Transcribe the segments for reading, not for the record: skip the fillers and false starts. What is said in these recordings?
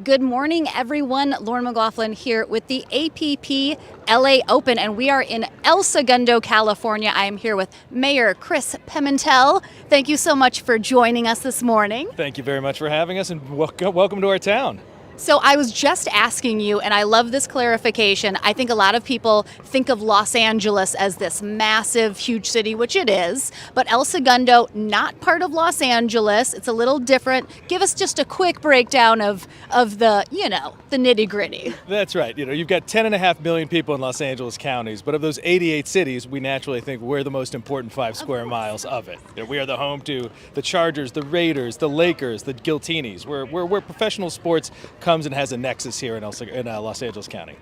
Good morning, everyone. Lauren McLaughlin here with the APP LA Open, and we are in El Segundo, California. I am here with Mayor Chris Pimentel. Thank you so much for joining us this morning. Thank you very much for having us, and welcome to our town. So I was just asking you, and I love this clarification. I think a lot of people think of Los Angeles as this massive, huge city, which it is, but El Segundo, not part of Los Angeles. It's a little different. Give us just a quick breakdown of the, the nitty gritty. That's right. You've got 10.5 million people in Los Angeles counties, but of those 88 cities, we naturally think we're the most important 5 square miles of it. We are the home to the Chargers, the Raiders, the Lakers, the Giltinis. We're professional sports comes and has a nexus here in Los Angeles County.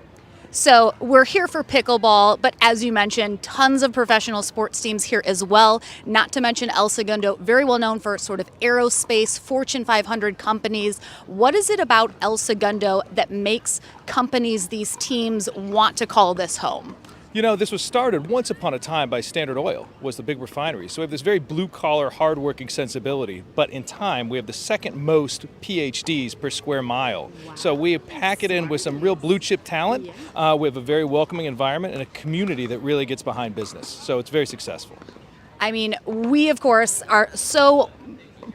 So we're here for pickleball, but as you mentioned, tons of professional sports teams here as well. Not to mention El Segundo, very well known for sort of aerospace, Fortune 500 companies. What is it about El Segundo that makes companies, these teams, want to call this home? This was started once upon a time by Standard Oil, was the big refinery. So we have this very blue-collar, hard-working sensibility. But in time, we have the second most PhDs per square mile. Wow. So we pack it in with some real blue-chip talent. Yeah. We have a very welcoming environment and a community that really gets behind business. So it's very successful. I mean, we, of course, are so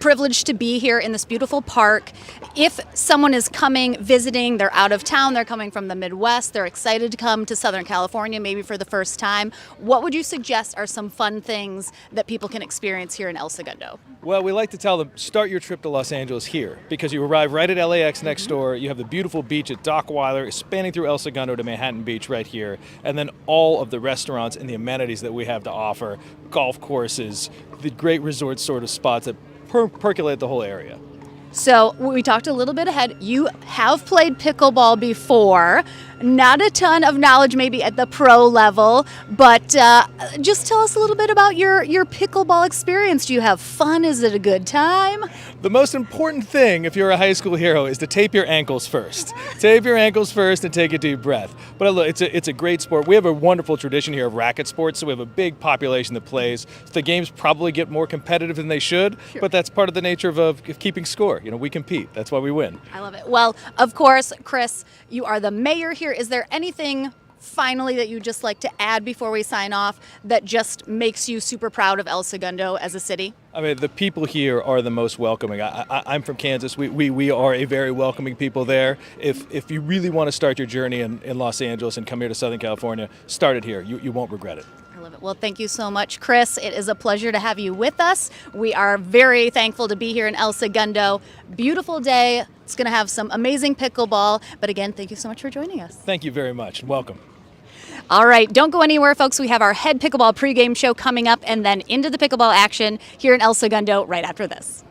privileged to be here in this beautiful park. If someone is coming, visiting, they're out of town, they're coming from the Midwest, they're excited to come to Southern California, maybe for the first time, what would you suggest are some fun things that people can experience here in El Segundo? Well, we like to tell them, start your trip to Los Angeles here, because you arrive right at LAX next door, you have the beautiful beach at Dockweiler, spanning through El Segundo to Manhattan Beach right here, and then all of the restaurants and the amenities that we have to offer, golf courses, the great resort sort of spots that percolate the whole area. So we talked a little bit ahead. You have played pickleball before. Not a ton of knowledge maybe at the pro level, but just tell us a little bit about your pickleball experience. Do you have fun? Is it a good time? The most important thing if you're a high school hero is to tape your ankles first. Tape your ankles first and take a deep breath. But look, it's a great sport. We have a wonderful tradition here of racket sports, so we have a big population that plays. So the games probably get more competitive than they should, sure. But that's part of the nature of keeping score. We compete. That's why we win. I love it. Well, of course, Chris, you are the mayor here. Is there anything finally that you'd just like to add before we sign off that just makes you super proud of El Segundo as a city? I mean, the people here are the most welcoming. I'm from Kansas. We are a very welcoming people there. If you really want to start your journey in Los Angeles and come here to Southern California, start it here. You won't regret it. I love it. Well, thank you so much, Chris. It is a pleasure to have you with us. We are very thankful to be here in El Segundo. Beautiful day. It's going to have some amazing pickleball. But again, thank you so much for joining us. Thank you very much. Welcome. All right, don't go anywhere, folks. We have our head pickleball pregame show coming up and then into the pickleball action here in El Segundo right after this.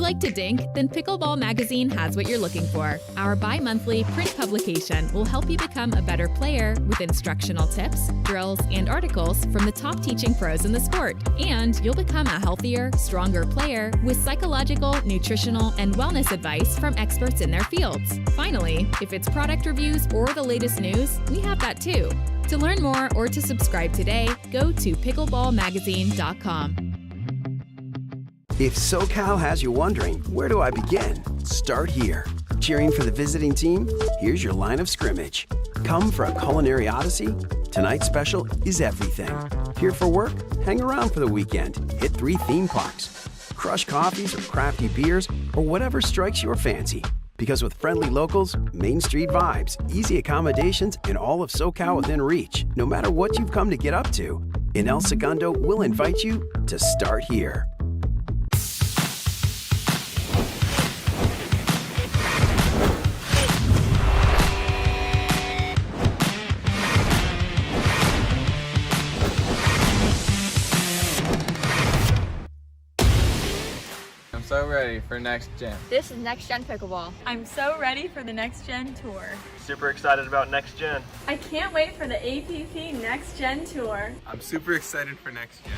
like to dink? Then Pickleball Magazine has what you're looking for. Our bi-monthly print publication will help you become a better player with instructional tips, drills, and articles from the top teaching pros in the sport. And you'll become a healthier, stronger player with psychological, nutritional, and wellness advice from experts in their fields. Finally, if it's product reviews or the latest news, we have that too. To learn more or to subscribe today, go to pickleballmagazine.com. If SoCal has you wondering, where do I begin? Start here. Cheering for the visiting team? Here's your line of scrimmage. Come for a culinary odyssey? Tonight's special is everything. Here for work? Hang around for the weekend. Hit 3 theme parks. Crush coffees or crafty beers or whatever strikes your fancy. Because with friendly locals, Main Street vibes, easy accommodations, and all of SoCal within reach, no matter what you've come to get up to, in El Segundo, we'll invite you to start here. So ready for Next Gen. This is Next Gen Pickleball. I'm so ready for the Next Gen Tour. Super excited about Next Gen. I can't wait for the APP Next Gen Tour. I'm super excited for Next Gen.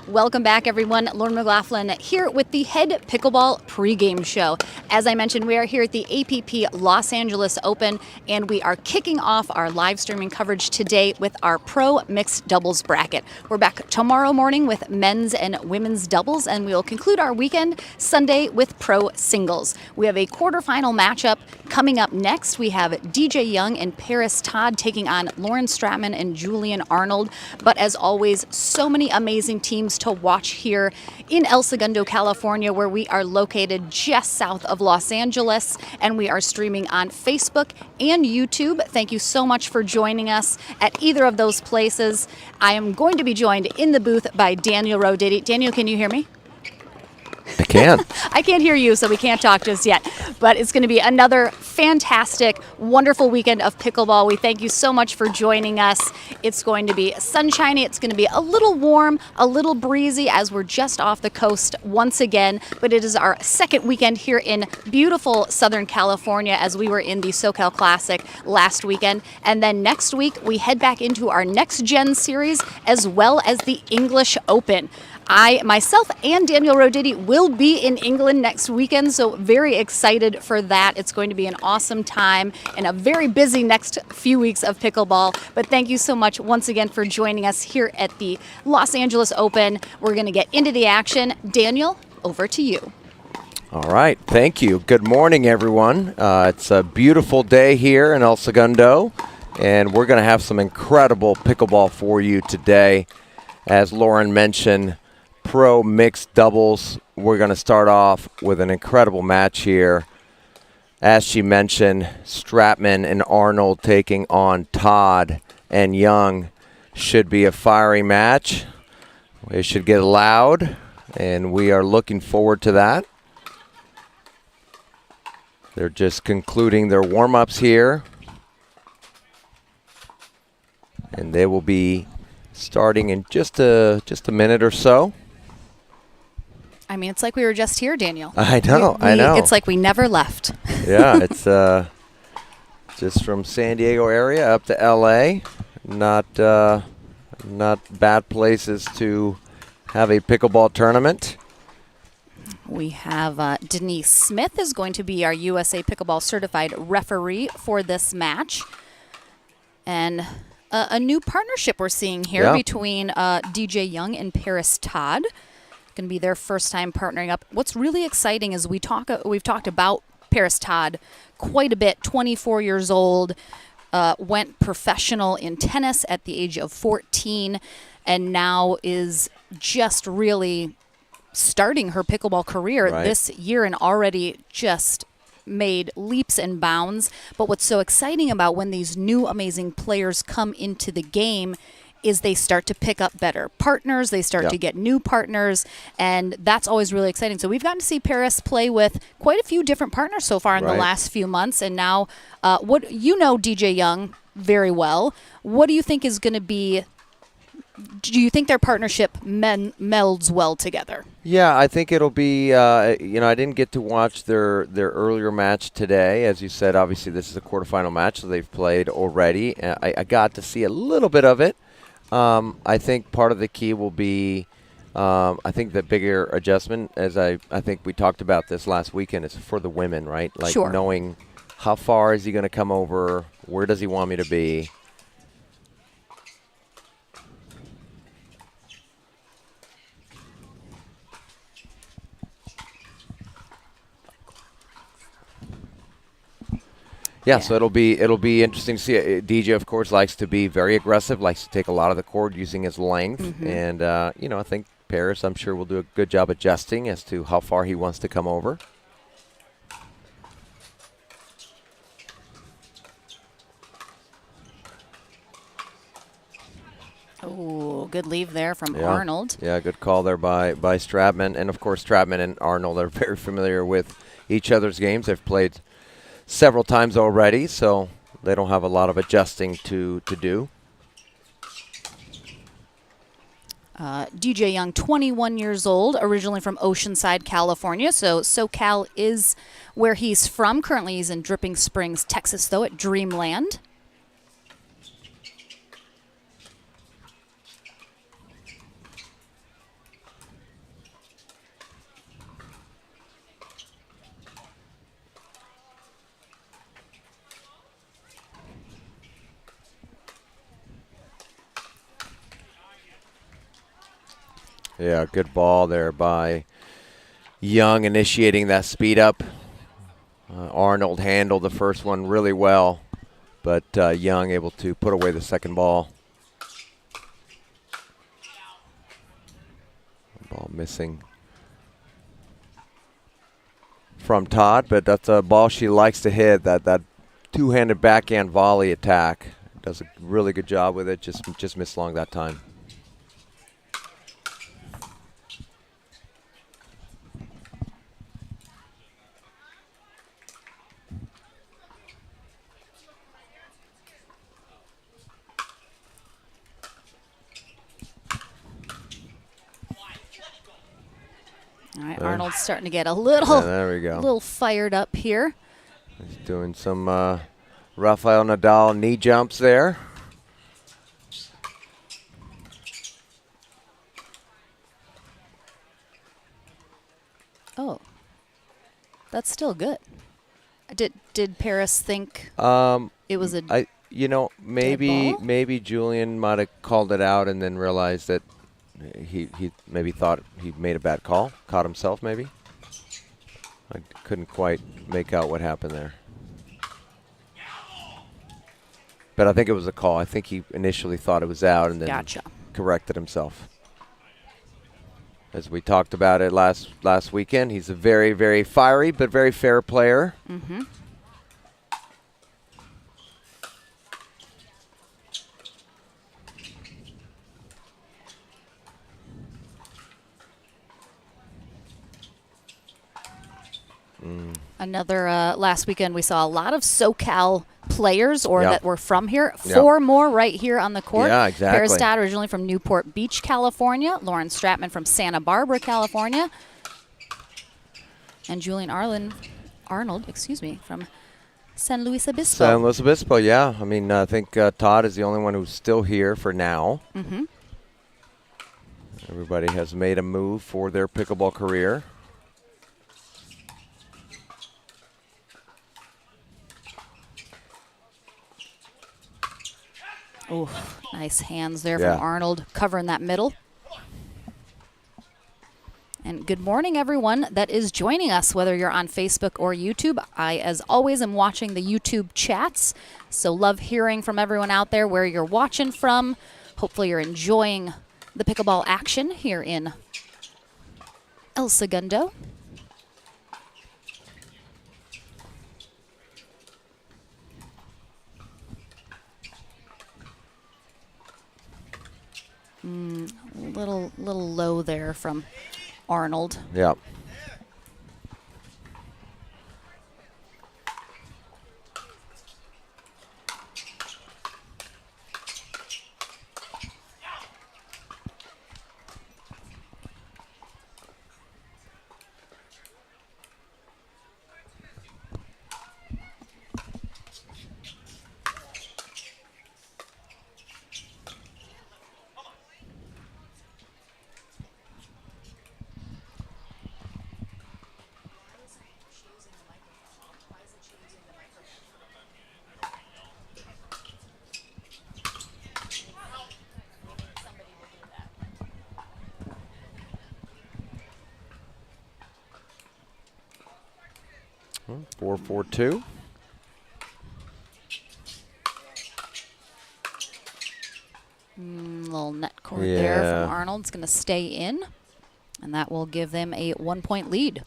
Welcome back, everyone. Lauren McLaughlin here with the Head Pickleball pregame show. As I mentioned, we are here at the APP Los Angeles Open, and we are kicking off our live streaming coverage today with our Pro Mixed Doubles bracket. We're back tomorrow morning with men's and women's doubles, and we will conclude our weekend Sunday with Pro Singles. We have a quarterfinal matchup coming up next. We have DJ Young and Paris Todd taking on Lauren Stratman and Julian Arnold. But as always, so many amazing teams to watch here in El Segundo, California, where we are located just south of Los Angeles, and we are streaming on Facebook and YouTube. Thank you so much for joining us at either of those places. I am going to be joined in the booth by Daniel Roditi. Daniel, can you hear me? I can. I can't hear you, so we can't talk just yet. But it's going to be another fantastic, wonderful weekend of pickleball. We thank you so much for joining us. It's going to be sunshiny. It's going to be a little warm, a little breezy as we're just off the coast once again. But it is our second weekend here in beautiful Southern California, as we were in the SoCal Classic last weekend. And then next week, we head back into our Next Gen series as well as the English Open. I, myself, and Daniel Roditi will be in England next weekend, so very excited for that. It's going to be an awesome time and a very busy next few weeks of pickleball. But thank you so much once again for joining us here at the Los Angeles Open. We're going to get into the action. Daniel, over to you. All right, thank you. Good morning, everyone. It's a beautiful day here in El Segundo, and we're going to have some incredible pickleball for you today. As Lauren mentioned, Pro Mixed Doubles. We're going to start off with an incredible match here. As she mentioned, Stratman and Arnold taking on Todd and Young. Should be a fiery match. It should get loud, and we are looking forward to that. They're just concluding their warm-ups here, and they will be starting in just a minute or so. I mean, it's like we were just here, Daniel. I know. It's like we never left. Yeah, it's just from San Diego area up to L.A. Not bad places to have a pickleball tournament. We have Denise Smith is going to be our USA Pickleball Certified Referee for this match. And a new partnership we're seeing here between DJ Young and Paris Todd. Going to be their first time partnering up. What's really exciting is we've talked about Paris Todd quite a bit. 24 years old, went professional in tennis at the age of 14, and now is just really starting her pickleball career this year, and already just made leaps and bounds. But what's so exciting about when these new amazing players come into the game is they start to pick up better partners, they start to get new partners, and that's always really exciting. So we've gotten to see Paris play with quite a few different partners so far in the last few months, and now what you know DJ Young very well. What do you think is going to be do you think their partnership melds well together? Yeah, I think it'll be, I didn't get to watch their earlier match today. As you said, obviously this is a quarterfinal match, so they've played already. I got to see a little bit of it. I think part of the key will be, I think the bigger adjustment, as I think we talked about this last weekend, is for the women, right? Like Sure. knowing how far is he going to come over, where does he want me to be. Yeah, so it'll be interesting to see. DJ, of course, likes to be very aggressive, likes to take a lot of the court using his length, and I think Paris, I'm sure, will do a good job adjusting as to how far he wants to come over. Oh, good leave there from Arnold. Yeah, good call there by Stratman, and of course Stratman and Arnold are very familiar with each other's games. They've played several times already, so they don't have a lot of adjusting to do. DJ Young, 21 years old, originally from Oceanside, California. So SoCal is where he's from. Currently he's in Dripping Springs, Texas, though, at Dreamland. Yeah, good ball there by Young, initiating that speed up. Arnold handled the first one really well, but Young able to put away the second ball. Ball missing from Todd, but that's a ball she likes to hit, that two-handed backhand volley attack. Does a really good job with it, just missed long that time. All right, Arnold's starting to get a little, there we go. little fired up here. He's doing some Rafael Nadal knee jumps there. Oh, that's still good. Did Paris think it was a maybe Julian might have called it out and then realized that he maybe thought he made a bad call, caught himself maybe. I couldn't quite make out what happened there. But I think it was a call. I think he initially thought it was out and then corrected himself. As we talked about it last weekend, he's a very, very fiery but very fair player. Mm-hmm. Another last weekend we saw a lot of SoCal players that were from here. Four more right here on the court. Yeah, exactly. Paris Dad originally from Newport Beach, California. Lauren Stratman from Santa Barbara, California. And Julian Arnold, from San Luis Obispo. San Luis Obispo, yeah. I mean, I think Todd is the only one who's still here for now. Mm-hmm. Everybody has made a move for their pickleball career. Oh, nice hands there from Arnold covering that middle. And good morning, everyone that is joining us, whether you're on Facebook or YouTube. I, as always, am watching the YouTube chats, so love hearing from everyone out there where you're watching from. Hopefully you're enjoying the pickleball action here in El Segundo. Little low there from Arnold. Yeah. 4-4-2. Little net cord there from Arnold. It's going to stay in, and that will give them a 1-point lead.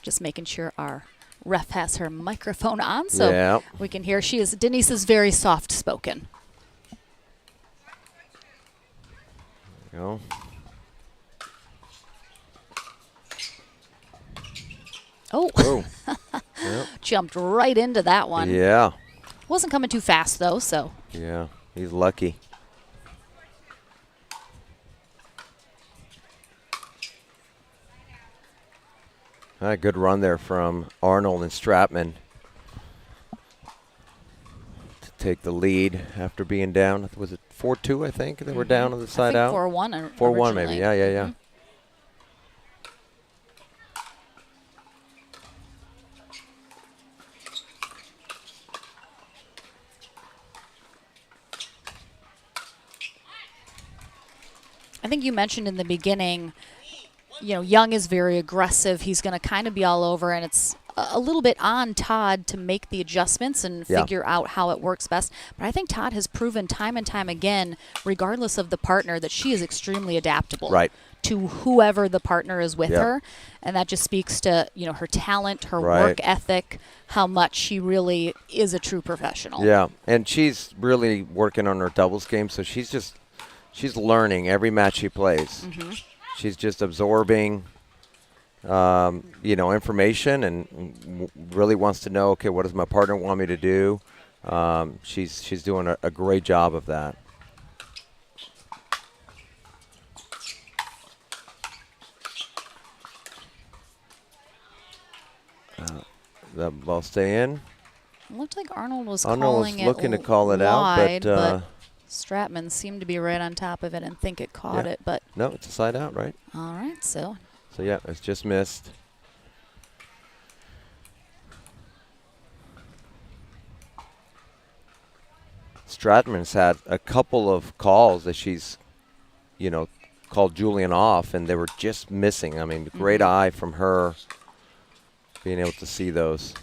Just making sure our ref has her microphone on so we can hear. Denise is very soft spoken. There you go. Oh, jumped right into that one. Yeah. Wasn't coming too fast though, so. Yeah, he's lucky. Good run there from Arnold and Stratman to take the lead after being down. Was it 4-2, I think? They were down on the side out? 4-1. 4-1 maybe. Yeah. I think you mentioned in the beginning, Young is very aggressive. He's going to kind of be all over, and it's a little bit on Todd to make the adjustments and figure out how it works best. But I think Todd has proven time and time again, regardless of the partner, that she is extremely adaptable to whoever the partner is with her. And that just speaks to, her talent, her work ethic, how much she really is a true professional. Yeah, and she's really working on her doubles game, so she's learning every match she plays. She's just absorbing, information and really wants to know, okay, what does my partner want me to do? She's doing a great job of that. The ball stay in. It looked like Arnold was calling it looking to call it wide, out, but Stratman seemed to be right on top of it and think it caught it, but no, it's a side out, right? All right, so yeah, it's just missed. Stratman's had a couple of calls that she's, called Julian off, and they were just missing. I mean, great eye from her being able to see those.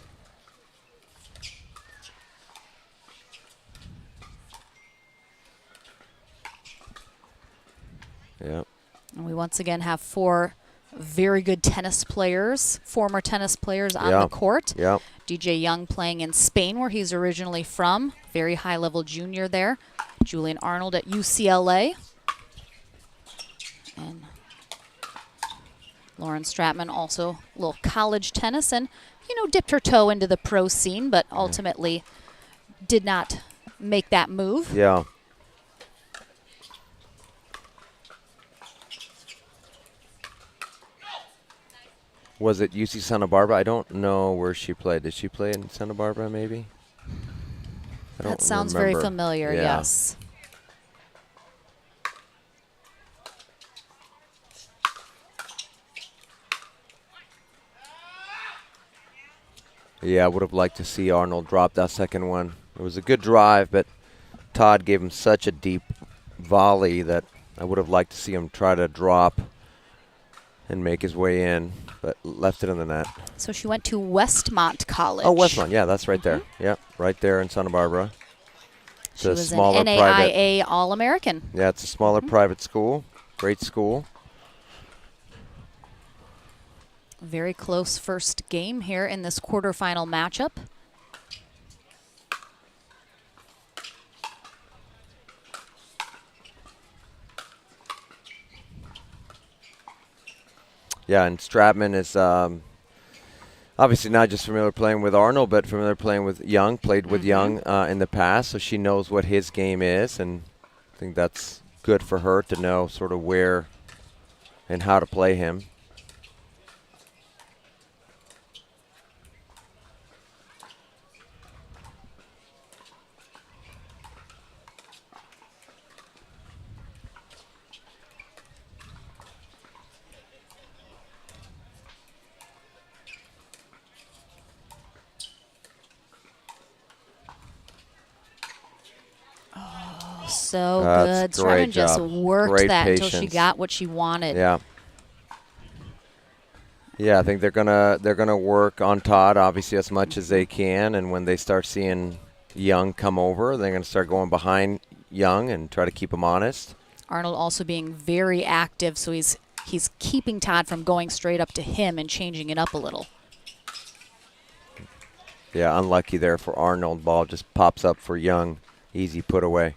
Yep. And we once again have 4 very good tennis players, former tennis players on the court. Yep. DJ Young playing in Spain, where he's originally from. Very high-level junior there. Julian Arnold at UCLA. And Lauren Stratman also a little college tennis and, dipped her toe into the pro scene, but ultimately did not make that move. Yeah. Was it UC Santa Barbara? I don't know where she played. Did she play in Santa Barbara, maybe? That sounds very familiar, yes. Yeah, I would have liked to see Arnold drop that second one. It was a good drive, but Todd gave him such a deep volley that I would have liked to see him try to drop and make his way in, but left it in the net. So she went to Westmont College. Oh, Westmont, yeah, that's right there. Yeah, right there in Santa Barbara. She was an NAIA All-American. Yeah, it's a smaller private school, great school. Very close first game here in this quarterfinal matchup. Yeah, and Stratman is obviously not just familiar playing with Arnold, but familiar playing with Young, played with Young in the past, so she knows what his game is, and I think that's good for her to know sort of where and how to play him. So That's good. great Stratman just job. worked Great that until she patience. got what she wanted. Yeah. Yeah, I think they're gonna work on Todd obviously as much as they can, and when they start seeing Young come over, they're gonna start going behind Young and try to keep him honest. Arnold also being very active, so he's keeping Todd from going straight up to him and changing it up a little. Yeah, unlucky there for Arnold. Ball just pops up for Young. Easy put away.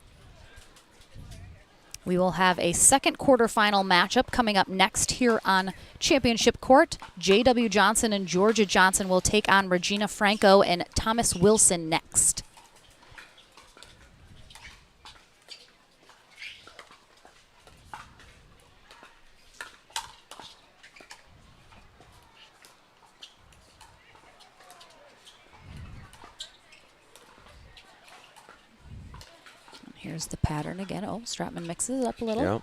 We will have a second quarterfinal matchup coming up next here on Championship Court. J.W. Johnson and Georgia Johnson will take on Regina Franco and Thomas Wilson next. Here's the pattern again. Oh, Stratman mixes it up a little. Yep.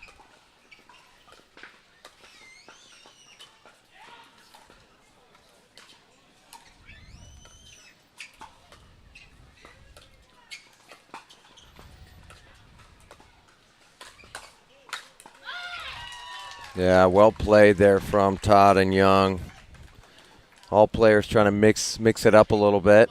Yeah, well played there from Todd and Young. All players trying to mix it up a little bit.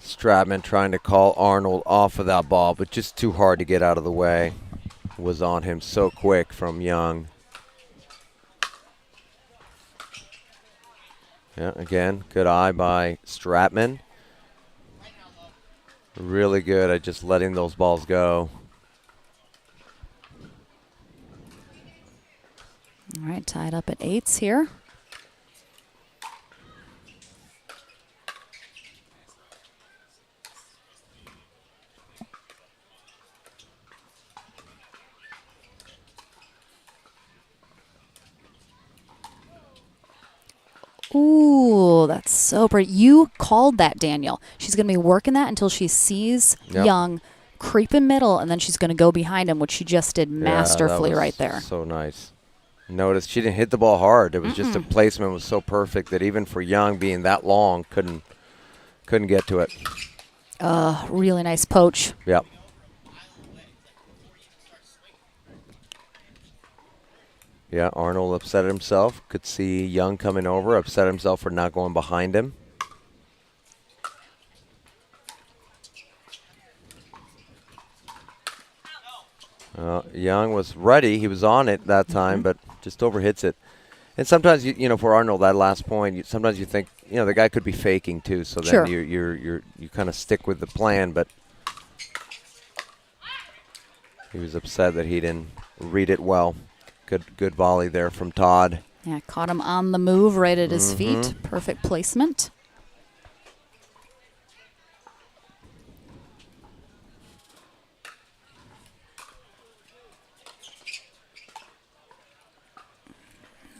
Stratman trying to call Arnold off of that ball, but just too hard to get out of the way. Was on him so quick from Young. Yeah, again, good eye by Stratman. Really good at just letting those balls go. All right, tied up at 8s here. Ooh, that's so pretty. You called that, Daniel. She's going to be working that until she sees Young creep in middle, and then she's going to go behind him, which she just did masterfully right there. So nice. Notice she didn't hit the ball hard. It was just the placement was so perfect that even for Young being that long, couldn't get to it. Really nice poach. Yep. Yeah, Arnold upset himself. Could see Young coming over, upset himself for not going behind him. Young was ready. He was on it that time, but just overhits it. And sometimes, you know, for Arnold, that last point, sometimes you think, you know, the guy could be faking too. So then you kind of stick with the plan. But he was upset that he didn't read it well. Good volley there from Todd. Yeah, caught him on the move right at his feet. Perfect placement.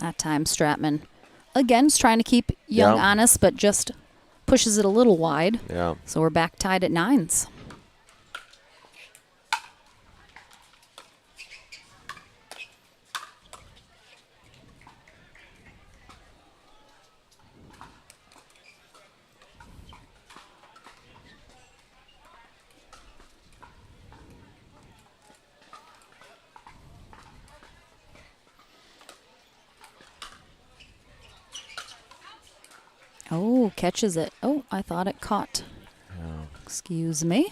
That time, Stratman again is trying to keep Young honest, but just pushes it a little wide. Yeah. So we're back tied at 9s. Oh, catches it. Oh, I thought it caught. Yeah. Excuse me.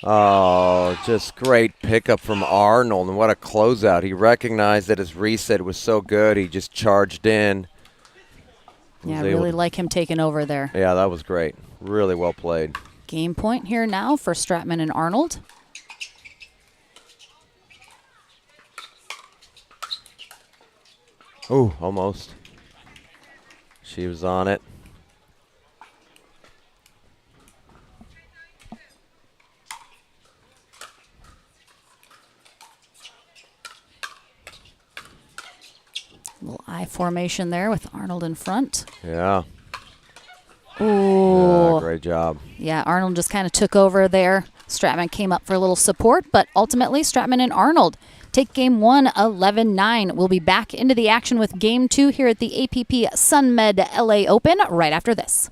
Oh, just great pickup from Arnold, and what a closeout. He recognized that his reset was so good, he just charged in. Yeah, I really like him taking over there. Yeah, that was great. Really well played. Game point here now for Stratman and Arnold. Ooh, almost. She was on it. Little I formation there with Arnold in front. Yeah. Ooh. Great job. Yeah, Arnold just kind of took over there. Stratman came up for a little support, but ultimately Stratman and Arnold take game 1, 11-9. We'll be back into the action with game 2 here at the APP Sunmed LA Open right after this.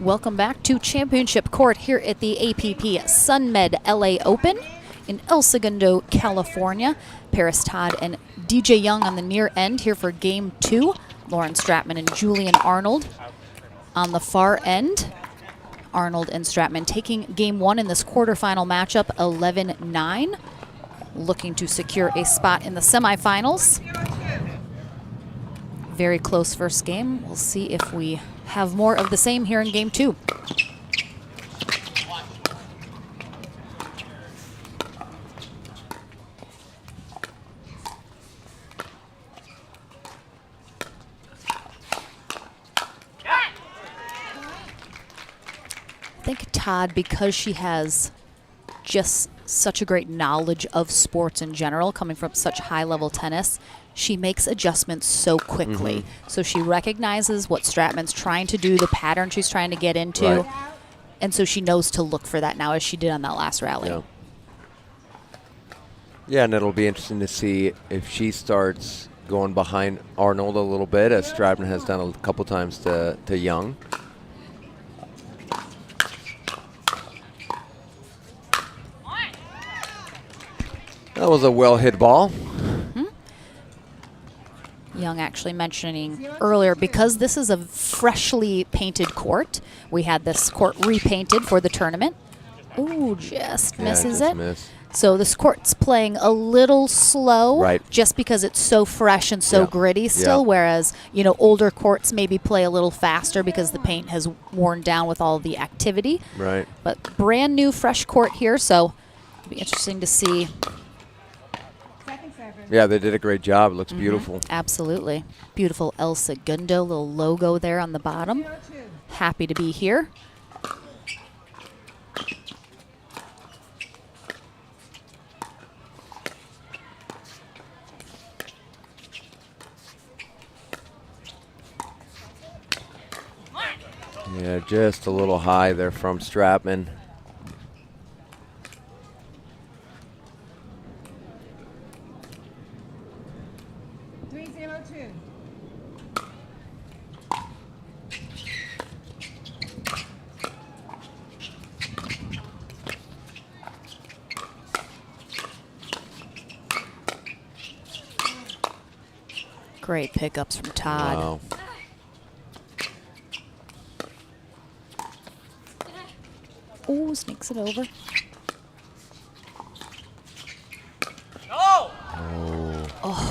Welcome back to Championship Court here at the APP Sunmed LA Open in El Segundo, California. Paris Todd and DJ Young on the near end here for game 2. Lauren Stratman and Julian Arnold on the far end. Arnold and Stratman taking game 1 in this quarterfinal matchup, 11-9. Looking to secure a spot in the semifinals. Very close first game. We'll see if we have more of the same here in game 2. I think Todd, because she has just such a great knowledge of sports in general, coming from such high-level tennis, she makes adjustments so quickly. So she recognizes what Stratman's trying to do, the pattern she's trying to get into, and so she knows to look for that now, as she did on that last rally. Yeah, and it'll be interesting to see if she starts going behind Arnold a little bit, as Stratman has done a couple times to Young. That was a well-hit ball. Young actually mentioning earlier, because this is a freshly painted court, we had this court repainted for the tournament. Ooh, just misses it. So this court's playing a little slow, just because it's so fresh and so gritty still, whereas, you know, older courts maybe play a little faster because the paint has worn down with all the activity. But brand new fresh court here, so it'll be interesting to see. Yeah, they did a great job. It looks beautiful. Absolutely. Beautiful El Segundo, little logo there on the bottom. Happy to be here. Yeah, just a little high there from Stratman. Great pickups from Todd. Wow. Oh, sneaks it over.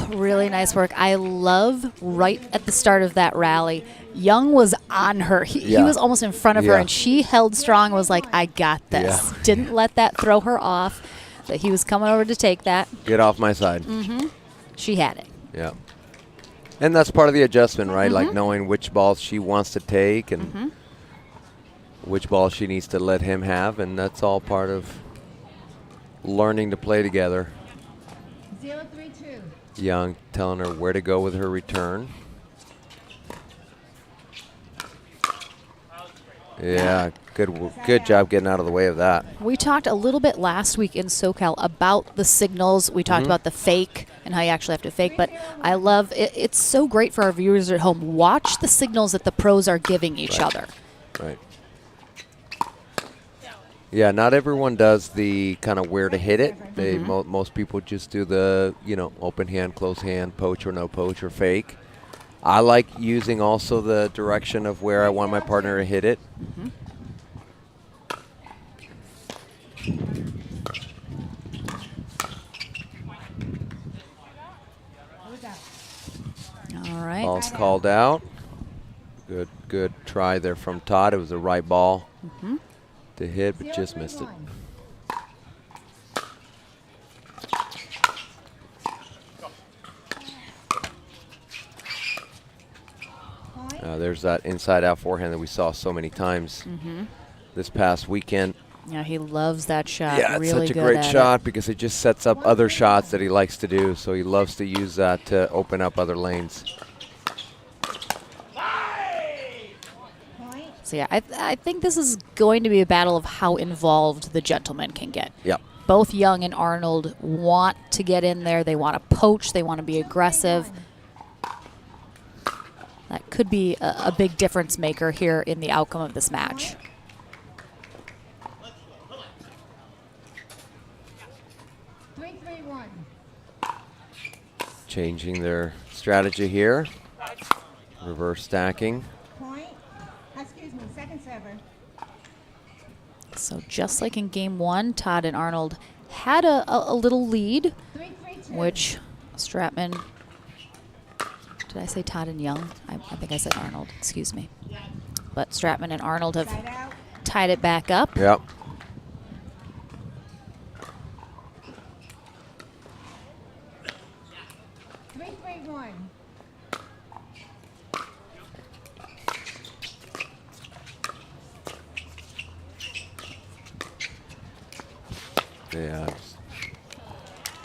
Really nice work. I love right at the start of that rally, Young was on her. He was almost in front of her, and she held strong, was like, I got this. Didn't let that throw her off. But he was coming over to take that. Get off my side. She had it. Yeah. And that's part of the adjustment, right? Like knowing which balls she wants to take and which balls she needs to let him have. And that's all part of learning to play together. 0-3-2. Young telling her where to go with her return. Yeah, good job getting out of the way of that. We talked a little bit last week in SoCal about the signals. We talked about the fake and how you actually have to fake, but I love it. It's so great for our viewers at home. Watch the signals that the pros are giving each other. Right. Yeah, not everyone does the kind of where to hit it. They most people just do the, open hand, close hand, poach or no poach or fake. I like using also the direction of where I want my partner to hit it. All right. Ball's called out. Good try there from Todd. It was the right ball to hit, but just missed it. There's that inside-out forehand that we saw so many times this past weekend. Yeah, he loves that shot. Yeah, it's really such a good great at shot because it just sets up other shots that he likes to do. So he loves to use that to open up other lanes. So yeah, I think this is going to be a battle of how involved the gentlemen can get. Yep. Both Young and Arnold want to get in there. They want to poach. They want to be aggressive. That could be a big difference maker here in the outcome of this match. Changing their strategy here. Reverse stacking. Second server. So just like in game one, Todd and Arnold had a little lead, which Stratman, did I say Todd and Young? I think I said Arnold, excuse me. But Stratman and Arnold have tied it back up. Yep. Yeah.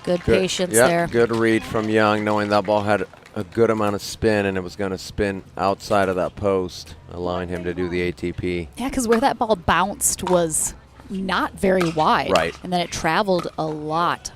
Good patience there. Good read from Young, knowing that ball had a good amount of spin and it was going to spin outside of that post, allowing him to do the ATP. Yeah, because where that ball bounced was not very wide. Right. And then it traveled a lot.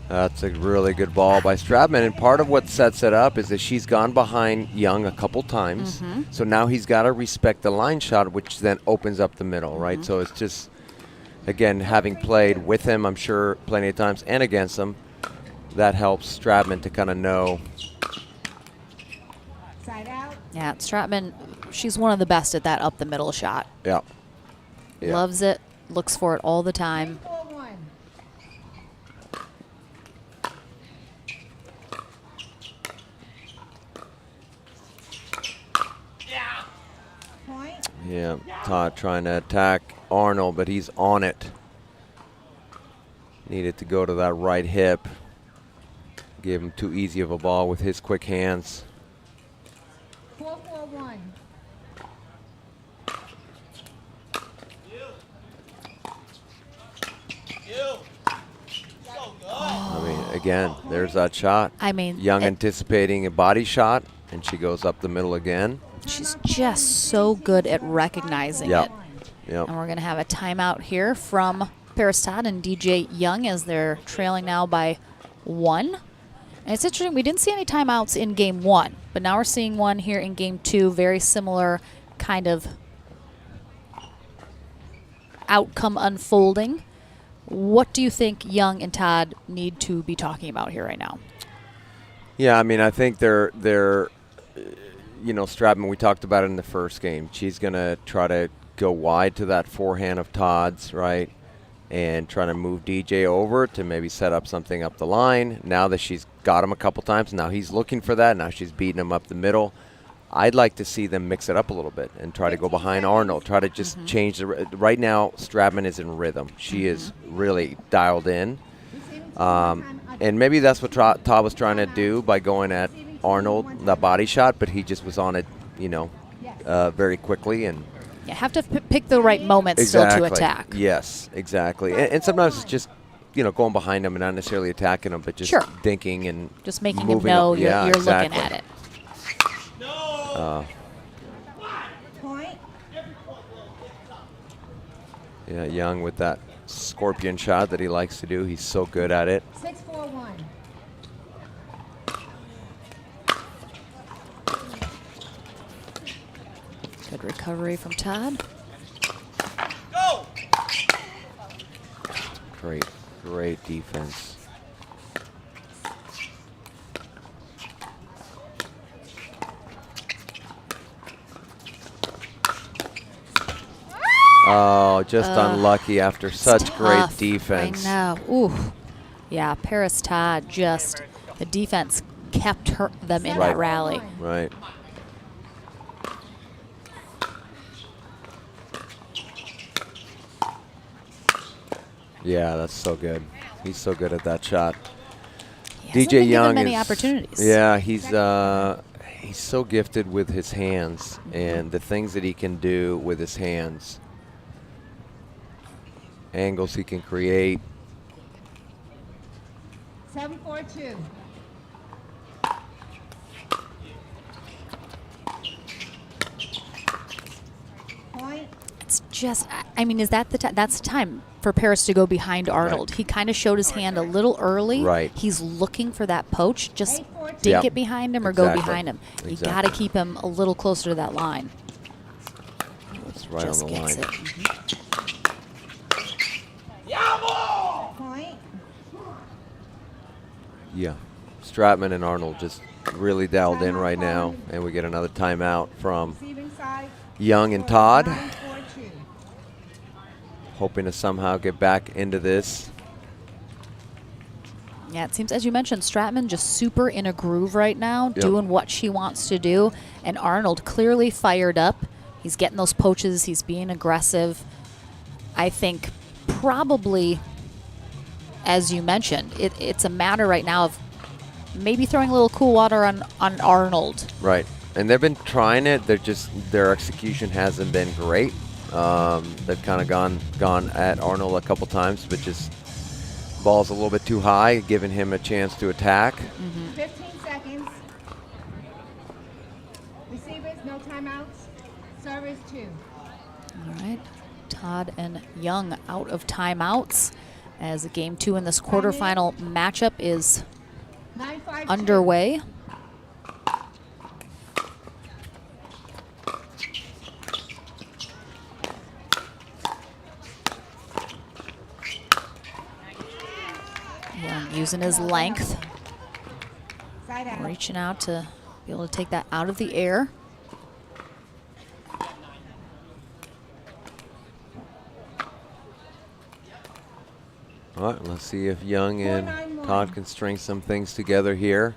That's a really good ball by Stratman, and part of what sets it up is that she's gone behind Young a couple times, so now he's got to respect the line shot, which then opens up the middle, right? So it's just, again, having played with him, I'm sure, plenty of times, and against him, that helps Stratman to kind of know. Yeah, Stratman, she's one of the best at that up the middle shot. Yeah. Loves it, looks for it all the time. Yeah, Todd trying to attack Arnold, but he's on it. Needed to go to that right hip. Gave him too easy of a ball with his quick hands. 4-4-1. I mean, again, there's that shot. I mean, Young anticipating a body shot, and she goes up the middle again. She's just so good at recognizing it. Yep. And we're going to have a timeout here from Paris Todd and DJ Young as they're trailing now by 1. And it's interesting, we didn't see any timeouts in game 1, but now we're seeing one here in game 2, very similar kind of outcome unfolding. What do you think Young and Todd need to be talking about here right now? Yeah, I mean, I think they're you know, Stratman, we talked about it in the first game. She's going to try to go wide to that forehand of Todd's, right, and try to move DJ over to maybe set up something up the line. Now that she's got him a couple times, now he's looking for that. Now she's beating him up the middle. I'd like to see them mix it up a little bit and try to go behind Arnold, try to just change the right now, Stratman is in rhythm. She is really dialed in. And maybe that's what Todd was trying to do by going at Arnold, that body shot, but he just was on it, you know, very quickly. And You have to pick the right moments still to attack. Yes, exactly. And sometimes it's just, you know, going behind him and not necessarily attacking him, but just thinking and just making him moving know up. you're looking at it. Yeah, Young with that scorpion shot that he likes to do. He's so good at it. 6-4-1. Good recovery from Todd. Go! Great defense. Oh, just unlucky after such great defense. I know. Ooh. Yeah, Paris Todd just, the defense kept them in that rally. Right. Yeah, that's so good. He's so good at that shot. DJ Young many opportunities. Yeah, he's so gifted with his hands and the things that he can do with his hands. Angles he can create. 7-4-2. Point. It's just, I mean, is that the time? That's the time for Paris to go behind Arnold. Right. He kind of showed his hand a little early. Right. He's looking for that poach. Just 8-4-2. dink it behind him or go behind him. You Exactly. got to keep him a little closer to that line. That's right Just on the gets line. it. Point. Yeah. Stratman and Arnold just really dialed in right now, and we get another timeout from Receiving side. Young and Todd, 9-4-2. hoping to somehow get back into this. Yeah, it seems, as you mentioned, Stratman just super in a groove right now, doing what she wants to do. And Arnold clearly fired up. He's getting those poaches. He's being aggressive. I think probably, as you mentioned, it's a matter right now of maybe throwing a little cool water on Arnold. Right. And they've been trying it. They're just, their execution hasn't been great. They've kind of gone at Arnold a couple times, but just ball's a little bit too high, giving him a chance to attack. 15 seconds. Receivers, no timeouts. Service 2. All right. Todd and Young out of timeouts as game 2 in this quarterfinal matchup is 9-5-2. underway. Young using his length, Side out. reaching out to be able to take that out of the air. All right, let's see if Young and Todd can string some things together here.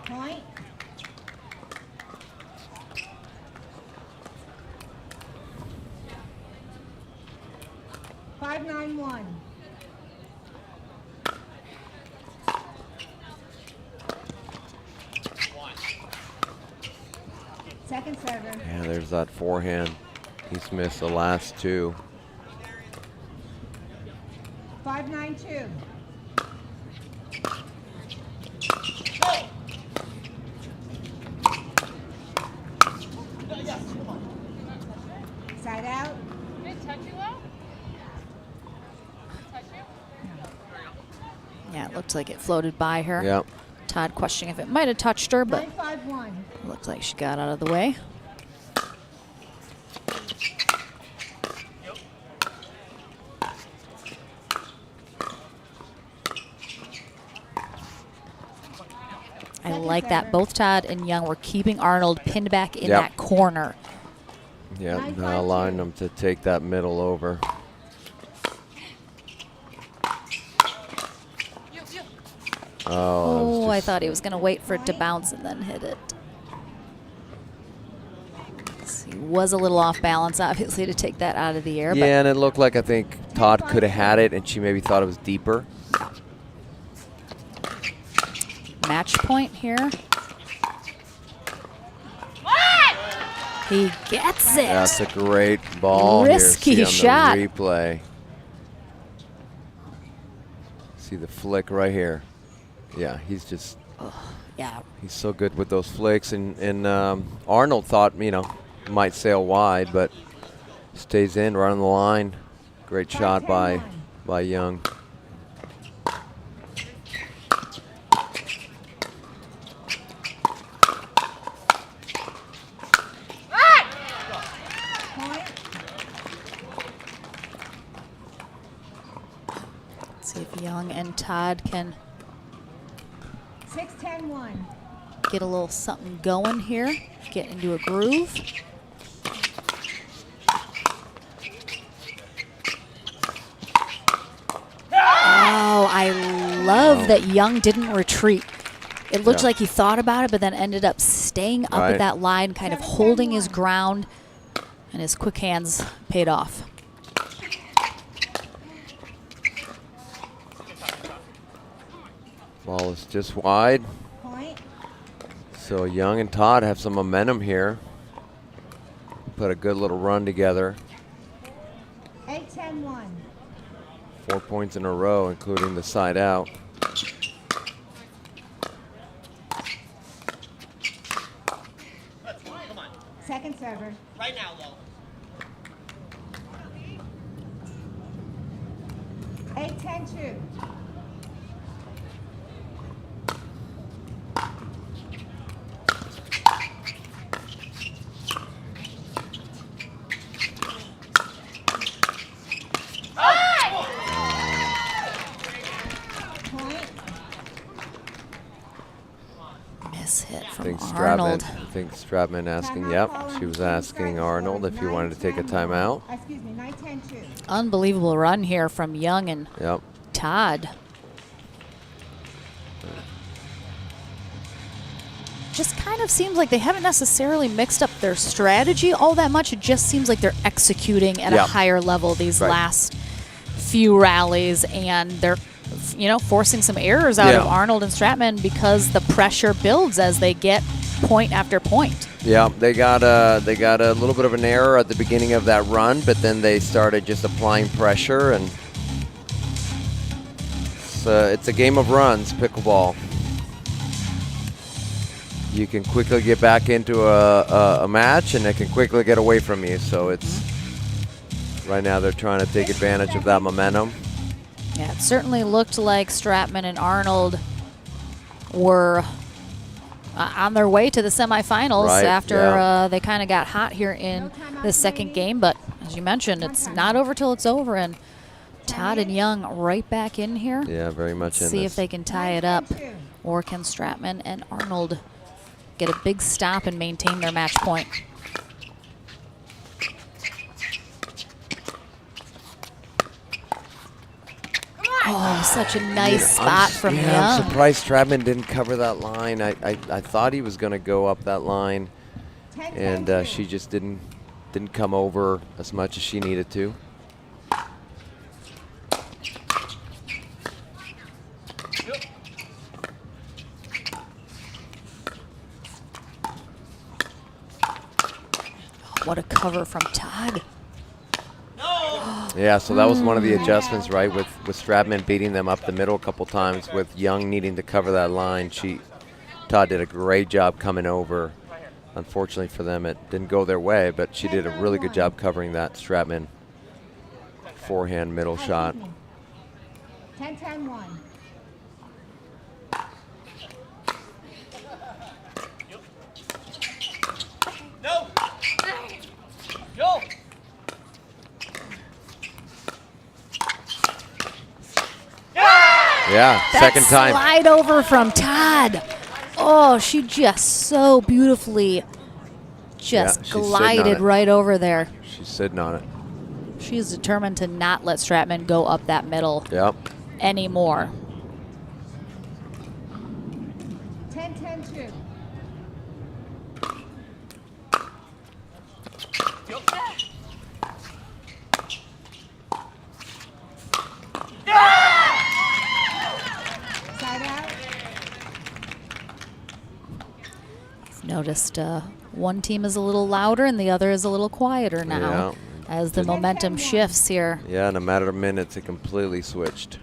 Point. Five, 9-1. Second server. Yeah, there's that forehand. He's missed the last two. 5-9-2. Side out. Yeah, it looked like it floated by her. Yep. Todd questioning if it might have touched her, but 9-5-1. looks like she got out of the way. like that. Both Todd and Young were keeping Arnold pinned back in Yep. that corner. Yeah, not allowing them to take that middle over. Oh, I thought he was going to wait for it to bounce and then hit it. He was a little off balance, obviously, to take that out of the air. Yeah, and it looked like I think Todd could have had it, and she maybe thought it was deeper. Match point here. He gets it. That's a great ball. Risky here. See shot. On the replay. See the flick right here. Yeah, he's just. Yeah. He's so good with those flicks, and Arnold thought might sail wide, but stays in right on the line. Great shot by Young. See if Young and Todd can 6-10-1. get a little something going here, get into a groove. Oh, I love that Young didn't retreat. It looked like he thought about it, but then ended up staying up at that line, kind of holding his ground, and his quick hands paid off. Ball is just wide. So Young and Todd have some momentum here. Put a good little run together. 8-10-1. 4 points in a row, including the side out. Second server. Right now, though. 8-10-2. Hit from I think Arnold. Stratman asking, yep, she was asking Arnold if he wanted to take a timeout. Excuse me, 9-10-2. Unbelievable run here from Young and Todd. Just kind of seems like they haven't necessarily mixed up their strategy all that much. It just seems like they're executing at a higher level these last few rallies, and they're forcing some errors out of Arnold and Stratman because the pressure builds as they get point after point. Yeah, they got a little bit of an error at the beginning of that run, but then they started just applying pressure, and it's a game of runs, pickleball. You can quickly get back into a match, and it can quickly get away from you. So it's right now they're trying to take advantage of that momentum. Yeah, it certainly looked like Stratman and Arnold were on their way to the semifinals after they kind of got hot here in the second game. But as you mentioned, it's not over till it's over. And Todd and Young right back in here. Yeah, very much in See if they can tie it up. Or can Stratman and Arnold get a big stop and maintain their match point? Oh, such a nice spot from Young. I'm surprised Stratman didn't cover that line. I thought he was going to go up that line, and she just didn't come over as much as she needed to. What a cover from Todd. Yeah, so that was one of the adjustments, right, with Stratman beating them up the middle a couple times, with Young needing to cover that line. Todd did a great job coming over. Unfortunately for them, it didn't go their way, but she did a really good job covering that Stratman forehand middle shot. 10-10-1. No. Go. Yeah, second time. Slide over from Todd. Oh, she just so beautifully just she's sitting on glided it. right over there. She's sitting on it. She is determined to not let Stratman go up that middle Yep. anymore. 10-10-2. Side out. Noticed one team is a little louder and the other is a little quieter now as the momentum shifts here. Yeah, in a matter of minutes, it completely switched.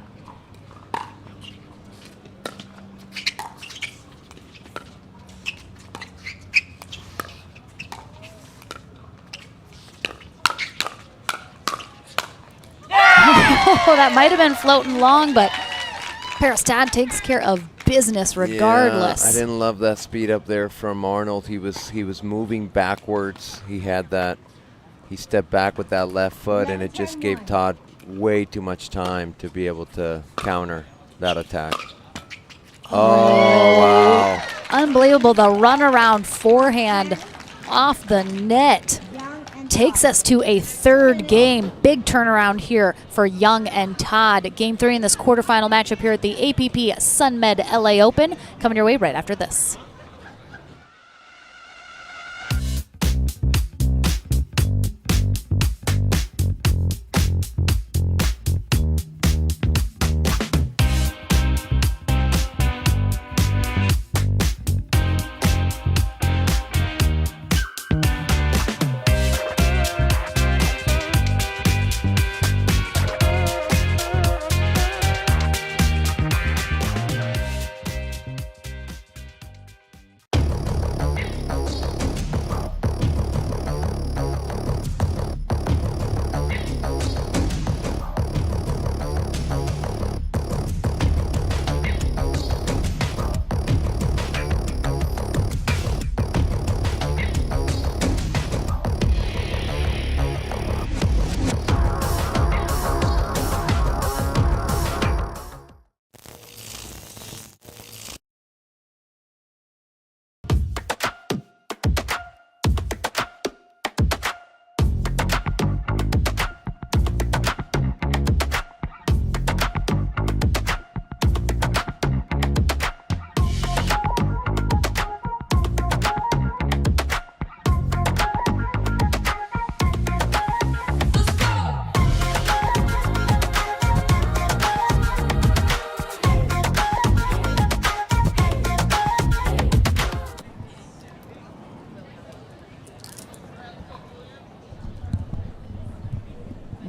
Oh, that might have been floating long, but Paris Todd takes care of business regardless. Yeah, I didn't love that speed up there from Arnold. He was moving backwards. He had that. He stepped back with that left foot, and it just gave Todd way too much time to be able to counter that attack. Oh, wow. Unbelievable. The runaround forehand off the net takes us to a third game. Big turnaround here for Young and Todd. Game 3 in this quarterfinal matchup here at the APP Sunmed LA Open. Coming your way right after this.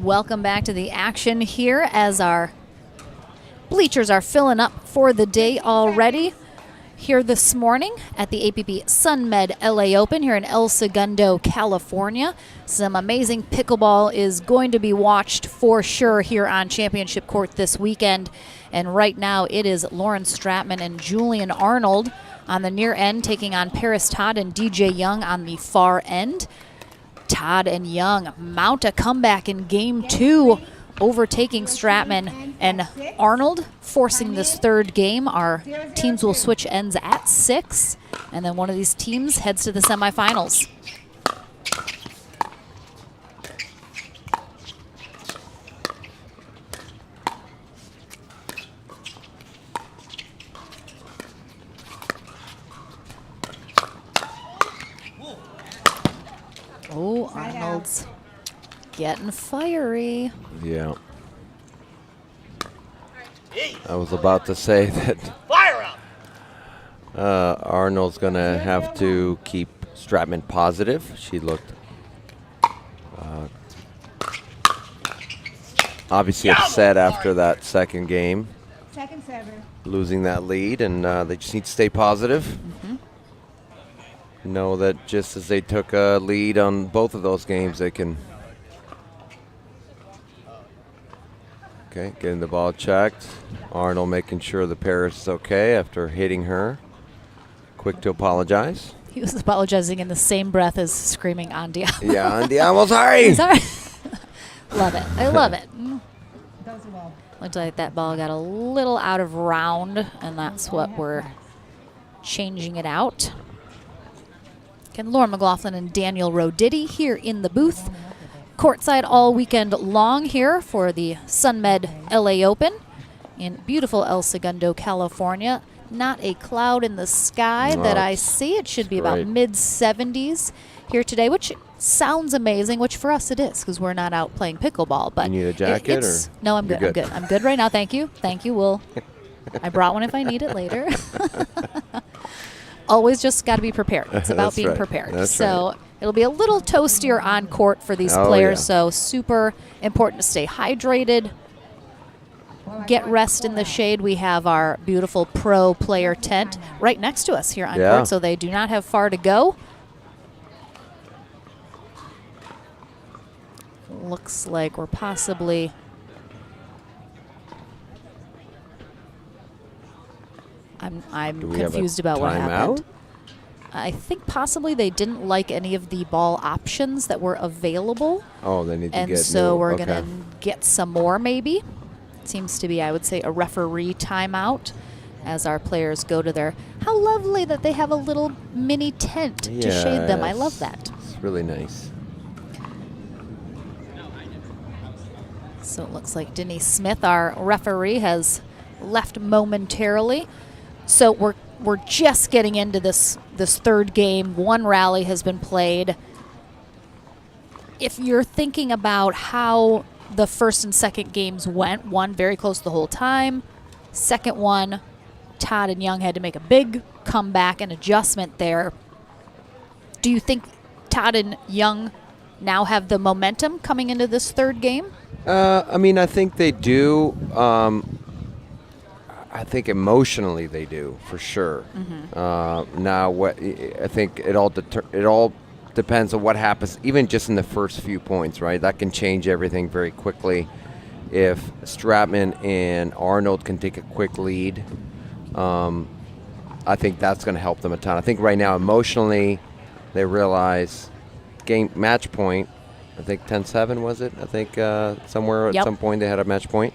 Welcome back to the action here as our bleachers are filling up for the day already here this morning at the APP Sunmed LA Open here in El Segundo, California. Some amazing pickleball is going to be watched for sure here on Championship Court this weekend. And right now it is Lauren Stratman and Julian Arnold on the near end taking on Paris Todd and DJ Young on the far end. Todd and Young mount a comeback in game 2, overtaking Stratman and Arnold, forcing this third game. Our teams will switch ends at 6, and then one of these teams heads to the semifinals. Oh, Arnold's getting fiery. Yeah. I was about to say that Fire up! Arnold's going to have to keep Stratman positive. She looked obviously upset after that second game, Second server. losing that lead, and they just need to stay positive. Know that just as they took a lead on both of those games, they can. Okay, getting the ball checked. Arnold making sure the Paris is okay after hitting her. Quick to apologize. He was apologizing in the same breath as screaming Andiamo. Yeah, Andiamo, sorry. Sorry. Love it. I love it. Those are well. Looks like that ball got a little out of round, and that's what we're changing it out. Again, Lauren McLaughlin and Daniel Roditi here in the booth. Courtside all weekend long here for the Sunmed LA Open in beautiful El Segundo, California. Not a cloud in the sky that I see. It should be about mid-70s here today, which sounds amazing, which for us it is because we're not out playing pickleball. But you need a jacket? No, I'm good. I'm good. I'm good right now. Thank you. Thank you. I brought one if I need it later. Always just got to be prepared. It's about being prepared. It'll be a little toastier on court for these players, so super important to stay hydrated. Get rest in the shade. We have our beautiful pro player tent right next to us here on court, so they do not have far to go. Looks like we're possibly I'm confused about what happened. I think possibly they didn't like any of the ball options that were available. Oh, they need to get And so we're going to get some more maybe. Seems to be, I would say, a referee timeout as our players go to their... How lovely that they have a little mini tent to shade them. I love that. It's really nice. So it looks like Denise Smith, our referee, has left momentarily. So we're just getting into this third game. One rally has been played. If you're thinking about how the first and second games went, one very close the whole time. Second one, Todd and Young had to make a big comeback and adjustment there. Do you think Todd and Young now have the momentum coming into this third game? I mean, I think they do. I think emotionally they do, for sure. Now, what I think it all depends on what happens, even just in the first few points, right? That can change everything very quickly. If Stratman and Arnold can take a quick lead, I think that's going to help them a ton. I think right now, emotionally, they realize match point. I think 10-7 was it? I think somewhere at some point they had a match point.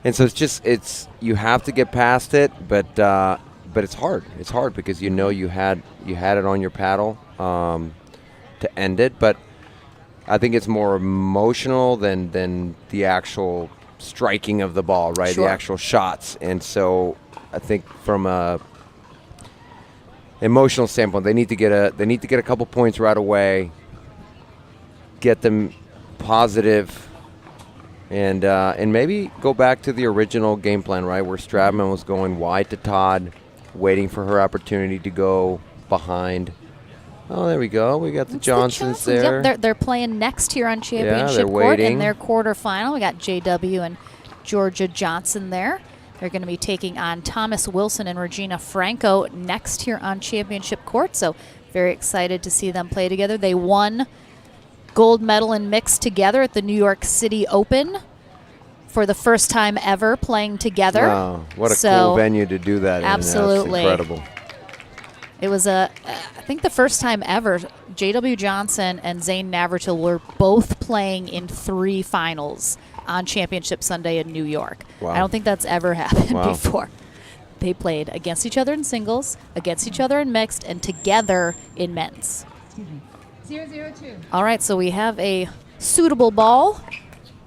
And so it's you have to get past it, but it's hard. It's hard because you know you had it on your paddle to end it, but I think it's more emotional than the actual striking of the ball, right? Sure. The actual shots. And so I think from a emotional standpoint, they need to get a couple points right away, get them positive, and maybe go back to the original game plan, right, where Stratman was going wide to Todd, waiting for her opportunity to go behind. Oh, there we go. We got the Johnsons there. Yep, they're playing next here on Championship Court in their quarterfinal. We got JW and Georgia Johnson there. They're going to be taking on Thomas Wilson and Regina Franco next here on Championship Court. So very excited to see them play together. They won gold medal in mixed together at the New York City Open for the first time ever playing together. Wow, what a cool venue to do that absolutely. in. That's incredible. It was I think the first time ever J.W. Johnson and Zane Navratil were both playing in 3 finals on Championship Sunday in New York. Wow. I don't think that's ever happened before. They played against each other in singles, against each other in mixed, and together in men's. 0-0-2. All right, so we have a suitable ball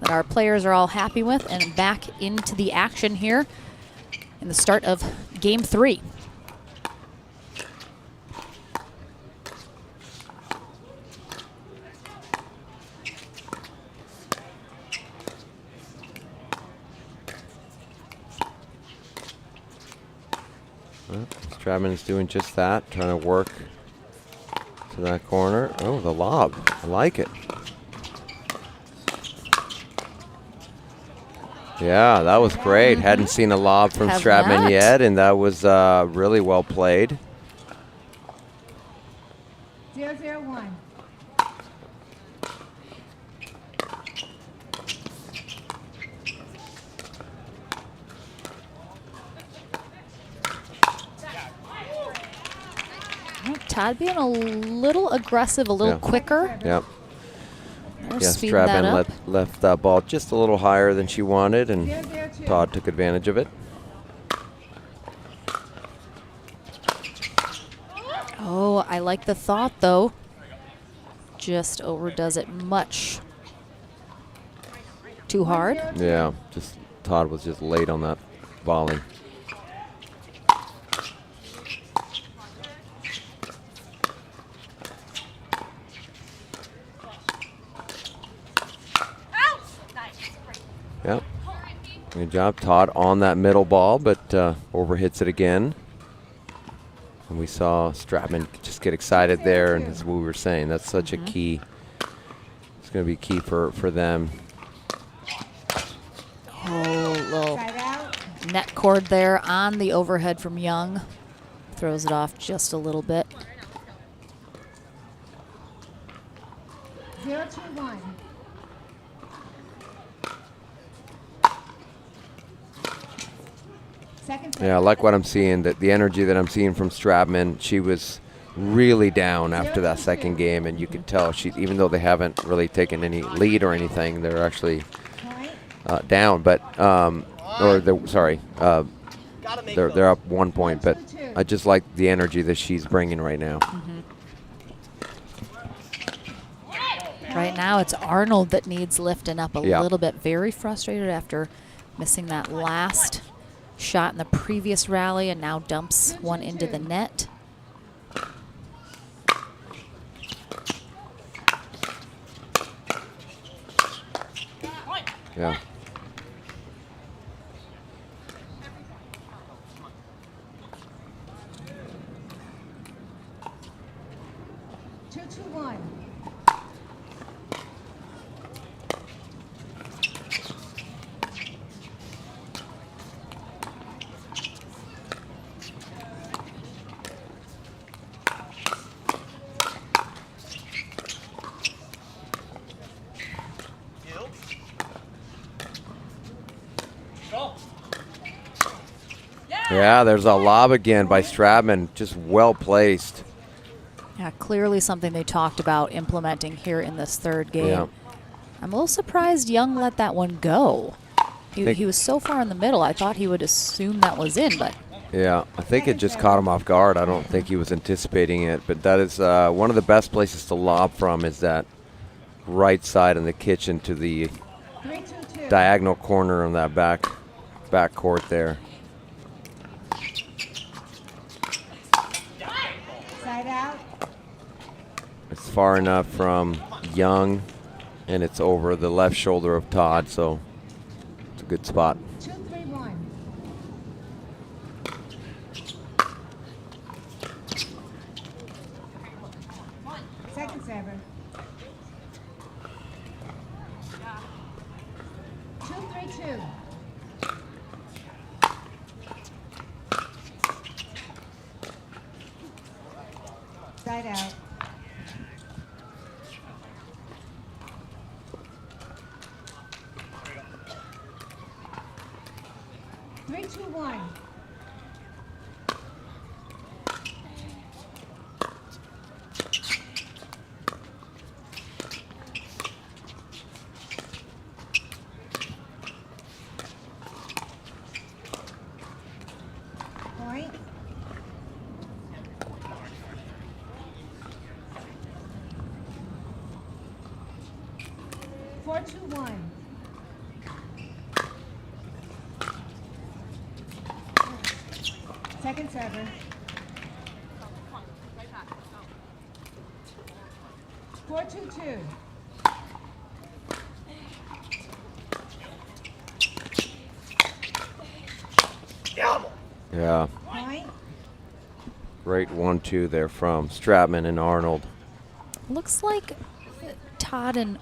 that our players are all happy with, and back into the action here in the start of Game 3. Well, Stratman is doing just that, trying to work to that corner. Oh, the lob. I like it. Yeah, that was great. Hadn't seen a lob from Stratman yet, and that was really well played. 0-0-1. Todd being a little aggressive, a little quicker. Yep. Yes, Stratman left that ball just a little higher than she wanted, and Todd took advantage of it. Oh, I like the thought, though. Just overdoes it much too hard. Yeah, just Todd was just late on that volley. Yep. Good job, Todd, on that middle ball, but overhits it again. And we saw Stratman just get excited there, and as we were saying, that's such a key. It's going to be key for them. Oh, little net cord there on the overhead from Young. Throws it off just a little bit. 0-2-1. Yeah, I like what I'm seeing, that the energy that I'm seeing from Stratman. She was really down after that second game, and you could tell she, even though they haven't really taken any lead or anything, they're actually down. But they're up 1 point. But I just like the energy that she's bringing right now. Right now, it's Arnold that needs lifting up a little bit. Very frustrated after missing that last shot in the previous rally, and now dumps one into the net. Yeah. Yeah, there's a lob again by Stratman, just well placed. Yeah, clearly something they talked about implementing here in this third game. Yeah. I'm a little surprised Young let that one go. He was so far in the middle, I thought he would assume that was in, but. Yeah, I think it just caught him off guard. I don't think he was anticipating it, but that is one of the best places to lob from, is that right side in the kitchen to the diagonal corner on that back court there. It's far enough from Young, and it's over the left shoulder of Todd, so it's a good spot. 2-3-1. Second server. 2-3-2. Side out. 3-2-1. Point. Four, two, one. Second server. 4-2-2. Yeah. Point. Great 1-2 there from Stratman and Arnold. Looks like Todd and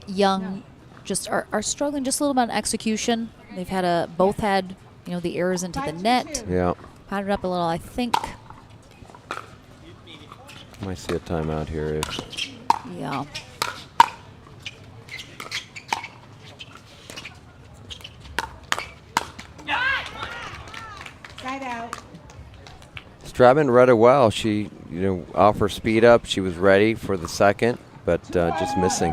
Young just are struggling just a little bit on execution. They've had both had, the errors into the net. Yeah. Potted up a little, I think. Might see a timeout here. Yeah. Side out. Stratman read it well. She, off her speed up, she was ready for the second, but just missing.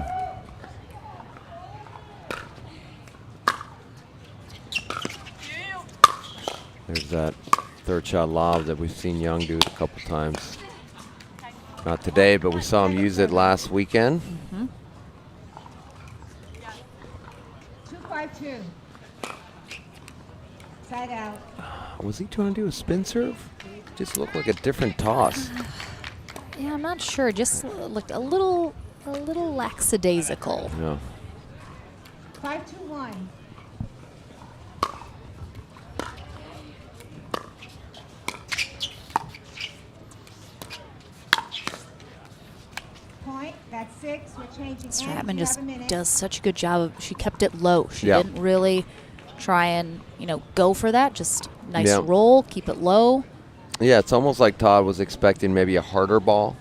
There's that third shot lob that we've seen Young do a couple times. Not today, but we saw him use it last weekend. 2-5-2. Side out. Was he trying to do a spin serve? Just looked like a different toss. Yeah, I'm not sure. Just looked a little lackadaisical. Yeah. 5-2-1. Point. That's 6. We're changing. Stratman just does such a good job of. She kept it low. She Yeah. didn't really try and go for that. Just nice Yeah. roll, keep it low. Yeah, it's almost like Todd was expecting maybe a harder ball,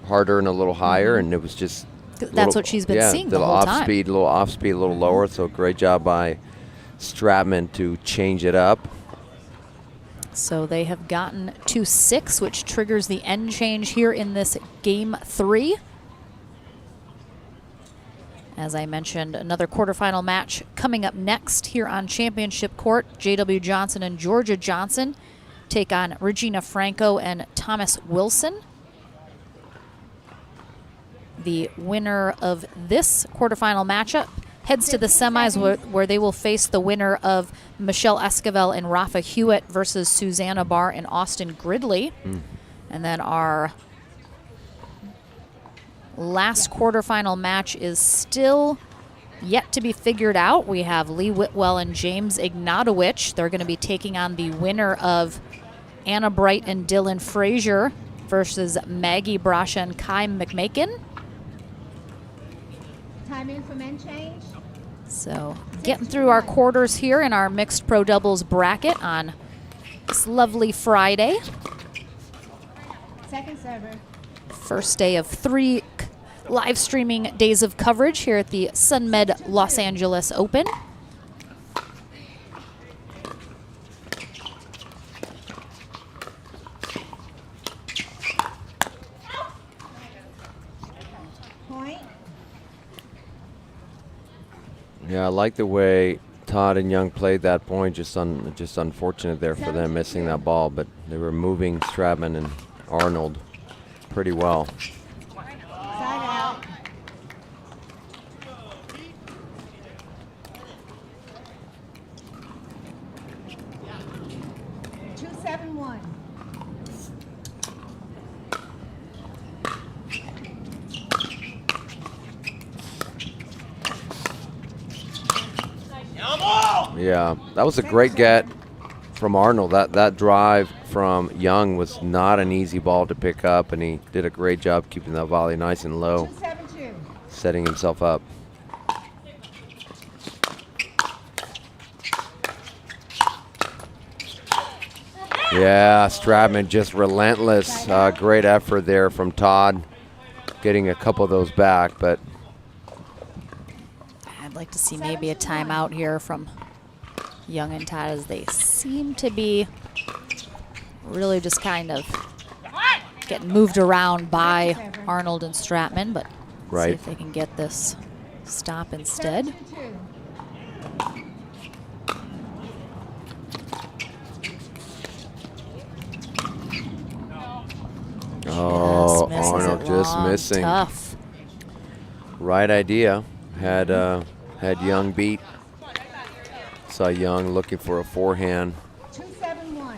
harder and a little higher, and it was just. That's what she's been seeing the whole time. A little off speed, a little lower. So great job by Stratman to change it up. So they have gotten to 6, which triggers the end change here in this game 3. As I mentioned, another quarterfinal match coming up next here on Championship Court. J.W. Johnson and Georgia Johnson take on Regina Franco and Thomas Wilson. The winner of this quarterfinal matchup heads to the semis where they will face the winner of Michelle Esquivel and Rafa Hewitt versus Susanna Barr and Austin Gridley. And then our last quarterfinal match is still yet to be figured out. We have Lee Whitwell and James Ignatowicz. They're going to be taking on the winner of Anna Bright and Dylan Frazier versus Maggie Brasha and Kai McMakin. Time in for men change. So getting through our quarters here in our mixed pro doubles bracket on this lovely Friday. Second server. First day of 3 live streaming days of coverage here at the Sunmed Los Angeles Open. Point. Yeah, I like the way Todd and Young played that point. Just unfortunate there for them missing that ball, but they were moving Stratman and Arnold pretty well. Side out. Two, 7-1. Yeah, that was a great get from Arnold. That drive from Young was not an easy ball to pick up, and he did a great job keeping that volley nice and low, 2-7-2. setting himself up. Yeah, Stratman just relentless. Great effort there from Todd, getting a couple of those back, but I'd like to see maybe a timeout here from Young and Todd, as they seem to be really just kind of getting moved around by Arnold and Stratman, but see if they can get this stop instead. 7-2. oh, Yes, misses Arnold it just long, missing. Tough. Right idea. Had Young beat. Saw Young looking for a forehand. 2-7-1.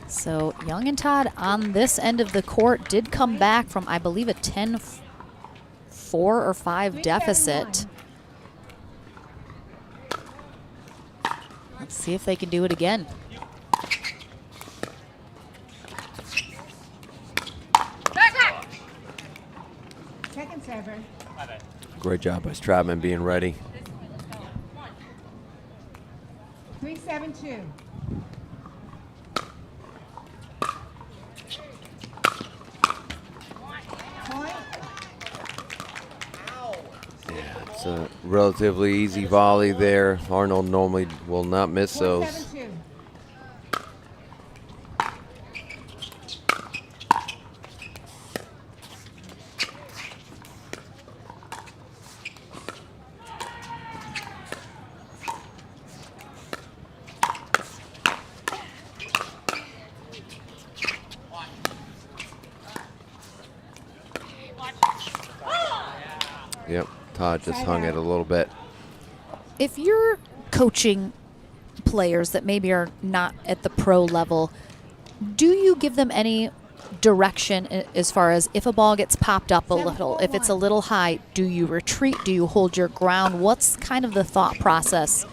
So Young and Todd on this end of the court did come back from, I believe, a 10-4 or 5 deficit. Let's see if they can do it again. Second server. Great job by Stratman being ready. 3-7-2. Point. It's a relatively easy volley there. Arnold normally will not miss those. 4-7-2. Yep. Todd just hung it a little bit. If you're coaching players that maybe are not at the pro level, do you give them any direction as far as if a ball gets popped up a little, if it's a little high, do you retreat? Do you hold your ground? What's kind of the thought process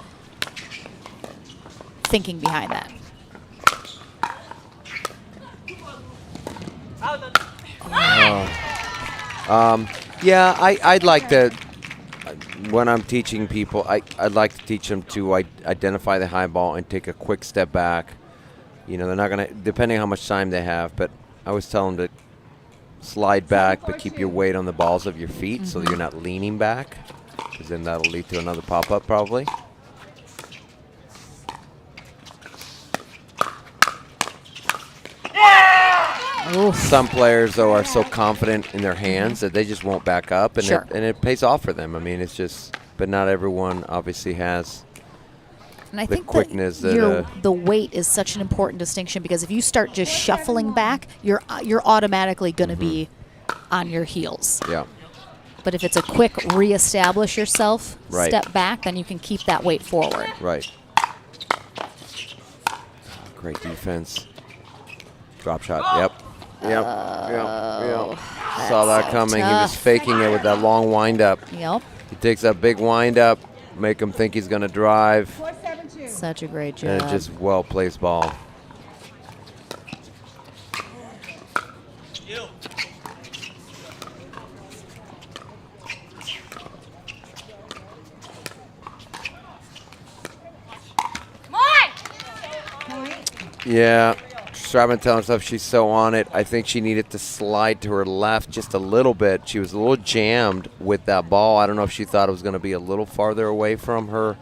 thinking behind that? Yeah, I'd like to, when I'm teaching people, I'd like to teach them to identify the high ball and take a quick step back. You know, they're not going to, depending on how much time they have, but I always tell them to slide back, but keep your weight on the balls of your feet so that you're not leaning back, because then that'll lead to another pop-up probably. Some players, though, are so confident in their hands that they just won't back up, and, it pays off for them. I mean, it's just, but not everyone obviously has and I the think quickness. The weight is such an important distinction, because if you start just shuffling back, you're automatically going to be on your heels. Yeah. But if it's a quick reestablish yourself, Right. step back, then you can keep that weight forward. Right. Great defense. Drop shot. Yep. Yep. Saw that coming. He was faking it with that long wind-up. Yep. He takes that big wind-up, make him think he's going to drive. Such a great job. And it's just well-placed ball. Yeah. Stratman telling herself she's so on it. I think she needed to slide to her left just a little bit. She was a little jammed with that ball. I don't know if she thought it was going to be a little farther away from her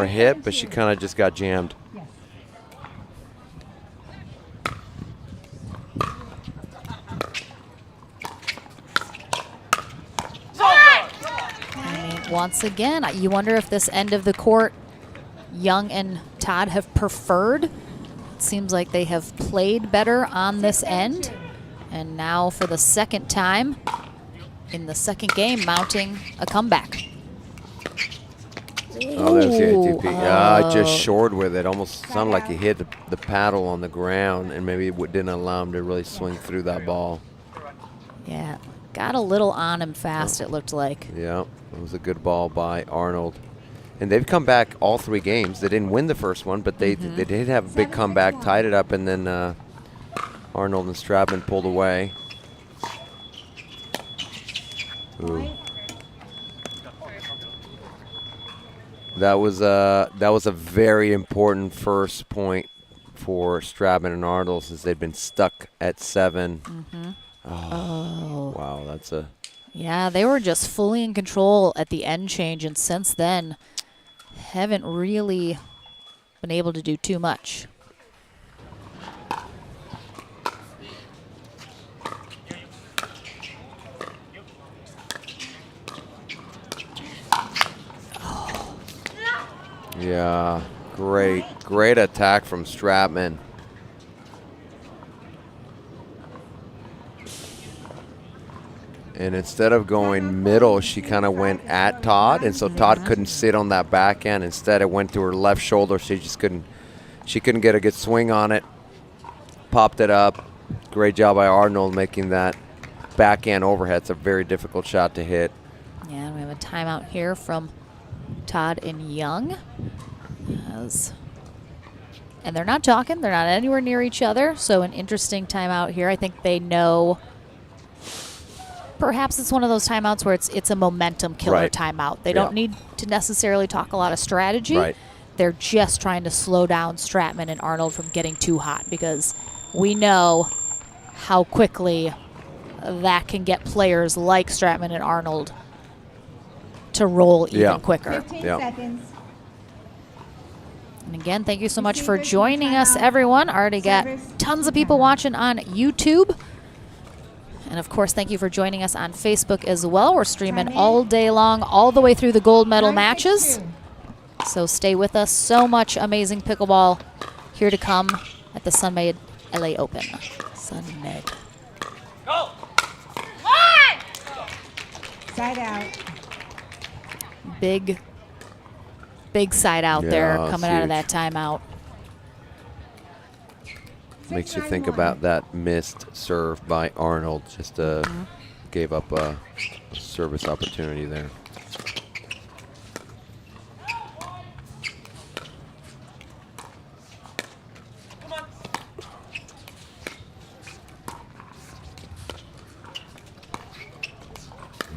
hip, but she kind of just got jammed. I mean, once again, you wonder if this end of the court, Young and Todd have preferred. Seems like they have played better on this end. And now for the second time in the second game, mounting a comeback. Oh, there's the ATP. Just short with it. Almost sounded like he hit the paddle on the ground, and maybe it didn't allow him to really swing through that ball. Yeah, got a little on him fast, it looked like. Yeah, it was a good ball by Arnold. And they've come back all 3 games. They didn't win the first one, but they did have a big comeback, tied it up, and then Arnold and Stratman pulled away. Ooh. That was a very important first point for Stratman and Arnold, since they've been stuck at 7. Oh, wow, that's a... Yeah, they were just fully in control at the end change, and since then haven't really been able to do too much. Yeah, great attack from Stratman. And instead of going middle, she kind of went at Todd, and so Todd couldn't sit on that backhand. Instead, it went to her left shoulder. She couldn't get a good swing on it. Popped it up. Great job by Arnold making that backhand overhead. It's a very difficult shot to hit. Yeah, we have a timeout here from Todd and Young. And they're not talking. They're not anywhere near each other. So an interesting timeout here. I think they know. Perhaps it's one of those timeouts where it's a momentum killer timeout. They don't need to necessarily talk a lot of strategy. Right. They're just trying to slow down Stratman and Arnold from getting too hot, because we know how quickly that can get players like Stratman and Arnold to roll even quicker. 15 seconds. And again, thank you so much for joining us, everyone. Already got tons of people watching on YouTube. And of course, thank you for joining us on Facebook as well. We're streaming all day long, all the way through the gold medal matches. So stay with us. So much amazing pickleball here to come at the Sunmed LA Open. Sunmed. Go! Side out. Big side out there coming out of that timeout. Makes you think about that missed serve by Arnold. Just gave up a service opportunity there.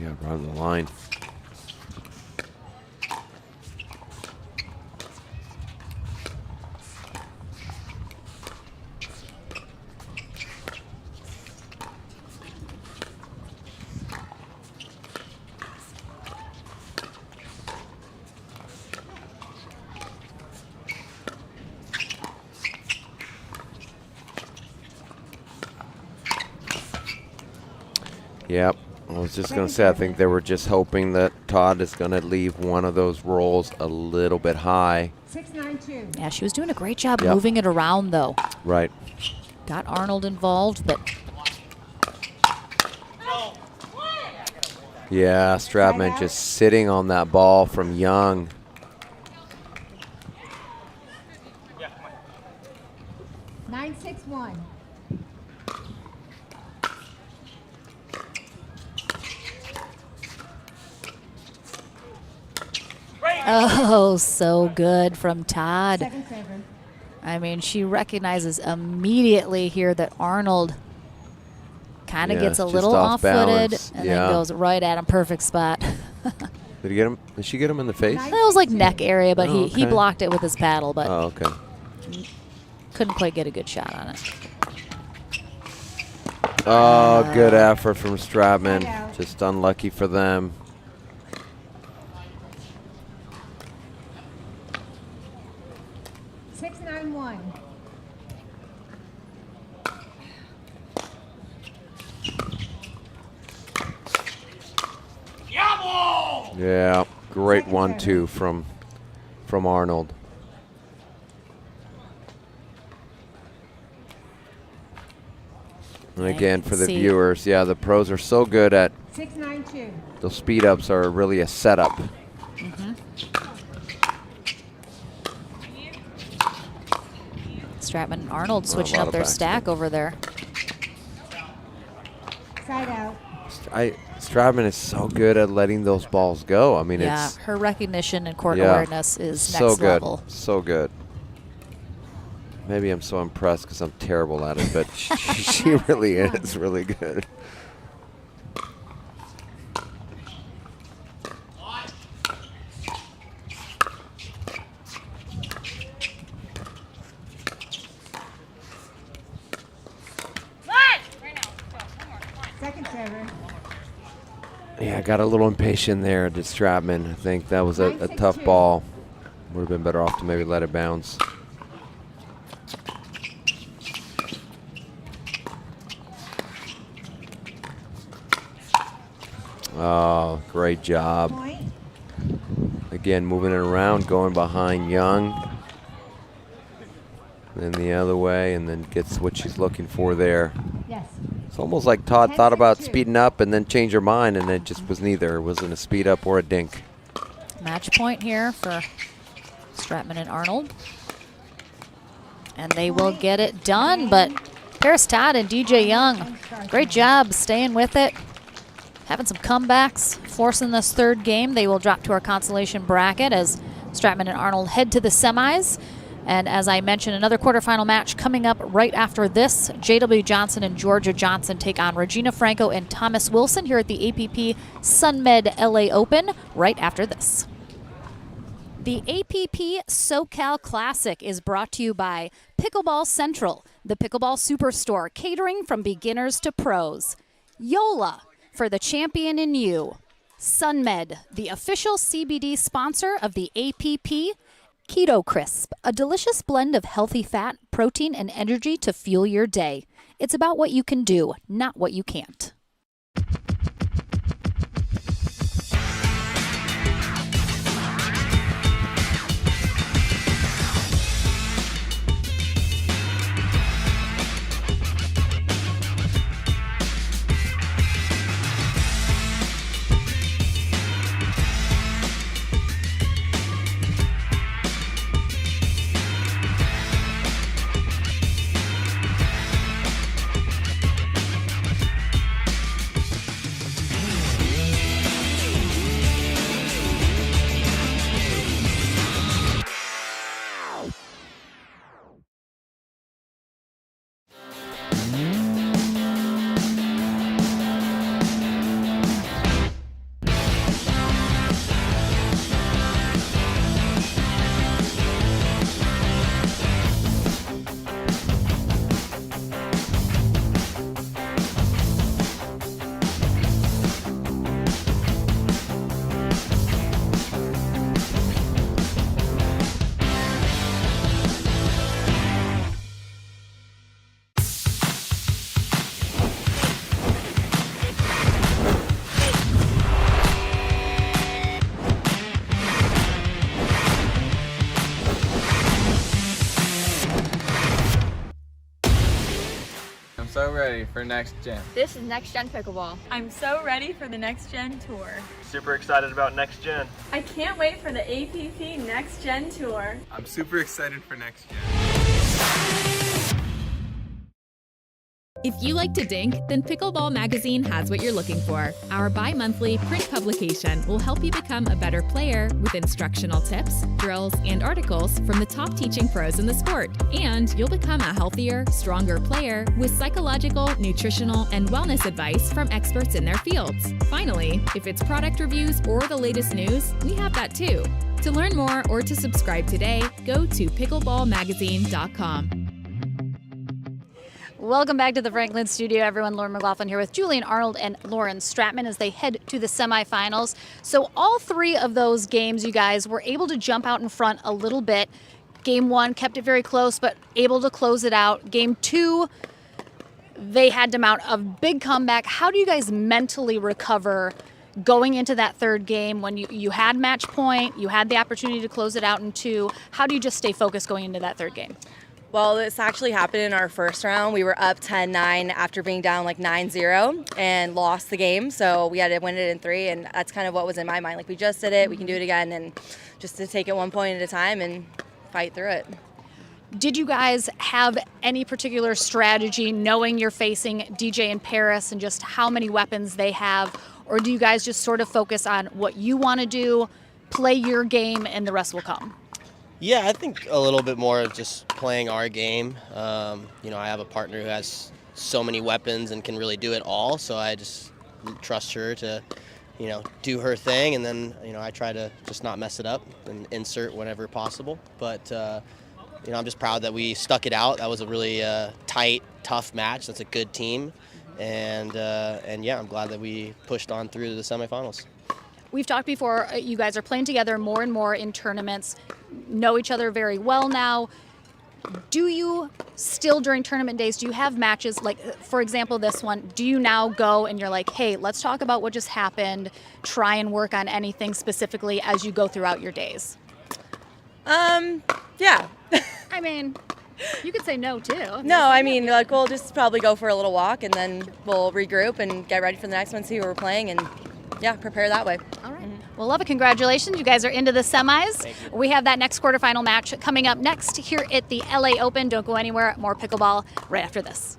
Yeah, right on the line. Yep. I was just going to say, I think they were just hoping that Todd is going to leave one of those rolls a little bit high. 6-9-2. Yeah, she was doing a great job moving it around, though. Right. Got Arnold involved, but... Yeah, Stratman just sitting on that ball from Young. Yeah, 9-6-1. Oh, so good from Todd. Second server. I mean, she recognizes immediately here that Arnold kind of gets a just little off off-footed balance. and then goes right at him. Perfect spot. Did he get him? Did she get him in the face? That was like neck area, but he okay. blocked it with his paddle, but Oh, okay. couldn't quite get a good shot on it. Oh, good effort from Stratman. Just unlucky for them. Yeah, great 1-2 from Arnold. And again, for the viewers, yeah, the pros are so good at 6-9-2. those speed ups are really a setup. Stratman and Arnold switching up their stack over there. Side out. Stratman is so good at letting those balls go. I mean, it's her recognition and court awareness is so next good, level. so good. Maybe I'm so impressed because I'm terrible at it, but she really is really good. Second server. Yeah, I got a little impatient there to Stratman. I think that was a tough ball. Would have been better off to maybe let it bounce. Oh, great job. Point. Again, moving it around, going behind Young. Then the other way, and then gets what she's looking for there. Yes. It's almost like Todd thought about speeding up and then changed her mind, and it just was neither. It wasn't a speed up or a dink. Match point here for Stratman and Arnold. And they will get it done, but Paris Todd and DJ Young, great job staying with it. Having some comebacks, forcing this third game. They will drop to our consolation bracket as Stratman and Arnold head to the semis. And as I mentioned, another quarterfinal match coming up right after this. J.W. Johnson and Georgia Johnson take on Regina Franco and Thomas Wilson here at the APP Sunmed LA Open right after this. The APP SoCal Classic is brought to you by Pickleball Central, the Pickleball Superstore, catering from beginners to pros. Yola, for the champion in you. Sunmed, the official CBD sponsor of the APP. Keto Crisp, a delicious blend of healthy fat, protein, and energy to fuel your day. It's about what you can do, not what you can't. so ready for next gen. This is Next Gen Pickleball. I'm so ready for the Next Gen Tour. Super excited about next gen. I can't wait for the APP Next Gen Tour. I'm super excited for next gen. If you like to dink, then Pickleball Magazine has what you're looking for. Our bi-monthly print publication will help you become a better player with instructional tips, drills, and articles from the top teaching pros in the sport. And you'll become a healthier, stronger player with psychological, nutritional, and wellness advice from experts in their fields. Finally, if it's product reviews or the latest news, we have that too. To learn more or to subscribe today, go to pickleballmagazine.com. Welcome back to the Franklin studio, everyone. Lauren McLaughlin here with Julian, Arnold, and Lauren Stratman as they head to the semifinals. So all three of those games, you guys were able to jump out in front a little bit. Game one kept it very close, but able to close it out. Game two, they had to mount a big comeback. How do you guys mentally recover going into that third game when you had match point, you had the opportunity to close it out in two? How do you just stay focused going into that third game? Well, this actually happened in our first round. We were up 10-9 after being down like 9-0 and lost the game. So we had to win it in three, and that's kind of what was in my mind. Like, we just did it, we can do it again, and just to take it 1 point at a time and fight through it. Did you guys have any particular strategy knowing you're facing DJ and Paris and just how many weapons they have? Or do you guys just sort of focus on what you want to do, play your game, and the rest will come? Yeah, I think a little bit more of just playing our game. I have a partner who has so many weapons and can really do it all, so I just trust her to, do her thing, and then, I try to just not mess it up and insert whenever possible. But, I'm just proud that we stuck it out. That was a really tight, tough match. That's a good team, and yeah, I'm glad that we pushed on through to the semifinals. We've talked before, you guys are playing together more and more in tournaments, know each other very well now. Do you still, during tournament days, do you have matches, like, for example, this one, do you now go and you're like, hey, let's talk about what just happened, try and work on anything specifically as you go throughout your days? Yeah. I mean, you could say no, too. No, I mean, like, we'll just probably go for a little walk, and then we'll regroup and get ready for the next one, see who we're playing, and yeah, prepare that way. All right. Well, love it. Congratulations. You guys are into the semis. We have that next quarterfinal match coming up next here at the LA Open. Don't go anywhere. More pickleball right after this.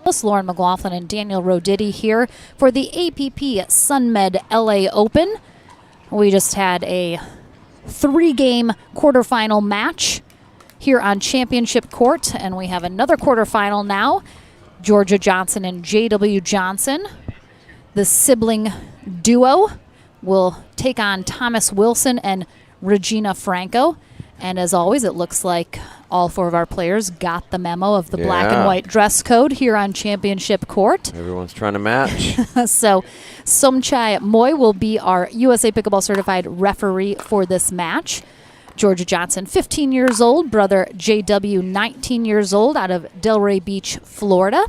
Lauren McLaughlin and Daniel Roditi here for the APP Sunmed LA Open. We just had a 3-game quarterfinal match here on Championship Court, and we have another quarterfinal now. Georgia Johnson and J.W. Johnson, the sibling duo, will take on Thomas Wilson and Regina Franco. And as always, it looks like all 4 of our players got the memo of the black and white dress code here on Championship Court. Everyone's trying to match. So Somchai Moy will be our USA Pickleball Certified referee for this match. Georgia Johnson, 15 years old. Brother JW, 19 years old, out of Delray Beach, Florida.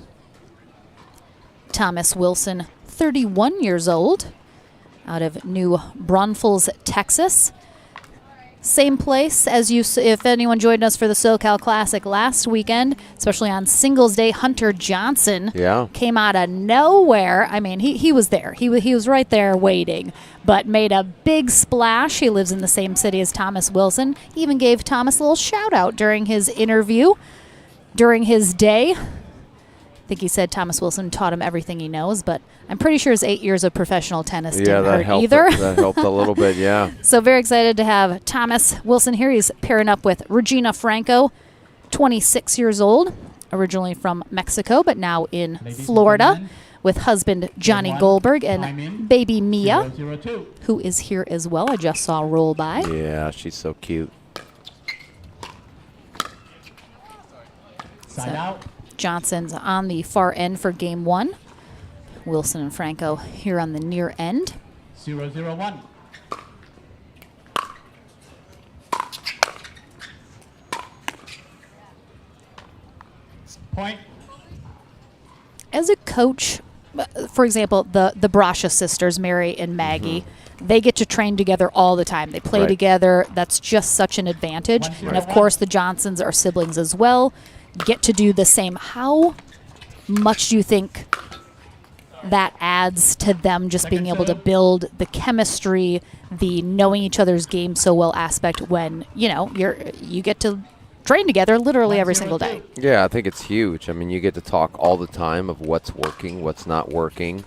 Thomas Wilson, 31 years old, out of New Braunfels, Texas. Same place as you, if anyone joined us for the SoCal Classic last weekend, especially on Singles Day, Hunter Johnson came out of nowhere. I mean, he was there. He was right there waiting, but made a big splash. He lives in the same city as Thomas Wilson. He even gave Thomas a little shout out during his interview, during his day. I think he said Thomas Wilson taught him everything he knows, but I'm pretty sure his 8 years of professional tennis didn't hurt either. That helped a little bit, yeah. So very excited to have Thomas Wilson here. He's pairing up with Regina Franco, 26 years old, originally from Mexico, but now in Florida, with husband Johnny Goldberg and baby Mia, who is here as well. I just saw roll by. Yeah, she's so cute. Side out. Johnson's on the far end for game 1. Wilson and Franco here on the near end. 0-0-1. Point. As a coach, for example, the Brasha sisters, Mary and Maggie, they get to train together all the time. They play together. That's just such an advantage. And of course, the Johnsons are siblings as well, get to do the same. How much do you think that adds to them just being able to build the chemistry, the knowing each other's game so well aspect when, you get to train together literally every single day? Yeah, I think it's huge. I mean, you get to talk all the time of what's working, what's not working.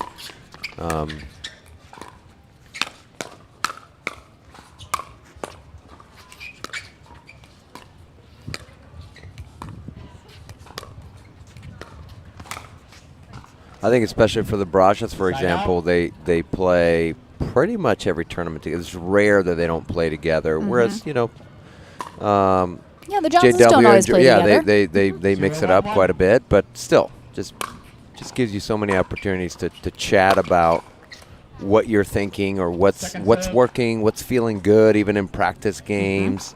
I think especially for the Brashas, for example, they play pretty much every tournament together. It's rare that they don't play together. Whereas, the Johnsons don't always play together. they mix it up quite a bit, but still, just gives you so many opportunities to chat about what you're thinking or what's working, what's feeling good, even in practice games.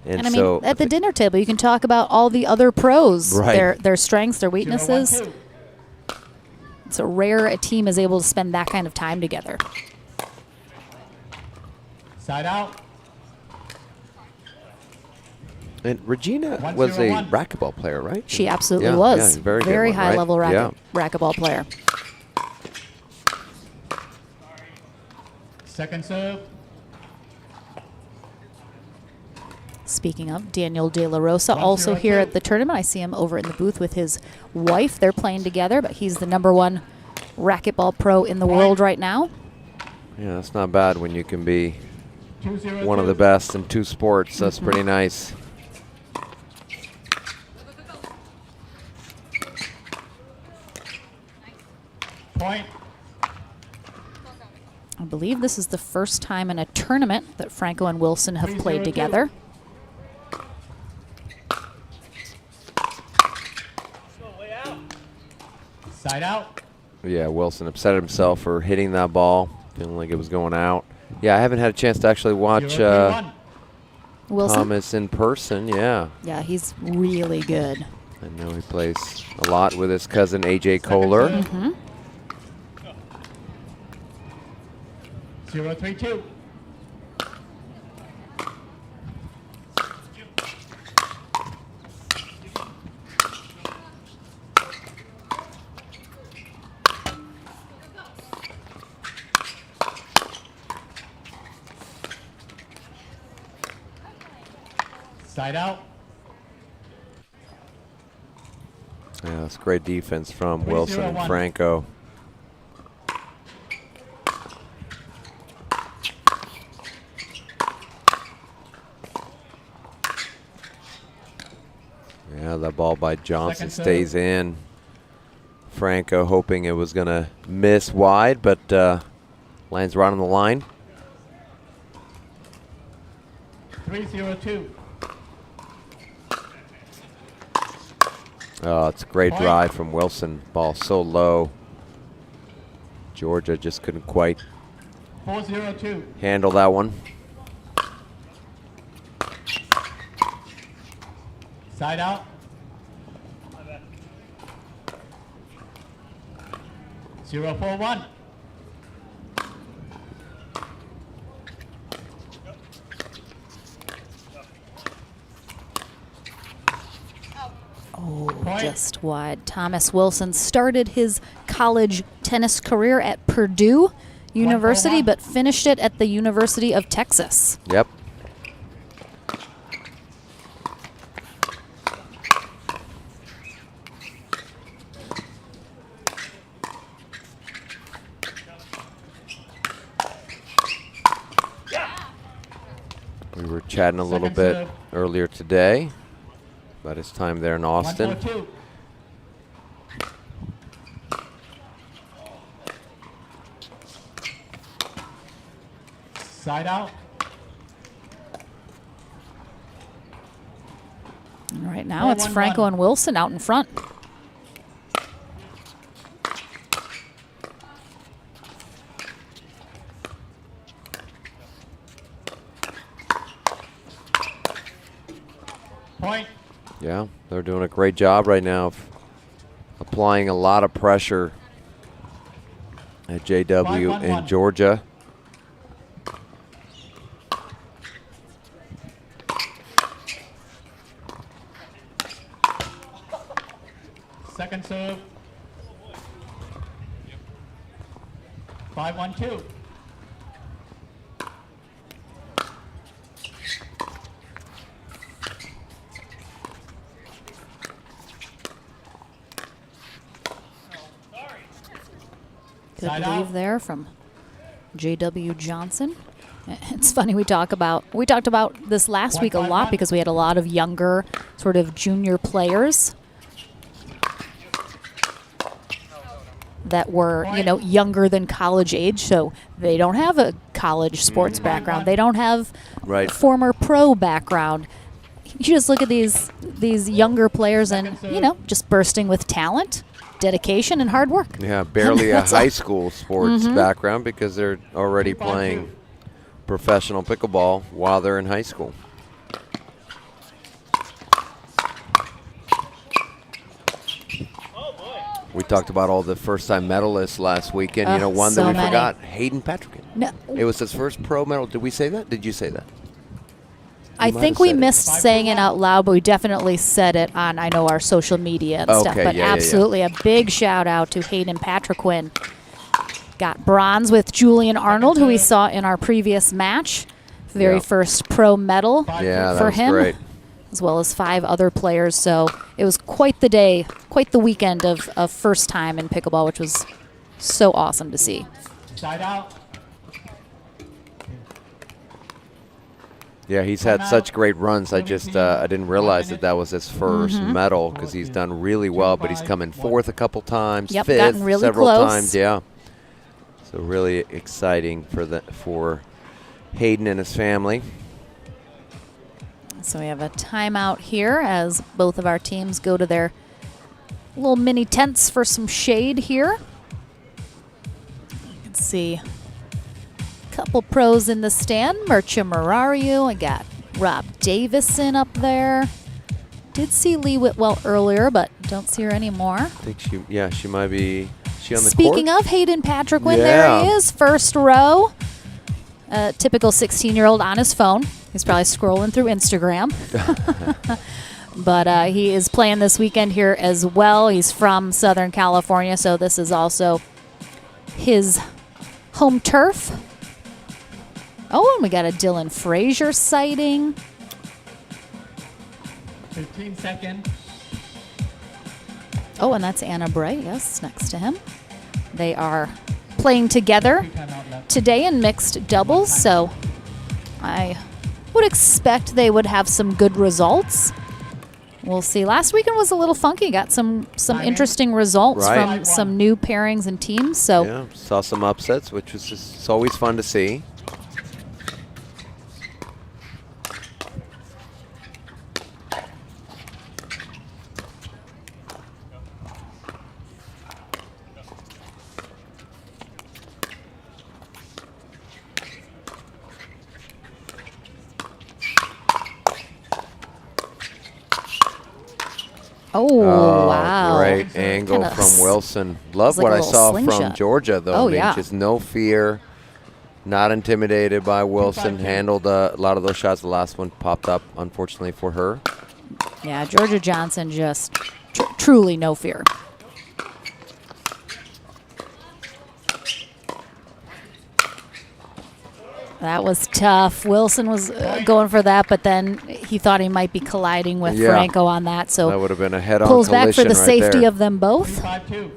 And I so mean, at the dinner table, you can talk about all the other pros, their strengths, their weaknesses. It's rare a team is able to spend that kind of time together. Side out. And Regina was a racquetball player, right? She absolutely was. Yeah, very good one, high level right? racquetball player. Second serve. Speaking of, Daniel De La Rosa also here at the tournament. I see him over in the booth with his wife. They're playing together, but he's the #1 racquetball pro in the world right now. Yeah, that's not bad when you can be one of the best in 2 sports. That's pretty nice. Point. I believe this is the first time in a tournament that Franco and Wilson have played together. Side out. Yeah, Wilson upset himself for hitting that ball, feeling like it was going out. Yeah, I haven't had a chance to actually watch Wilson? Thomas in person. Yeah. Yeah, he's really good. I know he plays a lot with his cousin AJ Kohler. 0-3-2. Side out. Yeah, that's great defense from Wilson and Franco. Yeah, that ball by Johnson stays in. Franco hoping it was going to miss wide, but lands right on the line. 3-0-2. Oh, it's a great drive from Wilson. Ball so low. Georgia just couldn't quite 4-0-2. handle that one. Side out. 0-4-1. Oh, just wide. Thomas Wilson started his college tennis career at Purdue University, but finished it at the University of Texas. Yep. We were chatting a little bit earlier today about his time there in Austin. 1-4-2. Side out. And right now it's Franco and Wilson out in front. Point. Yeah, they're doing a great job right now of applying a lot of pressure at JW in Georgia. Second serve. 5-1-2. Good leave there from J.W. Johnson. It's funny, we talked about this last week a lot because we had a lot of younger sort of junior players that were, you know, younger than college age, so they don't have a college sports background. They don't have former pro background. You just look at these younger players and, you know, just bursting with talent, dedication, and hard work. Yeah, barely a high school sports background because they're already playing professional pickleball while they're in high school. We talked about all the first-time medalists last weekend. You know, one so that we many. forgot, Hayden Patrick. No. It was his first pro medal. Did we say that? Did you say that? I think we missed saying it out loud, but we definitely said it on, I know, our social media and stuff. But absolutely a big shout out to Hayden Patrick. Got bronze with Julian Arnold, who we saw in our previous match. Very first pro medal for him, great. As well as 5 other players. So it was quite the day, quite the weekend of first time in pickleball, which was so awesome to see. Side out. Yeah, he's had such great runs. I just I didn't realize that was his first medal because he's done really well. But he's come in 4th a couple times, 5th gotten really several close. times. Yeah, so really exciting for Hayden and his family. So we have a timeout here as both of our teams go to their little mini tents for some shade here. You can see a couple pros in the stand. Mircea Murariu. I got Rob Davison up there. Did see Lee Whitwell earlier, but don't see her anymore. I think she might be. She on the Speaking court? of Hayden Patrick, there he is, first row. Typical 16-year-old on his phone. He's probably scrolling through Instagram. But he is playing this weekend here as well. He's from Southern California, so this is also his home turf. Oh, and we got a Dylan Frazier sighting. 15 seconds. Oh, and that's Anna Bray, yes, next to him. They are playing together today in mixed doubles, so I would expect they would have some good results. We'll see. Last weekend was a little funky. Got some interesting results from some new pairings and teams. So yeah, saw some upsets, which was just, it's always fun to see. Oh, wow. Great angle from Wilson. Love what I saw from Georgia, though. Oh, I mean, yeah. just no fear, not intimidated by Wilson. Handled a lot of those shots. The last one popped up, unfortunately, for her. Yeah, Georgia Johnson just truly no fear. That was tough. Wilson was going for that, but then he thought he might be colliding with Franco on that. So that would have been a head-on pulls back for the right safety there. of them both. 3-5-2.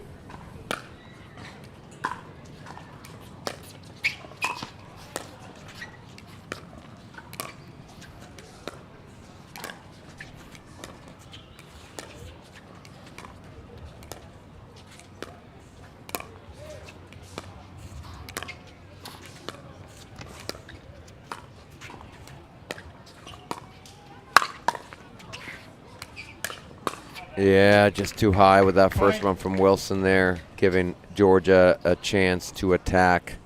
Yeah, just too high with that first one from Wilson there, giving Georgia a chance to attack.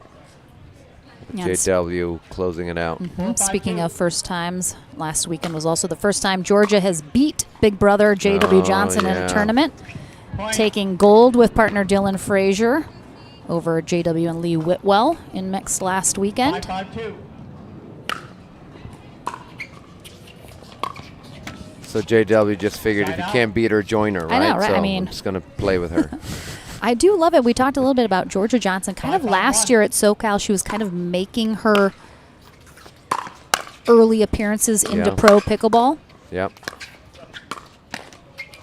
Yes. JW closing it out. Speaking of first times, last weekend was also the first time Georgia has beat big brother JW Johnson in a tournament, taking gold with partner Dylan Frazier over JW and Lee Whitwell in mixed last weekend. 5-5-2. So JW just figured if you can't beat her, join her, right? I know, right? So I mean, I'm just going to play with her. I do love it. We talked a little bit about Georgia Johnson. Kind of last year at SoCal, she was kind of making her early appearances into pro pickleball. Yep.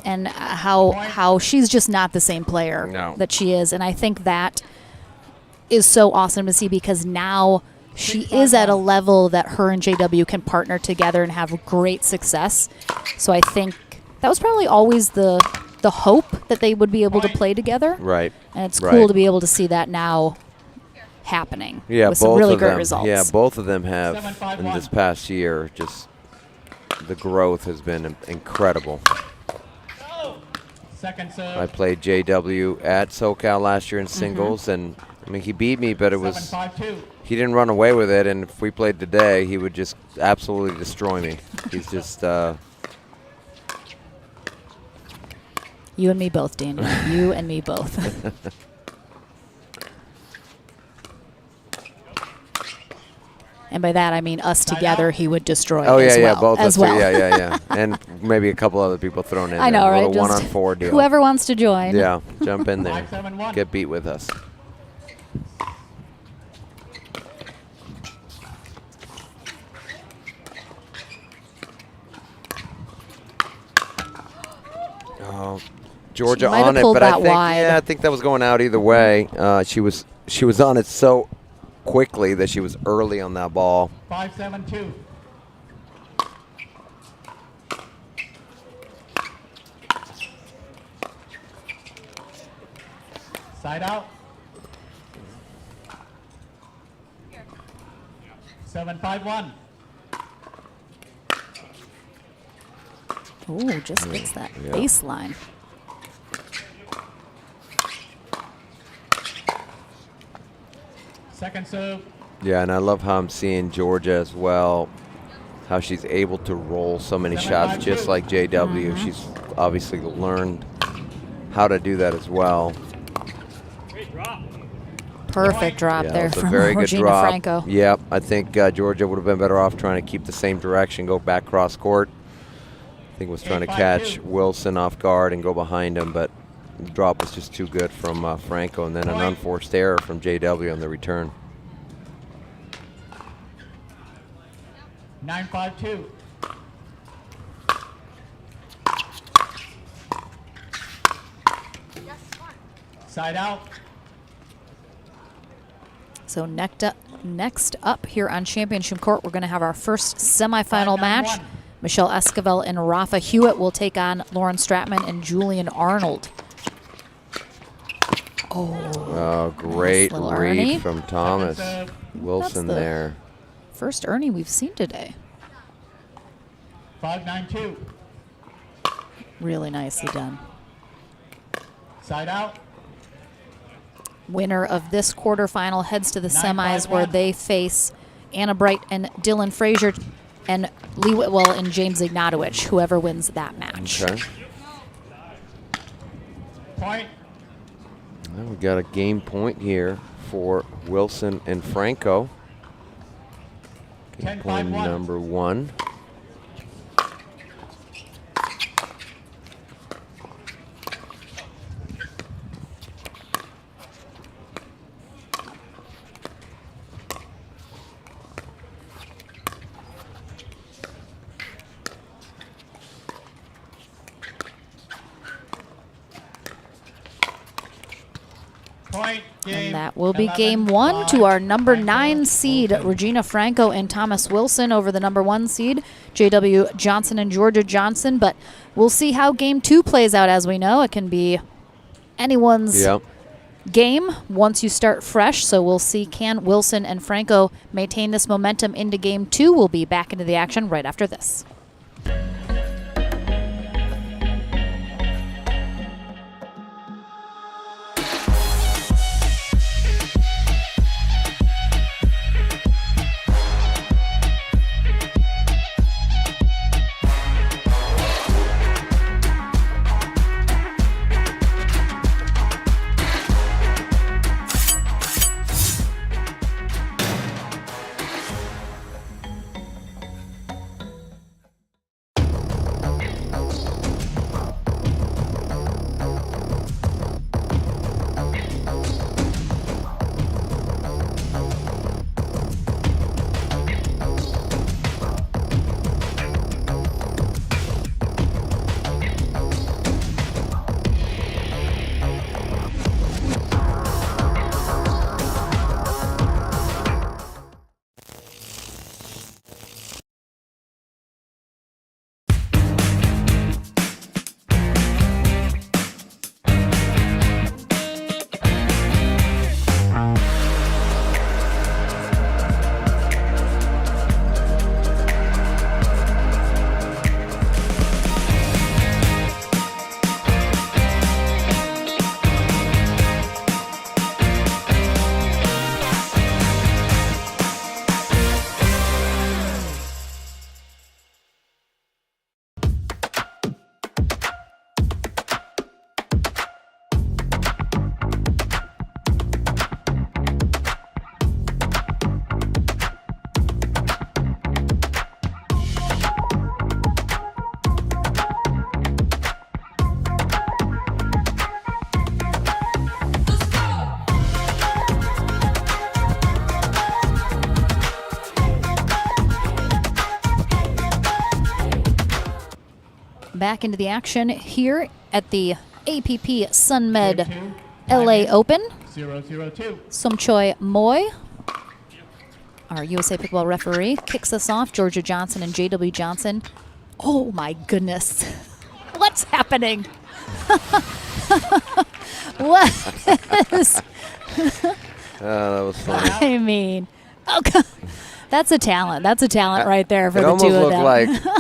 And how she's just not the same player that she is. And I think that is so awesome to see because now she is at a level that her and JW can partner together and have great success. So I think that was probably always the hope that they would be able to play together. Right. And it's cool to be able to see that now happening with some really great results. Yeah, both of them have in this past year. Just the growth has been incredible. Second serve. I played JW at SoCal last year in singles, and I mean he beat me, but it was 7-5-2. he didn't run away with it. And if we played today, he would just absolutely destroy me. He's just. You and me both, Daniel. You and me both. And by that I mean us together. He would destroy. Oh as well, both as us well. two. Yeah. And maybe a couple other people thrown in. I know, there. right? A little Just 1-on-4 deal. Whoever wants to join. Yeah, jump in there. 5-7-1. Get beat with us. Oh, Georgia She might have on it, pulled but I that think wide. I think that was going out either way. She was on it so quickly that she was early on that ball. 5-7-2. Side out. 7-5-1. Ooh, just gets that baseline. Second serve. Yeah, and I love how I'm seeing Georgia as well, how she's able to roll so many shots just like JW. She's obviously learned how to do that as well. Perfect drop Yeah, there it was a from very good Regina drop. Franco. Yep, I think Georgia would have been better off trying to keep the same direction, go back cross court. I think was trying to catch Wilson off guard and go behind him, but the drop was just too good from Franco, and then an unforced error from JW on the return. 9-5-2. Side out. So next up here on Championship Court, we're going to have our first semifinal match. Michelle Esquivel and Rafa Hewitt will take on Lauren Stratman and Julian Arnold. Oh, great nice read Ernie. from Thomas Wilson the there. First Ernie we've seen today. 5-9-2. Really nicely done. Side out. Winner of this quarterfinal heads to the 9-5-1. semis where they face Anna Bright and Dylan Frazier and Lee Whitwell and James Ignatowicz, whoever wins that match. Okay. Point. Well, we got a game point here for Wilson and Franco. Game point 10-5-1. number 1. Point. And that will be game 1 to our number 9 seed, Regina Franco and Thomas Wilson over the number 1 seed, J.W. Johnson and Georgia Johnson. But we'll see how game 2 plays out. As we know, it can be anyone's game once you start fresh. So we'll see, can Wilson and Franco maintain this momentum into game 2? We'll be back into the action right after this. Back into the action here at the APP Sunmed LA Open. 0-0-2. Somchoi Moy, our USA Pickleball referee, kicks us off. Georgia Johnson and J.W. Johnson. Oh my goodness. What's happening? What is... that was funny. I mean, oh God. That's a talent. That's a talent right there for the two of them.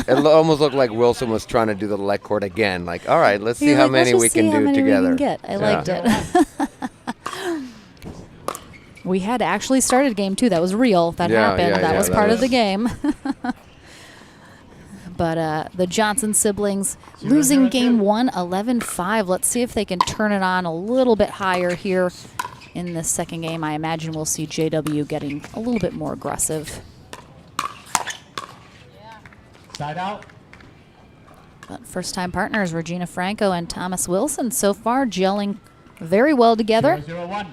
It almost looked like Wilson was trying to do the leg cord again. Like, all right, let's see how many we can do together. I liked it. We had actually started game 2. That was real. That happened. That was part of the game. But the Johnson siblings losing game 1, 11-5. Let's see if they can turn it on a little bit higher here in this second game. I imagine we'll see JW getting a little bit more aggressive. Side out. But first-time partners, Regina Franco and Thomas Wilson, so far gelling very well together. 0-0-1.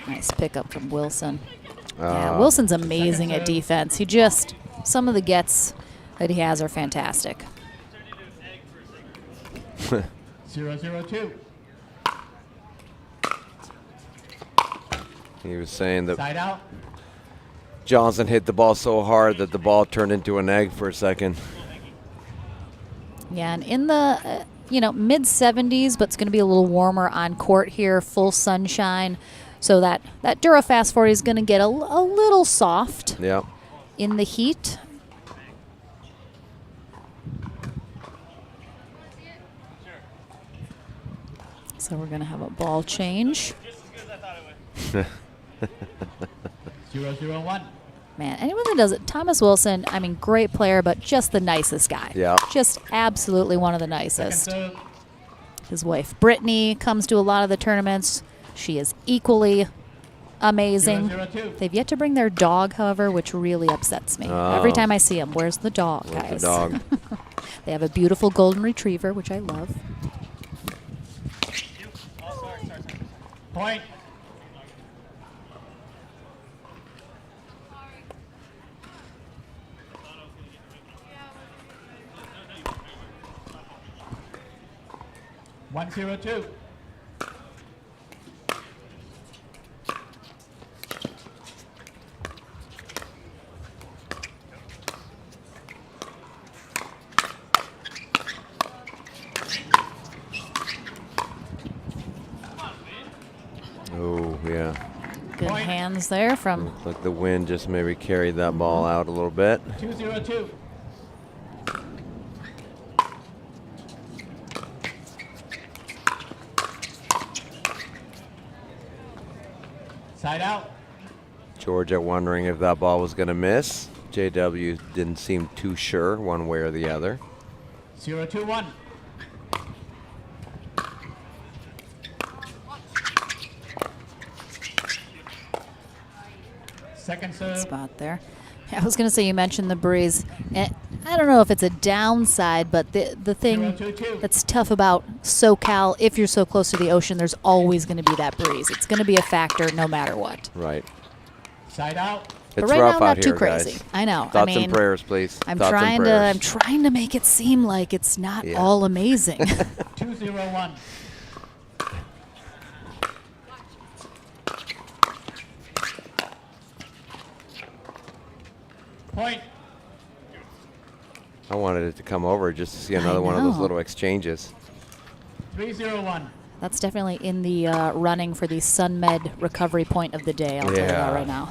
Nice pickup from Wilson. Yeah, Wilson's amazing at defense. He just some of the gets that he has are fantastic. 0-0-2. He was saying that Side out. Johnson hit the ball so hard that the ball turned into an egg for a second. Yeah, and in the mid 70s, but it's going to be a little warmer on court here, full sunshine. So that Durafast 40 is going to get a little soft in the heat. So we're going to have a ball change. 0-0-1. Man, anyone that does it, Thomas Wilson, I mean, great player, but just the nicest guy. Yeah. Just absolutely one of the nicest. His wife, Brittany, comes to a lot of the tournaments. She is equally amazing. 0-0-2. They've yet to bring their dog, however, which really upsets me. Every time I see him, where's the dog, guys? Where's the dog? They have a beautiful golden retriever, which I love. Point. One 0-2. Oh, yeah. Good hands there from. Looks like the wind just maybe carried that ball out a little bit. 2-0-2. Side out. Georgia wondering if that ball was going to miss. JW didn't seem too sure one way or the other. 0-2-1. Second serve. Spot there. I was going to say, you mentioned the breeze. And I don't know if it's a downside, but the thing 0-2-2. that's tough about SoCal, if you're so close to the ocean, there's always going to be that breeze. It's going to be a factor no matter what. Right. Side out. But It's right rough now, out not too here, crazy. guys. I know. Thoughts and prayers, please. I'm Thoughts and prayers. trying to make it seem like it's not all amazing. 2-0-1. Point. I wanted it to come over just to see another one of those know. little exchanges. 3-0-1. That's definitely in the running for the Sunmed recovery point of the day. I'll tell you that right now.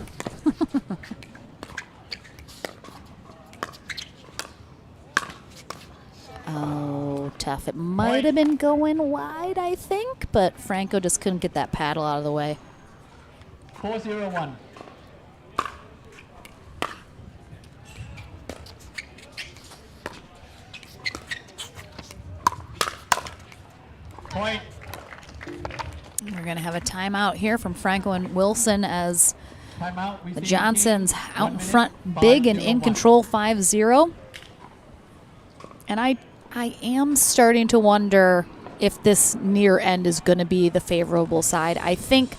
Oh, tough. It might have been going wide, I think, but Franco just couldn't get that paddle out of the way. 4-0-1. Point. We're going to have a timeout here from Franco and Wilson as Timeout. the Johnsons out in front, big and in control, 5-0. And I am starting to wonder if this near end is going to be the favorable side. I think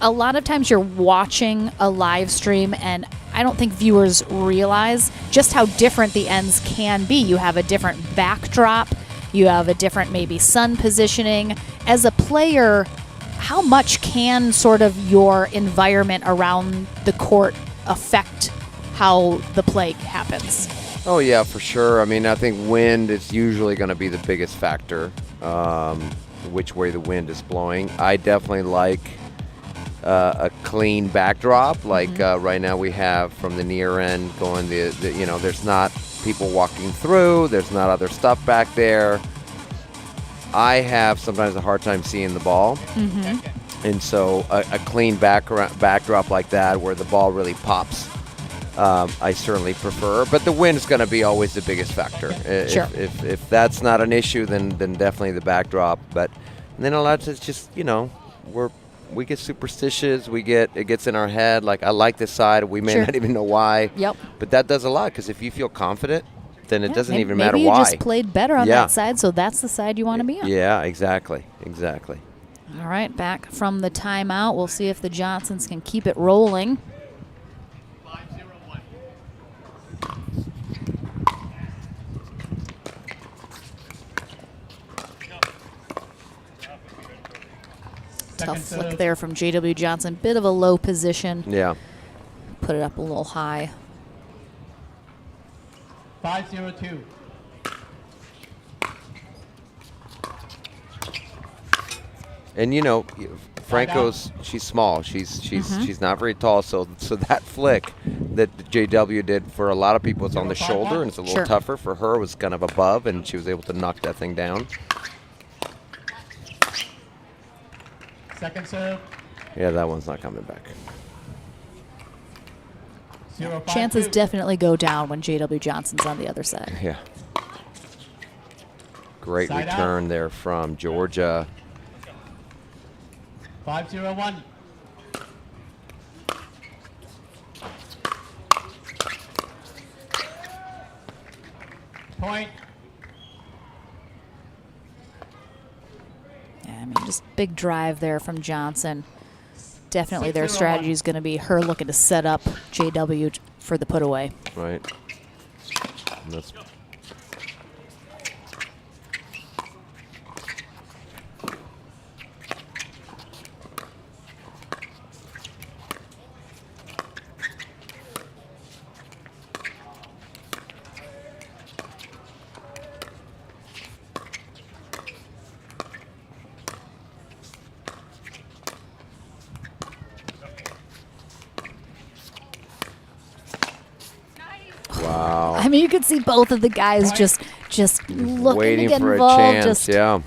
a lot of times you're watching a live stream, and I don't think viewers realize just how different the ends can be. You have a different backdrop. You have a different maybe sun positioning. As a player, how much can sort of your environment around the court affect how the play happens? Oh, yeah, for sure. I mean, I think wind is usually going to be the biggest factor, which way the wind is blowing. I definitely like a clean backdrop. Like right now we have from the near end going there's not people walking through. There's not other stuff back there. I have sometimes a hard time seeing the ball. And so a clean backdrop like that where the ball really pops, I certainly prefer. But the wind is going to be always the biggest factor. Sure. If that's not an issue, then definitely the backdrop. But then a lot of it's just, we get superstitious. It gets in our head. Like, I like this side. We may not even know why. Yep. But that does a lot, because if you feel confident, then it doesn't even matter maybe why. you just played better on that side, so that's the side you want to be on. Yeah, exactly. All right, back from the timeout. We'll see if the Johnsons can keep it rolling. 5-0-1. Tough flick there from J.W. Johnson. Bit of a low position. Yeah. Put it up a little high. 5-0-2. And you know, Franco's, she's small. She's not very tall. So that flick that JW did for a lot of people is on the shoulder, and it's a little tougher. For her, it was kind of above, and she was able to knock that thing down. Second serve. Yeah, that one's not coming back. Chances definitely go down when J.W. Johnson's on the other side. Yeah. Great return there from Georgia. 5-0-1. Point. Yeah, I mean, just big drive there from Johnson. Definitely their strategy is going to be her looking to set up JW for the put away. Right. And that's wow. I mean, you could see both of the guys just looking waiting to get for involved. a chance, yeah.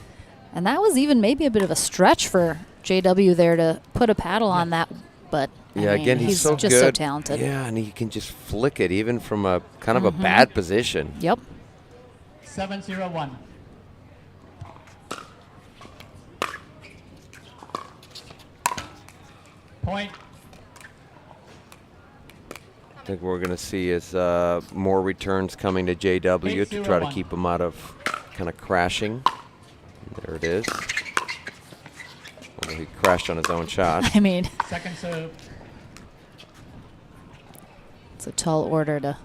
And that was even maybe a bit of a stretch for JW there to put a paddle on that, but Yeah, I mean, again, he's so just good. so talented. Yeah, and he can just flick it even from a kind of a bad position. Yep. 7-0-1. Point. I think what we're going to see is more returns coming to JW to try to keep him out of kind of crashing. There it is. Although he crashed on his own shot. I mean, Second serve. it's a tall order to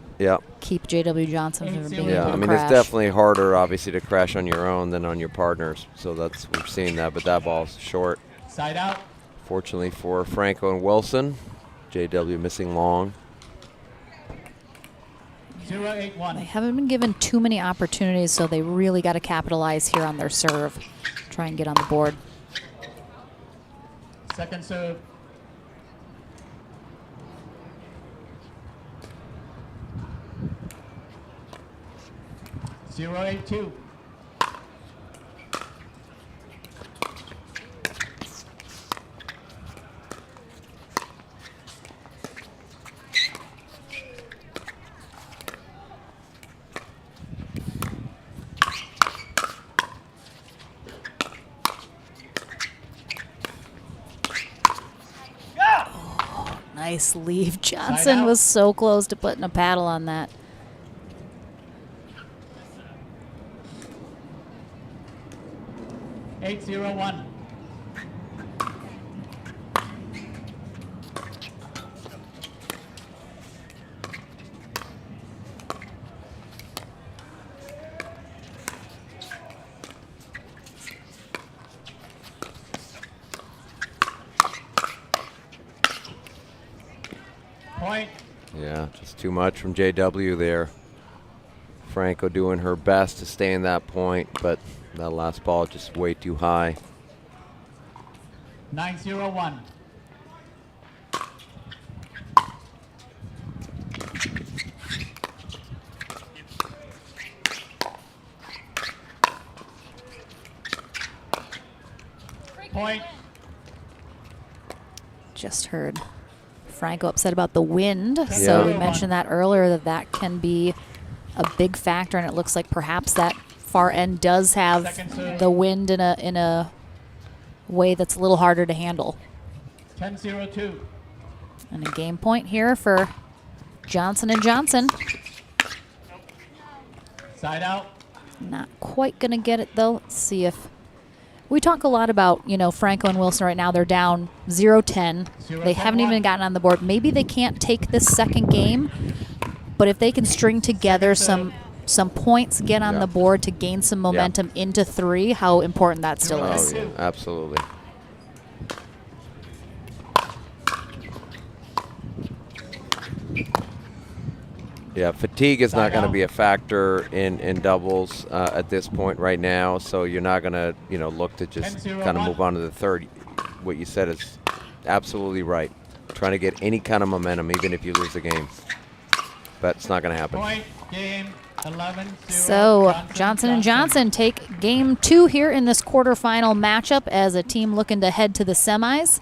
keep JW Johnson from being able to I mean, crash. it's definitely harder, obviously, to crash on your own than on your partners. So that's we've seen that, but that ball's short. Side out. Fortunately for Franco and Wilson, JW missing long. 0-8-1. They haven't been given too many opportunities, so they really got to capitalize here on their serve. Try and get on the board. Second serve. Zero, 8-2. Nice leave. Johnson was so close to putting a paddle on that. Eight, 0-1. Point. Yeah, just too much from JW there. Franco doing her best to stay in that point, but that last ball just way too high. 9-0-1. Point. Just heard Franco upset about the wind, so we mentioned that earlier, that can be a big factor, and it looks like perhaps that far end does have the wind in a way that's a little harder to handle. 10-0-2. And a game point here for Johnson and Johnson. Side out. Not quite going to get it, though. Let's see if... We talk a lot about, Franco and Wilson right now. They're down 0-10. They haven't even gotten on the board. Maybe they can't take this second game, but if they can string together some points, get on the board to gain some momentum into 3, how important that still is. Oh, yeah, absolutely. Yeah, fatigue is not going to be a factor in doubles at this point right now. So you're not going to, look to just kind of move on to the third. What you said is absolutely right. Trying to get any kind of momentum, even if you lose the game. But it's not going to happen. Point game 11. So Johnson & Johnson take game 2 here in this quarterfinal matchup as a team looking to head to the semis.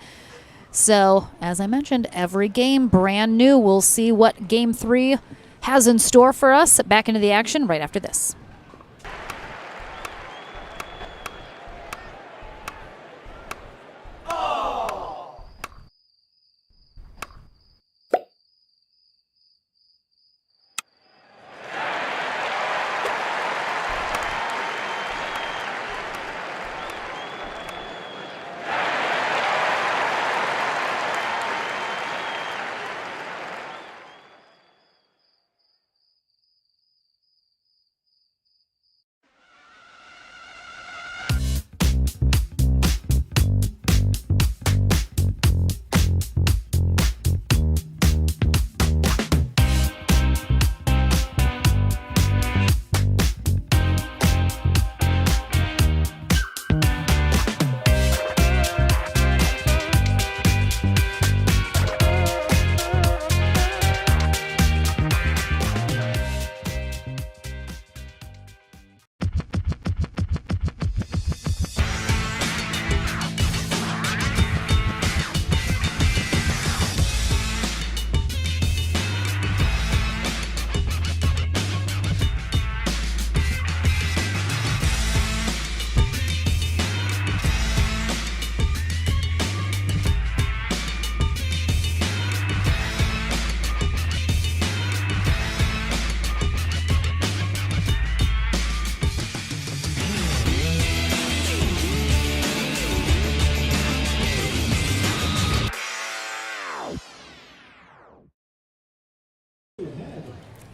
So, as I mentioned, every game brand new. We'll see what game 3 has in store for us. Back into the action right after this.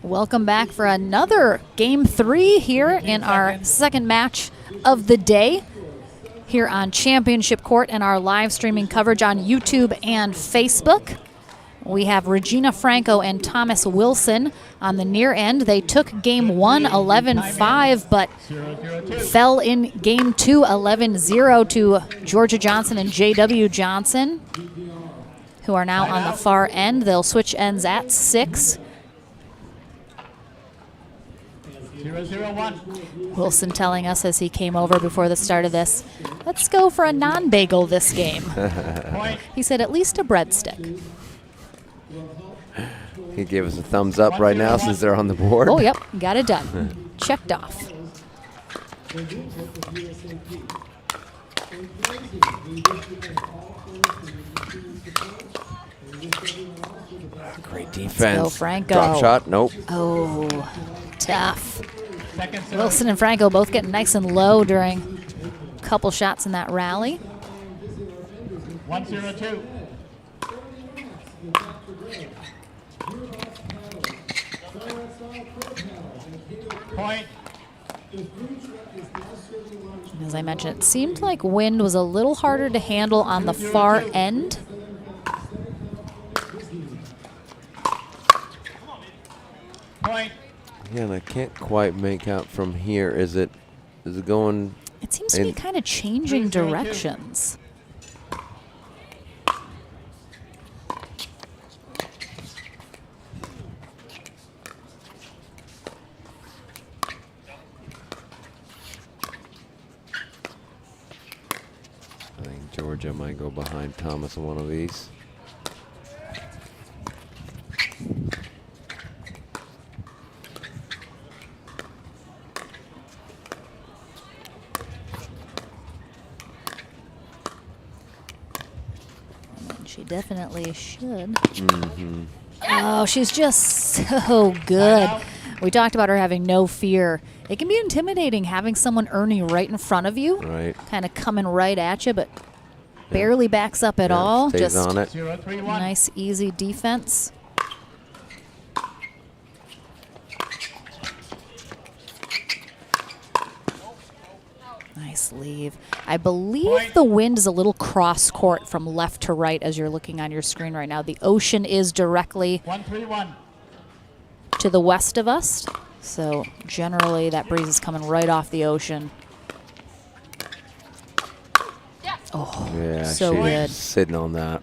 Welcome back for another Game 3 here in our second match of the day here on Championship Court and our live streaming coverage on YouTube and Facebook. We have Regina Franco and Thomas Wilson on the near end. They took Game 1 11-5, but fell in Game 2 11-0 to Georgia Johnson and J.W. Johnson, who are now on the far end. They'll switch ends at 6. 0-0-1. Wilson telling us as he came over before the start of this, let's go for a non-bagel this game. He said at least a breadstick. He gave us a thumbs up right now since they're on the board. Oh, yep, got it done. Checked off. Great defense. Let's go, Franco. Drop shot, nope. Oh, tough. Wilson and Franco both getting nice and low during a couple shots in that rally. 1-0-2. Point. As I mentioned, it seemed like wind was a little harder to handle on the far end. Point. Yeah, and I can't quite make out from here. Is it going? It seems to be kind of changing directions. I think Georgia might go behind Thomas on one of these. She definitely should. Mm-hmm. Oh, she's just so good. We talked about her having no fear. It can be intimidating having someone Ernie right in front of you. Right. Kind of coming right at you, but barely backs up at all. Stays Just on it. 0-3-1. Nice, easy defense. Nice leave. I believe the wind is a little cross court from left to right as you're looking on your screen right now. The ocean is directly 1-3-1. to the west of us. So generally that breeze is coming right off the ocean. Oh, Yeah, so she's good. sitting on that.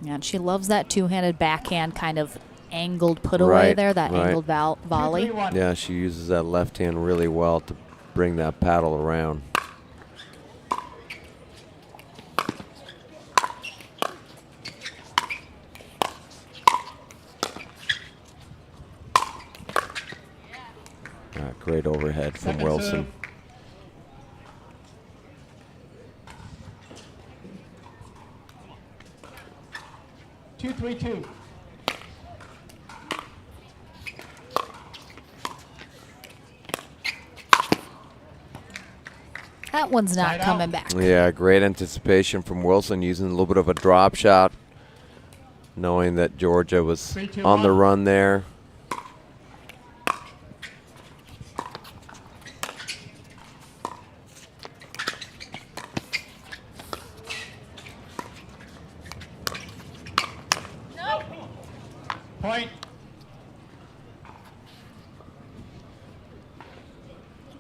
Yeah, and she loves that two-handed backhand kind of angled put away there, that angled volley. Yeah, she uses that left hand really well to bring that paddle around. Great overhead from Wilson. 2-3-2. That one's not coming back. Yeah, great anticipation from Wilson, using a little bit of a drop shot, knowing that Georgia was on the run there. Point.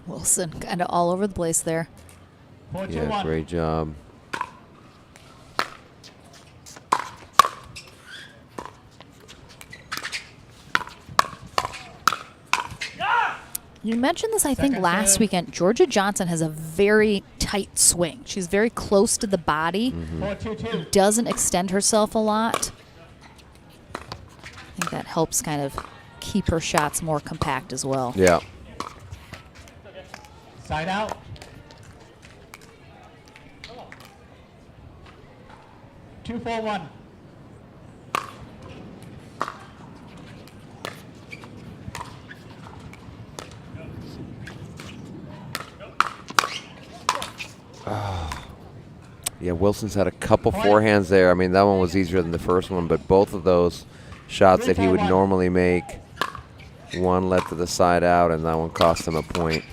Wilson kind of all over the place there. Yeah, great job. You mentioned this, I think, last weekend. Georgia Johnson has a very tight swing. She's very close to the body. Doesn't extend herself a lot. I think that helps kind of keep her shots more compact as well. Yeah. Side out. Two, 4-1. Yeah, Wilson's had a couple forehands there. I mean, that one was easier than the first one, but both of those shots that he would normally make, one led to the side out, and that one cost him a point.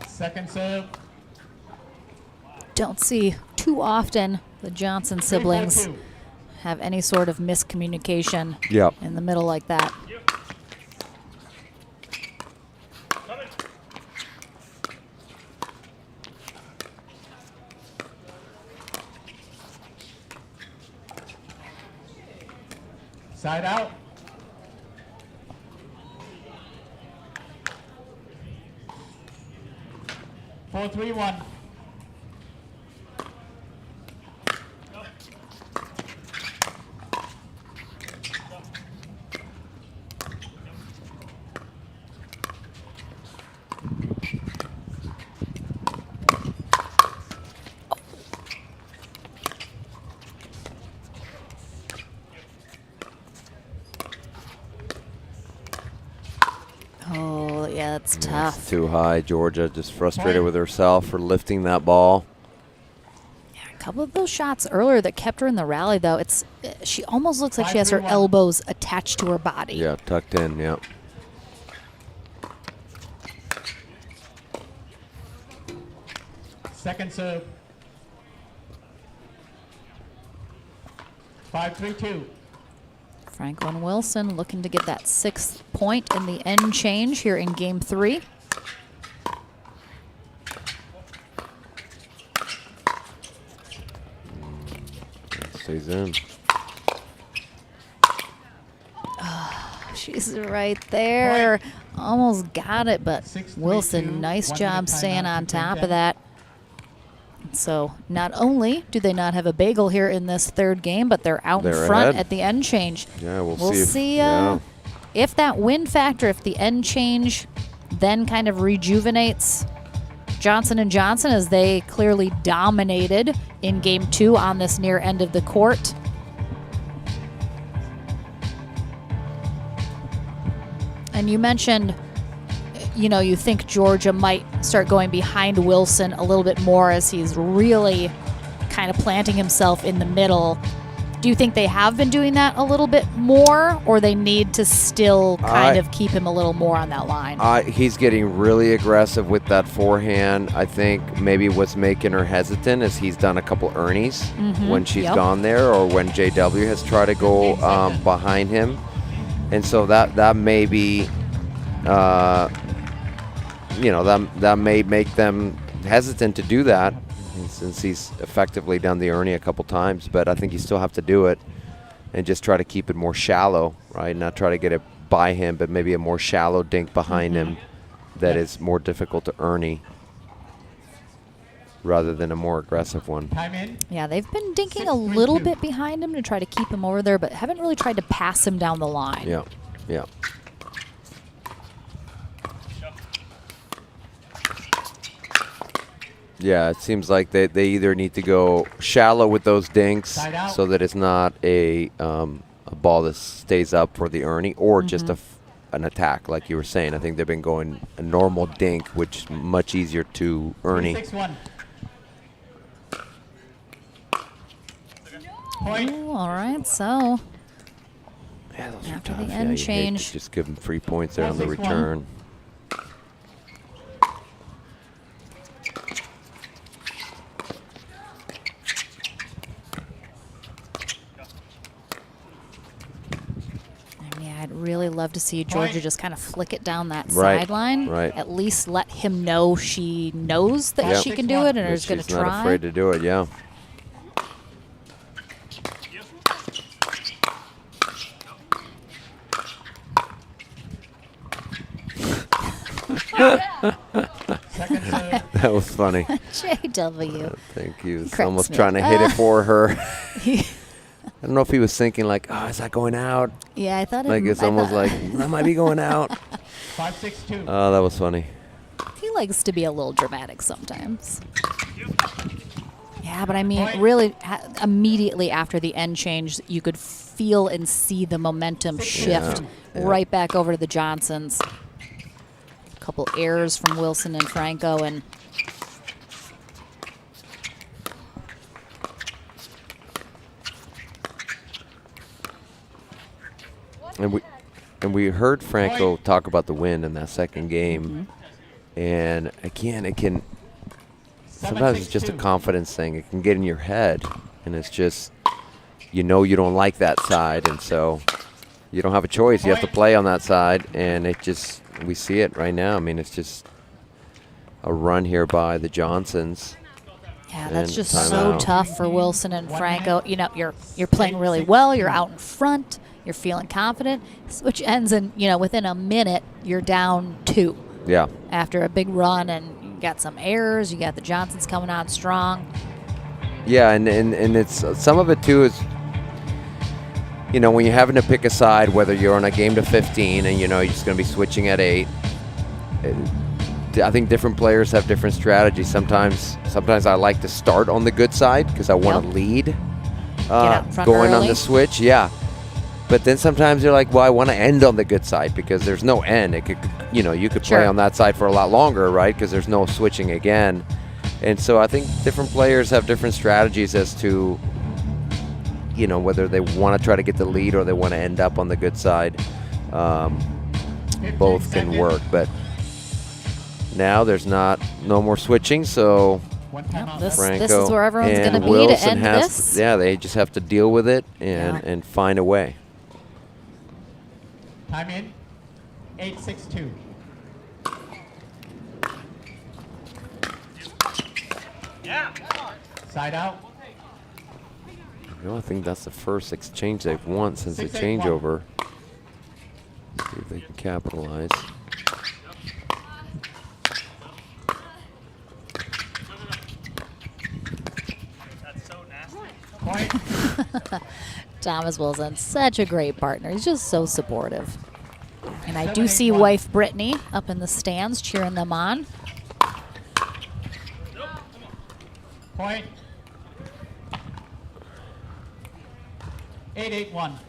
Second serve. Don't see too often the Johnson siblings have any sort of miscommunication in the middle like that. Side out. Four, 3-1. Oh, yeah, that's tough. It's too high. Georgia just frustrated with herself for lifting that ball. Yeah, a couple of those shots earlier that kept her in the rally, though, she almost looks like she has her elbows attached to her body. Yeah, tucked in, yeah. Second serve. 5-3-2. Franco and Wilson looking to get that 6th point in the end change here in game 3. Stays in. Oh, she's right there. Almost got it, but Wilson, nice job staying on top of that. So not only do they not have a bagel here in this 3rd game, but they're out in front ahead at the end change. Yeah, we'll see yeah. if that win factor, if the end change then kind of rejuvenates Johnson & Johnson, as they clearly dominated in game 2 on this near end of the court. And you mentioned, you know, you think Georgia might start going behind Wilson a little bit more as he's really kind of planting himself in the middle. Do you think they have been doing that a little bit more, or they need to still kind of keep him a little more on that line? He's getting really aggressive with that forehand. I think maybe what's making her hesitant is he's done a couple Ernies when she's gone there, or when JW has tried to go behind him. And so that may be, that may make them hesitant to do that, since he's effectively done the Ernie a couple times. But I think you still have to do it and just try to keep it more shallow, right? Not try to get it by him, but maybe a more shallow dink behind him that is more difficult to Ernie rather than a more aggressive one. Yeah, they've been dinking a little bit behind him to try to keep him over there, but haven't really tried to pass him down the line. Yeah, yeah. Yeah, it seems like they either need to go shallow with those dinks so that it's not a ball that stays up for the Ernie, or just an attack, like you were saying. I think they've been going a normal dink, which is much easier to Ernie. Ooh, all right, so After the end change. Just give them 3 points there on the return. I'd really love to see Georgia just kind of flick it down that sideline. Right. At least let him know she knows that she can do it and is going to try. She's not afraid to do it, yeah. That was funny. JW. Thank you. He's almost trying to hit it for her. I don't know if he was thinking like, oh, is that going out? Yeah, I thought like it's almost like that might be going out. 5-6-2. Oh, that was funny. He likes to be a little dramatic sometimes. Yeah, but I mean, really, immediately after the end change, you could feel and see the momentum shift right back over to the Johnsons. A couple errors from Wilson and Franco, and we heard Franco talk about the wind in that second game, and again, it can sometimes it's just a confidence thing. It can get in your head, and it's just you don't like that side, and so you don't have a choice. You have to play on that side, and it just we see it right now. I mean, it's just a run here by the Johnsons. Yeah, that's just so tough for Wilson and Franco. You know, you're playing really well. You're out in front. You're feeling confident, which ends in, within a minute, you're down 2. Yeah. After a big run, and you got some errors. You got the Johnsons coming on strong. Yeah, and it's some of it too is, when you're having to pick a side, whether you're on a game to 15 and you're just going to be switching at 8. I think different players have different strategies. Sometimes I like to start on the good side because I want to lead going early on the switch. Yeah. But then sometimes you're like, well, I want to end on the good side because there's no end. It could, you could play on that side for a lot longer, right? Because there's no switching again. And so I think different players have different strategies as to, whether they want to try to get the lead or they want to end up on the good side. Both can work, but now there's no more switching, so Franco this is where everyone's going to be Wilson to end this. They just have to deal with it and find a way. Time in. 8-6-2. Yeah. Side out. I think that's the first exchange they've won since the changeover. See if they can capitalize. Thomas Wilson, such a great partner. He's just so supportive. And I do see wife Brittany up in the stands cheering them on. Point. 8-8-1.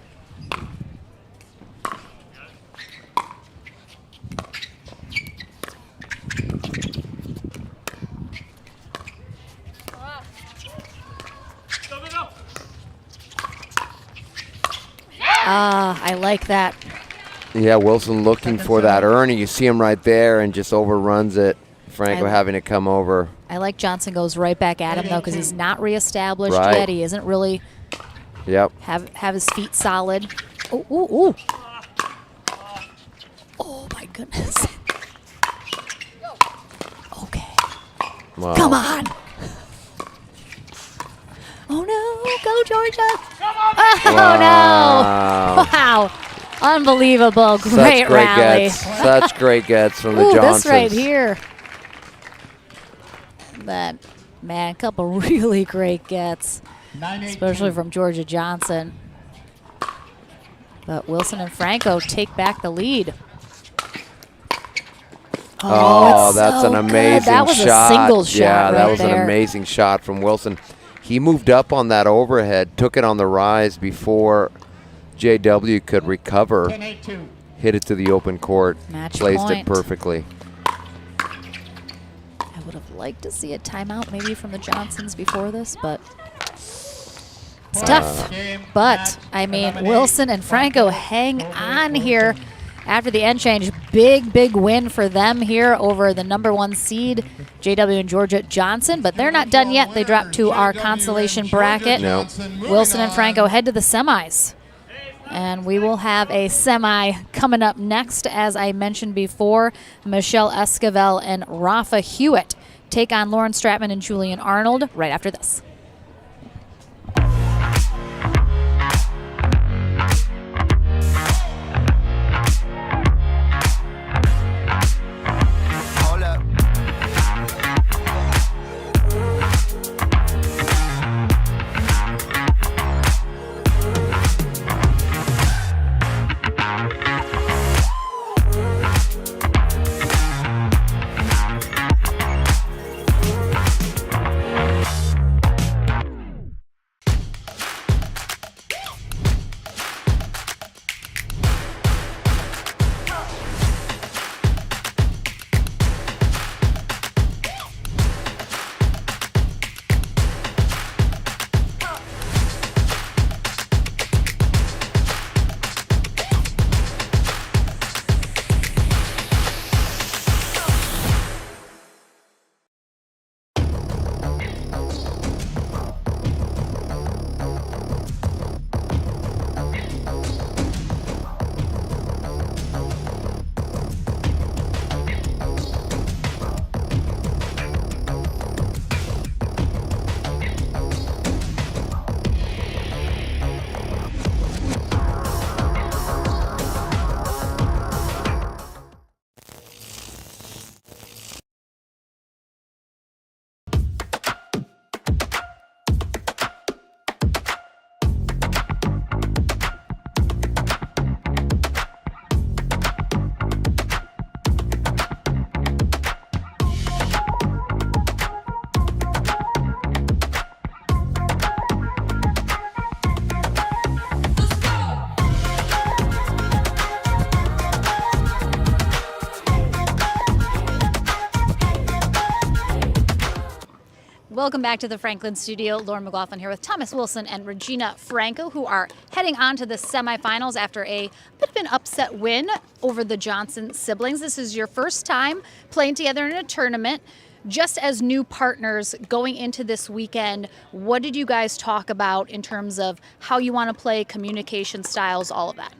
I like that. Yeah, Wilson looking for that earning. You see him right there and just overruns it. Franco having to come over. I like Johnson goes right back at him, though, because he's not reestablished Right. yet. He isn't really have his feet solid. Ooh, ooh, ooh. Oh, my goodness. Okay. Wow. Come on. Oh, no. Go, Georgia. Oh, no. Wow. Unbelievable. Great rally. Such great gets from the Ooh, Johnsons. this right here. That, man, a couple really great gets, especially from Georgia Johnson. But Wilson and Franco take back the lead. Oh, that's so an amazing good. That was shot. a single shot Yeah, that right was there. an amazing shot from Wilson. He moved up on that overhead, took it on the rise before JW could recover. 10-8-2. Hit it to the open court. Match Placed point. it perfectly. I would have liked to see a timeout maybe from the Johnsons before this, but it's tough. But, I mean, Wilson and Franco hang on here after the end change. Big, big win for them here over the #1 seed, JW and Georgia Johnson. But they're not done yet. They drop to our consolation bracket. No. Wilson and Franco head to the semis. And we will have a semi coming up next. As I mentioned before, Michelle Esquivel and Rafa Hewitt take on Lauren Stratman and Julian Arnold right after this. Welcome back to the Franklin studio. Lauren McLaughlin here with Thomas Wilson and Regina Franco, who are heading on to the semifinals after a bit of an upset win over the Johnson siblings. This is your first time playing together in a tournament. Just as new partners going into this weekend, what did you guys talk about in terms of how you want to play, communication styles, all of that?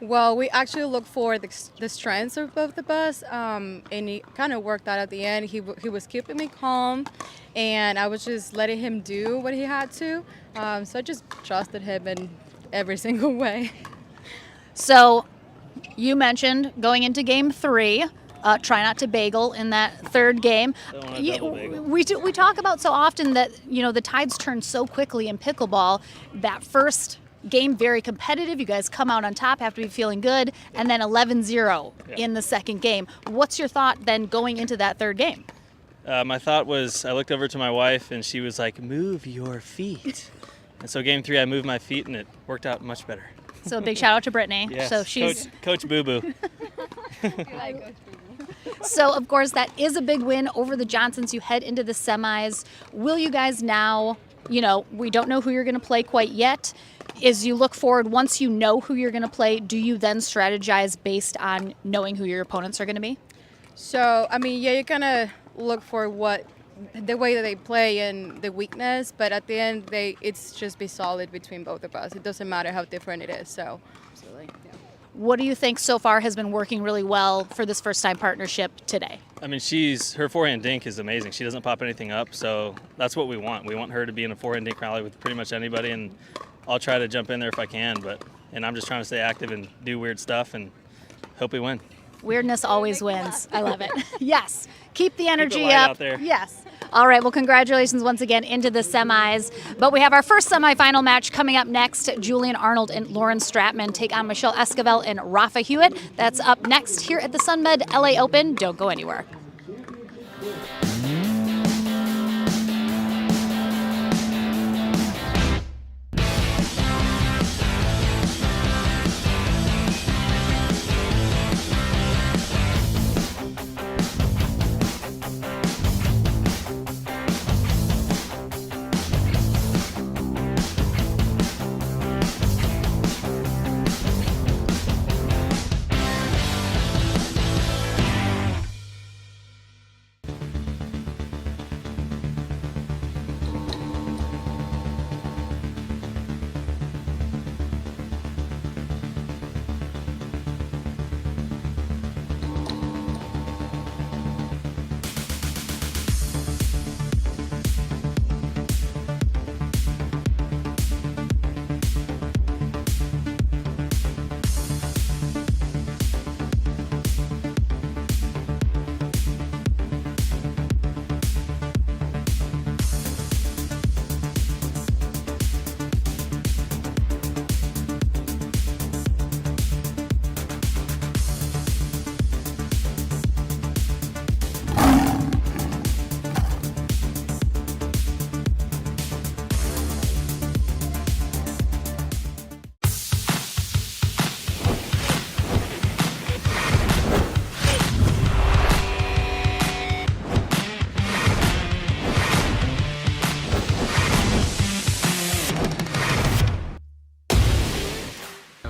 Well, we actually looked for the strengths of both of us, and he kind of worked out at the end. He was keeping me calm, and I was just letting him do what he had to. So I just trusted him in every single way. So you mentioned going into game 3, try not to bagel in that third game. We talk about so often that, you know, the tides turn so quickly in pickleball. That first game very competitive. You guys come out on top, have to be feeling good, and then 11-0 in the second game. What's your thought then going into that third game? My thought was I looked over to my wife and she was like, move your feet. And so game 3 I moved my feet and it worked out much better. So a big shout out to Brittany. Yes, So she's Coach Boo Boo. So of course that is a big win over the Johnsons. You head into the semis. Will you guys now we don't know who you're going to play quite yet. As you look forward, once you know who you're going to play, do you then strategize based on knowing who your opponents are going to be? So, you're going to look for the way that they play and the weakness, but at the end, it's just be solid between both of us. It doesn't matter how different it is, so absolutely. Yeah. What do you think so far has been working really well for this first-time partnership today? Her forehand dink is amazing. She doesn't pop anything up, so that's what we want. We want her to be in a forehand dink rally with pretty much anybody, and I'll try to jump in there if I can, and I'm just trying to stay active and do weird stuff and hope we win. Weirdness always wins. I love it. Yes. Keep the energy Keep it light up. out there. Yes. All right. Well, congratulations once again into the semis. But we have our first semifinal match coming up next. Julian Arnold and Lauren Stratman take on Michelle Esquivel and Rafa Hewitt. That's up next here at the Sunmed LA Open. Don't go anywhere.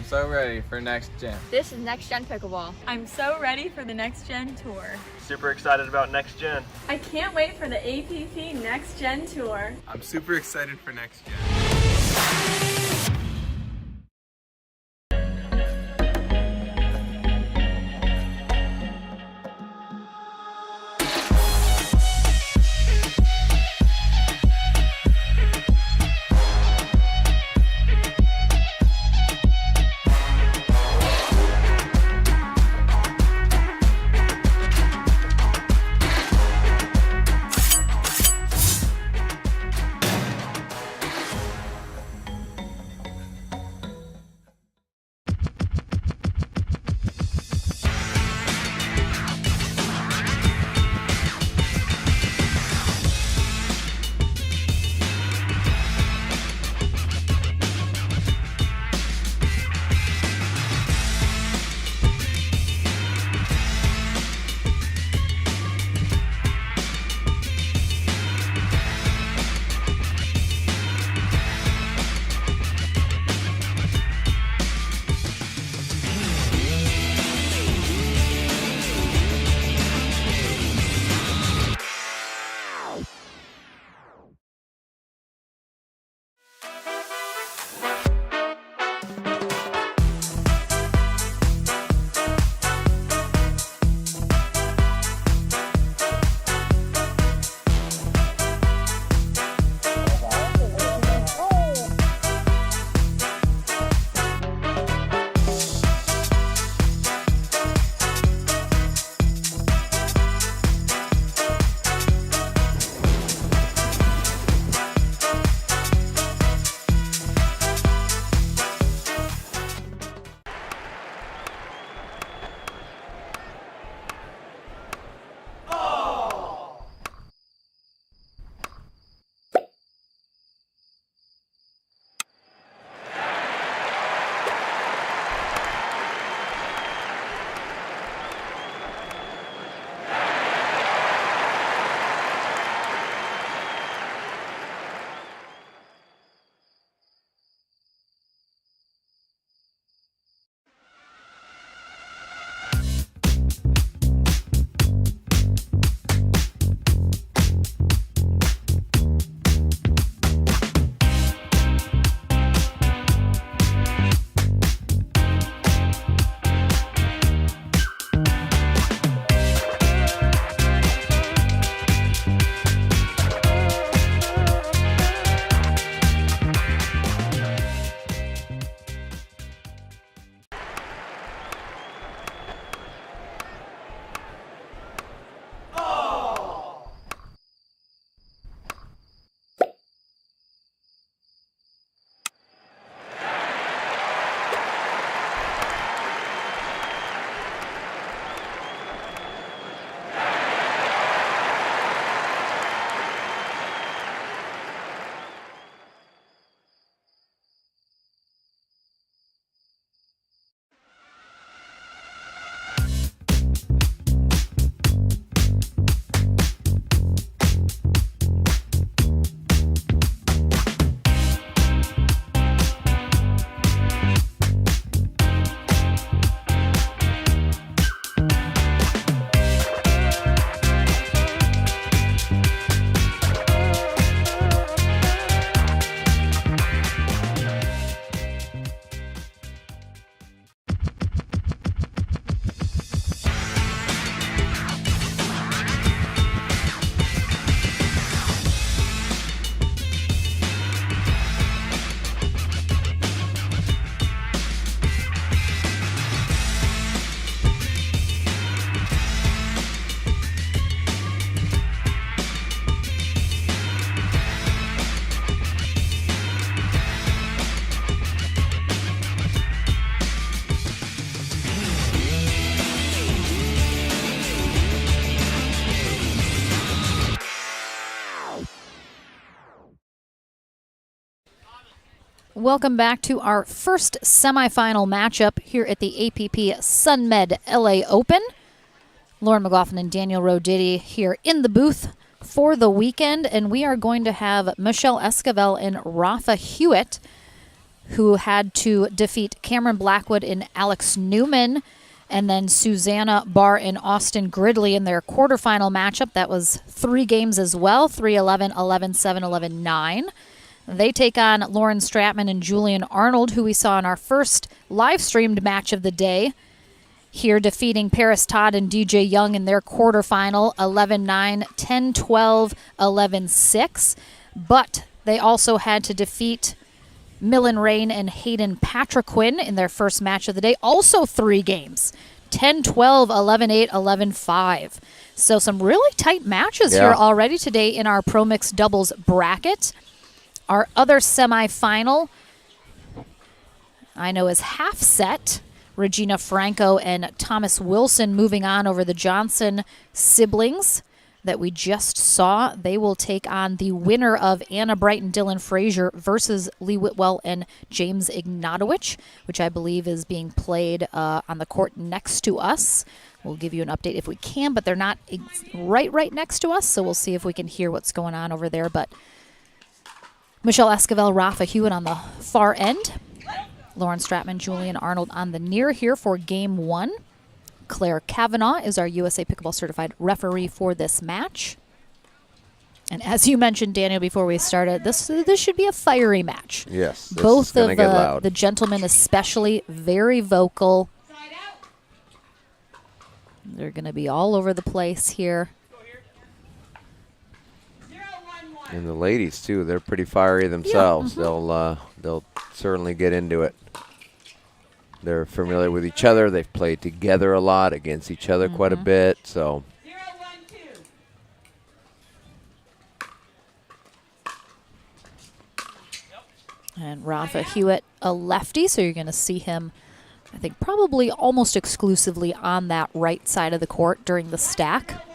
So ready for next gen. This is Next Gen Pickleball. I'm so ready for the Next Gen Tour. Super excited about next gen. I can't wait for the APP Next Gen Tour. I'm super excited for next gen. Welcome back to our first semifinal matchup here at the APP Sunmed LA Open. Lauren McLaughlin and Daniel Roditi here in the booth for the weekend, and we are going to have Michelle Esquivel and Rafa Hewitt, who had to defeat Cameron Blackwood and Alex Newman, and then Susanna Barr and Austin Gridley in their quarterfinal matchup. That was 3 games as well, 3-11, 11-7, 11-9. They take on Lauren Stratman and Julian Arnold, who we saw in our first live-streamed match of the day, here defeating Paris Todd and DJ Young in their quarterfinal, 11-9, 10-12, 11-6. But they also had to defeat Millen Rain and Hayden Patrick in their first match of the day, also 3 games, 10-12, 11-8, 11-5. So some really tight matches here already today in our Pro Mix doubles bracket. Our other semifinal, I know, is half set. Regina Franco and Thomas Wilson moving on over the Johnson siblings that we just saw. They will take on the winner of Anna Brighton, Dylan Frazier versus Lee Whitwell and James Ignatowicz, which I believe is being played on the court next to us. We'll give you an update if we can, but they're not right next to us, so we'll see if we can hear what's going on over there. But Michelle Esquivel, Rafa Hewitt on the far end. Lauren Stratman, Julian Arnold on the near here for Game 1. Claire Kavanaugh is our USA Pickleball Certified referee for this match. And as you mentioned, Daniel, before we started, this should be a fiery match. Yes, both of the gentlemen especially very vocal. They're going to be all over the place here. And the ladies too, they're pretty fiery themselves. They'll certainly get into it. They're familiar with each other. They've played together a lot, against each other quite a bit. So 0-1-2. And Rafa Hewitt, a lefty, so you're going to see him, I think, probably almost exclusively on that right side of the court during the stack.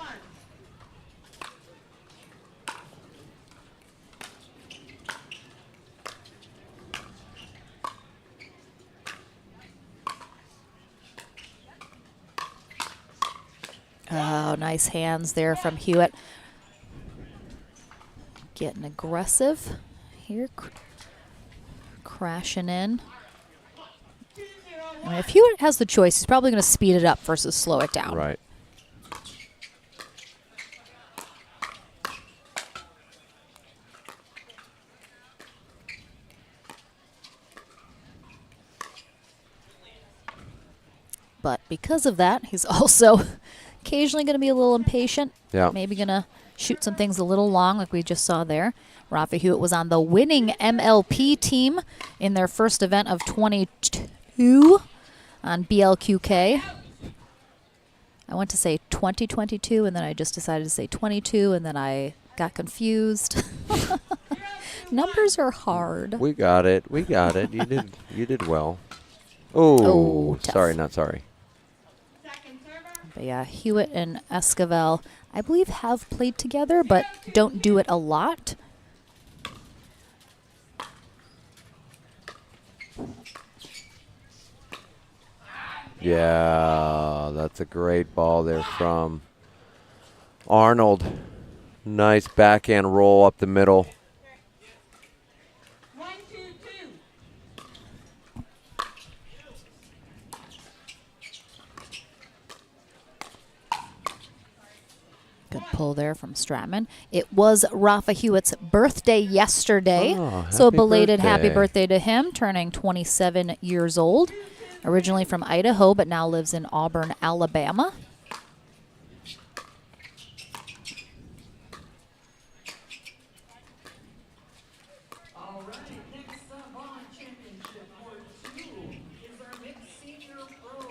Oh, nice hands there from Hewitt. Getting aggressive here. Crashing in. I mean, if Hewitt has the choice, he's probably going to speed it up versus slow it down. Right. But because of that, he's also occasionally going to be a little impatient. Yeah. Maybe going to shoot some things a little long like we just saw there. Rafa Hewitt was on the winning MLP team in their first event of 22 on BLQK. I want to say 2022, and then I just decided to say 22, and then I got confused. Numbers are hard. We got it. We got it. You did well. Oh, sorry, not sorry. But yeah, Hewitt and Esquivel, I believe, have played together, but don't do it a lot. Yeah, that's a great ball there from Arnold. Nice backhand roll up the middle. 1-2-2. Good pull there from Stratman. It was Rafa Hewitt's birthday yesterday, so a belated happy birthday to him, turning 27 years old. Originally from Idaho, but now lives in Auburn, Alabama. All right, next up on Championship Court 2 is our mixed senior pro,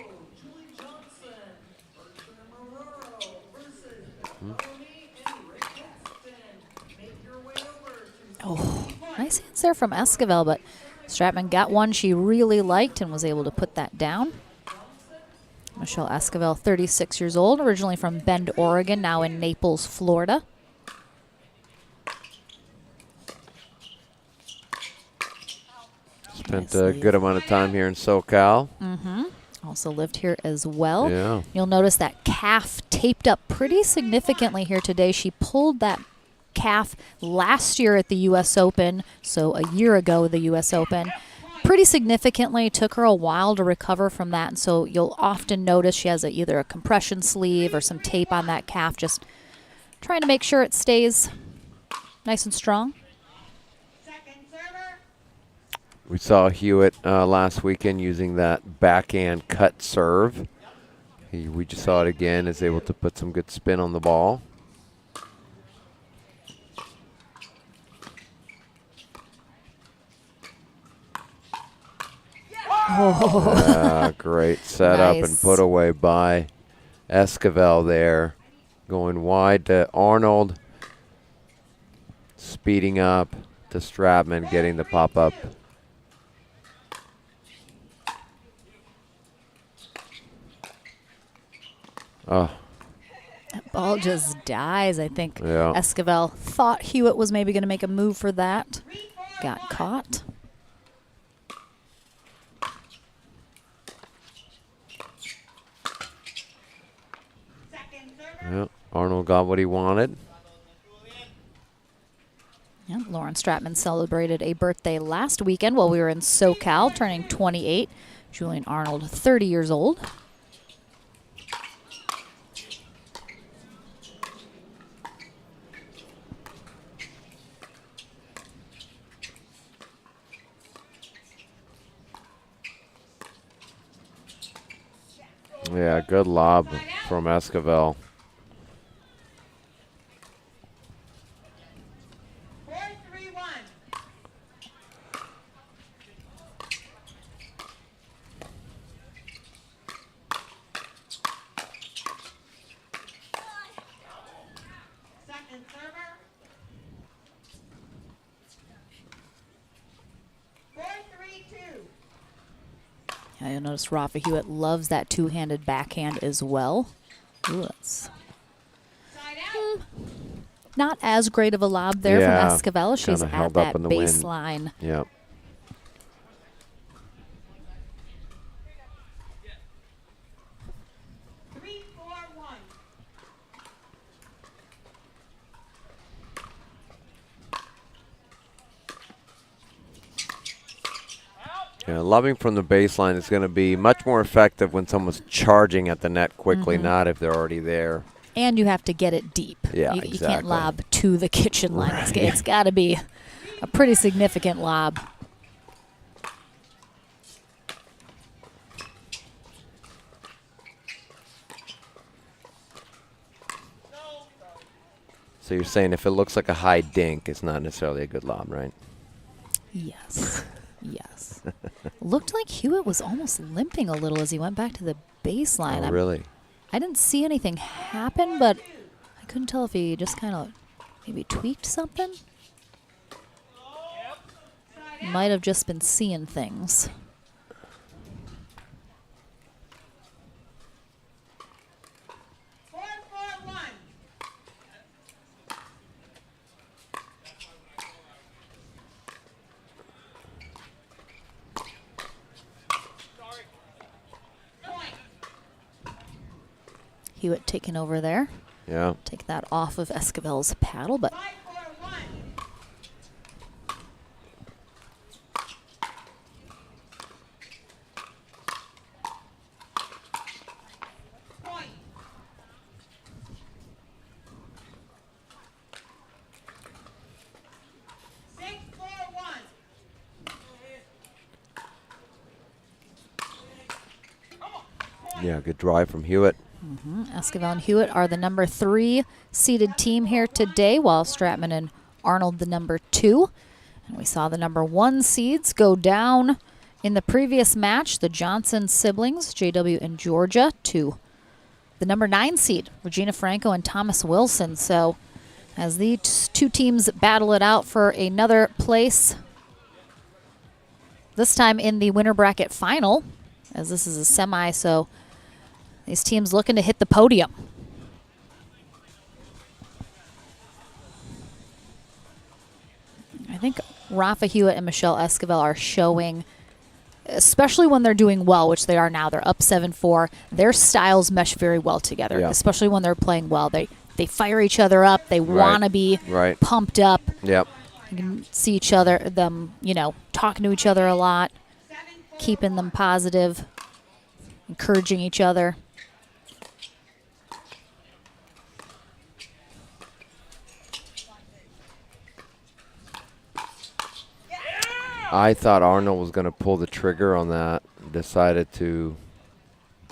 Julie Johnson versus Melanie and Rick Hexton. Make your way over to Oh, nice hands there from Esquivel, but Stratman got one she really liked and was able to put that down. Michelle Esquivel, 36 years old, originally from Bend, Oregon, now in Naples, Florida. Spent a good amount of time here in SoCal. Also lived here as well. Yeah. You'll notice that calf taped up pretty significantly here today. She pulled that calf last year at the U.S. Open, so a year ago the U.S. Open. Pretty significantly. Took her a while to recover from that, and so you'll often notice she has either a compression sleeve or some tape on that calf, just trying to make sure it stays nice and strong. We saw Hewitt last weekend using that backhand cut serve. We just saw it again, is able to put some good spin on the ball. Great setup and put away by Esquivel there. Going wide to Arnold. Speeding up to Stratman, getting the pop-up. Oh. That ball just dies. I think Yeah. Esquivel thought Hewitt was maybe going to make a move for that. Got caught. Yeah, Arnold got what he wanted. Yeah, Lauren Stratman celebrated a birthday last weekend while we were in SoCal, turning 28. Julian Arnold, 30 years old. Yeah, good lob from Esquivel. Yeah, you'll notice Rafa Hewitt loves that two-handed backhand as well. Ooh, that's not as great of a lob there from Esquivel. She's at that baseline. Yep. Yeah, lobbing from the baseline is going to be much more effective when someone's charging at the net quickly, not if they're already there. And you have to get it deep. Yeah, you can't lob to the kitchen line. Right. It's got to be a pretty significant lob. So you're saying if it looks like a high dink, it's not necessarily a good lob, right? Yes. Yes. Looked like Hewitt was almost limping a little as he went back to the baseline. Oh, really? I didn't see anything happen, but I couldn't tell if he just kind of maybe tweaked something. Might have just been seeing things. Hewitt taking over there. Yeah. Take that off of Esquivel's paddle, but yeah, good drive from Hewitt. Esquivel and Hewitt are the number 3 seeded team here today, while Stratman and Arnold the number 2. And we saw the number 1 seeds go down in the previous match, the Johnson siblings, JW and Georgia, to the number 9 seed, Regina Franco and Thomas Wilson. So as these two teams battle it out for another place, this time in the winner bracket final, as this is a semi, so these teams looking to hit the podium. I think Rafa Hewitt and Michelle Esquivel are showing especially when they're doing well, which they are now. They're up 7-4. Their styles mesh very well together, especially when they're playing well. They fire each other up. They want to be pumped up. Yep. You can see them, talking to each other a lot, keeping them positive, encouraging each other. I thought Arnold was going to pull the trigger on that. Decided to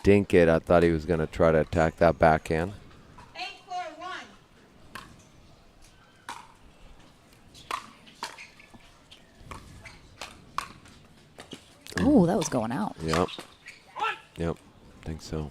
dink it. I thought he was going to try to attack that backhand. Oh, that was going out. Yep. Yep. I think so.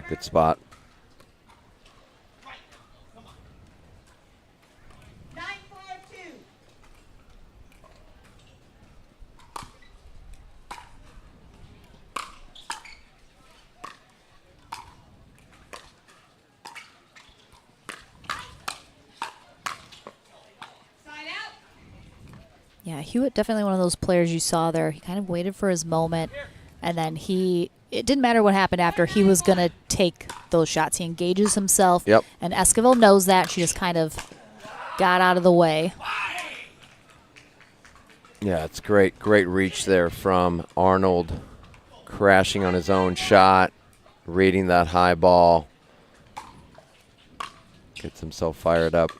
Good spot. Yeah, Hewitt definitely one of those players you saw there. He kind of waited for his moment, and then it didn't matter what happened after. He was going to take those shots. He engages himself, and Esquivel knows that. She just kind of got out of the way. Yeah, it's great reach there from Arnold, crashing on his own shot, reading that high ball, gets himself fired up.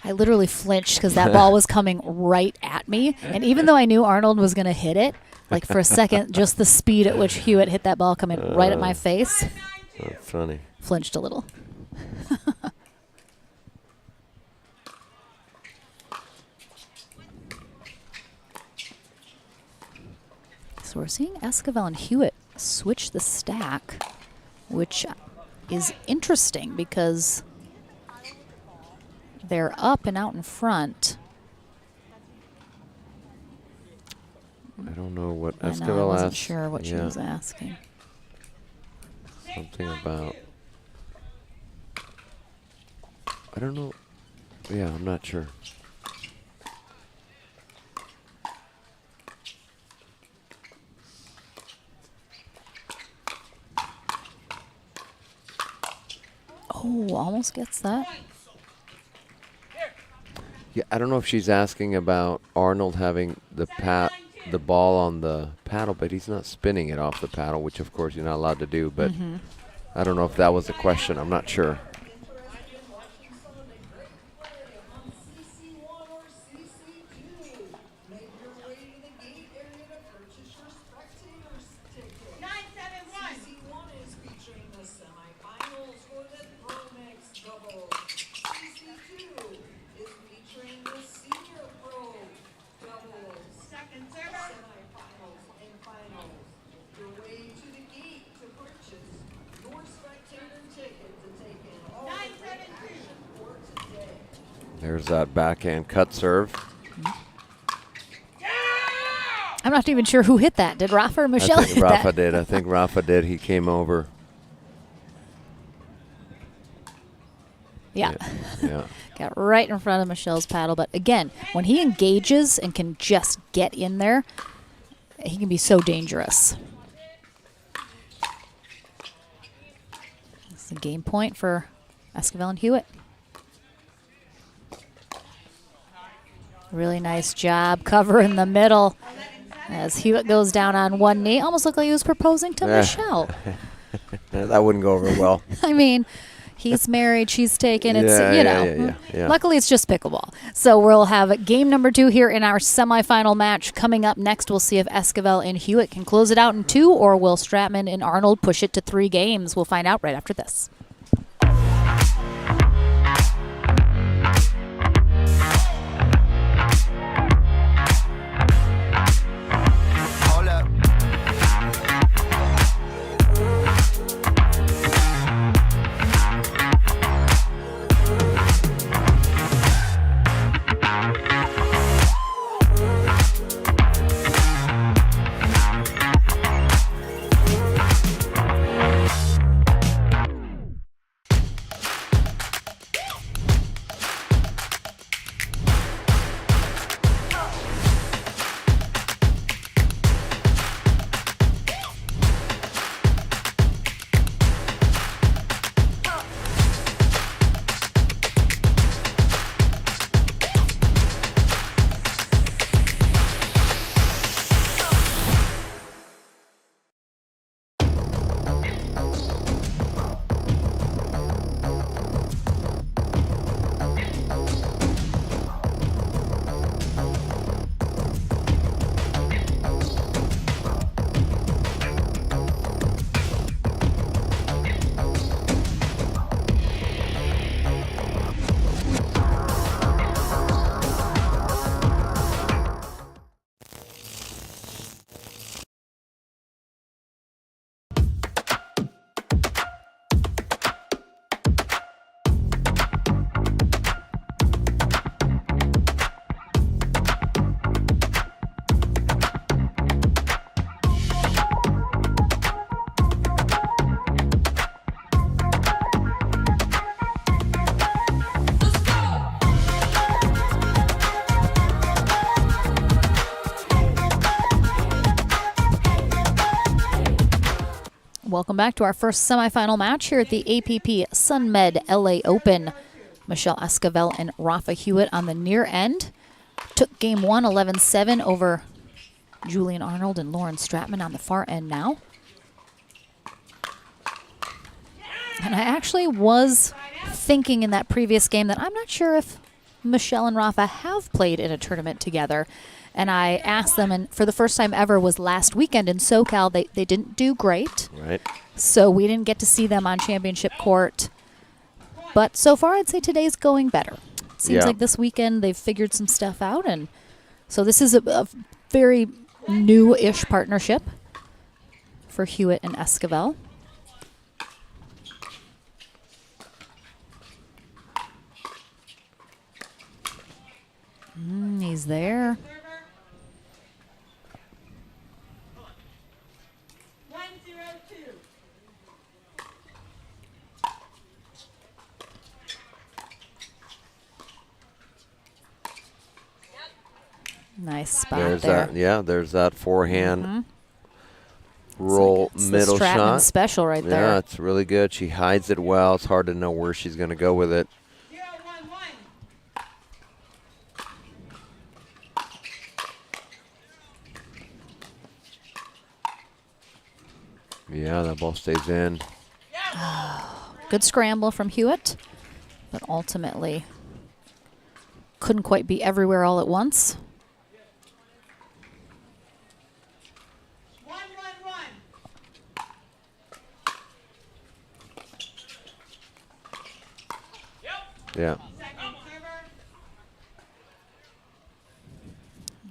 I literally flinched because that ball was coming right at me. And even though I knew Arnold was going to hit it, like for a second, just the speed at which Hewitt hit that ball coming right at my face. That's funny. Flinched a little. So we're seeing Esquivel and Hewitt switch the stack, which is interesting because they're up and out in front. I don't know what Esquivel asked. I wasn't sure what she was asking. Something about, I don't know. Yeah, I'm not sure. Oh, almost gets that. Yeah, I don't know if she's asking about Arnold having the ball on the paddle, but he's not spinning it off the paddle, which of course you're not allowed to do. But I don't know if that was the question. I'm not sure. There's that backhand cut serve. I'm not even sure who hit that. Did Rafa or Michelle hit that? Rafa did. I think Rafa did. He came over. Yeah. Yeah. Got right in front of Michelle's paddle. But again, when he engages and can just get in there, he can be so dangerous. It's a game point for Esquivel and Hewitt. Really nice job. Cover in the middle as Hewitt goes down on one knee. Almost looked like he was proposing to Michelle. That wouldn't go over well. I mean, he's married, she's taken. It's, yeah. Luckily it's just pickleball. So we'll have game number 2 here in our semifinal match. Coming up next, we'll see if Esquivel and Hewitt can close it out in 2, or will Stratman and Arnold push it to 3 games? We'll find out right after this. Welcome back to our first semifinal match here at the APP Sunmed LA Open. Michelle Esquivel and Rafa Hewitt on the near end. Took game one 11-7 over Julian Arnold and Lauren Stratman on the far end now. And I actually was thinking in that previous game that I'm not sure if Michelle and Rafa have played in a tournament together. And I asked them, and for the first time ever was last weekend in SoCal. They didn't do great. Right. So we didn't get to see them on championship court. But so far, I'd say today's going better. Seems like this weekend they've figured some stuff out. And so this is a very new-ish partnership for Hewitt and Esquivel. He's there. Nice spot there's there. That, yeah, there's that forehand roll it's middle the Stratman shot. special right there. Yeah, it's really good. She hides it well. It's hard to know where she's going to go with it. Yeah, that ball stays in. Good scramble from Hewitt, but ultimately couldn't quite be everywhere all at once. Yeah.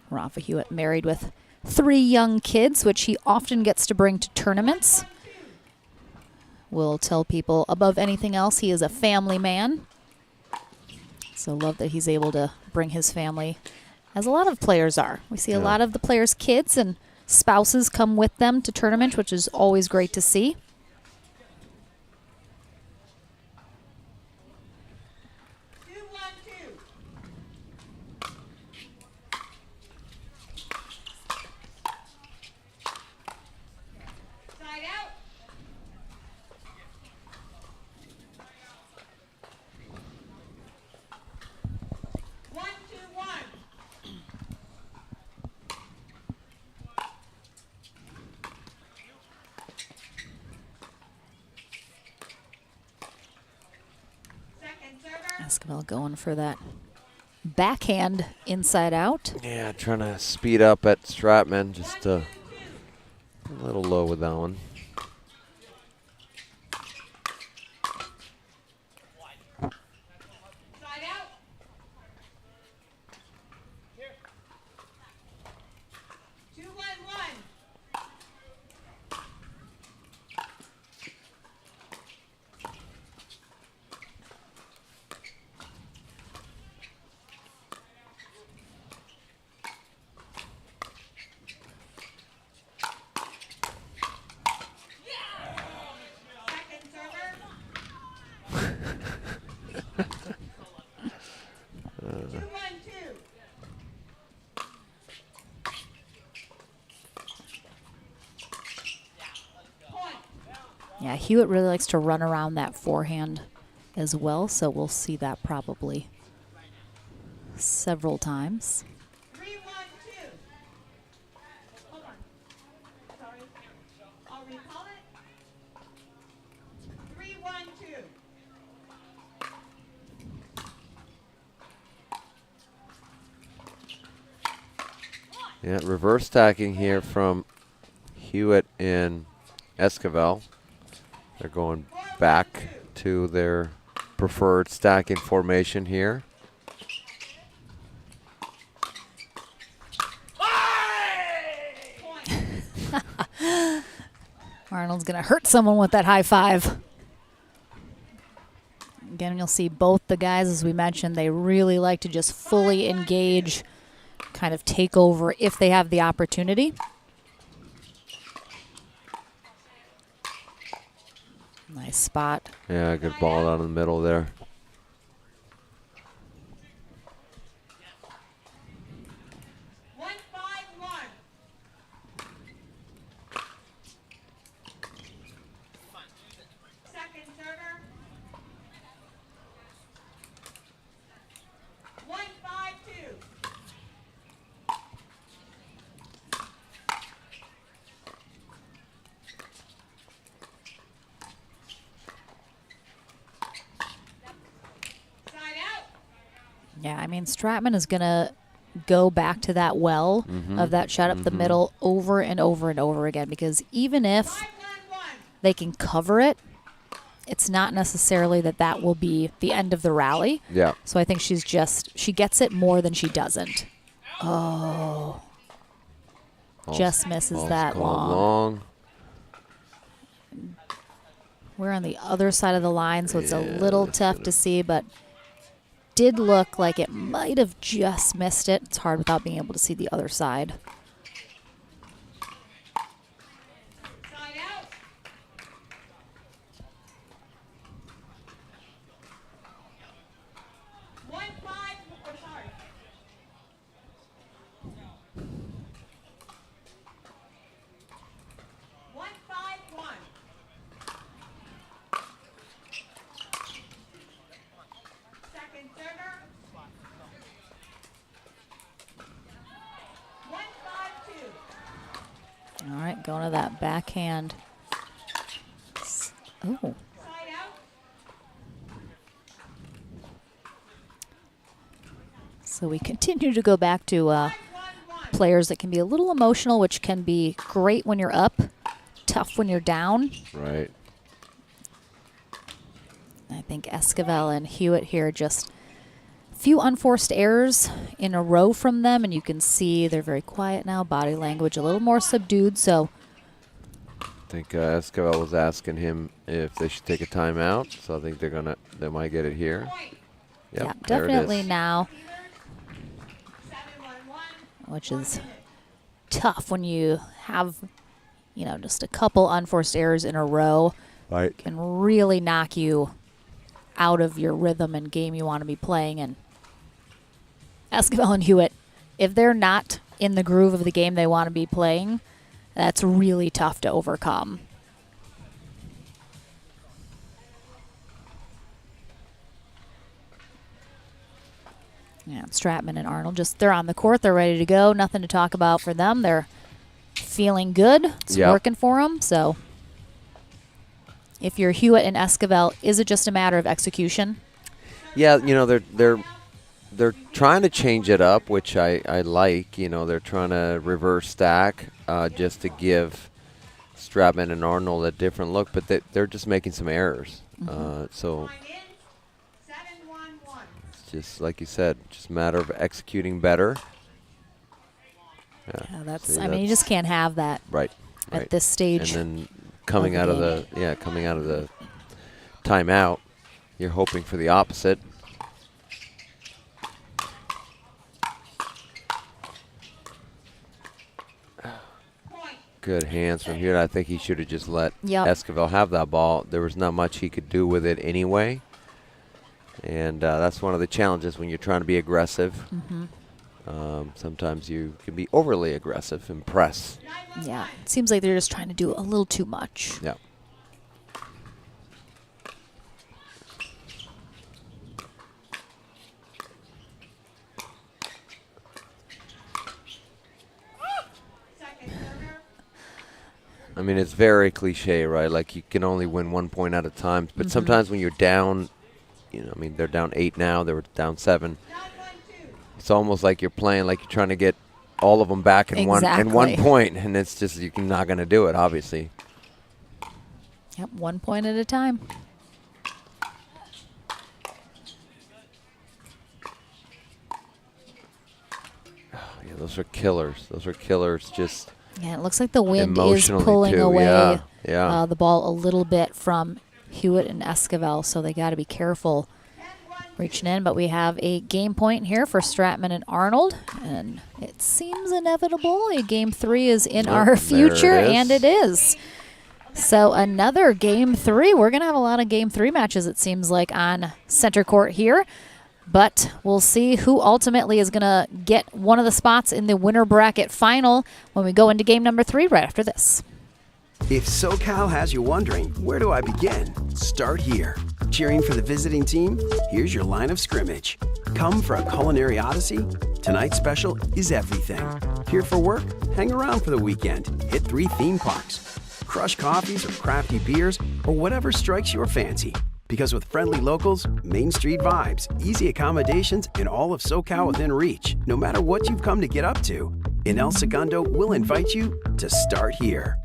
Rafa Hewitt married with 3 young kids, which he often gets to bring to tournaments. Will tell people above anything else he is a family man. So love that he's able to bring his family, as a lot of players are. We see a lot of the players' kids and spouses come with them to tournaments, which is always great to see. Esquivel going for that backhand inside out. Yeah, trying to speed up at Stratman. Just a little low with that one. Yeah, Hewitt really likes to run around that forehand as well, so we'll see that probably several times. Yeah, reverse stacking here from Hewitt and Esquivel. They're going back to their preferred stacking formation here. Arnold's going to hurt someone with that high five. Again, you'll see both the guys, as we mentioned, they really like to just fully engage, kind of take over if they have the opportunity. Nice spot. Yeah, good ball out in the middle there. Yeah, I mean, Stratman is going to go back to that well of that shot up the middle over and over and over again, because even if they can cover it, it's not necessarily that will be the end of the rally. Yeah. So I think she gets it more than she doesn't. Oh. Just misses that long. We're on the other side of the line, so it's a little tough to see, but did look like it might have just missed it. It's hard without being able to see the other side. Side out. All right, going to that backhand. Oh. So we continue to go back to players that can be a little emotional, which can be great when you're up, tough when you're down. Right. I think Esquivel and Hewitt here, just a few unforced errors in a row from them, and you can see they're very quiet now, body language a little more subdued. So I think Esquivel was asking him if they should take a timeout, so I think they might get it here. Yep, yeah, definitely now, which is tough when you have, just a couple unforced errors in a row. Right. Can really knock you out of your rhythm and game you want to be playing. And Esquivel and Hewitt, if they're not in the groove of the game they want to be playing, that's really tough to overcome. Yeah, Stratman and Arnold, they're on the court. They're ready to go. Nothing to talk about for them. They're feeling good. It's working for them. So if you're Hewitt and Esquivel, is it just a matter of execution? Yeah, they're trying to change it up, which I like. They're trying to reverse stack just to give Stratman and Arnold a different look, but they're just making some errors. So it's just like you said, just a matter of executing better. Yeah, you just can't have that at this stage. And then coming out of the timeout, you're hoping for the opposite. Good hands from here. I think he should have just let Esquivel have that ball. There was not much he could do with it anyway. And that's one of the challenges when you're trying to be aggressive. Sometimes you can be overly aggressive and press. Yeah, it seems like they're just trying to do a little too much. Yeah. I mean, it's very cliche, right? Like, you can only win 1 point at a time. But sometimes when you're down, they're down 8 now. They were down 7. It's almost like you're playing like you're trying to get all of them back in one point. And it's just, you're not going to do it, obviously. Yep, 1 point at a time. Yeah, those are killers. Those are killers just... Yeah, it looks like the wind is pulling away the ball a little bit from Hewitt and Esquivel, so they got to be careful reaching in. But we have a game point here for Stratman and Arnold, and it seems inevitable. A game 3 is in our future, and it is. So another game 3. We're going to have a lot of game 3 matches, it seems like, on center court here. But we'll see who ultimately is going to get one of the spots in the winner bracket final when we go into game number 3 right after this. If SoCal has you wondering, where do I begin? Start here. Cheering for the visiting team? Here's your line of scrimmage. Come for a culinary odyssey? Tonight's special is everything. Here for work? Hang around for the weekend. Hit 3 theme parks. Crush coffees or crafty beers or whatever strikes your fancy. Because with friendly locals, Main Street vibes, easy accommodations, and all of SoCal within reach, no matter what you've come to get up to, in El Segundo, we'll invite you to start here.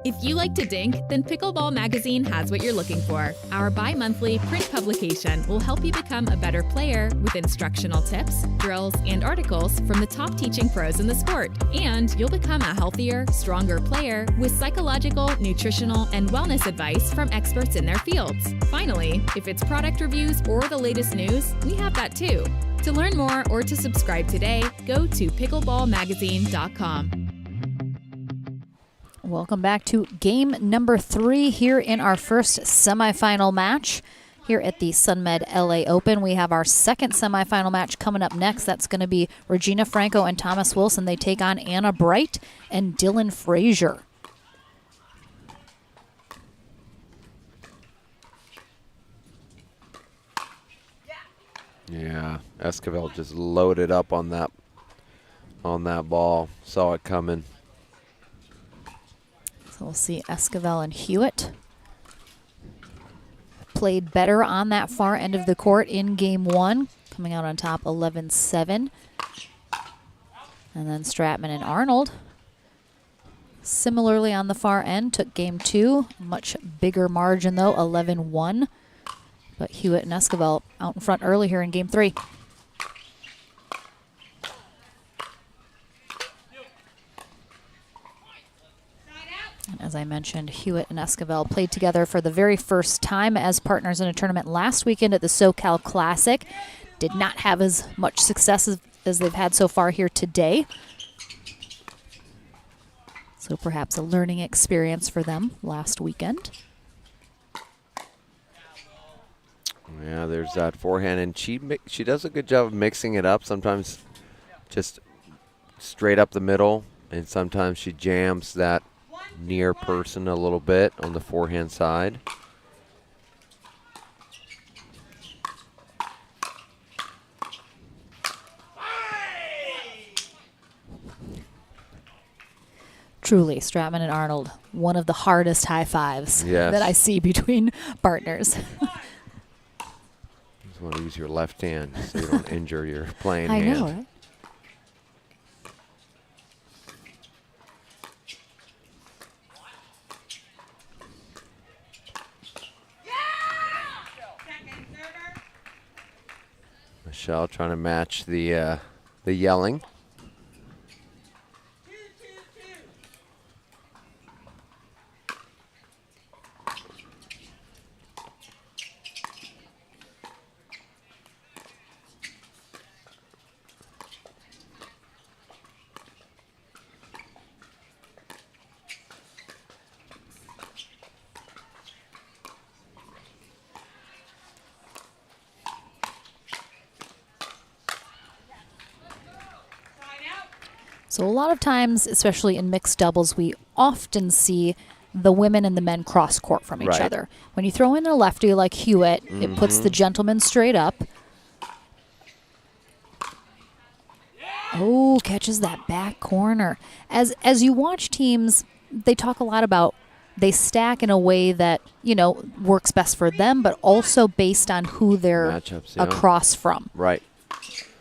If you like to dink, then Pickleball Magazine has what you're looking for. Our bi-monthly print publication will help you become a better player with instructional tips, drills, and articles from the top teaching pros in the sport. And you'll become a healthier, stronger player with psychological, nutritional, and wellness advice from experts in their fields. Finally, if it's product reviews or the latest news, we have that too. To learn more or to subscribe today, go to pickleballmagazine.com. Welcome back to game number 3 here in our first semifinal match here at the Sunmed LA Open. We have our second semifinal match coming up next. That's going to be Regina Franco and Thomas Wilson. They take on Anna Bright and Dylan Frazier. Yeah, Esquivel just loaded up on that ball. Saw it coming. So we'll see Esquivel and Hewitt played better on that far end of the court in game 1, coming out on top 11-7. And then Stratman and Arnold, similarly on the far end, took game 2. Much bigger margin though, 11-1. But Hewitt and Esquivel out in front early here in game 3. And as I mentioned, Hewitt and Esquivel played together for the very first time as partners in a tournament last weekend at the SoCal Classic. Did not have as much success as they've had so far here today. So perhaps a learning experience for them last weekend. Yeah, there's that forehand, and she does a good job of mixing it up. Sometimes just straight up the middle, and sometimes she jams that near person a little bit on the forehand side. Truly, Stratman and Arnold, one of the hardest high fives that I see between partners. You just want to use your left hand so you don't injure your playing hand. I know, right? Michelle trying to match the yelling. So a lot of times, especially in mixed doubles, we often see the women and the men cross court from each other. When you throw in a lefty like Hewitt, it puts the gentleman straight up. Oh, catches that back corner. As you watch teams, they talk a lot about they stack in a way that, you know, works best for them, but also based on who they're matchups, across from. Right.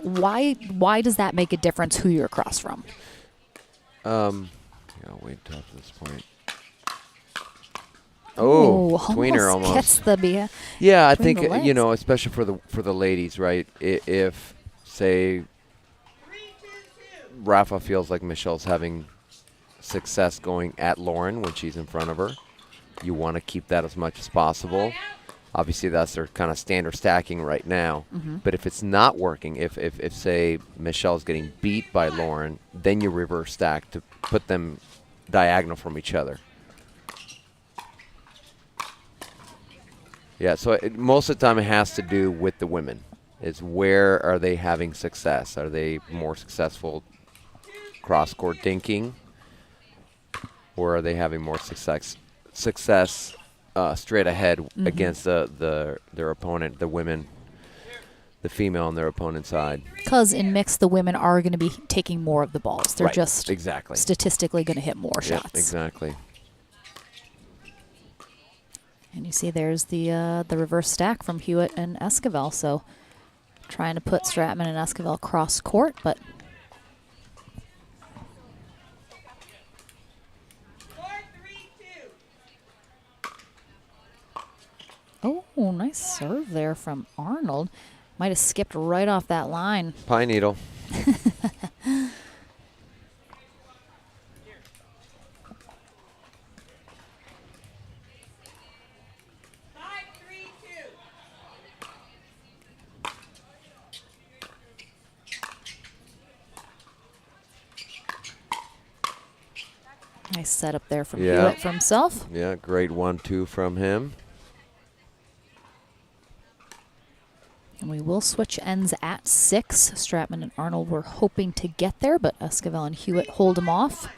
Why does that make a difference who you're across from? Yeah, I'll wait until after this point. Oh, tweener almost. Gets the yeah, I between think the you know, legs. especially for the ladies, right? If say Rafa feels like Michelle's having success going at Lauren when she's in front of her, you want to keep that as much as possible. Obviously, that's their kind of standard stacking right now. But if it's not working, if say Michelle's getting beat by Lauren, then you reverse stack to put them diagonal from each other. Yeah, so most of the time it has to do with the women. Is where are they having success? Are they more successful cross-court dinking? Or are they having more success straight ahead against their opponent, the women, the female on their opponent's side? Because in mix, the women are going to be taking more of the balls. They're just exactly statistically going to hit more shots. Exactly. And you see there's the reverse stack from Hewitt and Esquivel. So trying to put Stratman and Esquivel cross court, but oh, nice serve there from Arnold. Might have skipped right off that line. Pine needle. Nice setup there from Hewitt for himself. Yeah, great 1-2 from him. And we will switch ends at 6. Stratman and Arnold were hoping to get there, but Esquivel and Hewitt hold him off.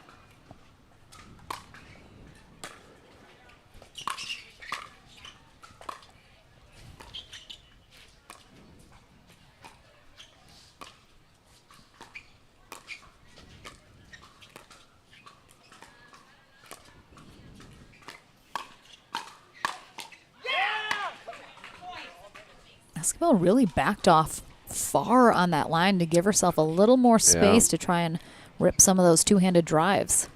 Esquivel really backed off far on that line to give herself a little more space to try and rip some of those two-handed drives.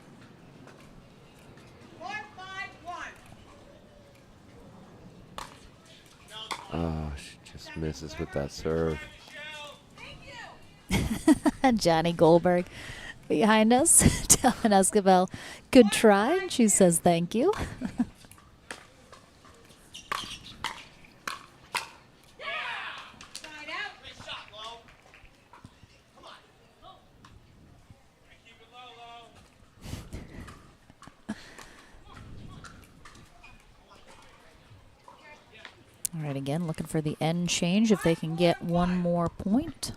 Oh, she just misses with that serve. Johnny Goldberg behind us telling Esquivel, good try. And she says thank you. All right, again, looking for the end change if they can get one more point.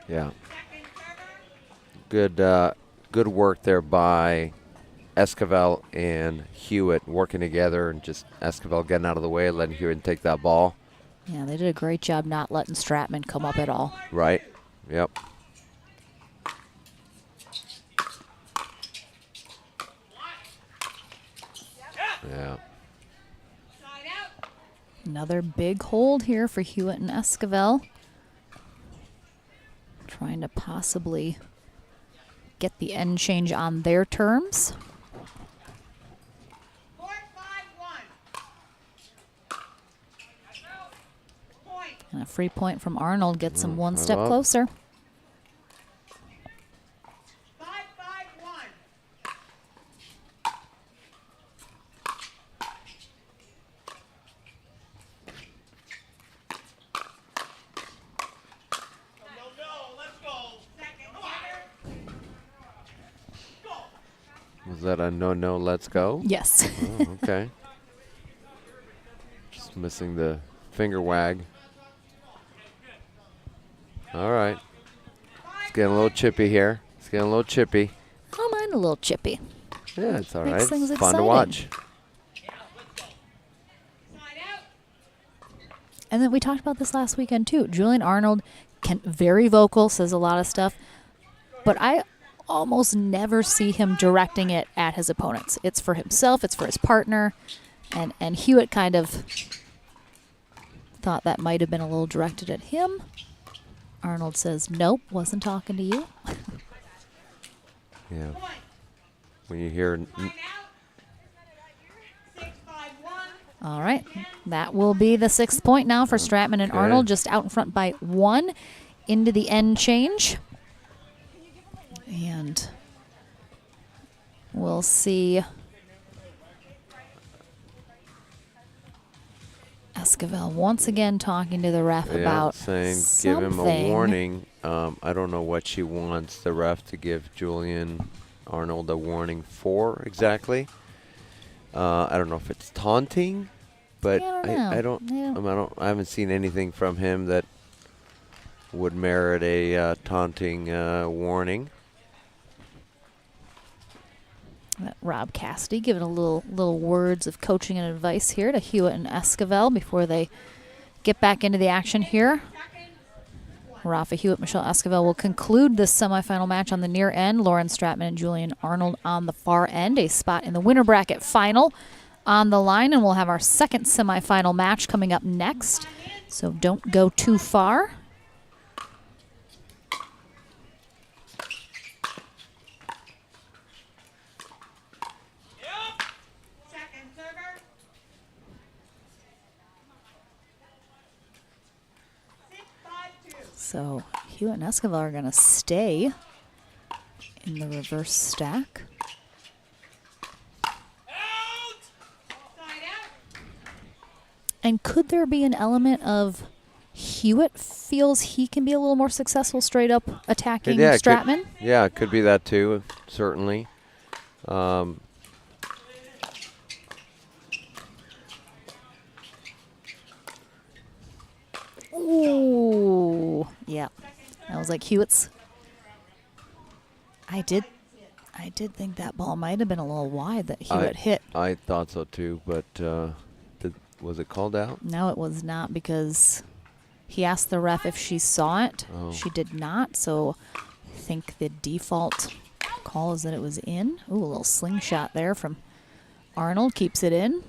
Yeah. Good work there by Esquivel and Hewitt working together, and just Esquivel getting out of the way, letting Hewitt take that ball. Yeah, they did a great job not letting Stratman come up at all. Right. Yep. Yeah. Another big hold here for Hewitt and Esquivel. Trying to possibly get the end change on their terms. And a free point from Arnold gets them one step closer. Was that a no, let's go? Yes. Oh, okay. Just missing the finger wag. All right. It's getting a little chippy here. It's getting a little chippy. I don't mind a little chippy. Yeah, it's all right. Makes things It's fun to exciting. watch. And then we talked about this last weekend too. Julian Arnold very vocal, says a lot of stuff. But I almost never see him directing it at his opponents. It's for himself, it's for his partner, and Hewitt kind of thought that might have been a little directed at him. Arnold says, nope, wasn't talking to you. Yeah. When you hear... All right, that will be the 6th point now for Stratman and Arnold, just out in front by 1 into the end change. And we'll see Esquivel once again talking to the ref about saying something. give him a warning. I don't know what she wants the ref to give Julian Arnold a warning for exactly. I don't know if it's taunting, but I haven't seen anything from him that would merit a taunting warning. Rob Cassidy giving a little words of coaching and advice here to Hewitt and Esquivel before they get back into the action here. Rafa, Hewitt, Michelle Esquivel will conclude this semifinal match on the near end. Lauren Stratman and Julian Arnold on the far end. A spot in the winner bracket final on the line, and we'll have our second semifinal match coming up next. So don't go too far. So Hewitt and Esquivel are going to stay in the reverse stack. And could there be an element of Hewitt feels he can be a little more successful straight up attacking Stratman? It could be that too, certainly. Ooh, yeah. That was like Hewitt's. I did think that ball might have been a little wide that Hewitt hit. I thought so too, but was it called out? No, it was not, because he asked the ref if she saw it. Oh. She did not, so I think the default call is that it was in. Ooh, a little slingshot there from Arnold, keeps it in.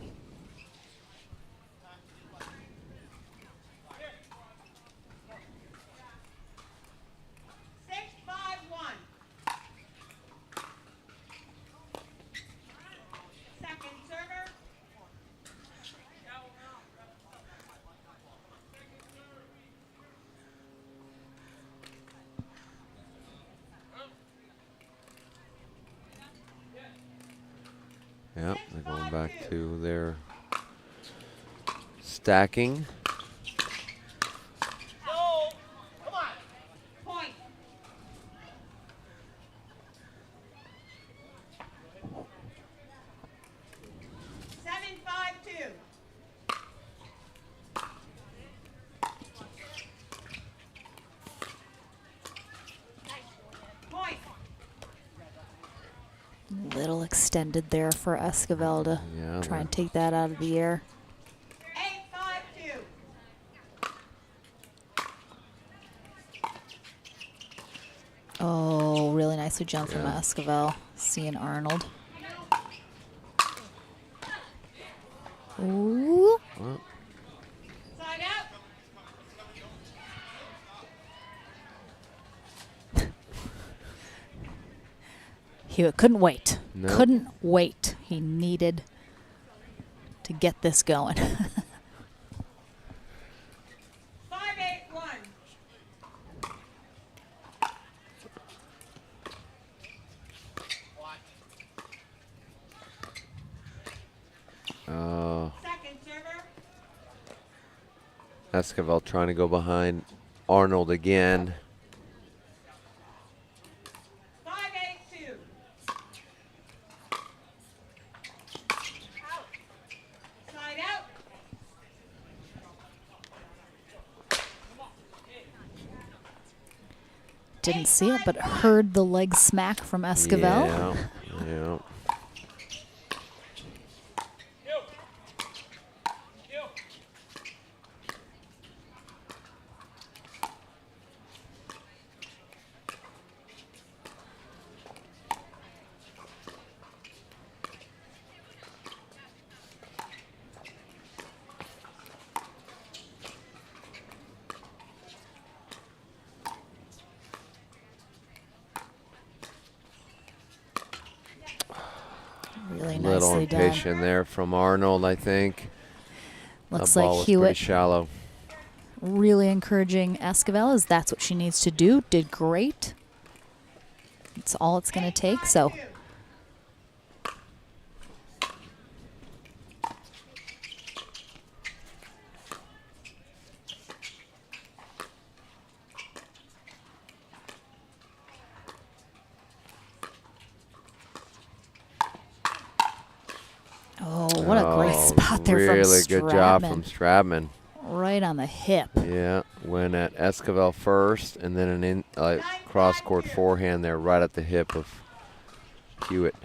Yep, they're going back to their stacking. Little extended there for Esquivel to try and take that out of the air. 8-5-2. Oh, really nicely jumped from Esquivel. Seeing Arnold. Ooh. Well. Hewitt couldn't wait. Nope. Couldn't wait. He needed to get this going. 5-8-1. Esquivel trying to go behind Arnold again. Didn't see it, but heard the leg smack from Esquivel. Yeah. Little Nicely done. impatient there from Arnold, I think. Looks The ball like was Hewitt pretty shallow. really encouraging Esquivel, as that's what she needs to do. Did great. It's all it's going to take. So oh, what a great spot there from Stratman. Really good job from Stratman. Right on the hip. Yeah, went at Esquivel first, and then an cross-court forehand there right at the hip of Hewitt.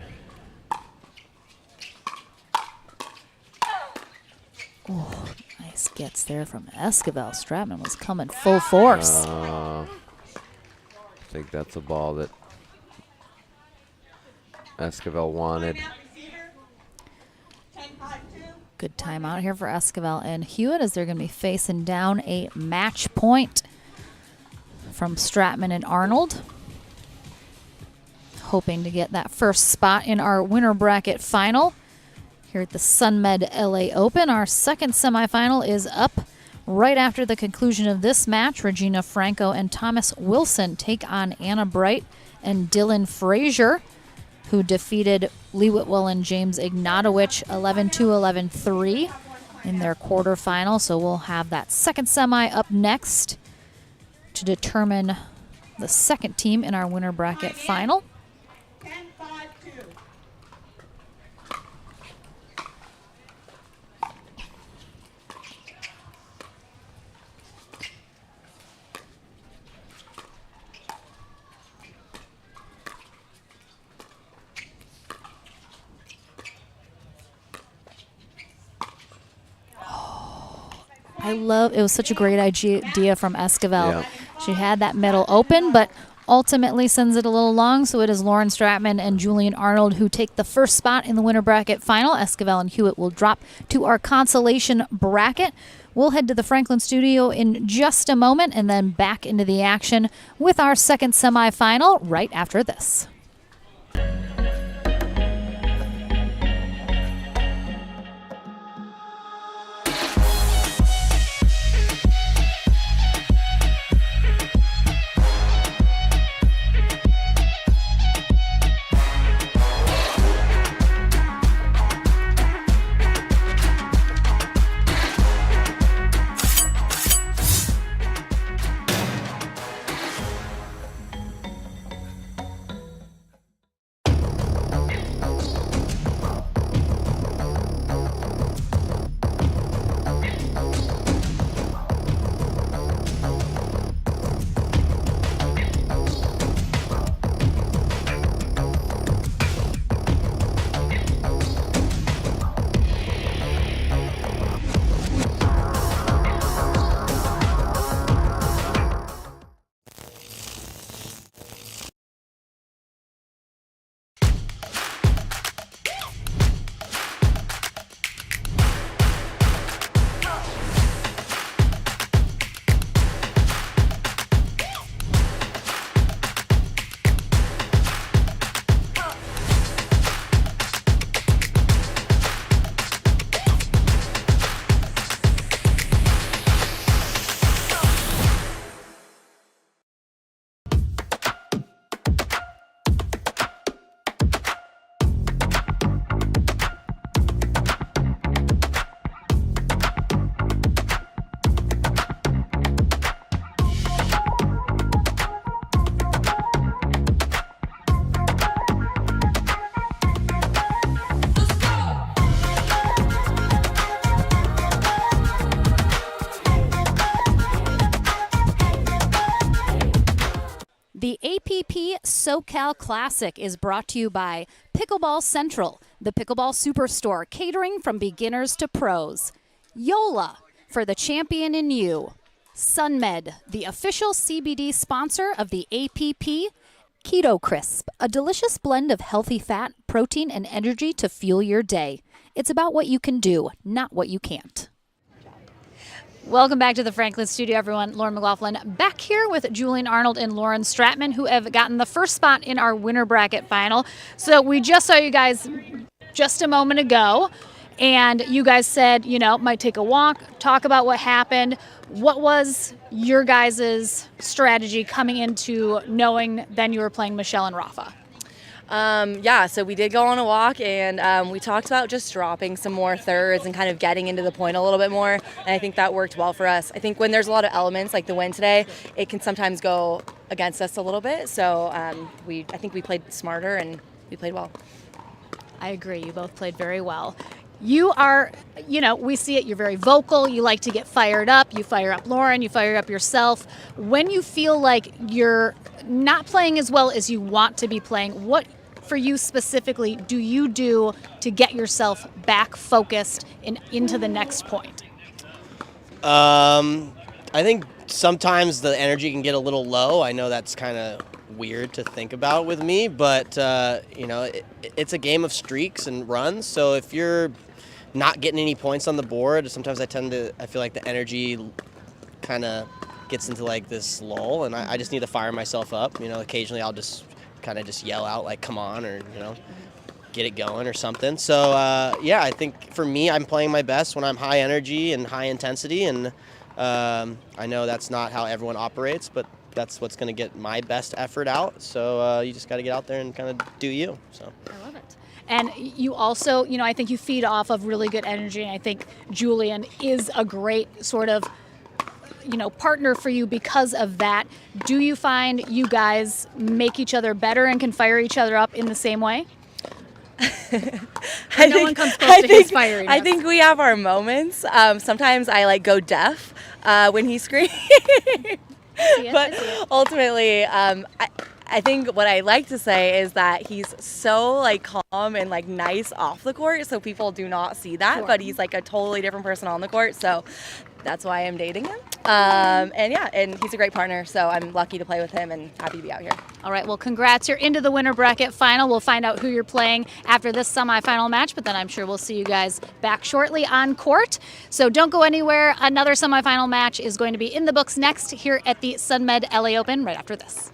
Oh, nice gets there from Esquivel. Stratman was coming full force. I think that's a ball that Esquivel wanted. Good timeout here for Esquivel and Hewitt, as they're going to be facing down a match point from Stratman and Arnold. Hoping to get that first spot in our winner bracket final here at the Sunmed LA Open. Our second semifinal is up right after the conclusion of this match. Regina Franco and Thomas Wilson take on Anna Bright and Dylan Frazier, who defeated Lee Whitwell and James Ignatowicz 11-2, 11-3 in their quarterfinal. So we'll have that second semi up next to determine the second team in our winner bracket final. It was such a great idea from Esquivel. Yeah. She had that middle open, but ultimately sends it a little long, so it is Lauren Stratman and Julian Arnold who take the first spot in the winner bracket final. Esquivel and Hewitt will drop to our consolation bracket. We'll head to the Franklin studio in just a moment and then back into the action with our second semifinal right after this. The APP SoCal Classic is brought to you by Pickleball Central, the Pickleball Superstore, catering from beginners to pros. Yola, for the champion in you. Sunmed, the official CBD sponsor of the APP. Keto Crisp, a delicious blend of healthy fat, protein, and energy to fuel your day. It's about what you can do, not what you can't. Welcome back to the Franklin studio, everyone. Lauren McLaughlin back here with Julian Arnold and Lauren Stratman, who have gotten the first spot in our winner bracket final. So we just saw you guys just a moment ago, and you guys said, might take a walk, talk about what happened. What was your guys' strategy coming into knowing then you were playing Michelle and Rafa? So we did go on a walk, and we talked about just dropping some more thirds and kind of getting into the point a little bit more, and I think that worked well for us. I think when there's a lot of elements like the wind today, it can sometimes go against us a little bit, so I think we played smarter and we played well. I agree. You both played very well. You are, we see it, you're very vocal. You like to get fired up. You fire up Lauren, you fire up yourself. When you feel like you're not playing as well as you want to be playing, what for you specifically do you do to get yourself back focused and into the next point? I think sometimes the energy can get a little low. I know that's kind of weird to think about with me, but it's a game of streaks and runs. So if you're not getting any points on the board, sometimes I feel like the energy kind of gets into like this lull, and I just need to fire myself up. Occasionally I'll just kind of just yell out like, come on, or, get it going or something. So, I think for me, I'm playing my best when I'm high energy and high intensity, and I know that's not how everyone operates, but that's what's going to get my best effort out. So you just got to get out there and kind of do you. So I love it. And you also, I think you feed off of really good energy, and I think Julian is a great sort of, partner for you because of that. Do you find you guys make each other better and can fire each other up in the same way? No one comes close to his firing. I think we have our moments. Sometimes I go deaf when he screams. But ultimately, I think what I like to say is that he's so calm and nice off the court, so people do not see that. Sure. But he's a totally different person on the court, so that's why I'm dating him. And he's a great partner, so I'm lucky to play with him and happy to be out here. All right, well, congrats. You're into the winter bracket final. We'll find out who you're playing after this semifinal match, but then I'm sure we'll see you guys back shortly on court. So don't go anywhere. Another semifinal match is going to be in the books next here at the Sunmed LA Open right after this.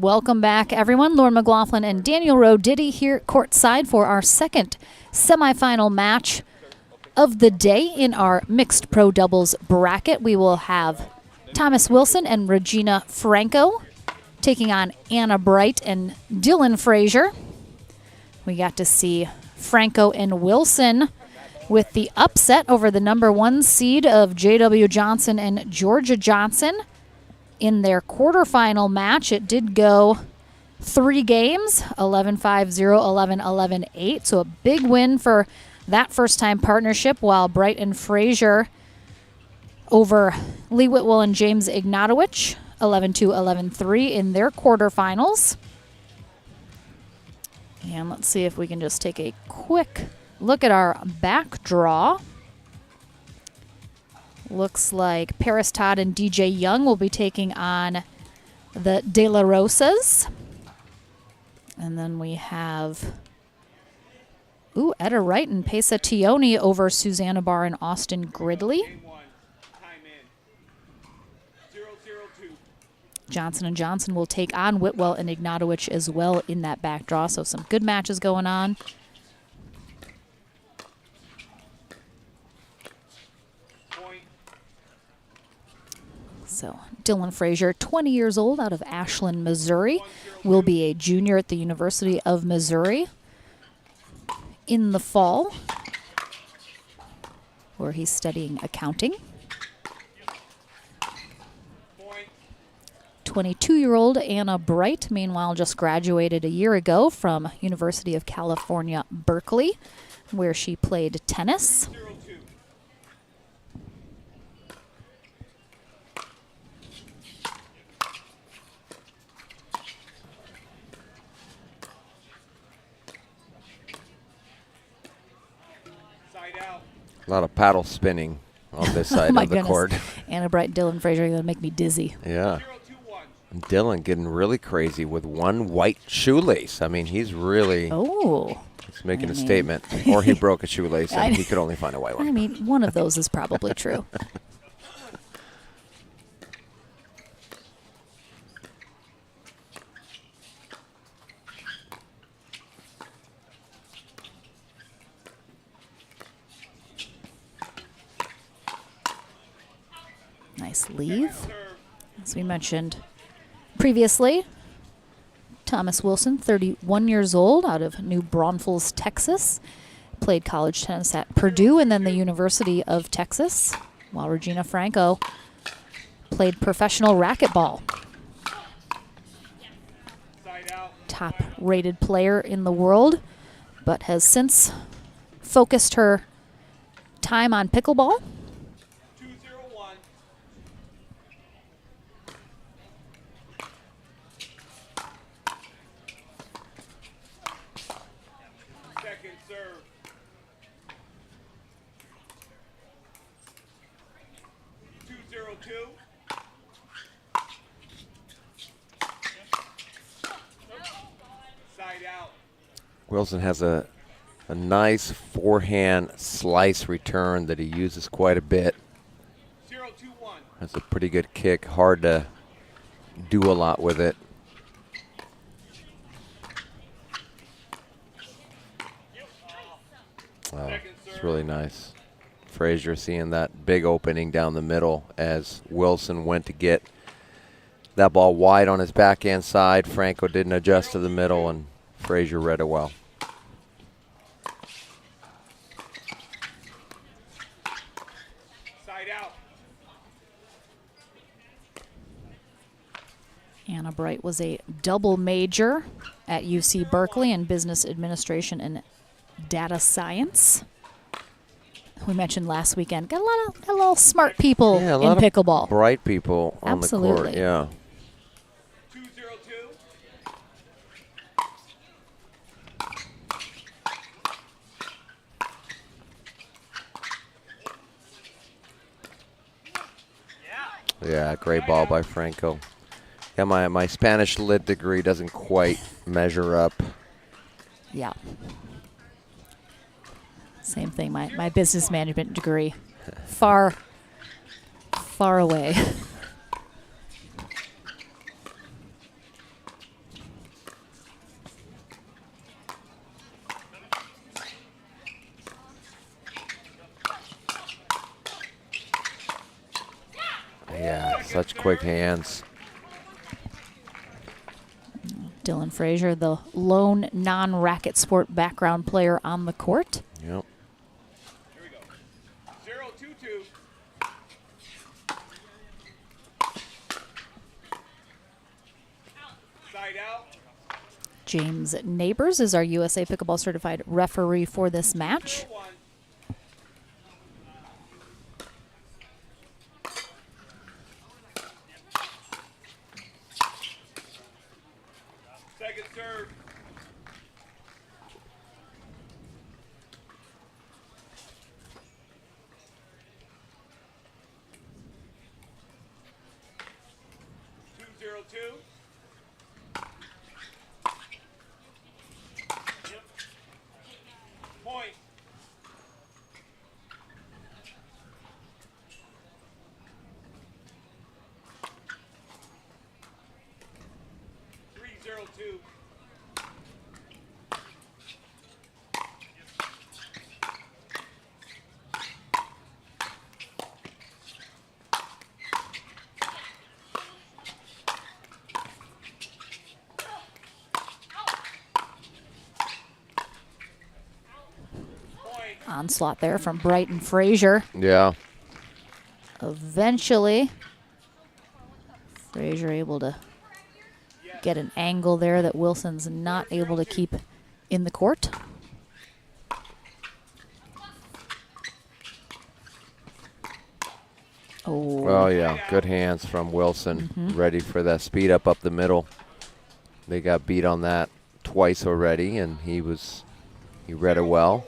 Welcome back, everyone. Lauren McLaughlin and Daniel Rowe Diddy here courtside for our second semifinal match of the day in our mixed pro doubles bracket. We will have Thomas Wilson and Regina Franco taking on Anna Bright and Dylan Frazier. We got to see Franco and Wilson with the upset over the number 1 seed of J.W. Johnson and Georgia Johnson. In their quarterfinal match, it did go 3 games, 11-5-0, 11-11-8. So a big win for that first-time partnership, while Bright and Frazier over Lee Whitwell and James Ignatowicz, 11-2, 11-3 in their quarterfinals. And let's see if we can just take a quick look at our back draw. Looks like Paris Todd and DJ Young will be taking on the De La Rosas. And then we have Etta Wright and Pesa Tioni over Susanna Barr and Austin Gridley. Johnson & Johnson will take on Whitwell and Ignatowicz as well in that back draw. So some good matches going on. So Dylan Frazier, 20 years old, out of Ashland, Missouri, will be a junior at the University of Missouri in the fall, where he's studying accounting. 22-year-old Anna Bright, meanwhile, just graduated a year ago from University of California, Berkeley, where she played tennis. A lot of paddle spinning on this side my of the goodness. court. Anna Bright, Dylan Frazier are going to make me dizzy. Yeah. And Dylan getting really crazy with one white shoelace. I mean, he's really he's making a statement. Or he broke a shoelace and he could only find a white one. I mean, one of those is probably true. Nice leave. As we mentioned previously, Thomas Wilson, 31 years old, out of New Braunfels, Texas. Played college tennis at Purdue and then the University of Texas, while Regina Franco played professional racquetball. Top-rated player in the world, but has since focused her time on pickleball. Wilson has a nice forehand slice return that he uses quite a bit. That's a pretty good kick, hard to do a lot with it. Wow, it's really nice. Frazier seeing that big opening down the middle as Wilson went to get that ball wide on his backhand side. Franco didn't adjust to the middle, and Frazier read it well. Anna Bright was a double major at UC Berkeley in business administration and data science. We mentioned last weekend, got a lot of smart people Yeah, a in lot pickleball. of bright people on the court. Absolutely. Yeah. Yeah, great ball by Franco. Yeah, my Spanish lit degree doesn't quite measure up. Yeah. Same thing, my business management degree. Far away. quick hands. Dylan Frazier, the lone non-racket sport background player on the court. Yep. Here we go. 0-2-2. Side out. James Neighbors is our USA Pickleball certified referee for this match. Second serve. Two. Point. Three, 0-2. Onslaught there from Brighton Frazier. Yeah. Eventually, Frazier able to get an angle there that Wilson's not able to keep in the court. Oh, yeah. Good hands from Wilson. Ready for that speed up the middle. They got beat on that twice already, and he read it well.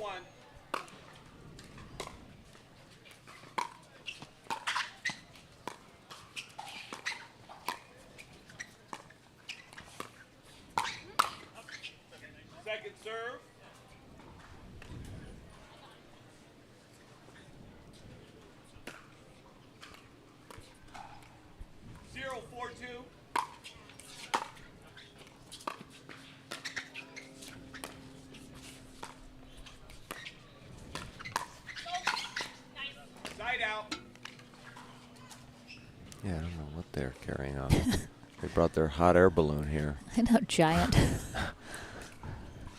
Second serve. Zero, 4-2. Side out. Yeah, I don't know what they're carrying on. They brought their hot air balloon here. I know, giant.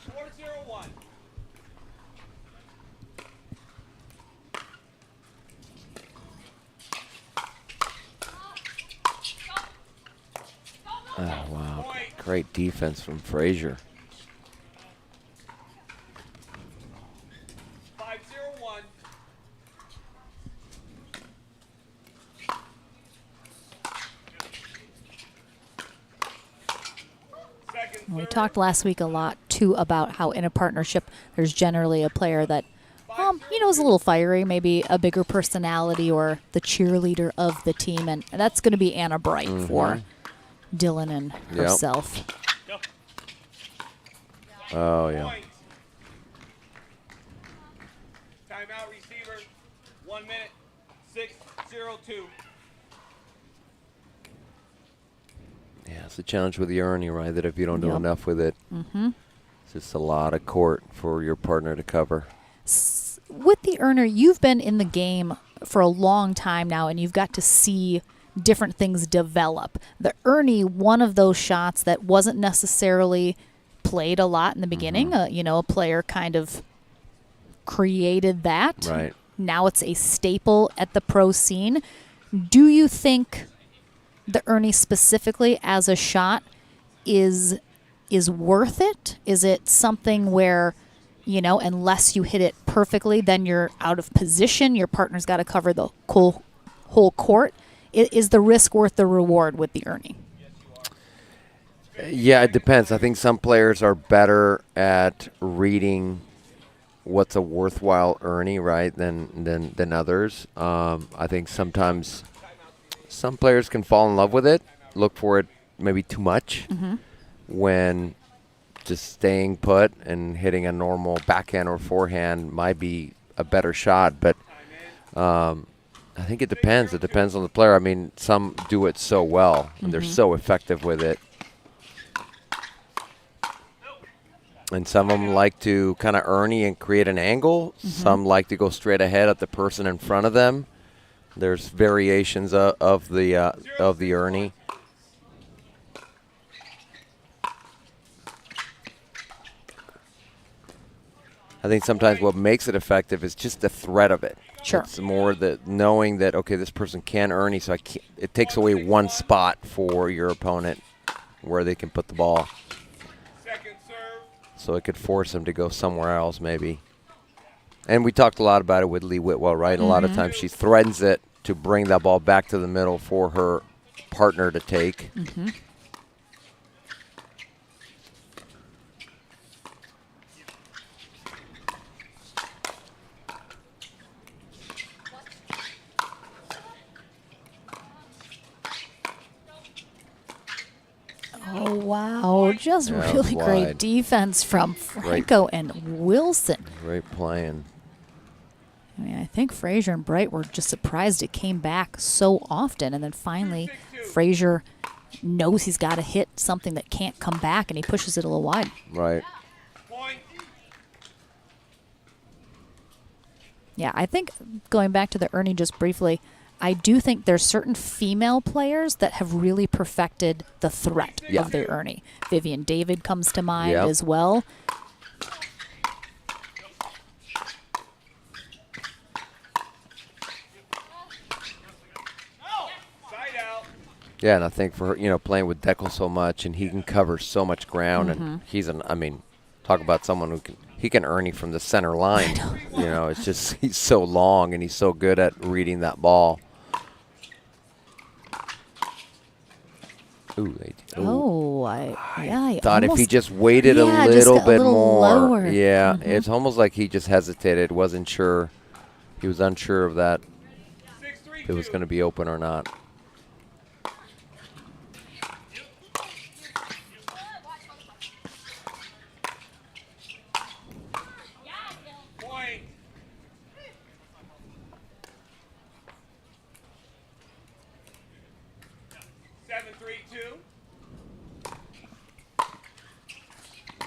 4-0-1. Oh, wow. Great defense from Frazier. 5-0-1. We talked last week a lot, too, about how in a partnership there's generally a player that, is a little fiery, maybe a bigger personality or the cheerleader of the team. And that's going to be Anna Bright for Dylan and herself. Oh, yeah. Timeout receiver. 1 minute. 6-0-2. Yeah, it's a challenge with the Ernie, right? That if you don't do enough with it, it's just a lot of court for your partner to cover. With the earner, you've been in the game for a long time now, and you've got to see different things develop. The Ernie, one of those shots that wasn't necessarily played a lot in the beginning. A player kind of created that. Right. Now it's a staple at the pro scene. Do you think the Ernie specifically as a shot is worth it? Is it something where, unless you hit it perfectly, then you're out of position, your partner's got to cover the whole court? Is the risk worth the reward with the Ernie? Yeah, it depends. I think some players are better at reading what's a worthwhile Ernie, right, than others. I think sometimes some players can fall in love with it, look for it maybe too much, when just staying put and hitting a normal backhand or forehand might be a better shot. But I think it depends. It depends on the player. I mean, some do it so well, and they're so effective with it. And some of them like to kind of Ernie and create an angle. Some like to go straight ahead at the person in front of them, There's variations of the Ernie. I think sometimes what makes it effective is just the threat of it. Sure. It's more the knowing that, okay, this person can Ernie, so it takes away one spot for your opponent where they can put the ball. So it could force them to go somewhere else maybe. And we talked a lot about it with Lee Whitwell, right? A lot of times she threatens it to bring that ball back to the middle for her partner to take. Oh, wow. Just Yeah, really great wide. defense from Franco and Wilson. Great playing. I mean, I think Frazier and Bright were just surprised it came back so often. And then finally, Frazier knows he's got to hit something that can't come back, and he pushes it a little wide. Right. Yeah, I think going back to the Ernie just briefly, I do think there's certain female players that have really perfected the threat of the Ernie. Vivian David comes to mind as well. Yeah, and I think for her, playing with Deckel so much, and he can cover so much ground, and talk about someone who can Ernie from the center line. It's just he's so long and he's so good at reading that ball. I thought if he just waited a little bit more. Lower. Yeah, it's almost like he just hesitated, wasn't sure. He was unsure of that, if it was going to be open or not.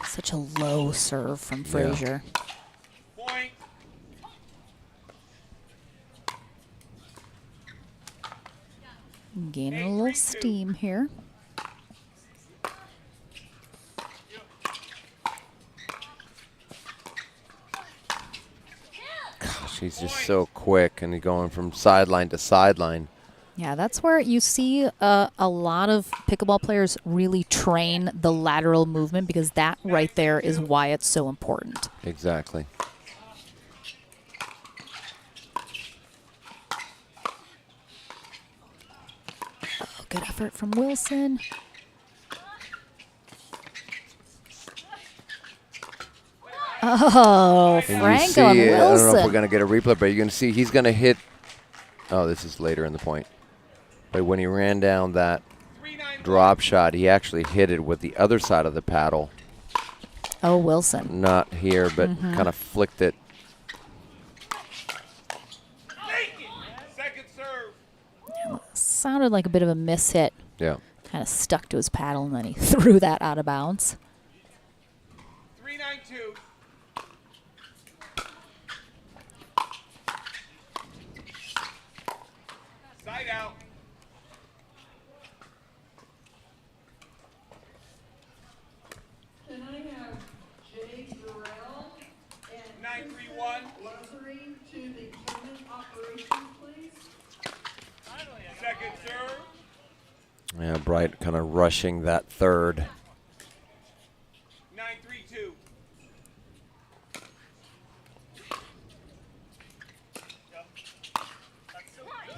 Such a low serve from Frazier. Gaining a little steam here. Gosh, he's just so quick, and he's going from sideline to sideline. Yeah, that's where you see a lot of pickleball players really train the lateral movement, because that right there is why it's so important. Exactly. Oh, good effort from Wilson. Oh, Franco and Wilson. I don't know if we're going to get a replay, but you're going to see he's going to hit. Oh, this is later in the point. But when he ran down that drop shot, he actually hit it with the other side of the paddle. Oh, Wilson. Not here, but kind of flicked it. Sounded like a bit of a miss hit. Yeah. Kind of stuck to his paddle, and then he threw that out of bounds. 392. Side out. Can I have Jay Durrell and 931 Luxury to the tournament operations, please? Second serve. Yeah, Bright kind of rushing that third. 932.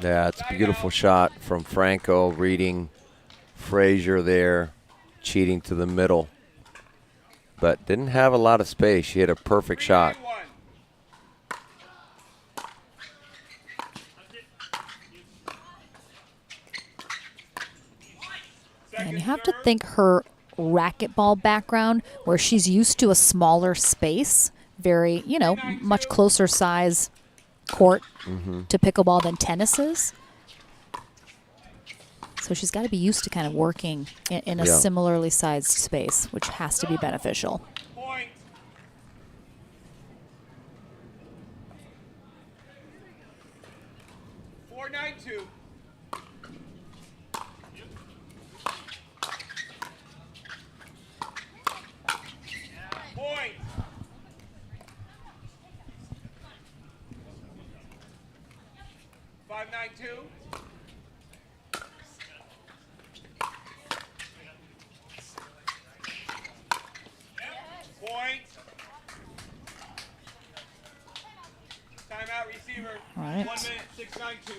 Yeah, it's a beautiful shot from Franco, reading Frazier there, cheating to the middle. But didn't have a lot of space. She hit a perfect shot. And you have to think her racquetball background, where she's used to a smaller space, very, much closer size court to pickleball than tennis is. So she's got to be used to kind of working in a similarly sized space, which has to be beneficial. Point. Point. Timeout, receiver. All right. 1 minute, 6:92.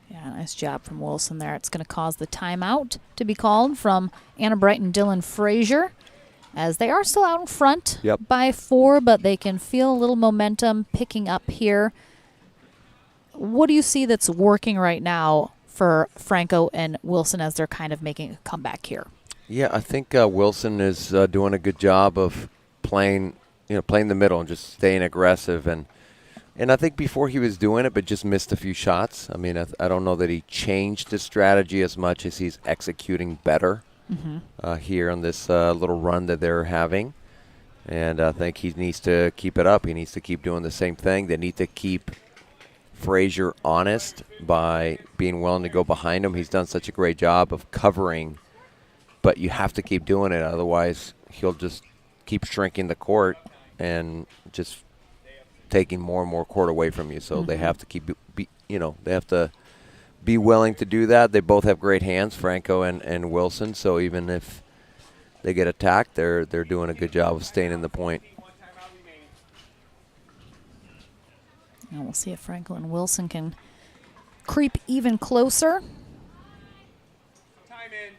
Yeah, nice job from Wilson there. It's going to cause the timeout to be called from Anna Bright and Dylan Frazier, as they are still out in front by 4, but they can feel a little momentum picking up here. What do you see that's working right now for Franco and Wilson as they're kind of making a comeback here? Yeah, I think Wilson is doing a good job of playing the middle and just staying aggressive. And I think before he was doing it, but just missed a few shots. I mean, I don't know that he changed his strategy as much as he's executing better here on this little run that they're having. And I think he needs to keep it up. He needs to keep doing the same thing. They need to keep Frazier honest by being willing to go behind him. He's done such a great job of covering, but you have to keep doing it. Otherwise, he'll just keep shrinking the court and just taking more and more court away from you. So they have to they have to be willing to do that. They both have great hands, Franco and Wilson. So even if they get attacked, they're doing a good job of staying in the point. And we'll see if Franco and Wilson can creep even closer. Time in.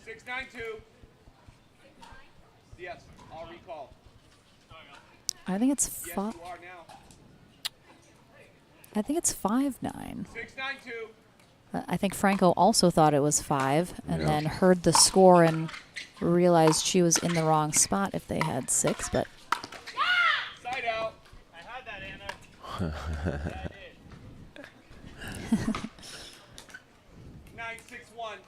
.692. Yes, I'll recall. I think it's Yes, 5. you are now. I think it's 5-9. 692. I think Franco also thought it was 5, and then heard the score and realized she was in the wrong spot if they had 6. But Side out. I had that, Anna. 961.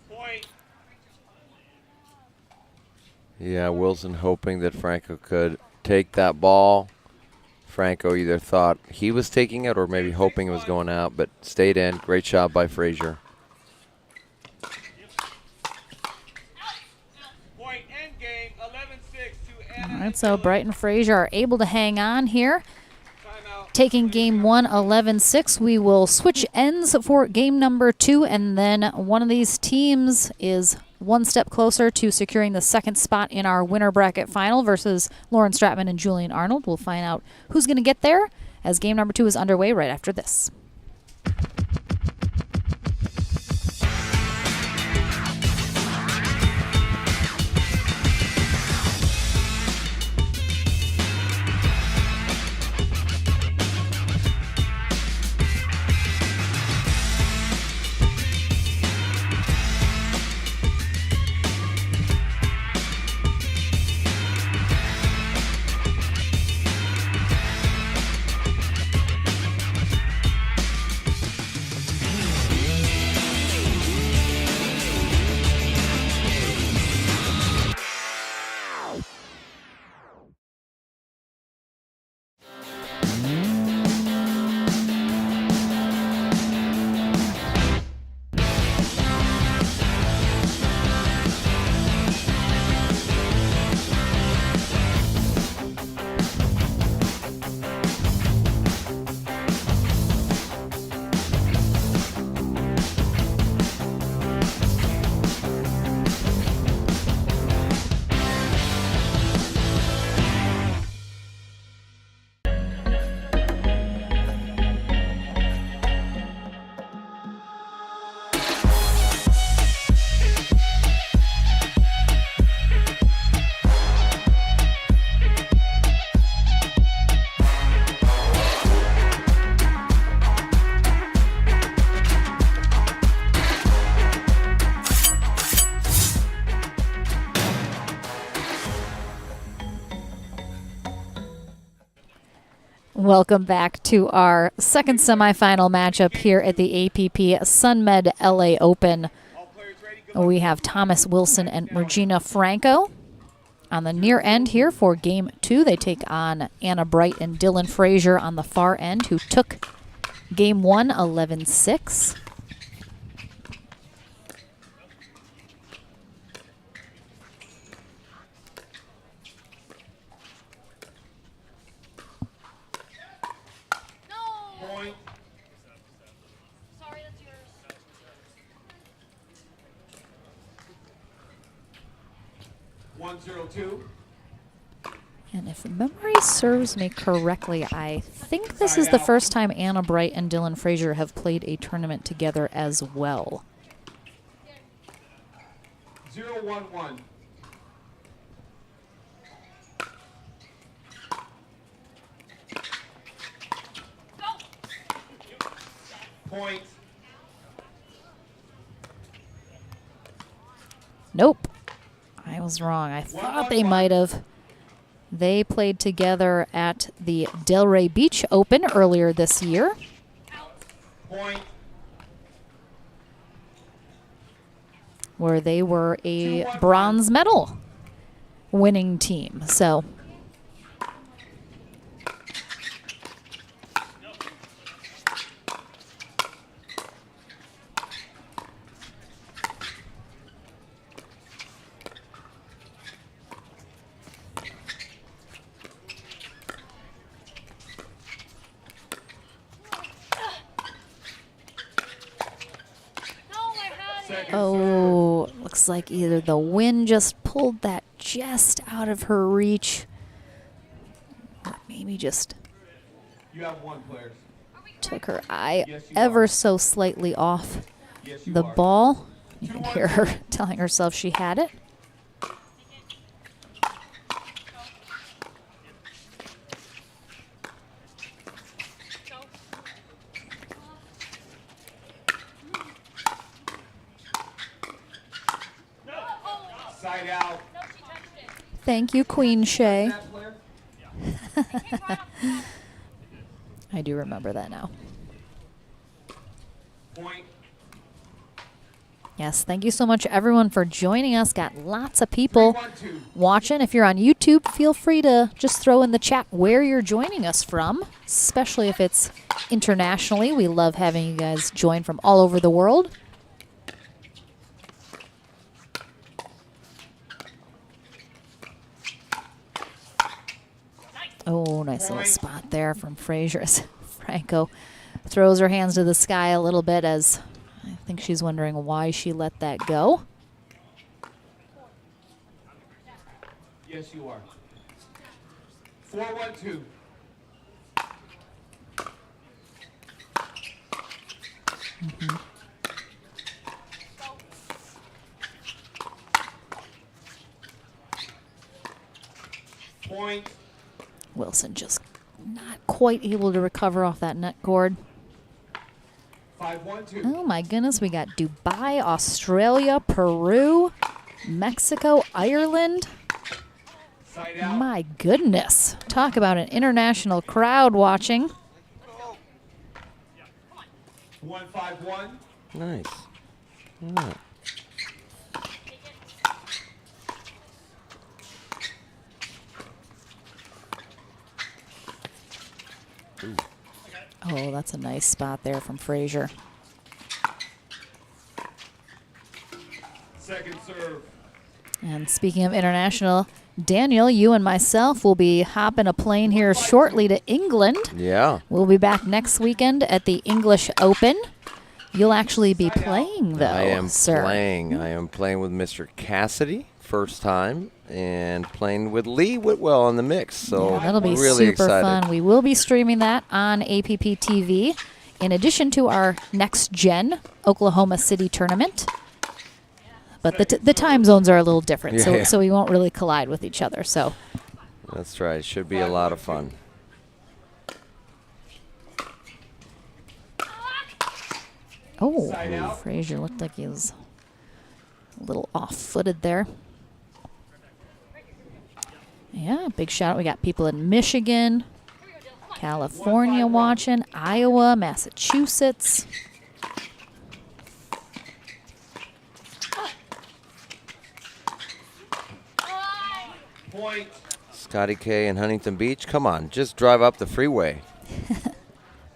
Point. Yeah, Wilson hoping that Franco could take that ball. Franco either thought he was taking it or maybe hoping it was going out, but stayed in. Great shot by Frazier. Point end game. 11-6 to Anna. all right, so Bright and Frazier are able to hang on here. Taking game 1, 11-6. We will switch ends for game number 2, and then one of these teams is one step closer to securing the second spot in our winner bracket final versus Lauren Stratman and Julian Arnold. We'll find out who's going to get there as game number 2 is underway right after this. Welcome back to our second semifinal matchup here at the APP Sunmed LA Open. We have Thomas Wilson and Regina Franco on the near end here for game 2. They take on Anna Bright and Dylan Frazier on the far end, who took game 1 11-6. Point. 102. And if memory serves me correctly, I think this is the first time Anna Bright and Dylan Frazier have played a tournament together as well. 0-1-1. Point. Nope. I was wrong. I thought they might have. They played together at the Delray Beach Open earlier this year. Point. Where they were a bronze medal winning team. So oh, looks like either the wind just pulled that just out of her reach, or maybe just You have 1, players. took her eye Yes, you ever are. so slightly off Yes, you the are. ball. You can hear her telling herself she had it. Side out. Thank you, Queen Shay. That player? I do remember that now. Point. Yes, thank you so much, everyone, for joining us. Got lots of people watching. If you're on YouTube, feel free to just throw in the chat where you're joining us from, especially if it's internationally. We love having you guys join from all over the world. Oh, nice little spot there from Frazier as Franco throws her hands to the sky a little bit, as I think she's wondering why she let that go. Yes, you are. 4-1-2. Point. Wilson just not quite able to recover off that net cord. 5-1-2. Oh my goodness, we got Dubai, Australia, Peru, Mexico, Ireland. Side out. My goodness. Talk about an international crowd watching. 1-5-1. Nice. Yeah. Oh, that's a nice spot there from Frazier. Second serve. And speaking of international, Daniel, you and myself will be hopping a plane here shortly to England. Yeah. We'll be back next weekend at the English Open. You'll actually be playing, though, I am sir. playing. I am playing with Mr. Cassidy, first time, and playing with Lee Whitwell on the mix. So Yeah, that'll be really super excited. fun. We will be streaming that on APP TV, in addition to our Next Gen Oklahoma City tournament. But the time zones are a little different, Yeah. so we won't really collide with each other. So That's right. It should be a lot of fun. oh, Frazier looked like he was a little off-footed there. Yeah, big shout out. We got people in Michigan, California watching, Iowa, Massachusetts. Point. Scotty K in Huntington Beach. Come on, just drive up the freeway.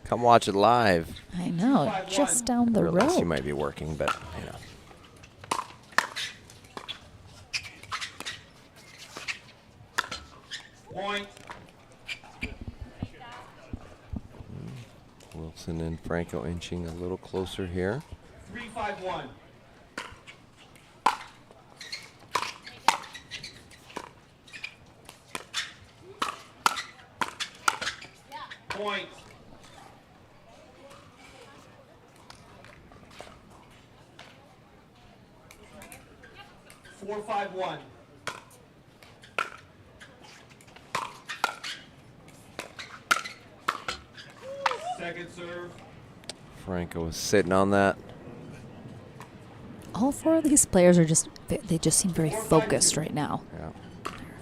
Come watch it live. I know, just down the Realize road. you might be working, but you know. Point. Wilson and Franco inching a little closer here. 3-5-1. Point. Four, 5-1. Second serve. Franco is sitting on that. All four of these players are they just seem very focused right now. Yeah.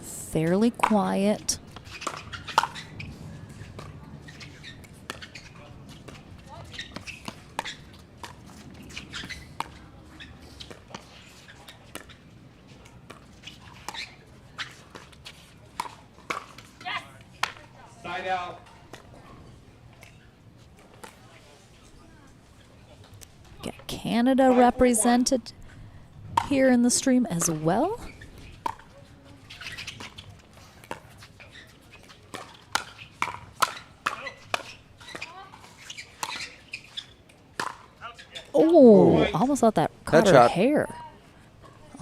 Fairly quiet. Side out. Get Canada represented here in the stream as well. Oh, almost thought that caught her shot. hair.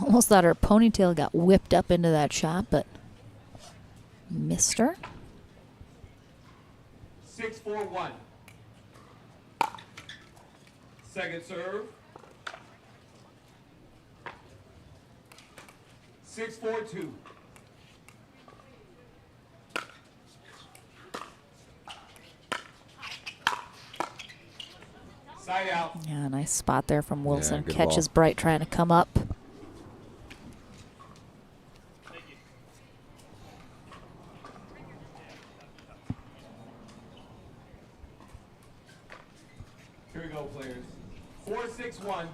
Almost thought her ponytail got whipped up into that shot, but missed her. 6-4-1. Second serve. 6-4-2. Side out. Yeah, nice spot there from Wilson. good Catches ball. Bright trying to come up. Here we go, players. 4-6-1.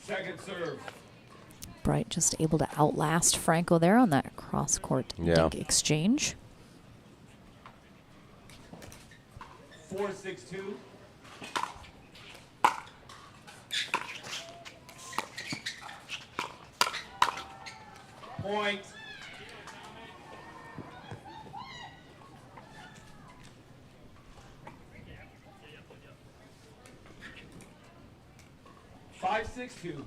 Second serve. Bright just able to outlast Franco there on that cross-court Yeah. exchange. 4-6-2. Point. Five, 6-2.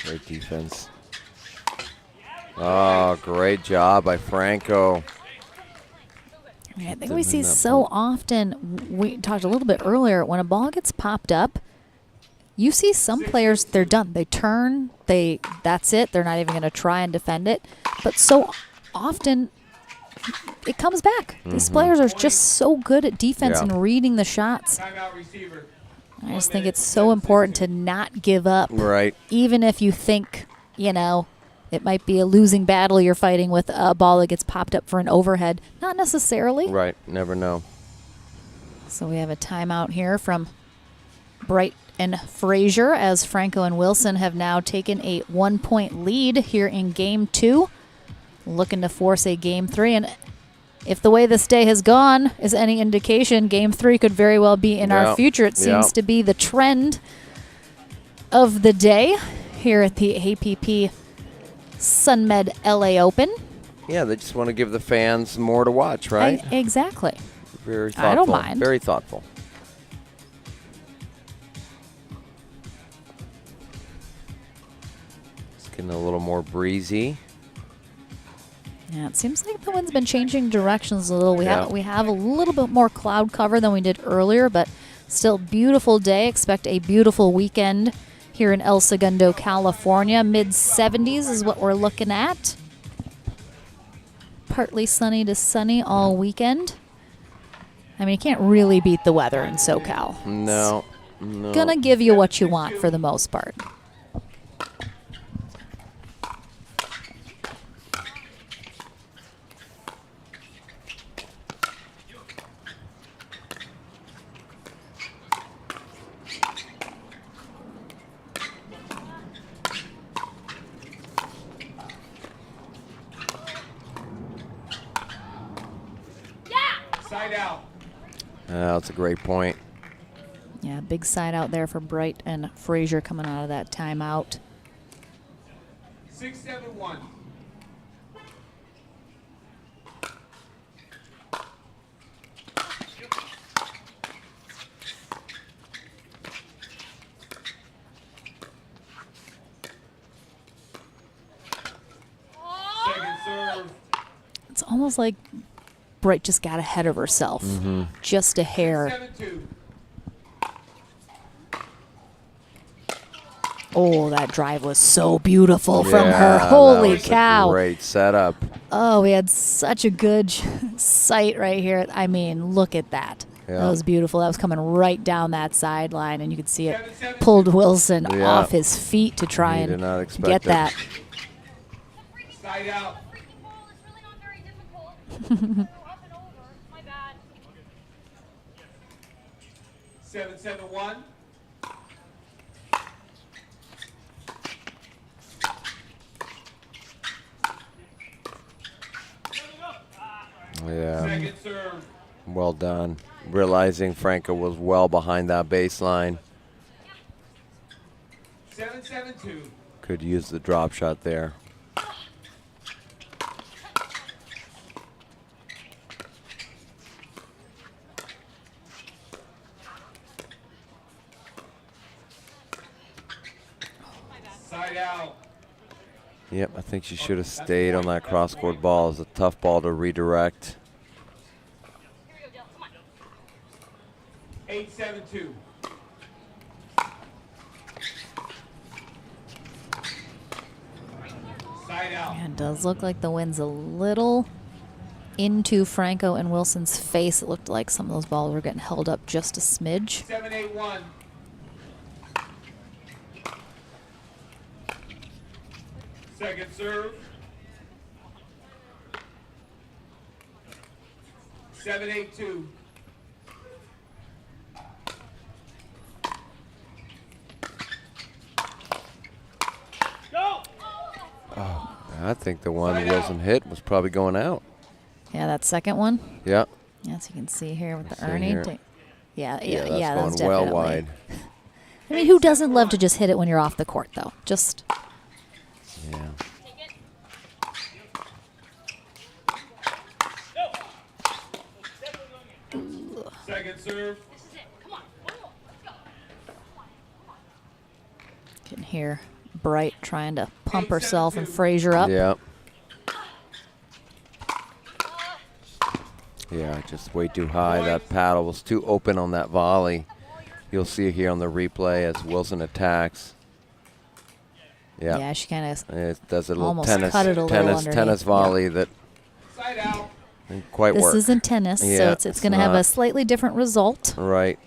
Great defense. Oh, great job by Franco. I think Didn't we see win that so often, we talked a little bit earlier, when a ball gets popped up, you see some players, they're done. They turn, that's it. They're not even going to try and defend it. But so often, it comes back. These players are just so good at defense and reading the shots. Timeout receiver. I just think it's so important to not give up. Right. Even if you think, it might be a losing battle you're fighting with a ball that gets popped up for an overhead. Not necessarily. Right. Never know. So we have a timeout here from Bright and Frazier as Franco and Wilson have now taken a 1-point lead here in Game 2. Looking to force a Game 3. And if the way this day has gone is any indication, Game 3 could very well be in our future. It seems to be the trend of the day here at the APP Sunmed LA Open. Yeah, they just want to give the fans more to watch, right? Exactly. Very thoughtful. I don't mind. Very thoughtful. It's getting a little more breezy. Yeah, it seems like the wind's been changing directions a little. We have a little bit more cloud cover than we did earlier, but still beautiful day. Expect a beautiful weekend here in El Segundo, California. Mid-70s is what we're looking at. Partly sunny to sunny all weekend. I mean, you can't really beat the weather in SoCal. No. It's gonna give you what you want for the most part. Side out. That's a great point. Yeah, big side out there for Bright and Frazier coming out of that timeout. 6-7-1. Second serve. It's almost like Bright just got ahead of herself. Just a hair. 7-2. Oh, that drive was so beautiful from Yeah, her. that Holy was a cow. great setup. Oh, we had such a good sight right here. I mean, look at that. Yeah. That was beautiful. That was coming right down that sideline, and you could see it pulled Wilson Yeah. off his feet to try He and did not expect get it. that. Side out. 7-7-1. Yeah. Second serve. Well done. Realizing Franco was well behind that baseline. 7-7-2. Could use the drop shot there. Side out. Yep, I think she should have stayed on that cross-court ball. It's a tough ball to redirect. 8-7-2. Side out. Yeah, it does look like the wind's a little into Franco and Wilson's face. It looked like some of those balls were getting held up just a smidge. 7-8-1. Second serve. 7-8-2. Oh, I think the one Wilson hit was probably going out. Yeah, that second one. Yeah. As you can see here with the See Ernie. here. Yeah, That's that was going well definitely. wide. I mean, who doesn't love to just hit it when you're off the court, though? Just. Yeah. Second serve. Can hear Bright trying to pump herself and Frazier up. Yeah. Yeah, just way too high. That paddle was too open on that volley. You'll see it here on the replay as Wilson attacks. Yeah. Yeah, she kind of It does a little almost tennis, cut it a little tennis underneath. volley that didn't quite This work. isn't tennis, so Yeah, it's going to have a not. slightly different result. Right.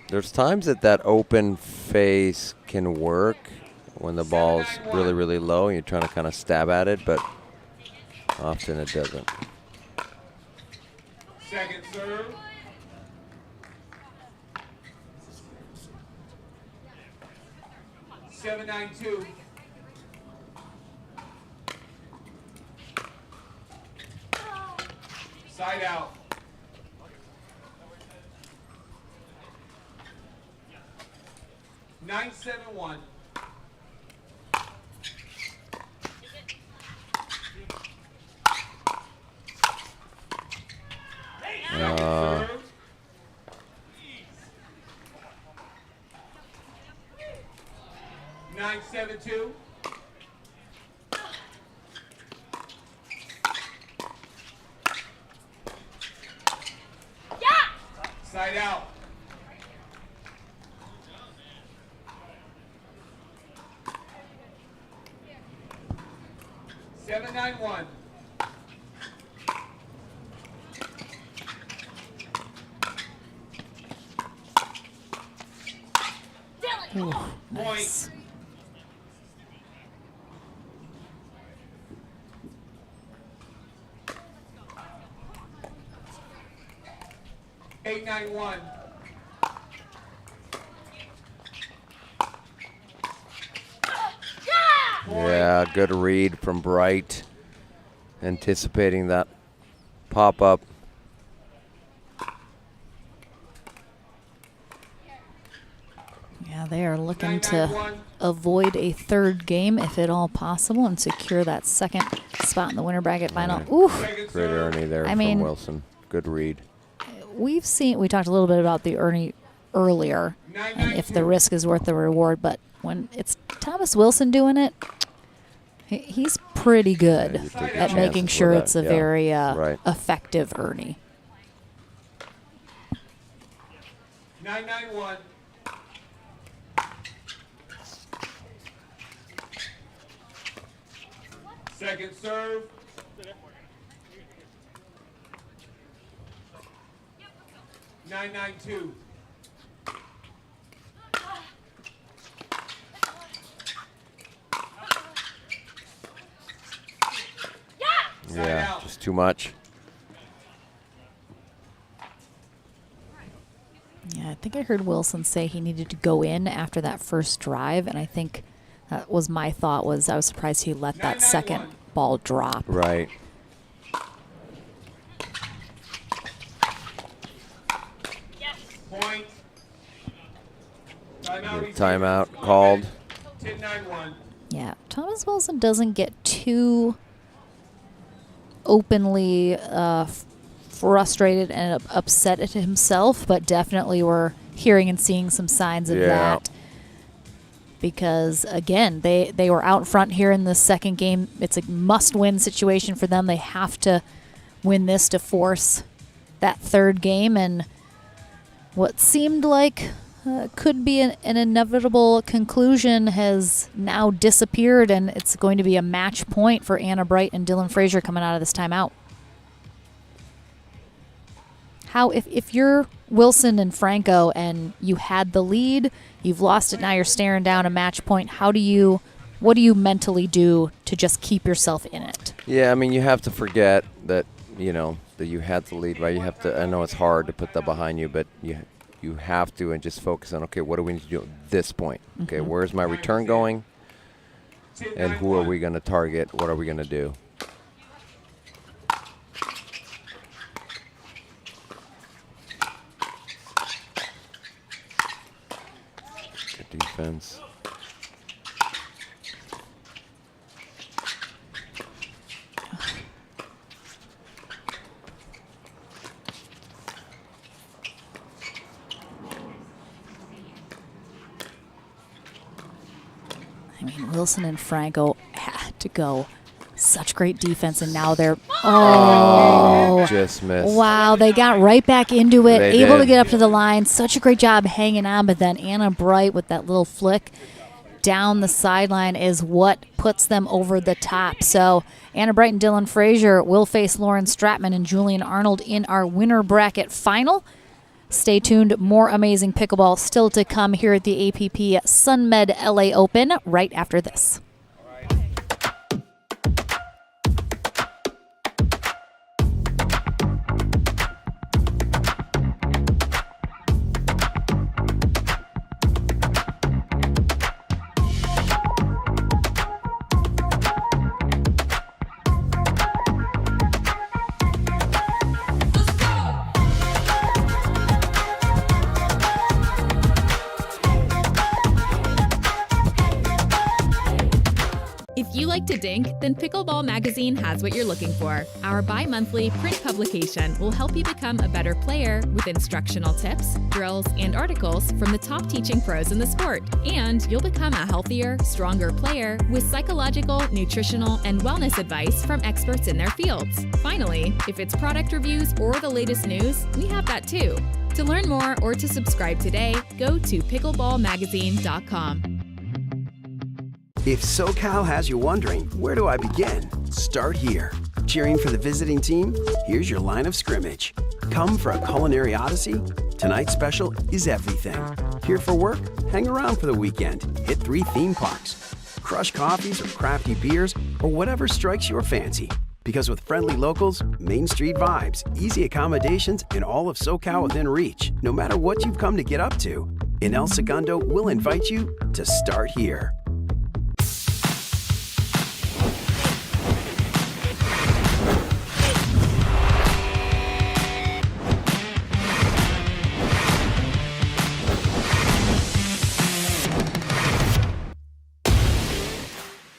There's times that open face can work when the ball's really, really low and you're trying to kind of stab at it, but often it doesn't. Second serve. Seven, 9-2. Side out. Nine, 7-1. Uh, 9-7-2. Side out. 991. Ooh, nice. Point. 891. Yeah, good read from Bright. Anticipating that pop-up. Yeah, they are looking to avoid a third game if at all possible and secure that second spot in the winner bracket final. Right. Ooh. Great Ernie there I from mean, Wilson. Good read. We talked a little bit about the Ernie earlier and if the risk is worth the reward, but when it's Thomas Wilson doing it, he's pretty good at making sure it's a very effective Ernie. 991. Second serve. Nine 9-2. Yeah, just too much. Yeah, I think I heard Wilson say he needed to go in after that first drive, and I think that was my thought. I was surprised he let that second ball drop. Right. Point. Timeout called. 10-9-1. Yeah, Thomas Wilson doesn't get too openly frustrated and upset at himself, but definitely we're hearing and seeing some signs of that. Because, again, they were out front here in the second game. It's a must-win situation for them. They have to win this to force that third game. And what seemed like could be an inevitable conclusion has now disappeared, and it's going to be a match point for Anna Bright and Dylan Frazier coming out of this timeout. If you're Wilson and Franco and you had the lead, you've lost it, now you're staring down a match point, what do you mentally do to just keep yourself in it? Yeah, I mean, you have to forget that, that you had the lead, right? You have to, I know it's hard to put that behind you, but you have to, and just focus on, okay, what do we need to do at this point? Okay, where's my return going? And who are we going to target? What are we going to do? Good defense. I mean, Wilson and Franco had to go. Such great defense, and now they're just missed. Wow, they got right back into it, They able did. to get up to the line. Such a great job hanging on, but then Anna Bright with that little flick down the sideline is what puts them over the top. So Anna Bright and Dylan Frazier will face Lauren Stratman and Julian Arnold in our winner bracket final. Stay tuned. More amazing pickleball still to come here at the APP Sunmed LA Open right after this. If you like to dink, then Pickleball Magazine has what you're looking for. Our bi-monthly print publication will help you become a better player with instructional tips, drills, and articles from the top teaching pros in the sport. And you'll become a healthier, stronger player with psychological, nutritional, and wellness advice from experts in their fields. Finally, if it's product reviews or the latest news, we have that too. To learn more or to subscribe today, go to pickleballmagazine.com. If SoCal has you wondering, where do I begin? Start here. Cheering for the visiting team? Here's your line of scrimmage. Come for a culinary odyssey? Tonight's special is everything. Here for work? Hang around for the weekend. Hit 3 theme parks. Crush coffees or crafty beers or whatever strikes your fancy. Because with friendly locals, Main Street vibes, easy accommodations, and all of SoCal within reach, no matter what you've come to get up to, in El Segundo, we'll invite you to start here.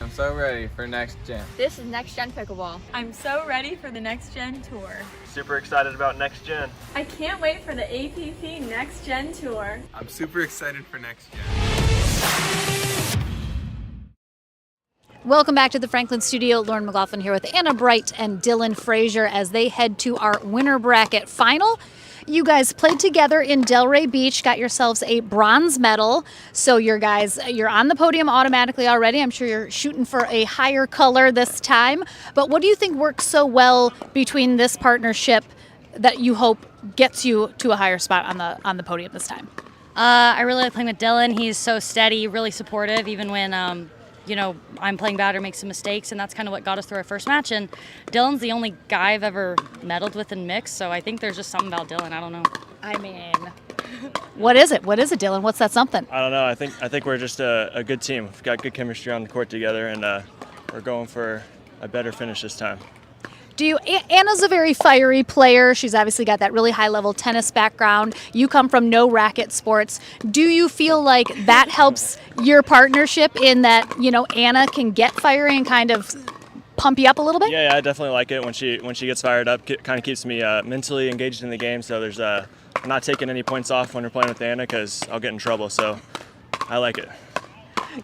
I'm so ready for next gen. This is Next Gen Pickleball. I'm so ready for the Next Gen Tour. Super excited about next gen. I can't wait for the APP Next Gen Tour. I'm super excited for next gen. Welcome back to the Franklin studio. Lauren McLaughlin here with Anna Bright and Dylan Frazier as they head to our winter bracket final. You guys played together in Delray Beach, got yourselves a bronze medal. So you're on the podium automatically already. I'm sure you're shooting for a higher color this time. But what do you think works so well between this partnership that you hope gets you to a higher spot on the podium this time? I really like playing with Dylan. He's so steady, really supportive, even when I'm playing bad or make some mistakes, and that's kind of what got us through our first match. And Dylan's the only guy I've ever medaled with in mixed, so I think there's just something about Dylan. I don't know. I mean, what is it? What is it, Dylan? What's that something? I don't know. I think we're just a good team. We've got good chemistry on the court together, and we're going for a better finish this time. Anna's a very fiery player. She's obviously got that really high-level tennis background. You come from no racket sports. Do you feel like that helps your partnership in that, Anna can get fiery and kind of pump you up a little bit? Yeah, I definitely like it when she gets fired up. It kind of keeps me mentally engaged in the game. So there's I'm not taking any points off when we're playing with Anna because I'll get in trouble. So I like it.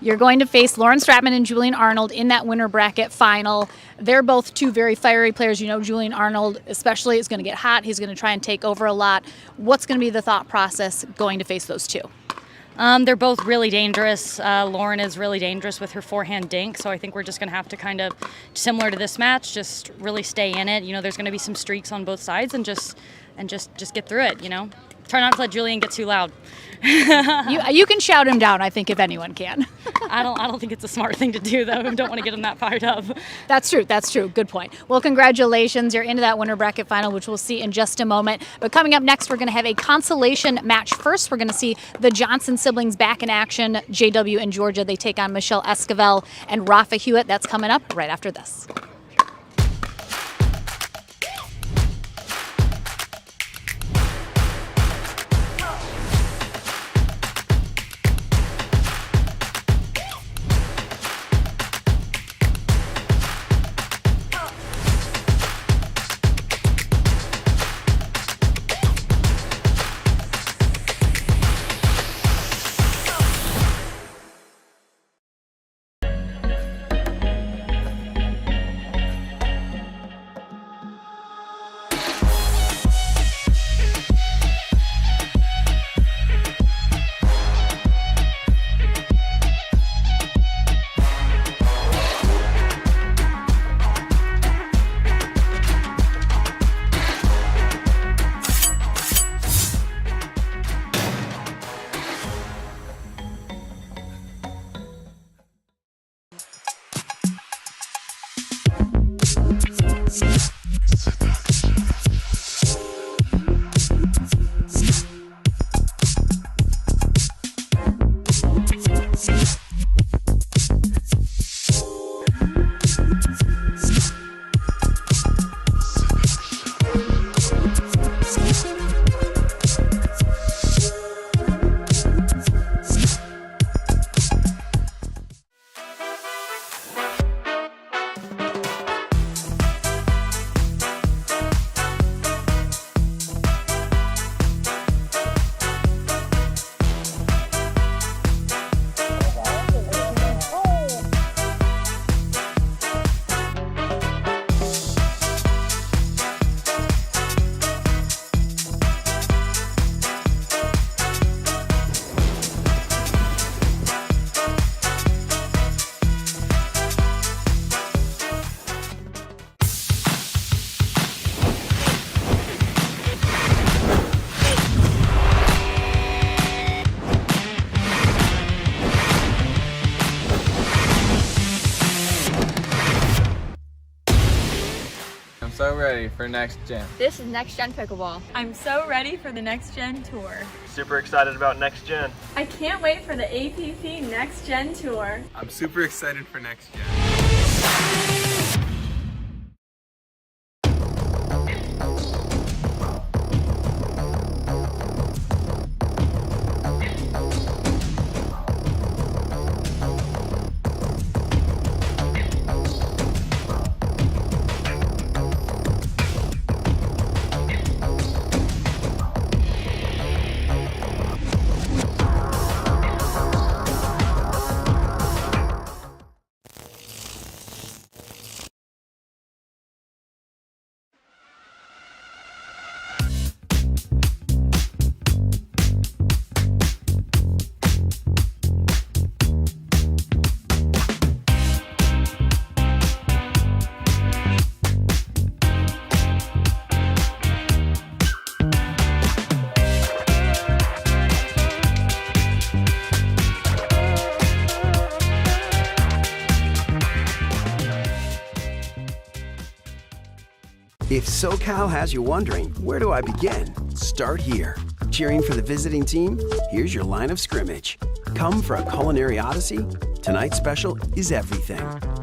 You're going to face Lauren Stratman and Julian Arnold in that winter bracket final. They're both two very fiery players. Julian Arnold especially is going to get hot. He's going to try and take over a lot. What's going to be the thought process going to face those two? They're both really dangerous. Lauren is really dangerous with her forehand dink, so I think we're just going to have to kind of, similar to this match, just really stay in it. There's going to be some streaks on both sides and just get through it, Try not to let Julian get too loud. You can shout him down, I think, if anyone can. I don't think it's a smart thing to do, though. I don't want to get him that fired up. That's true. Good point. Well, congratulations. You're into that winter bracket final, which we'll see in just a moment. But coming up next, we're going to have a consolation match first. We're going to see the Johnson siblings back in action. JW and Georgia, they take on Michelle Esquivel and Rafa Hewitt. That's coming up right after this. so ready for next gen. This is Next Gen Pickleball. I'm so ready for the Next Gen Tour. Super excited about next gen. I can't wait for the APP Next Gen Tour. I'm super excited for next gen. If SoCal has you wondering, where do I begin? Start here. Cheering for the visiting team? Here's your line of scrimmage. Come for a culinary odyssey? Tonight's special is everything.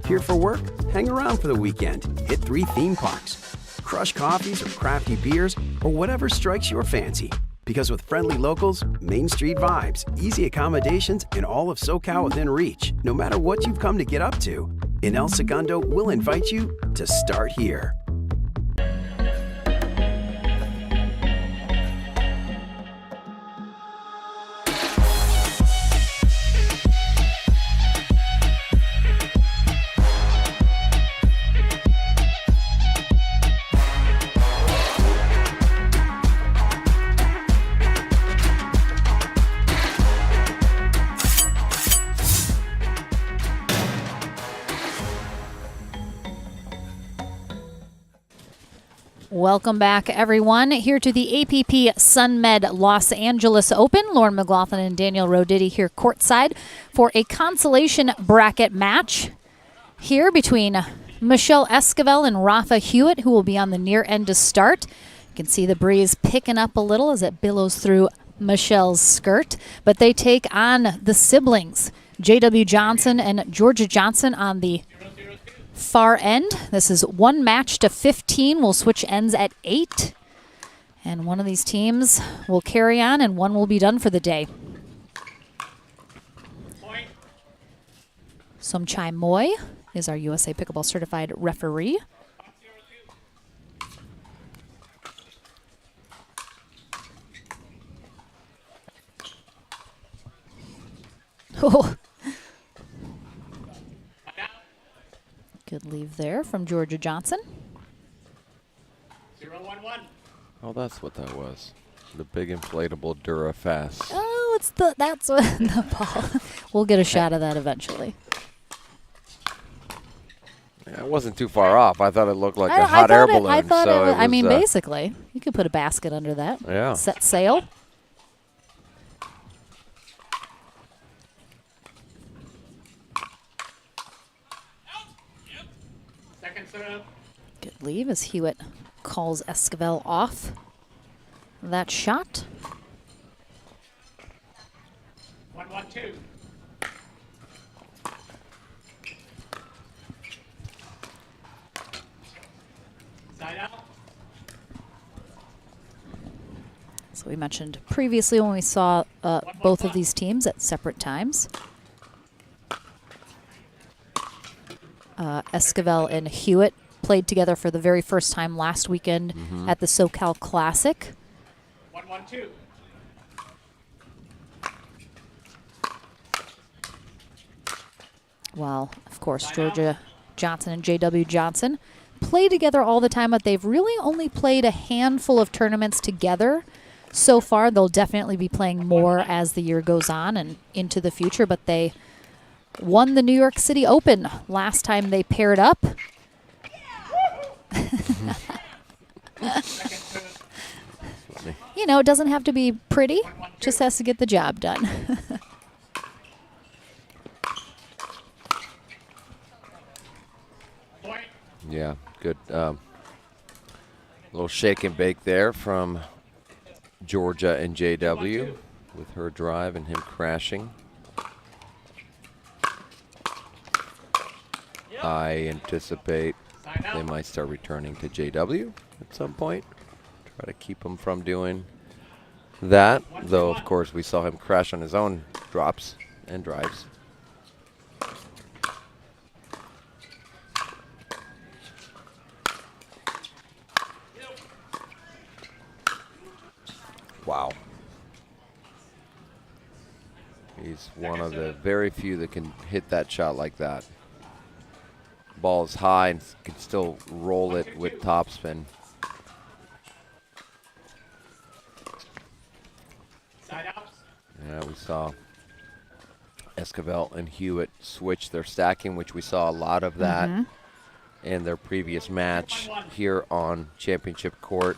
Here for work? Hang around for the weekend. Hit 3 theme parks. Crush coffees or crafty beers or whatever strikes your fancy. Because with friendly locals, Main Street vibes, easy accommodations, and all of SoCal within reach, no matter what you've come to get up to, in El Segundo, we'll invite you to start here. Welcome back, everyone, here to the APP Sunmed Los Angeles Open. Lauren McLaughlin and Daniel Roditi here courtside for a consolation bracket match here between Michelle Esquivel and Rafa Hewitt, who will be on the near end to start. You can see the breeze picking up a little as it billows through Michelle's skirt, but they take on the siblings, J.W. Johnson and Georgia Johnson on the far end. This is 1 match to 15. We'll switch ends at 8. And one of these teams will carry on and one will be done for the day. Somchai Moy is our USA Pickleball certified referee. Oh. Good leave there from Georgia Johnson. 0-1-1. Oh, that's what that was. The big inflatable Durafast. Oh, that's the ball. We'll get a shot of that eventually. Yeah, it wasn't too far off. I thought it looked like a hot air balloon. I thought so it was, I mean, uh, basically, you could put a basket under that. Yeah. Set sail. Good leave as Hewitt calls Esquivel off that shot. 1-1-2. Side out. So we mentioned previously when we saw both of these teams at separate times. Esquivel and Hewitt played together for the very first time last weekend at the SoCal Classic. 1-1-2. While, of course, Georgia Johnson and J.W. Johnson play together all the time, but they've really only played a handful of tournaments together so far. They'll definitely be playing more as the year goes on and into the future, but they won the New York City Open last time they paired up. You know, it doesn't have to be pretty, just has to get the job done. Yeah, good. little shake and bake there from Georgia and JW with her drive and him crashing. I anticipate they might start returning to JW at some point. Try to keep him from doing that, though of course we saw him crash on his own drops and drives. Wow. He's one of the very few that can hit that shot like that. Ball is high and can still roll it with topspin. Yeah, we saw Esquivel and Hewitt switch their stacking, which we saw a lot of that in their previous match here on championship court.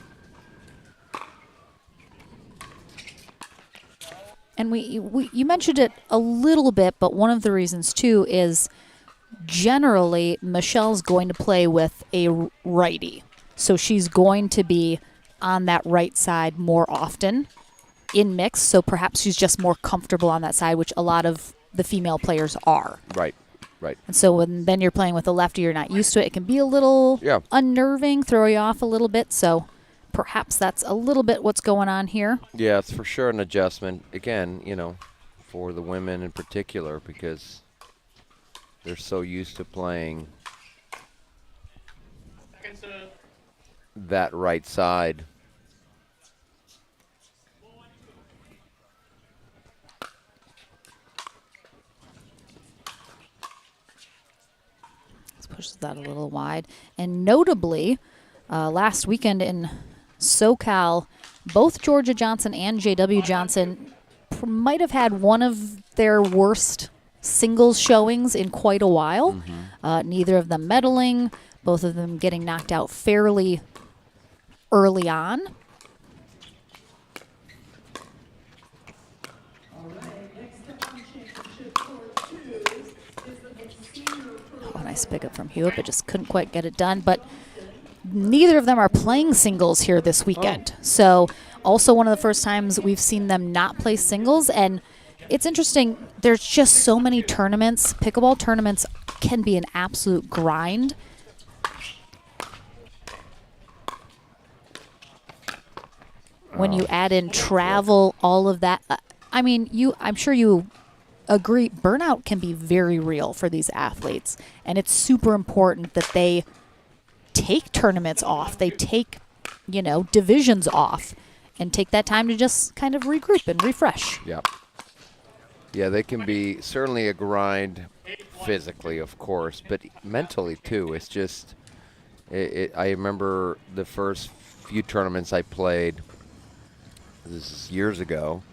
And you mentioned it a little bit, but one of the reasons too is generally Michelle's going to play with a righty. So she's going to be on that right side more often in mix. So perhaps she's just more comfortable on that side, which a lot of the female players are. Right, right. And so when then you're playing with a lefty, you're not used to it. It can be a little unnerving, throw you off a little bit. So perhaps that's a little bit what's going on here. Yeah, it's for sure an adjustment. Again, you know, for the women in particular, because they're so used to playing that right side. Let's push that a little wide. And notably, last weekend in SoCal, both Georgia Johnson and JW Johnson might have had one of their worst singles showings in quite a while. Neither of them medaling, both of them getting knocked out fairly early on. Oh, nice pickup from Hewitt, but just couldn't quite get it done. But neither of them are playing singles here this weekend. So also one of the first times we've seen them not play singles. And it's interesting, there's just so many tournaments. Pickleball tournaments can be an absolute grind. When you add in travel, all of that. I mean, I'm sure you agree, burnout can be very real for these athletes. And it's super important that they take tournaments off. They take, divisions off and take that time to just kind of regroup and refresh. Yeah. Yeah, they can be certainly a grind physically, of course, but mentally too. It's just, I remember the first few tournaments I played, this is years ago.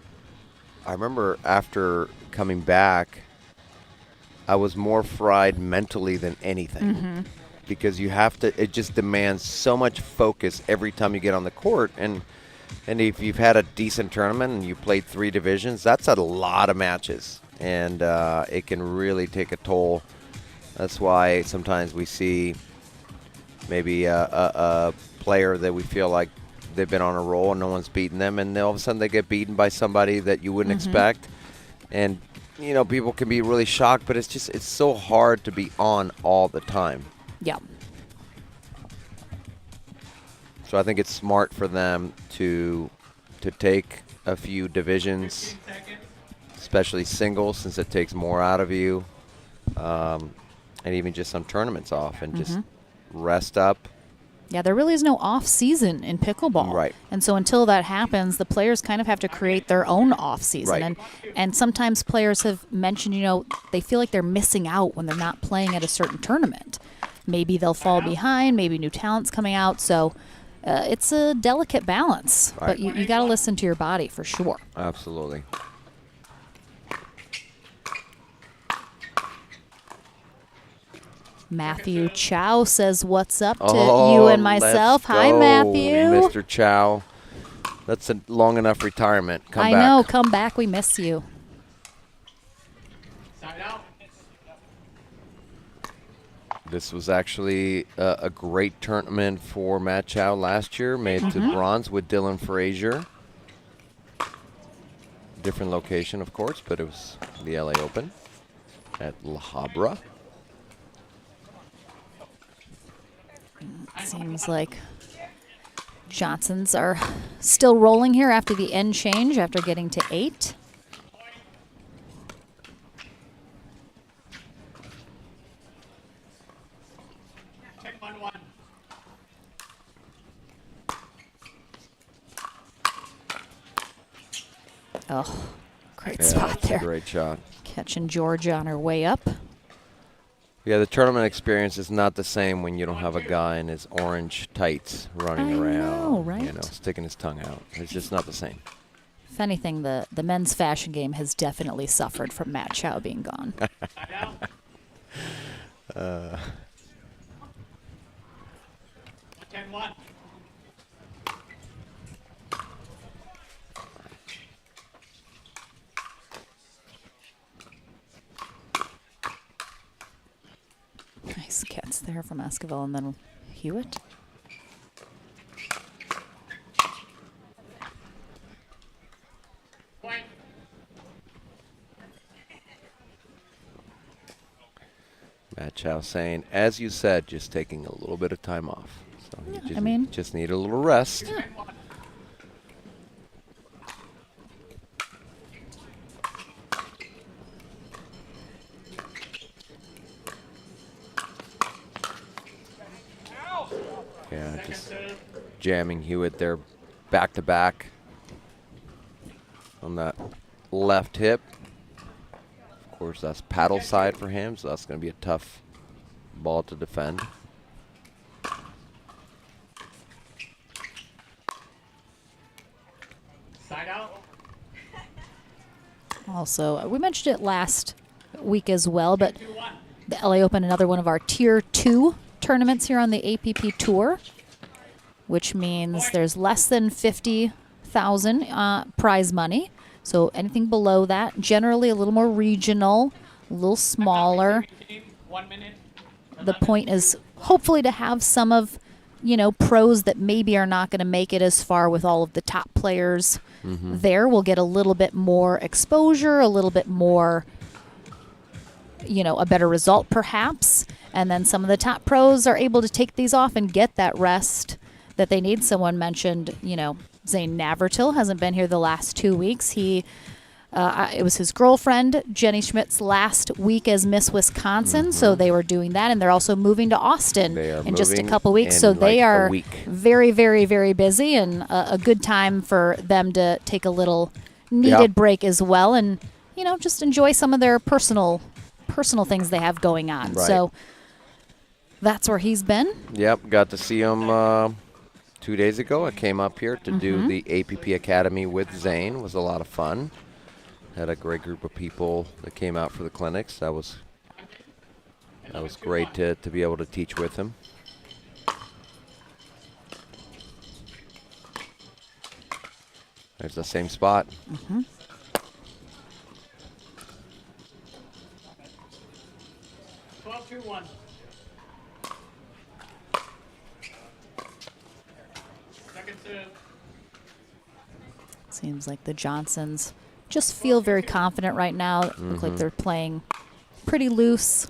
I remember after coming back, I was more fried mentally than anything. Because you have to, it just demands so much focus every time you get on the court. And if you've had a decent tournament and you played 3 divisions, that's a lot of matches. And it can really take a toll. That's why sometimes we see maybe a player that we feel like they've been on a roll and no one's beaten them. And then all of a sudden they get beaten by somebody that you wouldn't expect. And, people can be really shocked, but it's so hard to be on all the time. Yeah. So I think it's smart for them to take a few divisions, especially singles, since it takes more out of you, and even just some tournaments off and just rest up. Yeah, there really is no off season in pickleball. Right. And so until that happens, the players kind of have to create their own off season. Right. And sometimes players have mentioned, they feel like they're missing out when they're not playing at a certain tournament. Maybe they'll fall behind, maybe new talent's coming out. So it's a delicate balance, Right. but you got to listen to your body for sure. Absolutely. Matthew Chow says, "What's up to you and myself?" Hi, Matthew. Mr. Chow. That's a long enough retirement. Come back. I know. Come back. We miss you. This was actually a great tournament for Matt Chow last year. Made it to bronze with Dylan Frazier. Different location, of course, but it was the LA Open at La Habra. Seems like Johnsons are still rolling here after the end change, after getting to 8. Oh, great spot there. Great shot. Catching Georgia on her way up. Yeah, the tournament experience is not the same when you don't have a guy in his orange tights running around, know, right? you know, sticking his tongue out. It's just not the same. If anything, the men's fashion game has definitely suffered from Matt Chow being gone. 10-1. Nice catch there from Esquivel, and then Hewitt. Matt Chow saying, as you said, just taking a little bit of time off. So you just need a little rest. Yeah. Yeah, just jamming Hewitt there back to back on that left hip. Of course, that's paddle side for him, so that's going to be a tough ball to defend. Side out. Also, we mentioned it last week as well, but the LA Open, another one of our Tier 2 tournaments here on the APP Tour, which means there's less than 50,000 prize money. So anything below that, generally a little more regional, a little smaller. 1 minute. The point is hopefully to have some of, pros that maybe are not going to make it as far with all of the top players there. We'll get a little bit more exposure, a little bit more, a better result perhaps. And then some of the top pros are able to take these off and get that rest that they need. Someone mentioned, Zane Navratil hasn't been here the last 2 weeks. It was his girlfriend, Jenny Schmidt's last week as Miss Wisconsin, so they were doing that. And they're also moving to Austin in just a couple weeks. So they are very, very, very busy, and a good time for them to take a little needed break as well and, just enjoy some of their personal things they have going on. Right. So that's where he's been. Yep, got to see him 2 days ago. I came up here to do the APP Academy with Zane. It was a lot of fun. Had a great group of people that came out for the clinics. That was great to be able to teach with him. There's the same spot. 12-2-1. Second serve. Seems like the Johnsons just feel very confident right now. Look like they're playing pretty loose.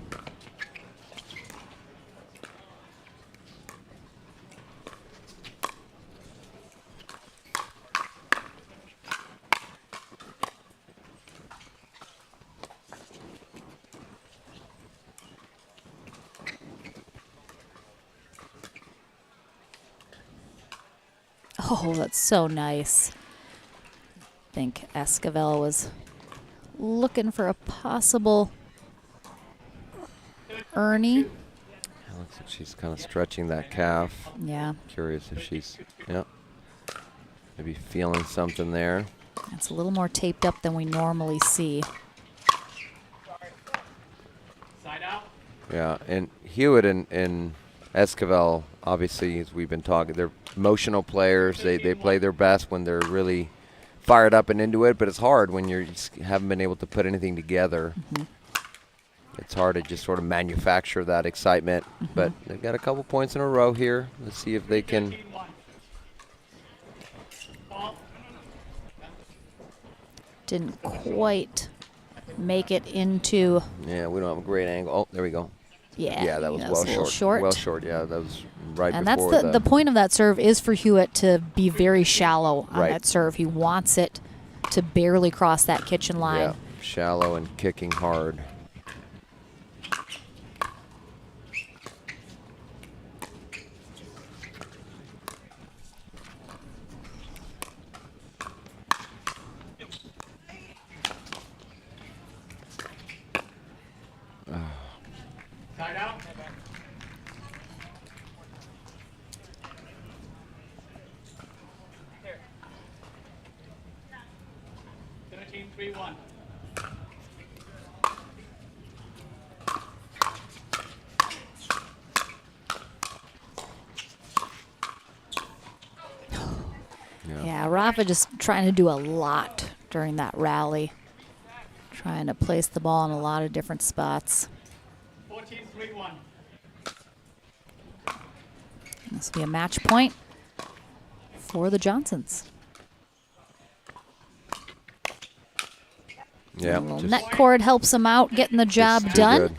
Oh, that's so nice. I think Esquivel was looking for a possible Ernie. It looks like she's kind of stretching that calf. Yeah. Curious if she's, maybe feeling something there. It's a little more taped up than we normally see. Side out. Yeah, and Hewitt and Esquivel, obviously, as we've been talking, they're emotional players. They play their best when they're really fired up and into it, but it's hard when you just haven't been able to put anything together it's hard to just sort of manufacture that excitement. But they've got a couple points in a row here. Let's see if they can. Didn't quite make it into. Yeah, we don't have a great angle. Oh, there we go. Yeah, Yeah, that was well a little short. Well short, yeah. That was right and before that's the point of that serve is for Hewitt to be very shallow on Right. that serve. He wants it to barely cross that kitchen line. Yeah, shallow and kicking hard. Side out. 17-3-1. Yeah, Rafa just trying to do a lot during that rally. Trying to place the ball in a lot of different spots. 14-3-1. This will be a match point for the Johnsons. Yeah. A little net cord helps them out getting the job done. good.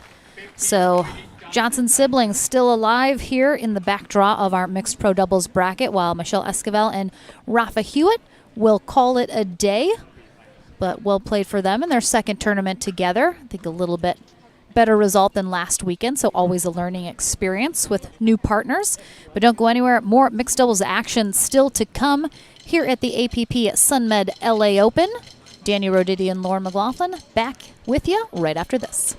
So Johnson siblings still alive here in the back draw of our mixed pro doubles bracket, while Michelle Esquivel and Rafa Hewitt will call it a day. But well played for them in their second tournament together. I think a little bit better result than last weekend, so always a learning experience with new partners. But don't go anywhere. More mixed doubles action still to come here at the APP Sunmed LA Open. Danny Roditi and Lauren McLaughlin back with you right after this.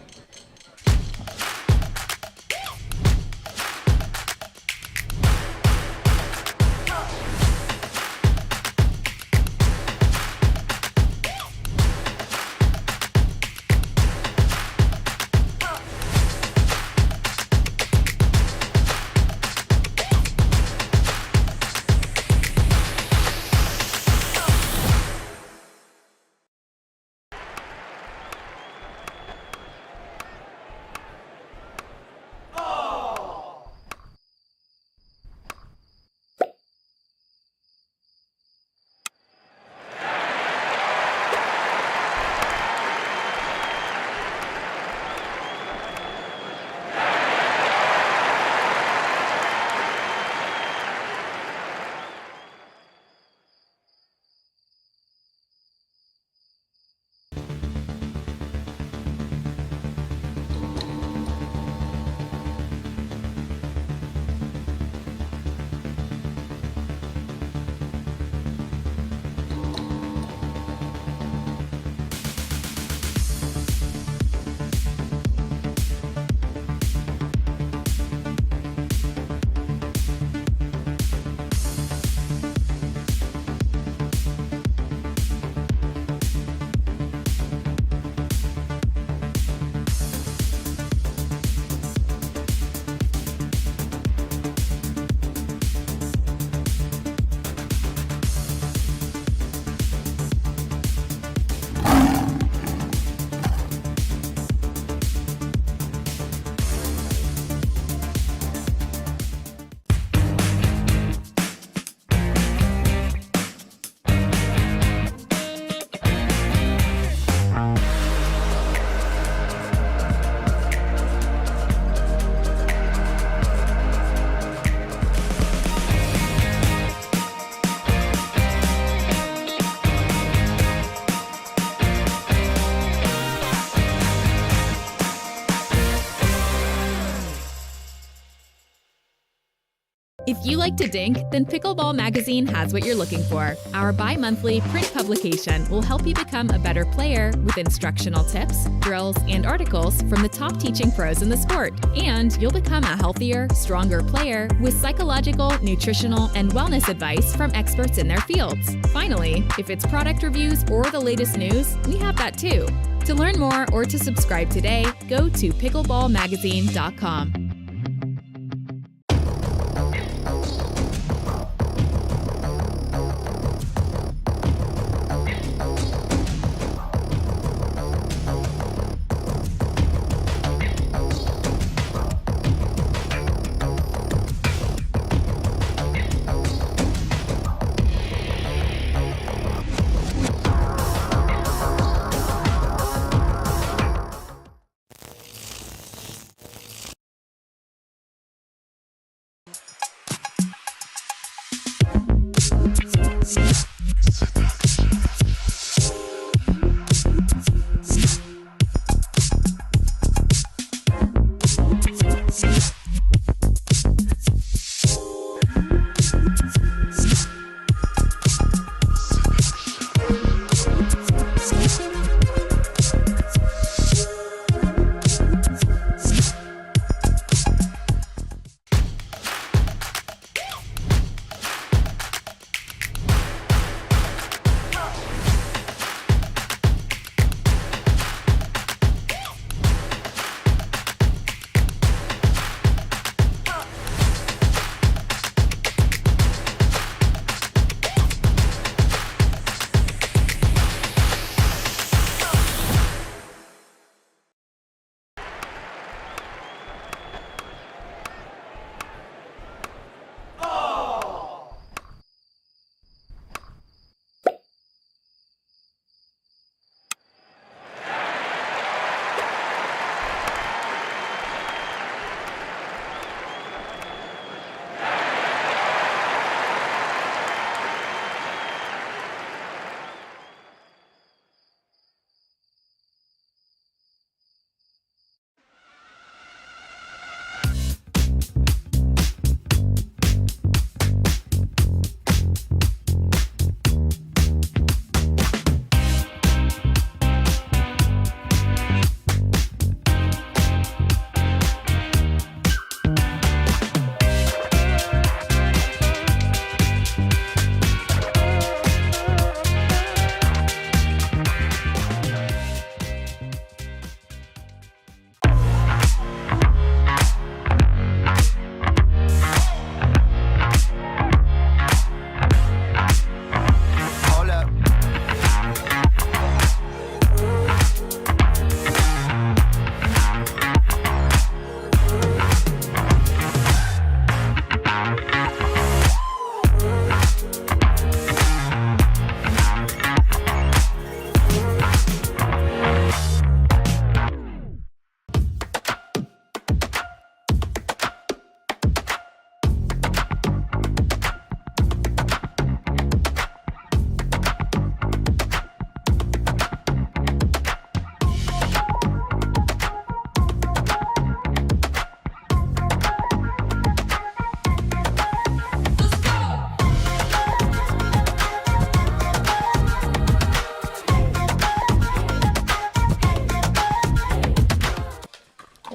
If you like to dink, then Pickleball Magazine has what you're looking for. Our bi-monthly print publication will help you become a better player with instructional tips, drills, and articles from the top teaching pros in the sport. And you'll become a healthier, stronger player with psychological, nutritional, and wellness advice from experts in their fields. Finally, if it's product reviews or the latest news, we have that too. To learn more or to subscribe today, go to pickleballmagazine.com.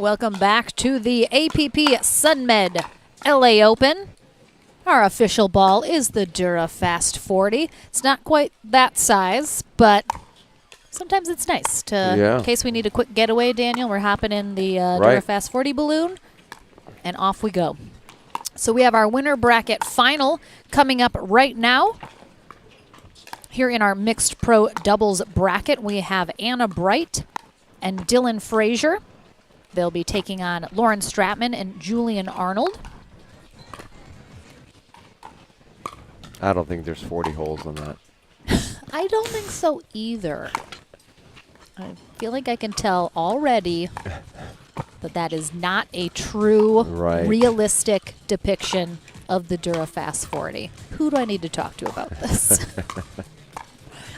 welcome back to the APP Sunmed LA Open. Our official ball is the Dura Fast 40. It's not quite that size, but sometimes it's nice to, in case we need a quick getaway, Daniel, we're hopping in the Dura Fast 40 balloon, and off we go. So we have our winner bracket final coming up right now. Here in our mixed pro doubles bracket, we have Anna Bright and Dylan Frazier. They'll be taking on Lauren Stratman and Julian Arnold. I don't think there's 40 holes on that. I don't think so either. I feel like I can tell already that that is not a true, realistic depiction of the Dura Fast 40. Who do I need to talk to about this?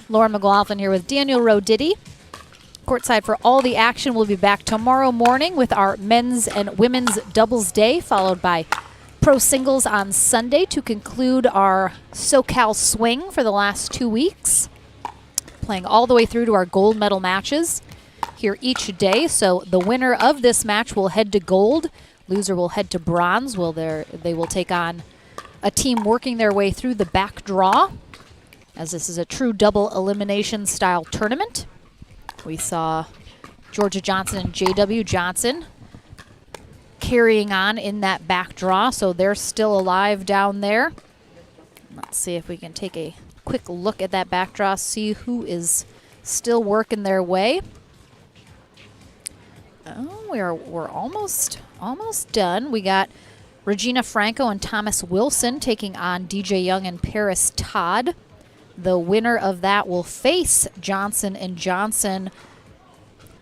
Lauren McLaughlin here with Daniel Roditi. Courtside for all the action. We'll be back tomorrow morning with our men's and women's doubles day, followed by pro singles on Sunday to conclude our SoCal swing for the last 2 weeks. Playing all the way through to our gold medal matches here each day. So the winner of this match will head to gold. Loser will head to bronze. They will take on a team working their way through the back draw, as this is a true double elimination style tournament. We saw Georgia Johnson and J.W. Johnson carrying on in that back draw, so they're still alive down there. Let's see if we can take a quick look at that back draw, see who is still working their way. Oh, we're almost done. We got Regina Franco and Thomas Wilson taking on DJ Young and Paris Todd. The winner of that will face Johnson and Johnson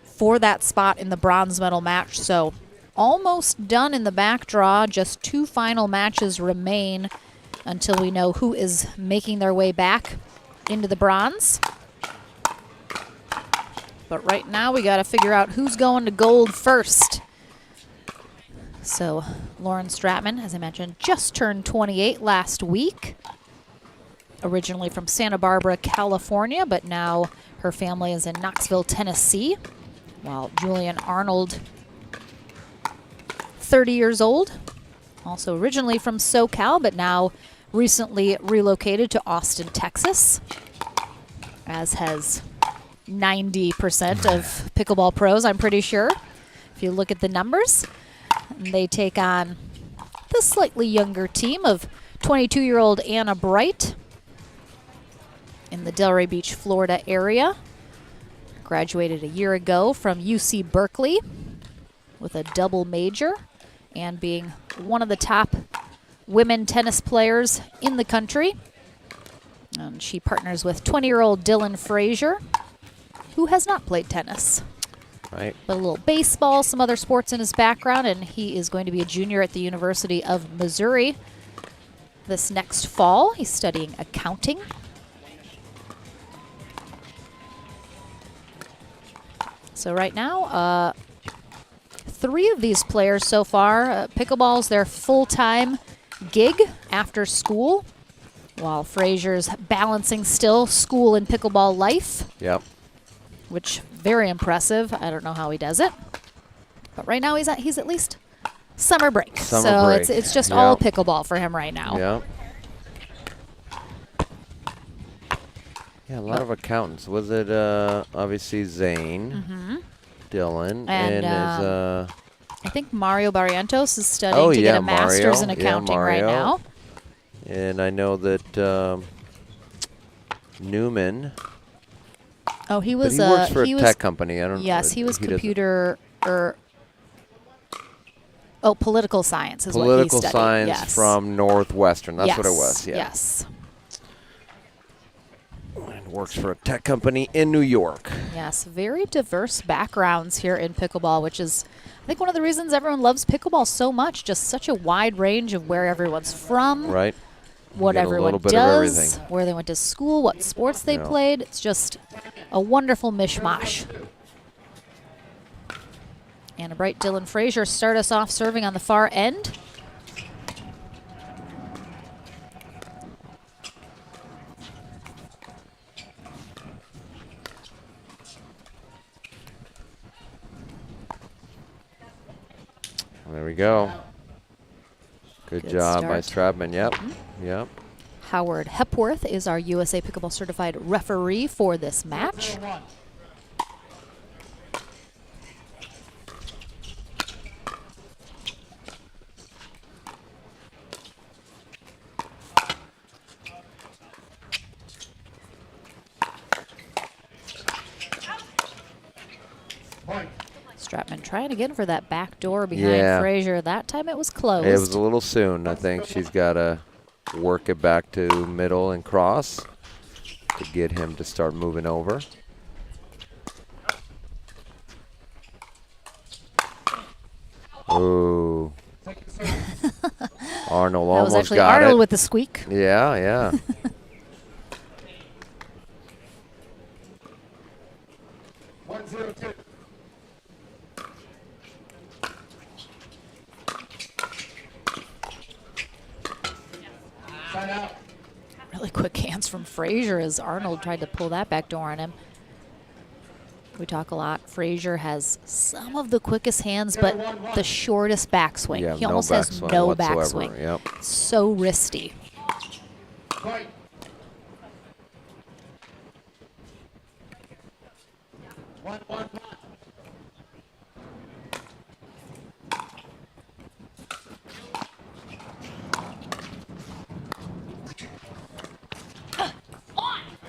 for that spot in the bronze medal match. So almost done in the back draw. Just 2 final matches remain until we know who is making their way back into the bronze. But right now we got to figure out who's going to gold first. So Lauren Stratman, as I mentioned, just turned 28 last week. Originally from Santa Barbara, California, but now her family is in Knoxville, Tennessee. While Julian Arnold, 30 years old, also originally from SoCal, but now recently relocated to Austin, Texas, as has 90% of pickleball pros, I'm pretty sure. If you look at the numbers, they take on the slightly younger team of 22-year-old Anna Bright in the Delray Beach, Florida area. Graduated a year ago from UC Berkeley with a double major and being one of the top women tennis players in the country. And she partners with 20-year-old Dylan Frazier, who has not played tennis. Right. But a little baseball, some other sports in his background, and he is going to be a junior at the University of Missouri this next fall. He's studying accounting. So right now, 3 of these players so far, pickleball's their full-time gig after school, while Frazier's balancing still school and pickleball life. Yep. Which, very impressive. I don't know how he does it. But right now he's at least summer break. Summer break. It's just all pickleball for him right now. Yeah. Yeah, a lot of accountants. Was it obviously Zane, Dylan, and is I think Mario Barrientos is studying to get a master's in accounting right now. And I know that Newman. Oh, he was. But he works for a tech company. I don't. Yes, he was computer or. Oh, political science is what he studied. Political science from Northwestern. That's what it was. Yeah. Yes. And works for a tech company in New York. Yes, very diverse backgrounds here in pickleball, which is, I think, one of the reasons everyone loves pickleball so much. Just such a wide range of where everyone's from. Right. What everyone does, where they went to school, what sports they played. It's just a wonderful mishmash. Anna Bright, Dylan Frazier start us off serving on the far end. There we go. Good job by Stratman. Yep. Yep. Howard Hepworth is our USA Pickleball Certified referee for this match. Stratman trying to get for that back door behind Frazier. That time it was closed. It was a little soon. I think she's got to work it back to middle and cross to get him to start moving over. Ooh. Arnold almost got it. That was actually Arnold with the squeak. Yeah, yeah. Really quick hands from Frazier as Arnold tried to pull that back door on him. We talk a lot. Frazier has some of the quickest hands, but the shortest backswing. Yeah, he almost has no backswing. Yep. So wristy.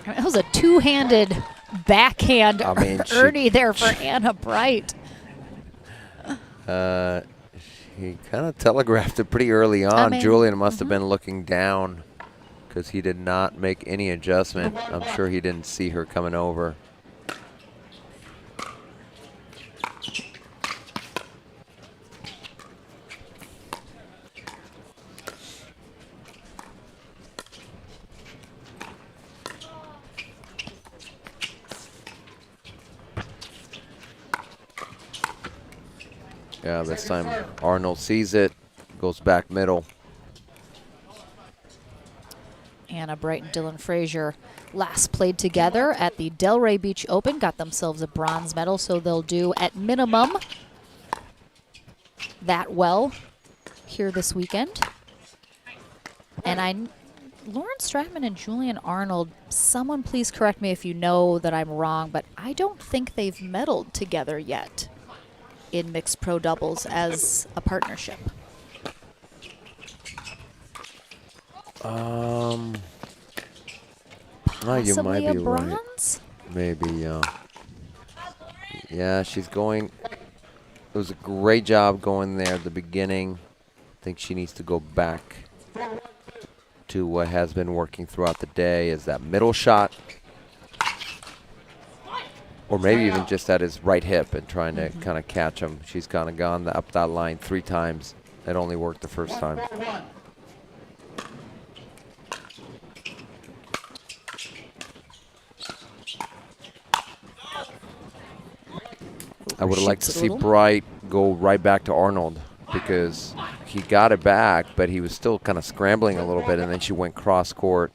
It was a two-handed backhand Ernie there for Anna Bright. He kind of telegraphed it pretty early on. Julian must have been looking down because he did not make any adjustment. I'm sure he didn't see her coming over. Yeah, this time Arnold sees it, goes back middle. Anna Bright and Dylan Frazier last played together at the Delray Beach Open, got themselves a bronze medal, so they'll do at minimum that well here this weekend. And Lauren Stratman and Julian Arnold, someone please correct me if you know that I'm wrong, but I don't think they've medaled together yet in mixed pro doubles as a partnership. You might be bronze? right. Maybe, yeah, she's going. It was a great job going there at the beginning. I think she needs to go back to what has been working throughout the day, is that middle shot. Or maybe even just at his right hip and trying to kind of catch him. She's kind of gone up that line 3 times. It only worked the first time. I would have liked to see Bright go right back to Arnold because he got it back, but he was still kind of scrambling a little bit, and then she went cross court.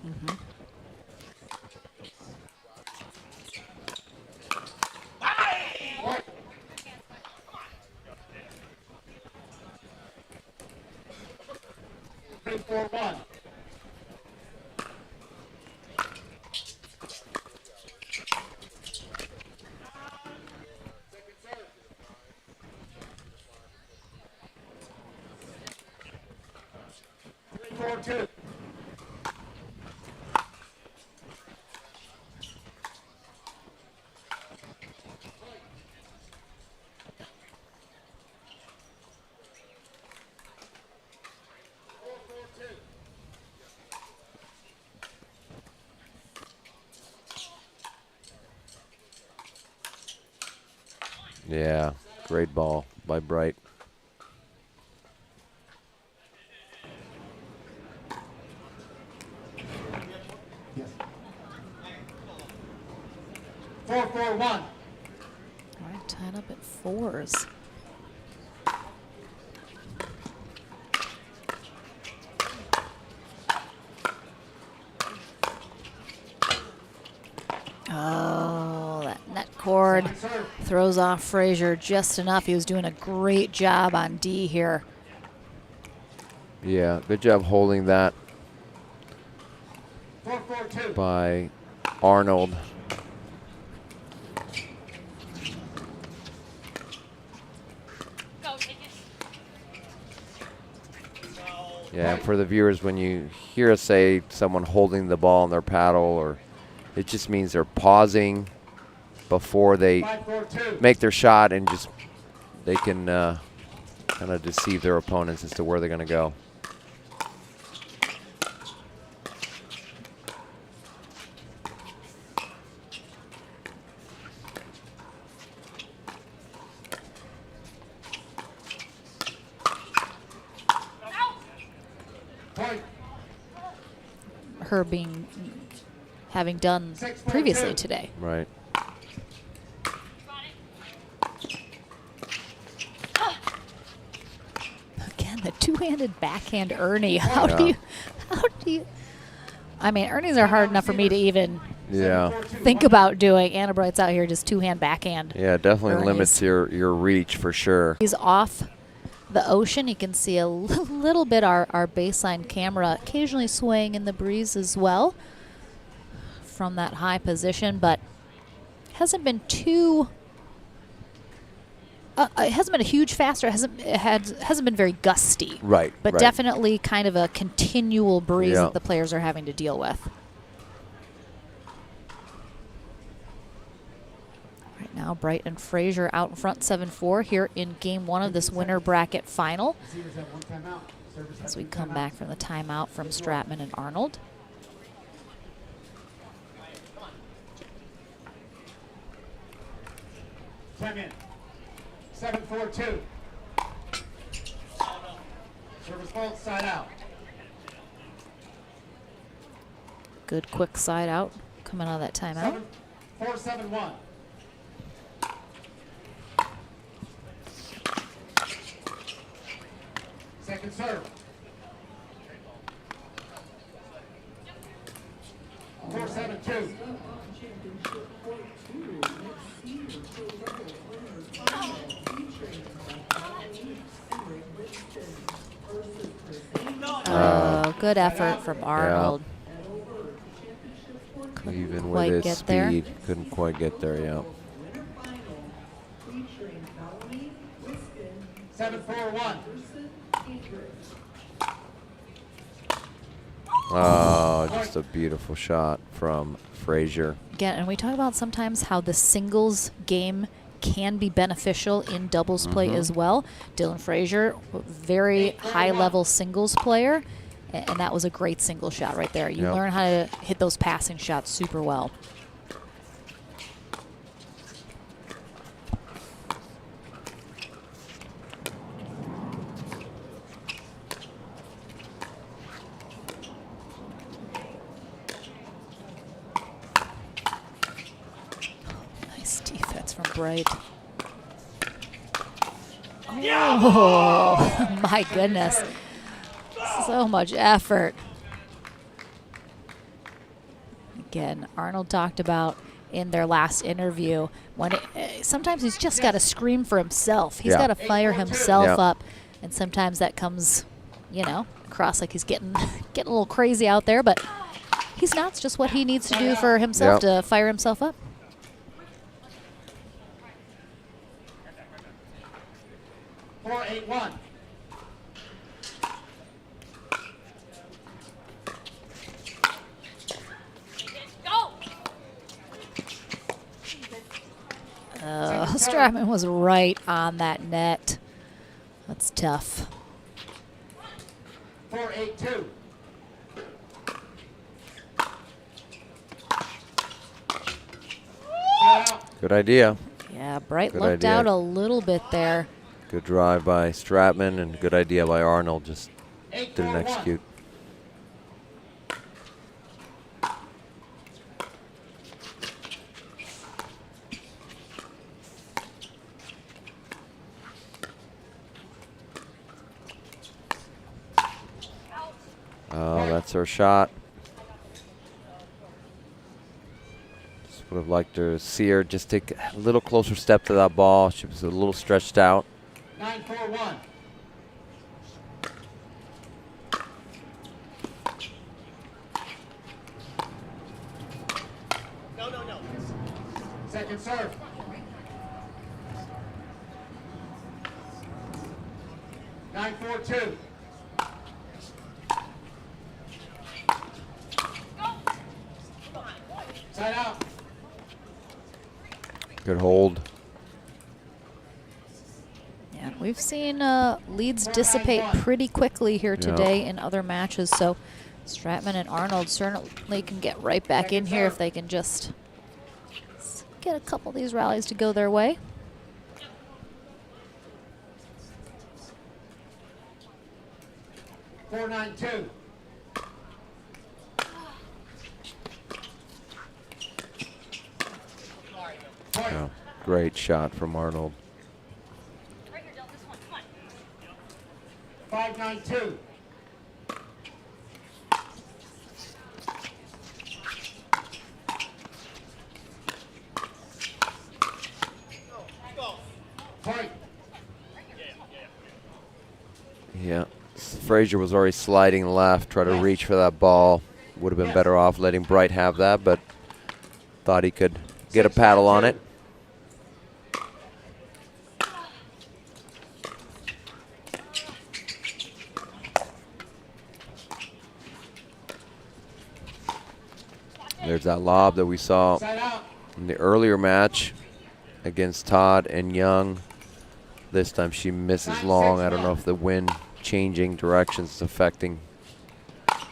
Yeah, great ball by Bright. Yes. 4-4-1. All right, tied up at 4s. Oh, that net cord forward, throws off Frazier just enough. He was doing a great job on D here. Yeah, good job holding that by Arnold. Yeah, and for the viewers, when you hear us say someone holding the ball on their paddle, or it just means they're pausing before they make their shot, and just they can kind of deceive their opponents as to where they're going to go. Her having done previously today. Right. Again, the two-handed backhand Ernie. How do you? I mean, Ernies are hard enough for me to even think about doing. Anna Bright's out here just two-hand backhand. Yeah, definitely Ernies. limits your reach for sure. He's off the ocean. You can see a little bit our baseline camera occasionally swaying in the breeze as well from that high position, but hasn't been too. It hasn't been a huge faster. Hasn't been very gusty. Right. But right. definitely kind of a continual breeze that the players are having to deal with. Right now, Bright and Frazier out in front 7-4 here in game one of this winner bracket final. As we come back from the timeout from Stratman and Arnold. Time in. 7-4-2. Service fault, side out. Good quick side out coming out of that timeout. 4-7-1. Second serve. 4-7-2. Good effort from Arnold. Even with his speed, couldn't quite get there, 7-4-1. Oh, just a beautiful shot from Frazier. Again, and we talk about sometimes how the singles game can be beneficial in doubles play as well. Dylan Frazier, very high-level singles player, and that was a great single shot right there. You learn how to hit those passing shots super well. Nice defense from Bright. Oh, my goodness. So much effort. Again, Arnold talked about in their last interview when sometimes he's just got to scream for himself. He's got to fire himself up, and sometimes that comes, across like he's getting a little crazy out there, but he's not. It's just what he needs to do for himself to fire himself up. Four, 8-1. Stratman was right on that net. That's tough. 4-8-2. Good idea. Yeah, Bright looked out a little bit there. Good drive by Stratman and good idea by Arnold. Just didn't execute. Oh, that's our shot. Just Would have liked to see her just take a little closer step to that ball. She was a little stretched out. 9-4-1. No. Second serve. 9-4-2. Side out. Good hold. Yeah, we've seen leads dissipate pretty quickly here today in other matches, so Stratman and Arnold certainly can get right back in here if they can just get a couple of these rallies to go their way. Four, 9-2. Oh, great shot from Arnold. 5-9-2. Point. Yeah, Frazier was already sliding left, try to reach for that ball. Would have been better off letting Bright have that, but thought he could get a paddle on it. There's that lob that we saw in the earlier match against Todd and Young. This time she misses long. I don't know if the wind changing directions is affecting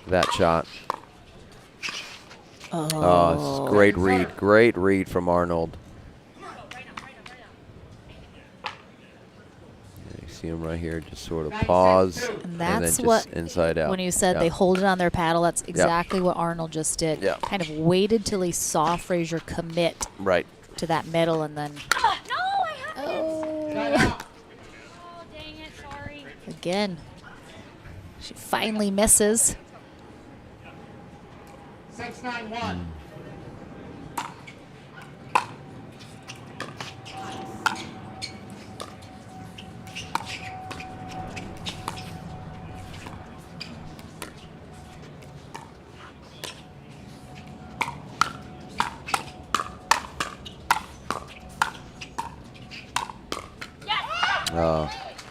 that shot. Oh, this is great read. Great read from Arnold. You see him right here, just sort of pause And that's then what, just inside out. when you said they hold it on their paddle, that's exactly what Arnold just did. Yeah. Kind of waited till he saw Frazier commit Right. to that middle and then. Again, she finally misses. 6-9-1.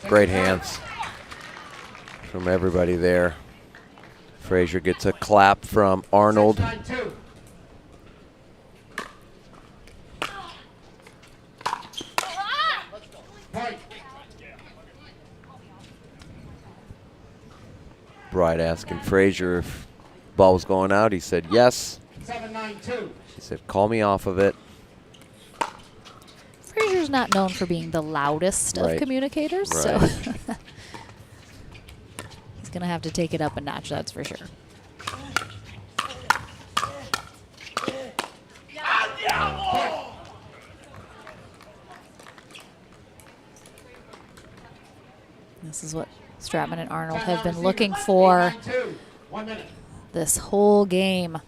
Great hands from everybody there. Frazier gets a clap from Arnold. 6-9-2. Point. Bright asking Frazier if ball was going out. He said yes. 7-9-2. She said, call me off of it. Frazier's not known for being the loudest of communicators, so he's going to have to take it up a notch, that's for sure. This is what Stratman and Arnold have been looking for this whole game,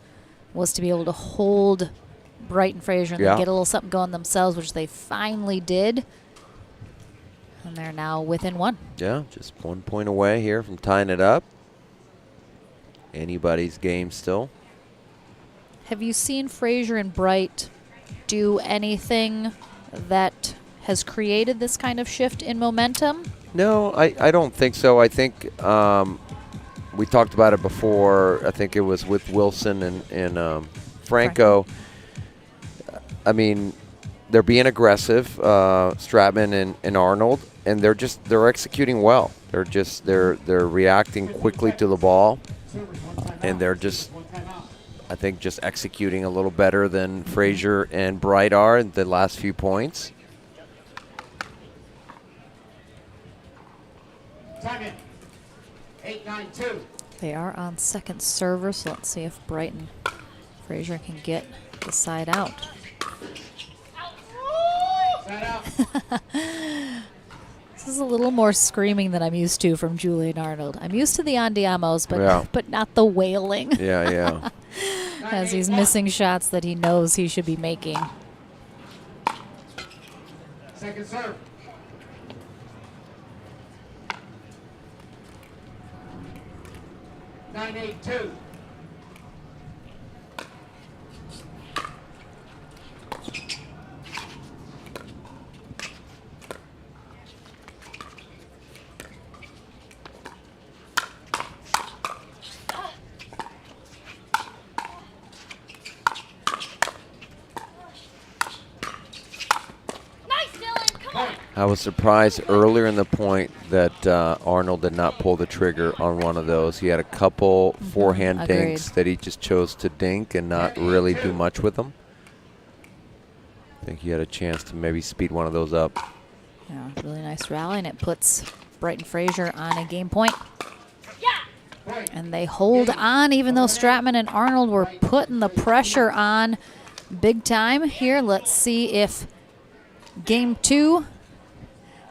was to be able to hold Bright and Frazier and then get a little something going themselves, which they finally did. And they're now within one. Yeah, just 1 point away here from tying it up. Anybody's game still. Have you seen Frazier and Bright do anything that has created this kind of shift in momentum? No, I don't think so. I think we talked about it before. I think it was with Wilson and Franco. I mean, they're being aggressive, Stratman and Arnold, and they're executing well. They're reacting quickly to the ball, and they're just, I think, just executing a little better than Frazier and Bright are in the last few points. Time in. 8-9-2. They are on second server, so let's see if Bright and Frazier can get the side out. This is a little more screaming than I'm used to from Julian Arnold. I'm used to the andiamos, but not the wailing. Yeah. as he's missing shots that he knows he should be making. Second serve. 9-8-2. I was surprised earlier in the point that Arnold did not pull the trigger on one of those. He had a couple forehand Agreed. dinks that he just chose to dink and not really do much with them. I think he had a chance to maybe speed one of those up. Yeah, really nice rally, and it puts Brighton Frazier on a game point. And they hold on, even though Stratman and Arnold were putting the pressure on big time here. Let's see if game 2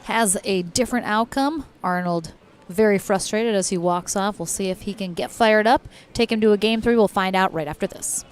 has a different outcome. Arnold very frustrated as he walks off. We'll see if he can get fired up, take him to a game 3. We'll find out right after this.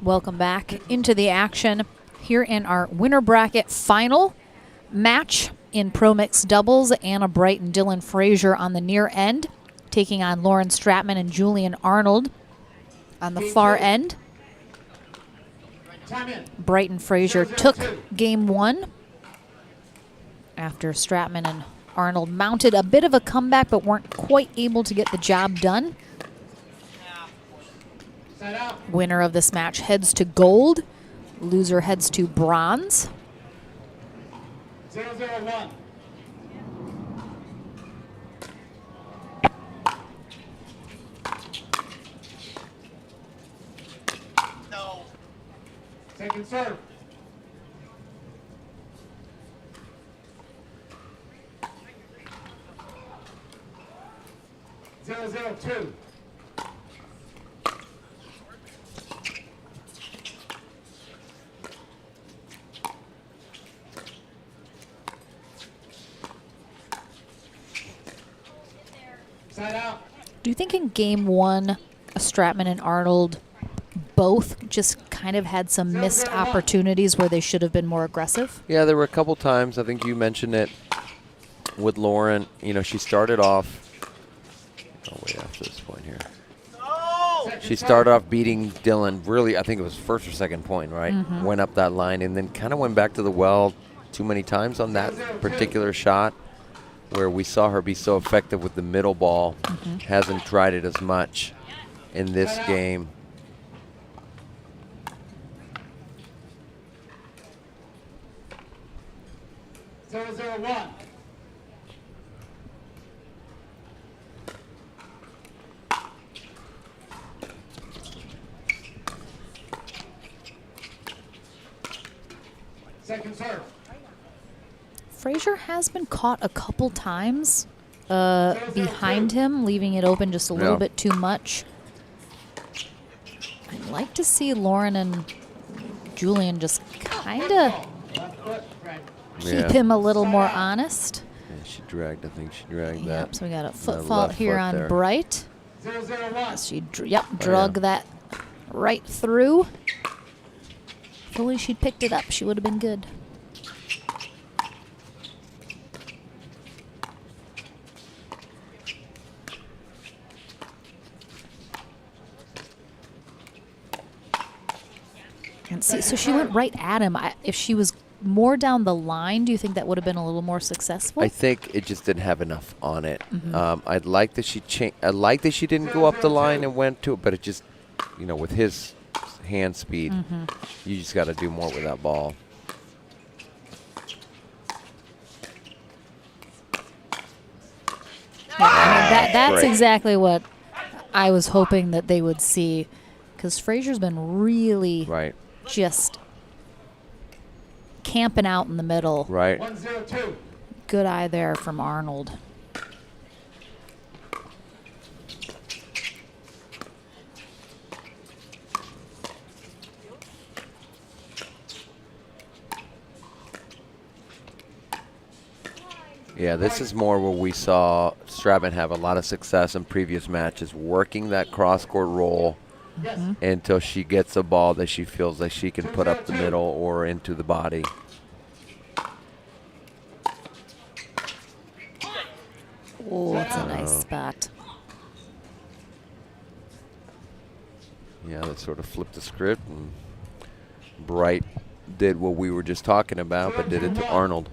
Welcome back into the action here in our winner bracket final match in Pro Mix doubles. Anna Bright and Dylan Frazier on the near end, taking on Lauren Stratman and Julian Arnold on the far end. Bright and Frazier took game 1 after Stratman and Arnold mounted a bit of a comeback but weren't quite able to get the job done. Winner of this match heads to gold. Loser heads to bronze. 0-0-1. No. Second serve. 0-0-2. Do you think in game 1, Stratman and Arnold both just kind of had some missed opportunities where they should have been more aggressive? Yeah, there were a couple times. I think you mentioned it with Lauren. You know, she started off. Oh, wait, after this point here. She started off beating Dylan. Really, I think it was first or second point, right? Mhm. Went up that line and then kind of went back to the well too many times on that particular shot, where we saw her be so effective with the middle ball. Hasn't tried it as much in this game. Second serve. Frazier has been caught a couple times behind him, leaving it open just a little bit too much. like to see Lauren and Julian just kind of keep him a little more honest. Yeah, she dragged. I think she dragged Yep, that. so we got a foot the fault left here foot on there. Bright. 0-0-1. She drug that right through. If only she'd picked it up, she would have been good. And see, so she went right at him. If she was more down the line, do you think that would have been a little more successful? I think it just didn't have enough on it. Mhm. I'd like that she I like that she didn't go up the line and went to it, but it just, with his hand speed, you just got to do more with that ball. Yeah, I mean, that's Great. exactly what I was hoping that they would see, because Frazier's been really just camping out in the middle. Right. 1-0-2. Good eye there from Arnold. Yeah, this is more where we saw Stratman have a lot of success in previous matches, working that cross-court roll until she gets a ball that she feels like she can put up the middle or into the body. Oh, that's a nice spot. Yeah, they sort of flipped the script, and Bright did what we were just talking about, but did it to Arnold.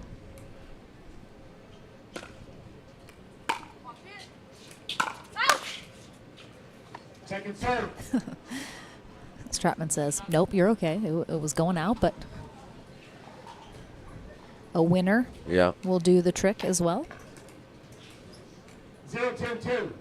Second serve. Stratman says, nope, you're okay. It was going out, but a winner will do the trick as well. 0-2-2.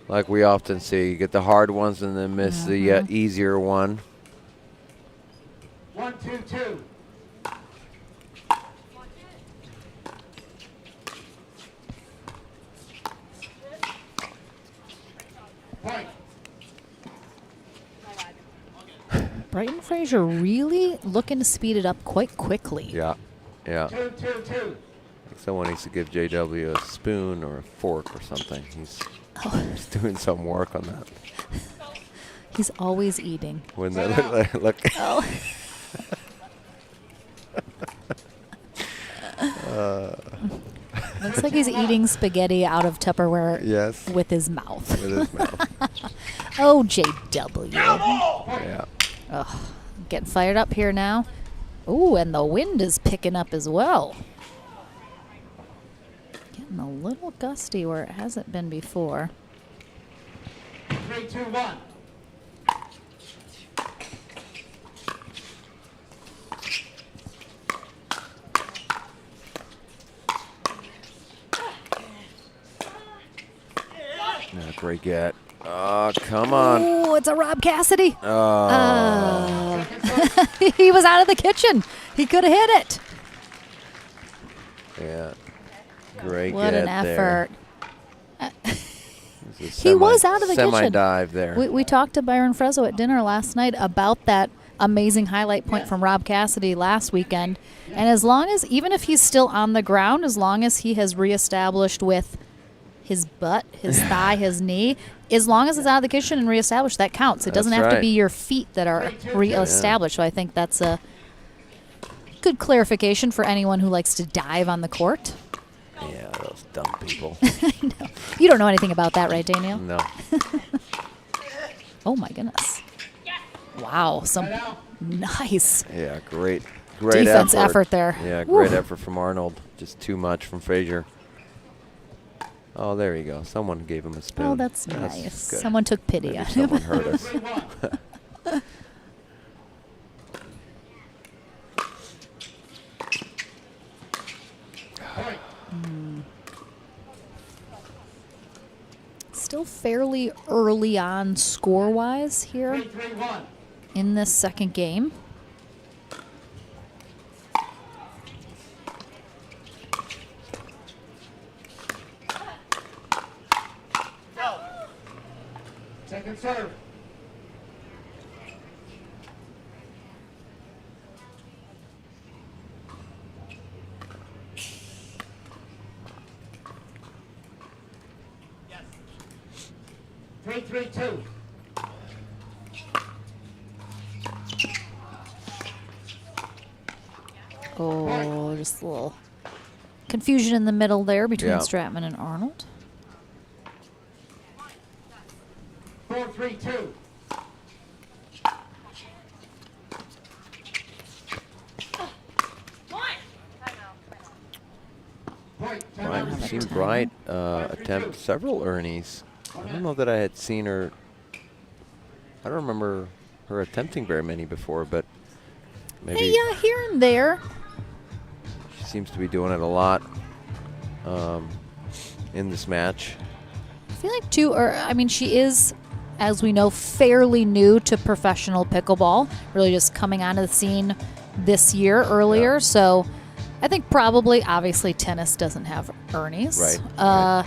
Like we often see, you get the hard ones and then miss the easier one. 1-2-2. Point. Bright and Frazier really looking to speed it up quite quickly. Yeah, yeah. 2-2-2. Someone needs to give JW a spoon or a fork or something. He's doing some work on that. He's always eating. When they look. Oh. Looks like he's eating spaghetti out of Tupperware with his mouth. With his mouth. Oh, JW. Yeah. Ugh, getting fired up here now. Ooh, and the wind is picking up as well. Getting a little gusty where it hasn't been before. 3-2-1. Yeah, great get. Oh, come on. Oh, it's a Rob Cassidy. Oh. He was out of the kitchen. He could have hit it. Yeah. Great What get an effort. He was out of the kitchen. Semi-dive there. We talked to Byron Frezzo at dinner last night about that amazing highlight point from Rob Cassidy last weekend. And as long as, even if he's still on the ground, as long as he has reestablished with his butt, his thigh, his knee, as long as it's out of the kitchen and reestablished, that counts. It doesn't have to be your feet that are reestablished. So I think that's a good clarification for anyone who likes to dive on the court. Yeah, those dumb people. I know. You don't know anything about that, right, Daniel? No. Oh, my goodness. Wow. Nice. Yeah, great defense effort there. Yeah, great effort from Arnold. Just too much from Frazier. Oh, there you go. Someone gave him a spoon. Oh, that's nice. Good. Someone took pity Maybe on him. someone hurt us. Still fairly early on score-wise here. 3-3-1. in this second game. Second serve. Yes. 3-3-2. Oh, just a little confusion in the middle there between Yeah. Stratman and Arnold. 4-3-2. Right, we've seen Bright attempt several Ernies. I don't know that I had seen her. I don't remember her attempting very many before, but maybe Hey, yeah, here and there. she seems to be doing it a lot in this match. I feel like too, or I mean, she is, as we know, fairly new to professional pickleball. Really, just coming onto the scene this year earlier. So, I think probably, obviously, tennis doesn't have Ernies. Right.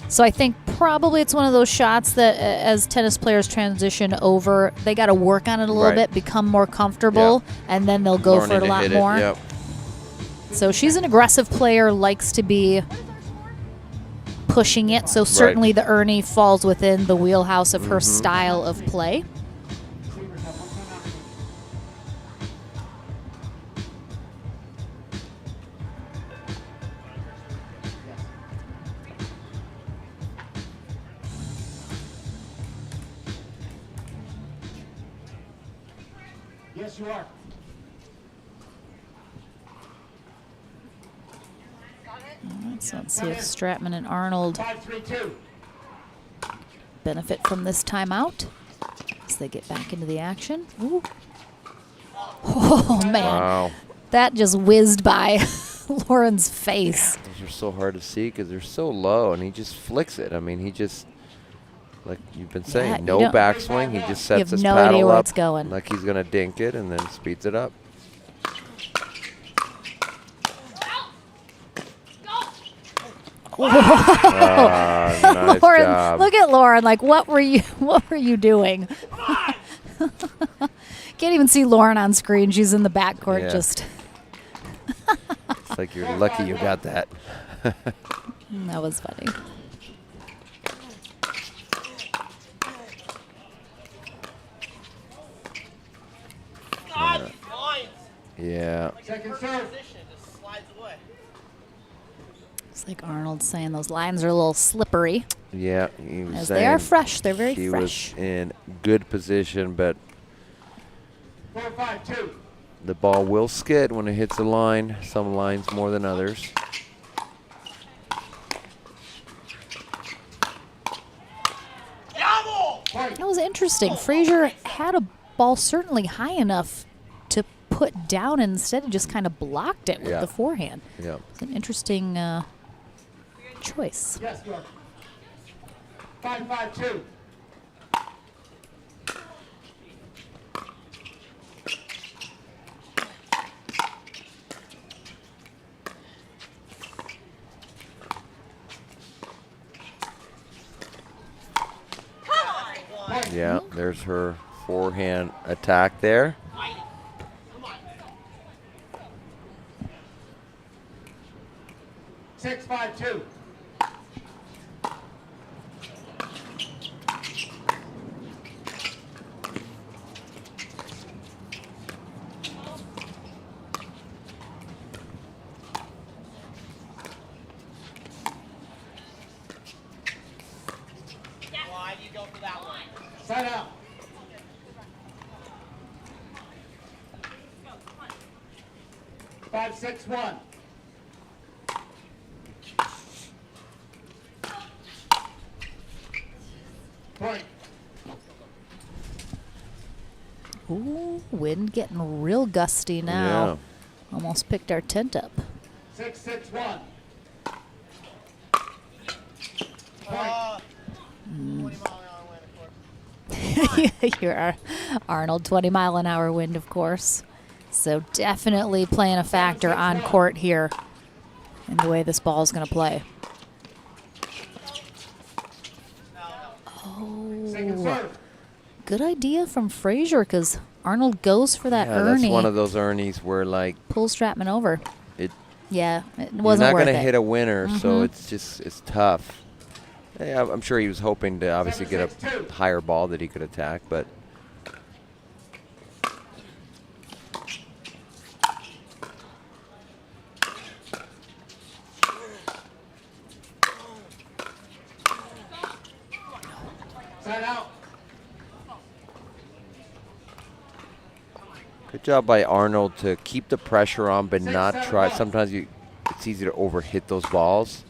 So I think probably it's one of those shots that as tennis players transition over, they got to work on it a little Right. bit, become more comfortable, and then they'll go for it a lot hit more. Yep. So she's an aggressive player, likes to be pushing it. So certainly the Ernie falls within the wheelhouse of her style of play. Yes, you are. All right, so let's see if Stratman and Arnold 5-3-2. benefit from this timeout as they get back into the action. Ooh. Oh, man. Wow. That just whizzed by Lauren's face. Those are so hard to see because they're so low, and he just flicks it. I mean, he just, like you've been saying, you no don't- backswing. He just You sets have his no paddle idea where up it's going. like he's going to dink it and then speeds it up. Nice Lauren, job. look at Lauren. Like, what were you doing? Can't even see Lauren on screen. She's in the backcourt. Yeah. Just It's like you're lucky you got that. that was funny. Yeah. Second serve. It's like Arnold saying those lines are a little slippery. Yeah, he was As saying they are fresh. They're very he fresh. was in good position, but 4-5-2. the ball will skid when it hits a line. Some lines more than others. That was interesting. Frazier had a ball certainly high enough to put down, and instead just kind of blocked it with Yeah. the forehand. Yeah. It's an interesting choice. Yes, you are. 5-5-2. Yeah, there's her forehand attack there. Six, 5-2. Side out. Five, 6-1. Point. Ooh, wind getting real gusty now. Yeah. Almost picked our tent up. 6-6-1. You're Arnold, 20-mile-an-hour wind, of course. So definitely playing a factor on court here in the way this ball is going to play. Oh, good idea from Frazier because Arnold goes for that Ernie. That's one of those Ernies where, like, pulls Stratman over. It wasn't worth it. You're not going to hit a winner, so it's tough. Yeah, I'm sure he was hoping to obviously get a higher ball that he could attack, but Side out. good job by Arnold to keep the pressure on, but not try. Sometimes it's easy to overhit those balls.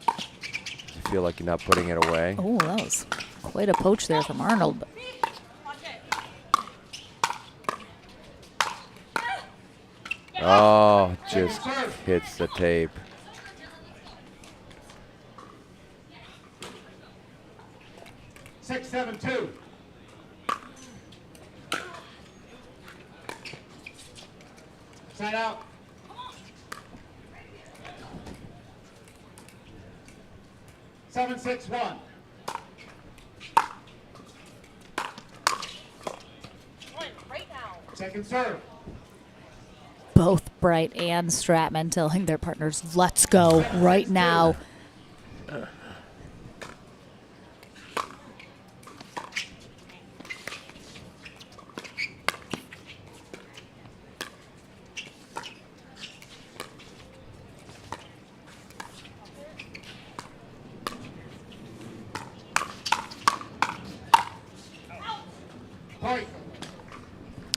You feel like you're not putting it away. Oh, that was quite a poach there from Arnold. Oh, just hits the tape. Six, 7-2. Side out. Seven, 6-1. Second serve. Both Bright and Stratman telling their partners, let's go right now.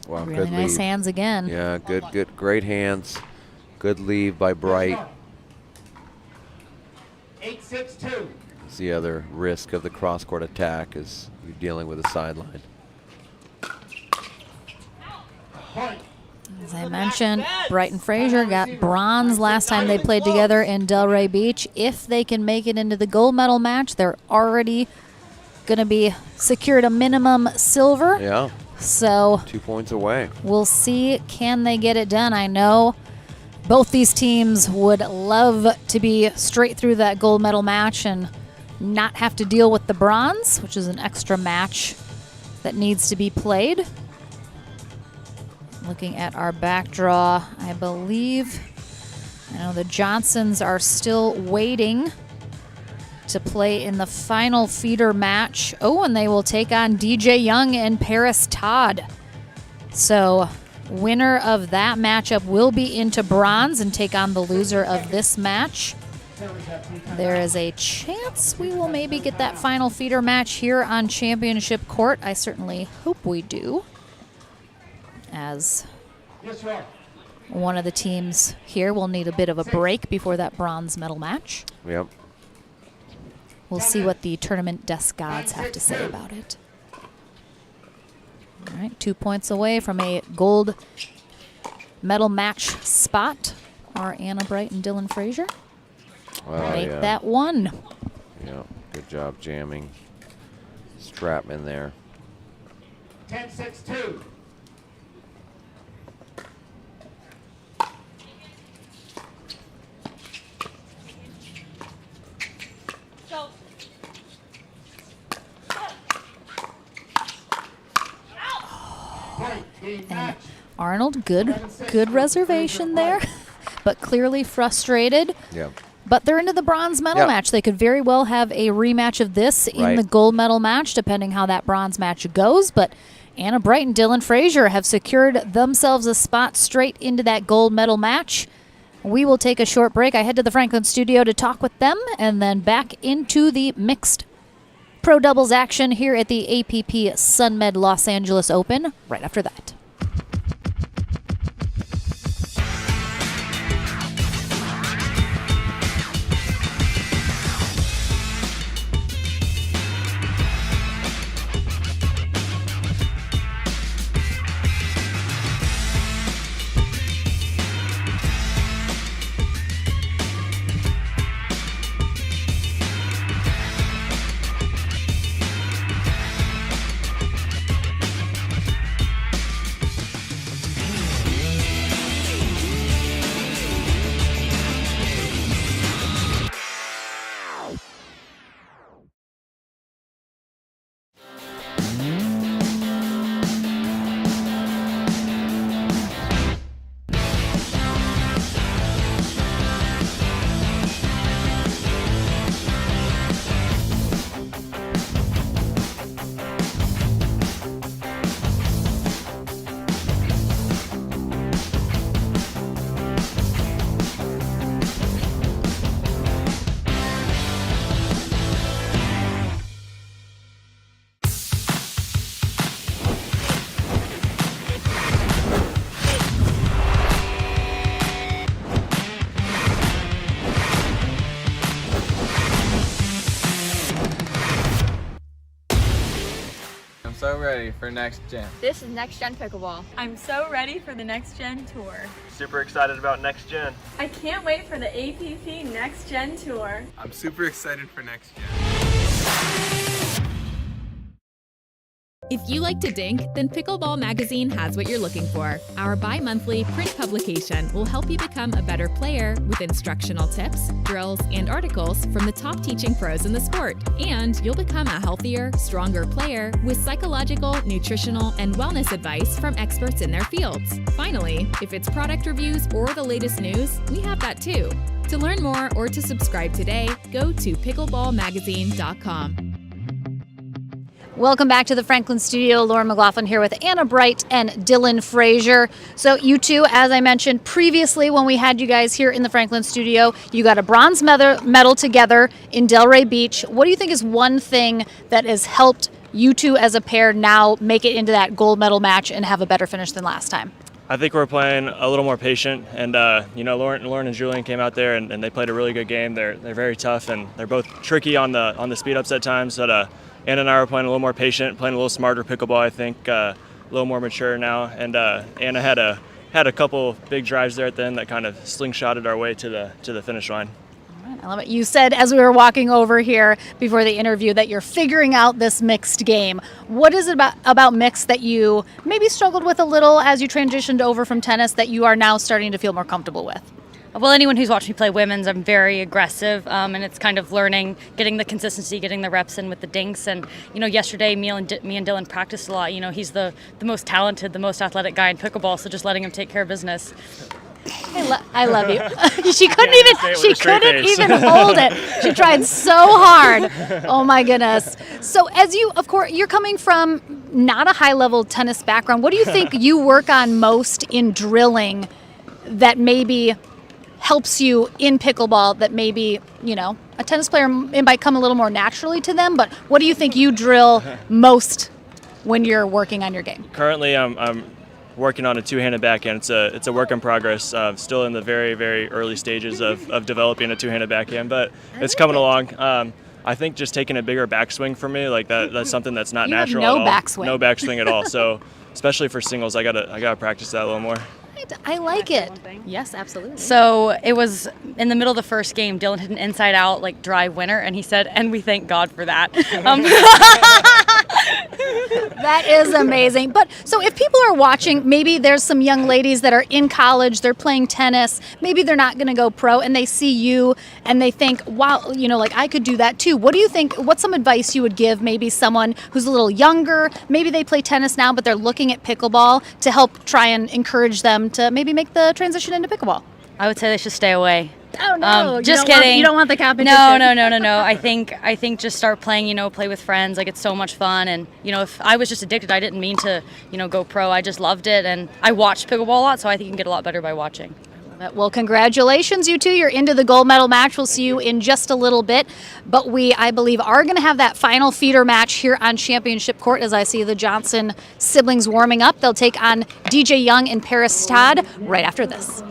Wow, Really good nice lead. hands again. Yeah, great hands. Good leave by Bright. 8-6-2. It's the other risk of the cross-court attack is you're dealing with a sideline. As I mentioned, Bright and Frazier got bronze last time they played together in Delray Beach. If they can make it into the gold medal match, they're already going to be secured a minimum silver. Yeah. So 2 points away. We'll see, can they get it done? I know both these teams would love to be straight through that gold medal match and not have to deal with the bronze, which is an extra match that needs to be played. Looking at our back draw, I believe, the Johnsons are still waiting to play in the final feeder match. Oh, and they will take on DJ Young and Paris Todd. So winner of that matchup will be into bronze and take on the loser of this match. There is a chance we will maybe get that final feeder match here on championship court. I certainly hope we do, as one of the teams here will need a bit of a break before that bronze medal match. Yep. We'll see what the tournament desk gods have to say about it. All right, 2 points away from a gold medal match spot are Anna Bright and Dylan Frazier. Make that one. Yeah, good job jamming Stratman there. 10-6-2. And Arnold, good reservation there, but clearly frustrated. Yeah. But they're into the bronze medal match. They could very well have a rematch of this in the gold medal match, depending how that bronze match goes. But Anna Bright and Dylan Frazier have secured themselves a spot straight into that gold medal match. We will take a short break. I head to the Franklin studio to talk with them, and then back into the mixed pro doubles action here at the APP Sunmed Los Angeles Open right after that. ready for next gen. This is Next Gen Pickleball. I'm so ready for the Next Gen Tour. Super excited about next gen. I can't wait for the APP Next Gen Tour. I'm super excited for next gen. If you like to dink, then Pickleball Magazine has what you're looking for. Our bi-monthly print publication will help you become a better player with instructional tips, drills, and articles from the top teaching pros in the sport. And you'll become a healthier, stronger player with psychological, nutritional, and wellness advice from experts in their fields. Finally, if it's product reviews or the latest news, we have that too. To learn more or to subscribe today, go to pickleballmagazine.com. Welcome back to the Franklin studio. Lauren McLaughlin here with Anna Bright and Dylan Frazier. So you two, as I mentioned previously when we had you guys here in the Franklin studio, you got a bronze medal together in Delray Beach. What do you think is one thing that has helped you two as a pair now make it into that gold medal match and have a better finish than last time? I think we're playing a little more patient, and Lauren and Julian came out there and they played a really good game. They're very tough and they're both tricky on the speed ups at times. But Anna and I were playing a little more patient, playing a little smarter pickleball. I think a little more mature now. And Anna had a couple big drives there at the end that kind of slingshotted our way to the finish line. I love it. You said as we were walking over here before the interview that you're figuring out this mixed game. What is it about mixed that you maybe struggled with a little as you transitioned over from tennis that you are now starting to feel more comfortable with? Well, anyone who's watched me play women's, I'm very aggressive, and it's kind of learning, getting the consistency, getting the reps in with the dinks. And yesterday, me and Dylan practiced a lot. He's the most talented, the most athletic guy in pickleball, so just letting him take care of business. I love you. She couldn't even hold it. She tried so hard. Oh my goodness. So as you're coming from not a high level tennis background, what do you think you work on most in drilling that maybe helps you in pickleball that maybe, a tennis player, it might come a little more naturally to them, but what do you think you drill most when you're working on your game? Currently, I'm working on a two-handed backhand. It's a work in progress. Still in the very, very early stages of developing a two-handed backhand, but it's coming along. I think just taking a bigger backswing for me, like that's something that's not natural at all. No backswing at all. So especially for singles, I gotta practice that a little more. I like it. Yes, absolutely. So it was in the middle of the first game, Dylan hit an inside out drive winner, and he said, and we thank God for that. That is amazing. But so if people are watching, maybe there's some young ladies that are in college, they're playing tennis, maybe they're not going to go pro, and they see you and they think, wow, I could do that too. What do you think, what's some advice you would give maybe someone who's a little younger, maybe they play tennis now, but they're looking at pickleball to help try and encourage them to maybe make the transition into pickleball? I would say they should stay away. Oh no! Just kidding. You don't want the competition. No. I think just start playing. Play with friends. It's so much fun. And if I was just addicted, I didn't mean to go pro. I just loved it, and I watched pickleball a lot, so I think you can get a lot better by watching. Well, congratulations, you two. You're into the gold medal match. We'll see you in just a little bit. But we, I believe, are going to have that final feeder match here on Championship Court as I see the Johnson siblings warming up. They'll take on DJ Young and Paris Todd right after this.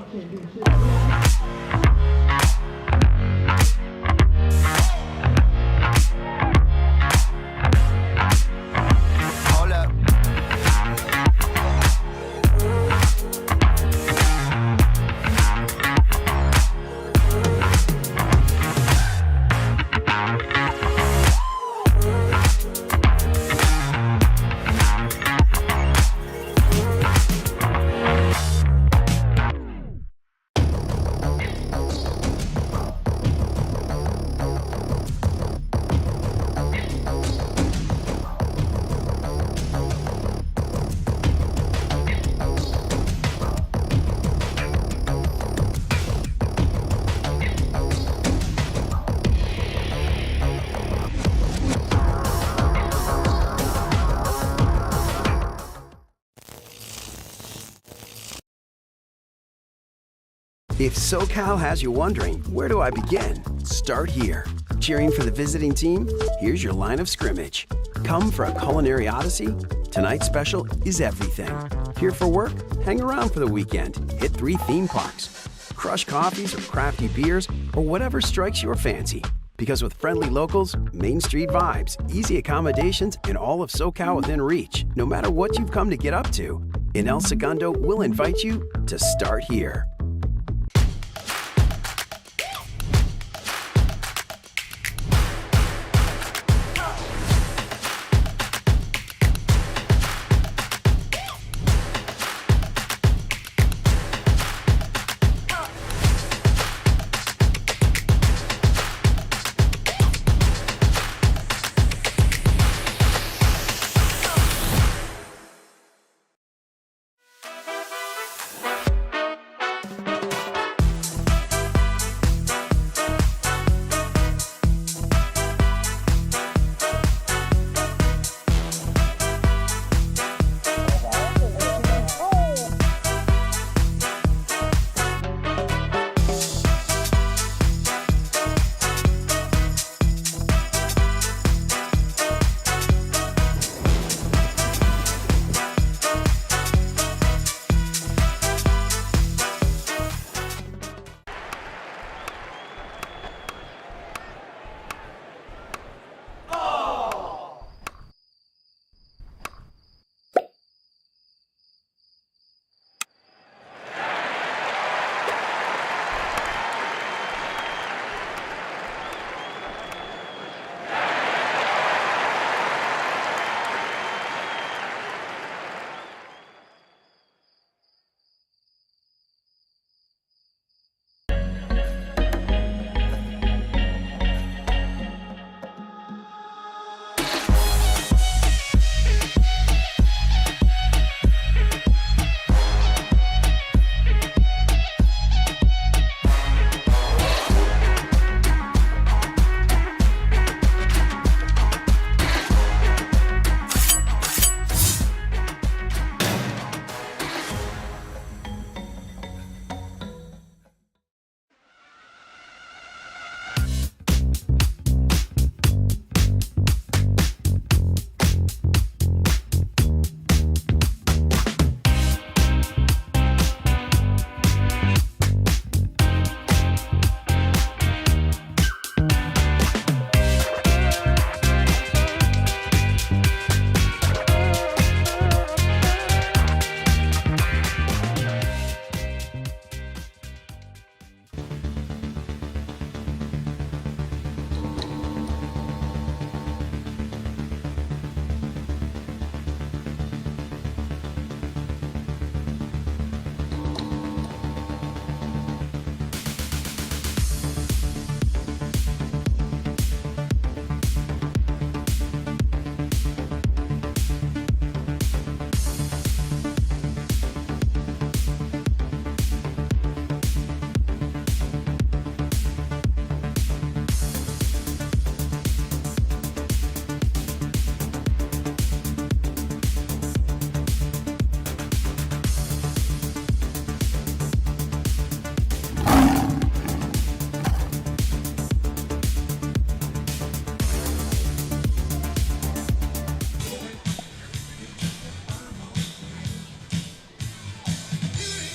If SoCal has you wondering, where do I begin? Start here. Cheering for the visiting team? Here's your line of scrimmage. Come for a culinary odyssey? Tonight's special is everything. Here for work? Hang around for the weekend. Hit 3 theme parks. Crush coffees or crafty beers or whatever strikes your fancy. Because with friendly locals, Main Street vibes, easy accommodations, and all of SoCal within reach, no matter what you've come to get up to, in El Segundo, we'll invite you to start here.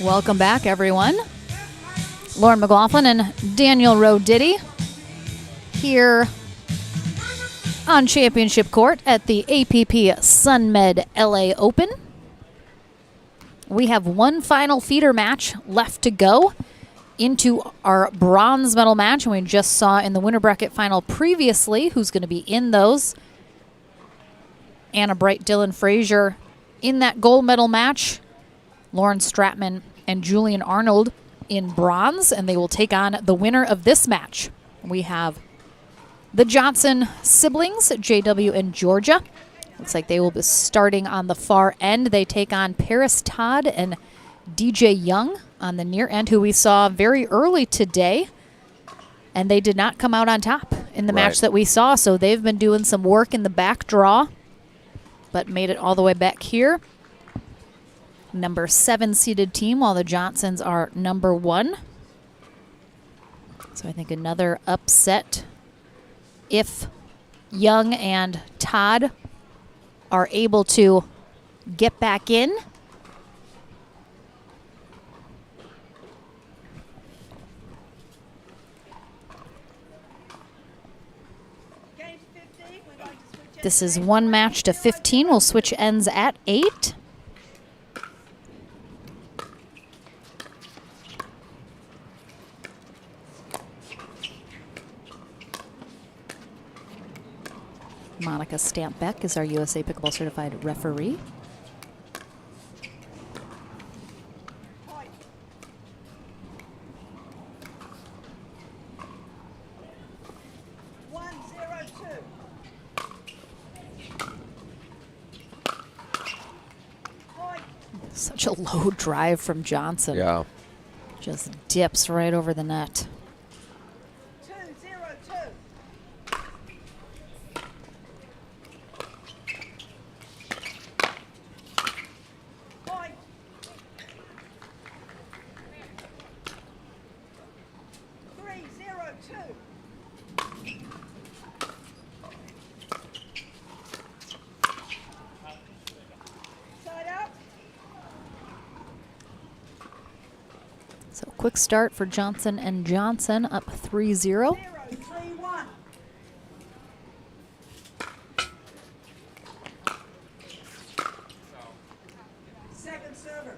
Welcome back, everyone. Lauren McLaughlin and Daniel Roditty here on Championship Court at the APP Sunmed LA Open. We have one final feeder match left to go into our bronze medal match, and we just saw in the winter bracket final previously who's going to be in those. Anna Bright, Dylan Frazier in that gold medal match. Lauren Stratman and Julian Arnold in bronze, and they will take on the winner of this match. We have the Johnson siblings, JW and Georgia. Looks like they will be starting on the far end. They take on Paris Todd and DJ Young on the near end, who we saw very early today, and they did not come out on top in the match that we saw, so they've been doing some work in the back draw, but made it all the way back here. Number 7 seeded team, while the Johnsons are number 1. So I think another upset if Young and Todd are able to get back in. This is 1 match to 15. We'll switch ends at 8. Monica Stampbeck is our USA Pickleball Certified referee. Such a low drive from Johnson. Yeah. Just dips right over the net. 2-0-2. Point. 3-0-2. Side out. So quick start for Johnson and Johnson, up 3-0. 3-1. Second server.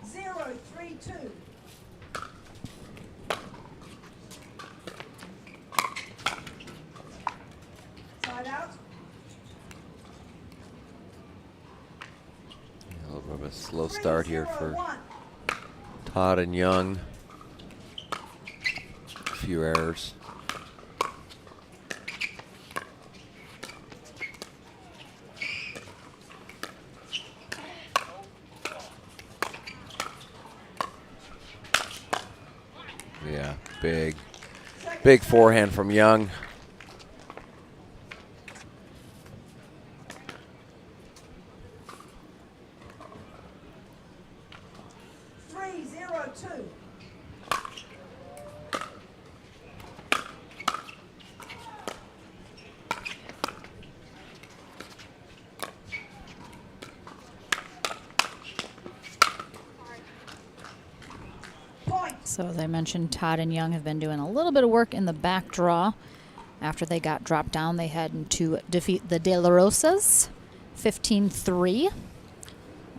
Zero, 3-2. Side out. A little bit of a slow start here for Todd and Young. A few errors. Yeah, big forehand from Young. So as I mentioned, Todd and Young have been doing a little bit of work in the back draw. After they got dropped down, they had to defeat the De La Rosas 15-3.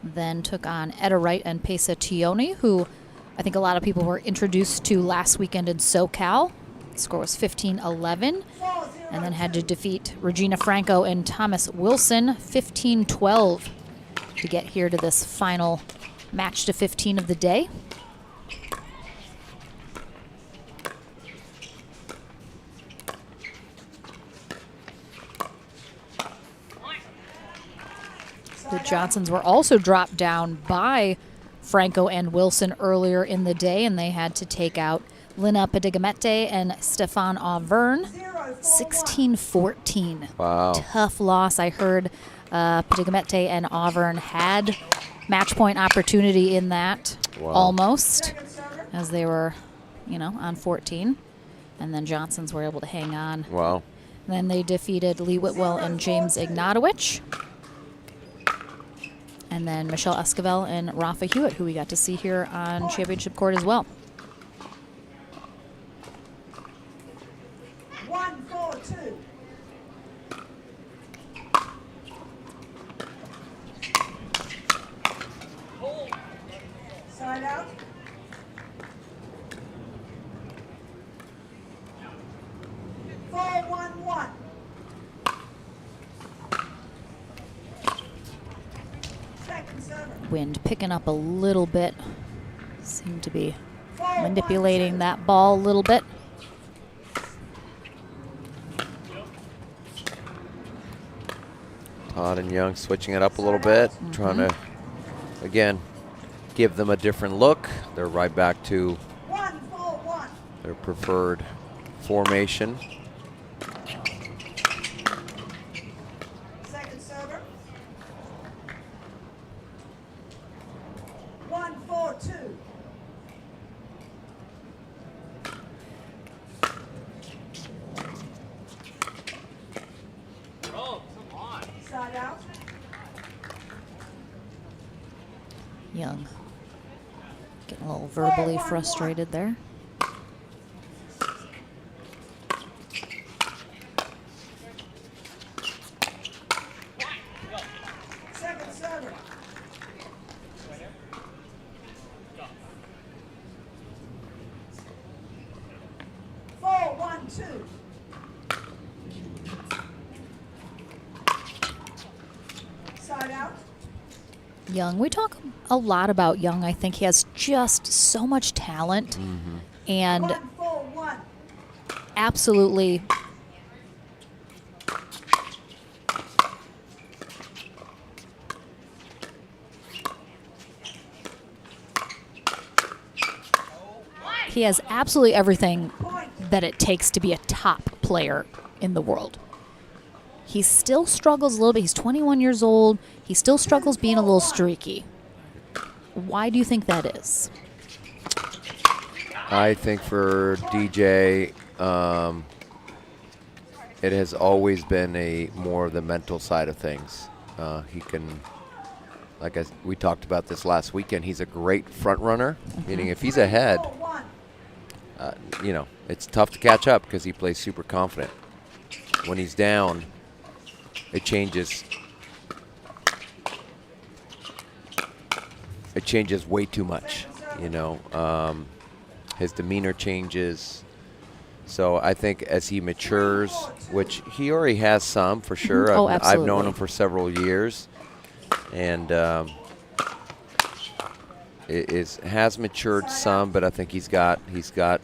Then took on Etta Wright and Pesa Tioni, who I think a lot of people were introduced to last weekend in SoCal. The score was 15-11. And then had to defeat Regina Franco and Thomas Wilson 15-12 to get here to this final match to 15 of the day. The Johnsons were also dropped down by Franco and Wilson earlier in the day, and they had to take out Lina Pedigamete and Stefan Auvergne 16-14. Wow. Tough loss. I heard Pedigamete and Auvergne had match point opportunity in that, almost, as they were, on 14. And then Johnsons were able to hang on. Wow. And then they defeated Lee Whitwell and James Ignatowicz. And then Michelle Esquivel and Rafa Hewitt, who we got to see here on Championship Court as well. 1-4-2. Side out. Wind picking up a little bit. Seemed to be manipulating that ball a little bit. Todd and Young switching it up a little bit, trying to, again, give them a different look. They're right back to their preferred formation. Second server. 1-4-2. Side out. Young getting a little verbally frustrated there. Young. We talk a lot about Young. I think he has just so much talent and absolutely he has absolutely everything that it takes to be a top player in the world. He still struggles a little bit. He's 21 years old. He still struggles being a little streaky. Why do you think that is? I think for DJ, it has always been more of the mental side of things. He can, we talked about this last weekend, he's a great front runner, meaning if he's ahead, it's tough to catch up because he plays super confident. When he's down, it changes. It changes way too much, his demeanor changes. So I think as he matures, which he already has some for sure. Oh, I've known him for several years, and has matured some, but I think he's got a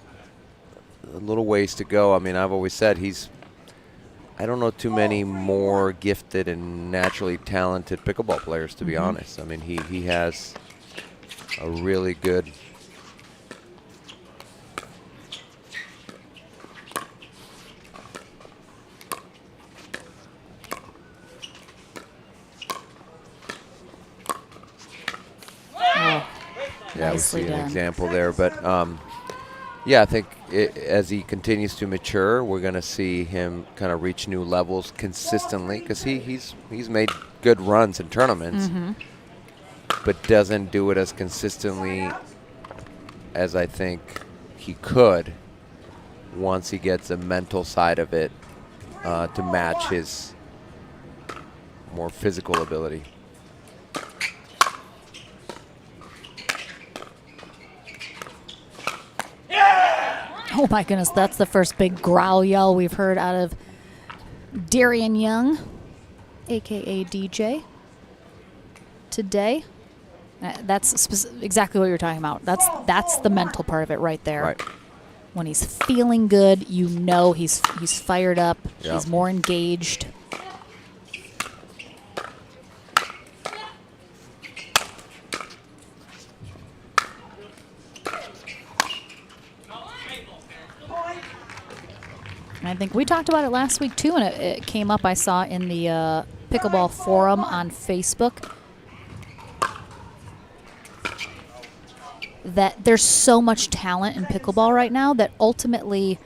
little ways to go. I mean, I've always said I don't know too many more gifted and naturally talented pickleball players, to be honest. I mean, he has a really good we see an example there, but I think as he continues to mature, we're going to see him kind of reach new levels consistently because he's made good runs in tournaments, but doesn't do it as consistently as I think he could once he gets the mental side of it to match his more physical ability. Oh my goodness, that's the first big growl yell we've heard out of Darian Young, aka DJ, today. That's exactly what you're talking about. That's the mental part of it right there. Right. When he's feeling good, he's fired up. Yep. He's more engaged. I think we talked about it last week too, and it came up, I saw, in the Pickleball Forum on Facebook, that there's so much talent in pickleball right now that ultimately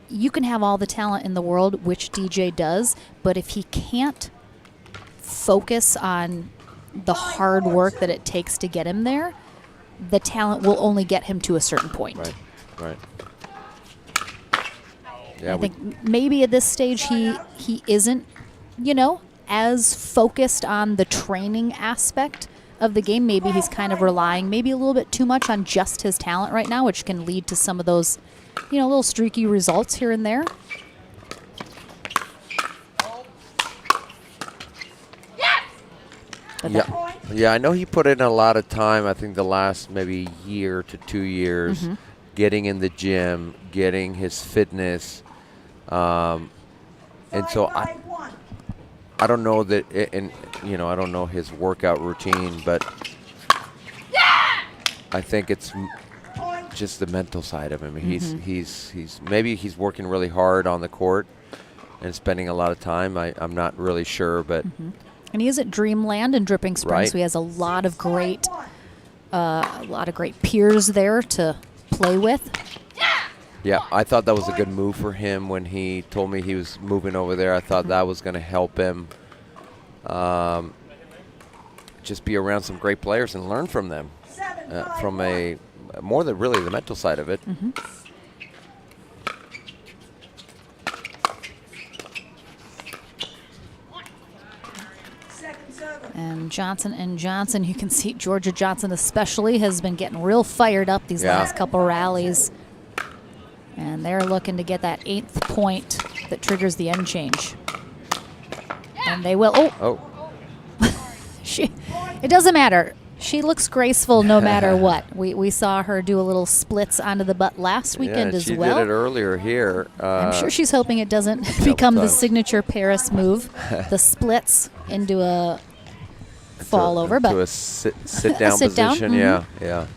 you can have all the talent in the world, which DJ does, but if he can't focus on the hard work that it takes to get him there, the talent will only get him to a certain point. Right. Yeah, I think maybe at this stage he isn't, as focused on the training aspect of the game. Maybe he's kind of relying maybe a little bit too much on just his talent right now, which can lead to some of those, little streaky results here and there. Yeah, I know he put in a lot of time, I think the last maybe year to 2 years, getting in the gym, getting his fitness. And so I don't know that, I don't know his workout routine, but I think it's just the mental side of him. He's maybe he's working really hard on the court and spending a lot of time. I'm not really sure, but and he is at Dreamland in Dripping Springs, right. So he has a lot of great peers there to play with. Yeah, I thought that was a good move for him when he told me he was moving over there. I thought that was going to help him just be around some great players and learn from them, from more than really the mental side of it. And Johnson, you can see Georgia Johnson especially has been getting real fired up these last couple rallies. And they're looking to get that 8th point that triggers the end change. And they will. It doesn't matter. She looks graceful no matter what. We saw her do a little splits onto the butt last weekend as well. She did it earlier here. I'm sure she's hoping it doesn't become the signature Paris move, the splits into a fall over. To a sit-down position, yeah.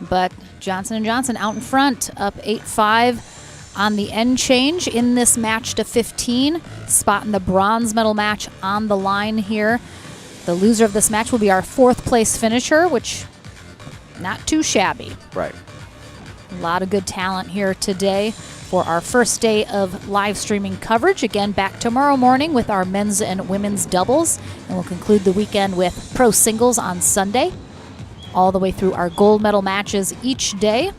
But Johnson & Johnson out in front, up 8-5 on the end change in this match to 15, spotting the bronze medal match on the line here. The loser of this match will be our 4th place finisher, which not too shabby. Right. A lot of good talent here today for our first day of live streaming coverage. Again, back tomorrow morning with our men's and women's doubles, and we'll conclude the weekend with pro singles on Sunday, all the way through our gold medal matches each day.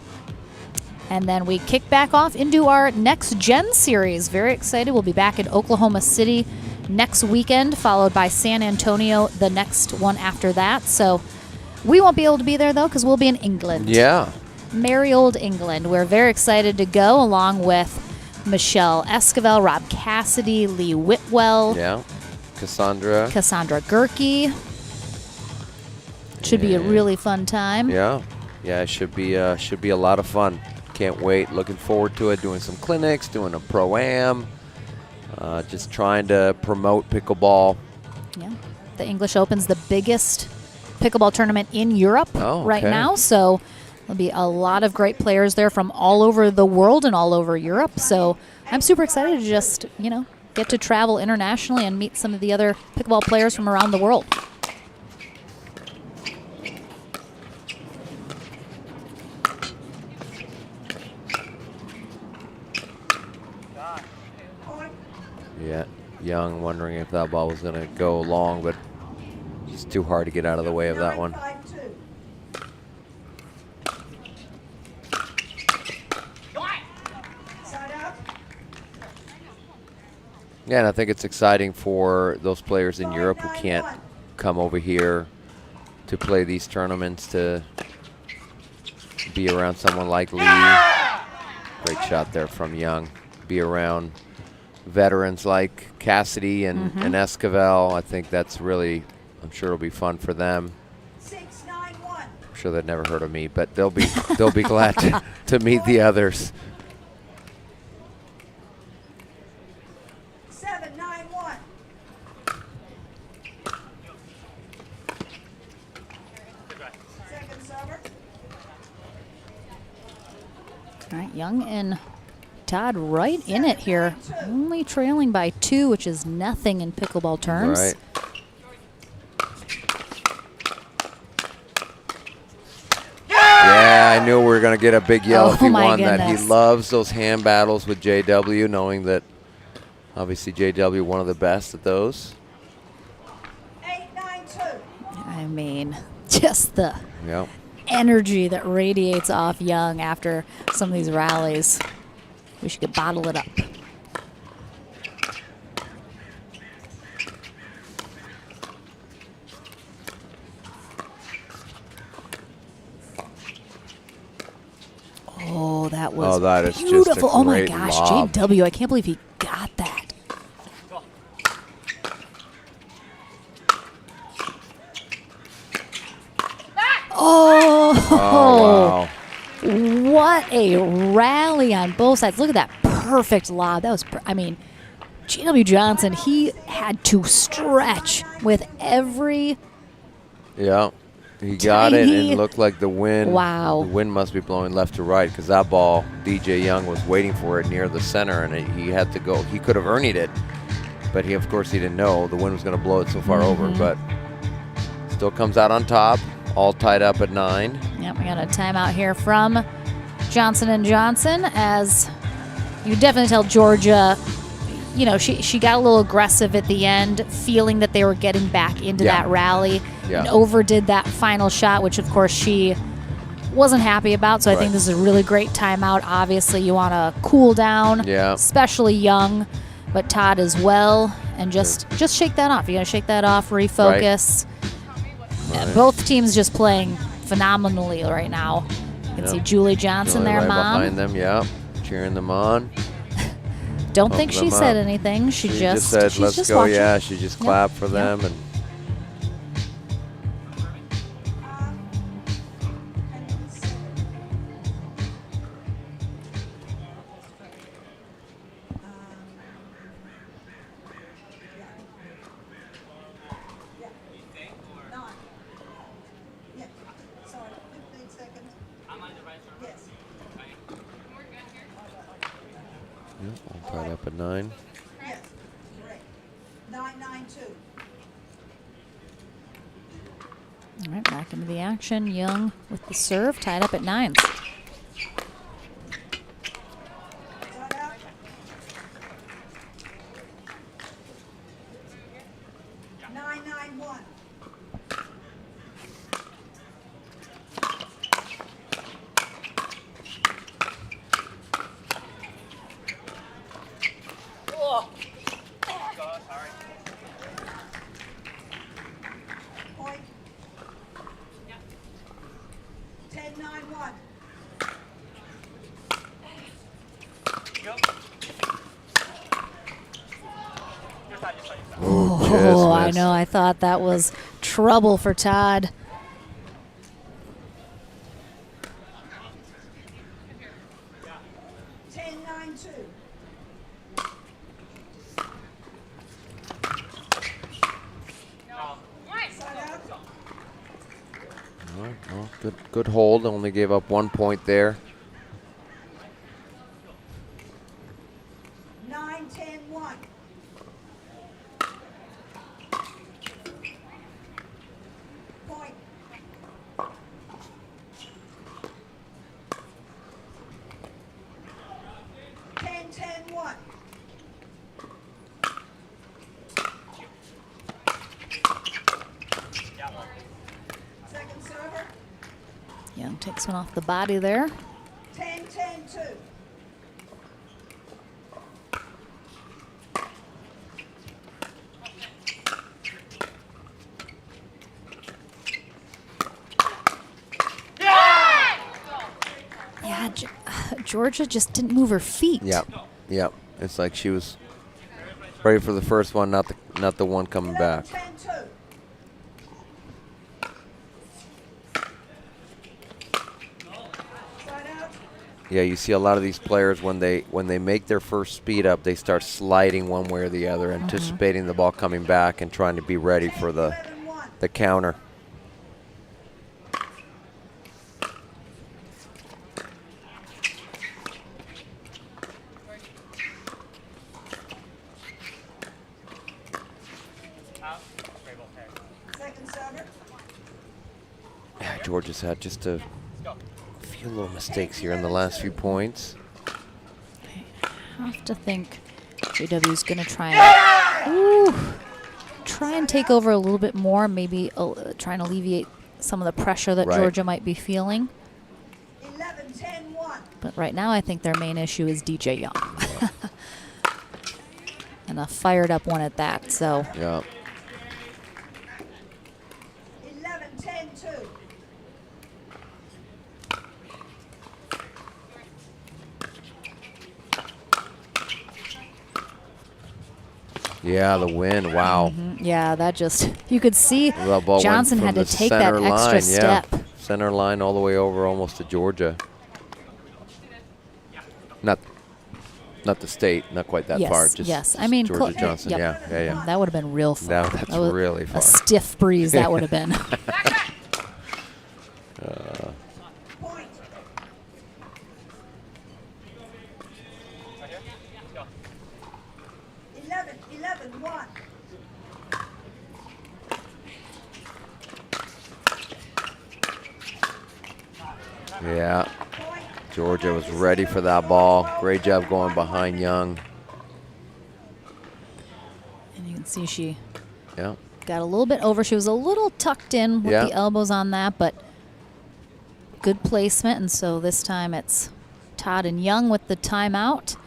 And then we kick back off into our Next Gen series. Very excited. We'll be back in Oklahoma City next weekend, followed by San Antonio the next one after that. So we won't be able to be there, though, because we'll be in England. Yeah. Merry old England. We're very excited to go, along with Michelle Esquivel, Rob Cassidy, Lee Whitwell. Yeah. Cassandra Gerke. Should be a really fun time. Yeah. Yeah, it should be a lot of fun. Can't wait. Looking forward to it. Doing some clinics, doing a pro-am. Just trying to promote pickleball. Yeah. The English Open's the biggest pickleball tournament in Europe right now. So there'll be a lot of great players there from all over the world and all over Europe. So I'm super excited to just, get to travel internationally and meet some of the other pickleball players from around the world. Yeah, Young wondering if that ball was going to go long, but it's too hard to get out of the way of that one. Yeah, and I think it's exciting for those players in Europe who can't come over here to play these tournaments to be around someone like Lee. Great shot there from Young. Be around veterans like Cassidy and Esquivel. I think that's really, I'm sure it'll be fun for them. I'm sure they've never heard of me, but they'll be glad to meet the others. 7-9-1. Second server. All right, Young and Todd right in it here, only trailing by 2, which is nothing in pickleball terms. Right. Yeah, I knew we were going to get a big yell if he won that. He loves those hand battles with JW, knowing that obviously JW one of the best at those. 8-9-2. I mean, just the energy that radiates off Young after some of these rallies. Wish you could bottle it up. Oh, that was beautiful. Just a oh my great gosh, lob. JW, I can't believe he got that. Oh, wow. What a rally on both sides. Look at that perfect lob. That was, G.W. Johnson, he had to stretch with every he got it, and it looked like the wind. Wow. The wind must be blowing left to right, because that ball, DJ Young was waiting for it near the center, and he had to go. He could have earned it, but of course he didn't know the wind was going to blow it so far over, but still comes out on top, all tied up at 9. Yep, we got a timeout here from Johnson & Johnson, as you definitely tell Georgia, she got a little aggressive at the end, feeling that they were getting back into that rally, and overdid that final shot, which of course she wasn't happy about. So I think this is a really great timeout. Obviously, you want to cool down, especially Young, but Todd as well, and just shake that off. You got to shake that off, refocus. Both teams just playing phenomenally right now. You can see Julie Johnson there, right Mom. behind them, cheering them on. Don't think she said anything. She just said, "Let's go." watching. Yeah, she just clapped for them, and All right, back into the action. Young with the serve, tied up at 9. Oh, I know. I thought that was trouble for Todd. Well, good hold. Only gave up 1 point there. 9-10-1. Point. Second server. Young takes one off the body there. 10-10-2. Yeah, Georgia just didn't move her feet. Yep. It's like she was ready for the first one, not the one coming back. Yeah, you see a lot of these players when they make their first speed up, they start sliding one way or the other, anticipating the ball coming back and trying to be ready for the counter. Yeah, Georgia's had just a few little mistakes here in the last few points. I have to think JW's going to try and take over a little bit more, maybe try and alleviate some of the pressure that Georgia might be feeling. 11-10-1. But right now I think their main issue is DJ Young. And a fired up one at that, so. Yeah. 11-10-2. Yeah, the wind, wow. Yeah, that just, you could see Johnson had to take that extra step. Yeah. Center line all the way over almost to Georgia. Not the state, not quite that far. Just I mean, Georgia Johnson, yeah. That would have been real far. That's really far. A stiff breeze that would have been. Yeah, Georgia was ready for that ball. Great job going behind Young. And you can see she got a little bit over. She was a little tucked in with the elbows on that, but good placement. And so this time it's Todd and Young with the timeout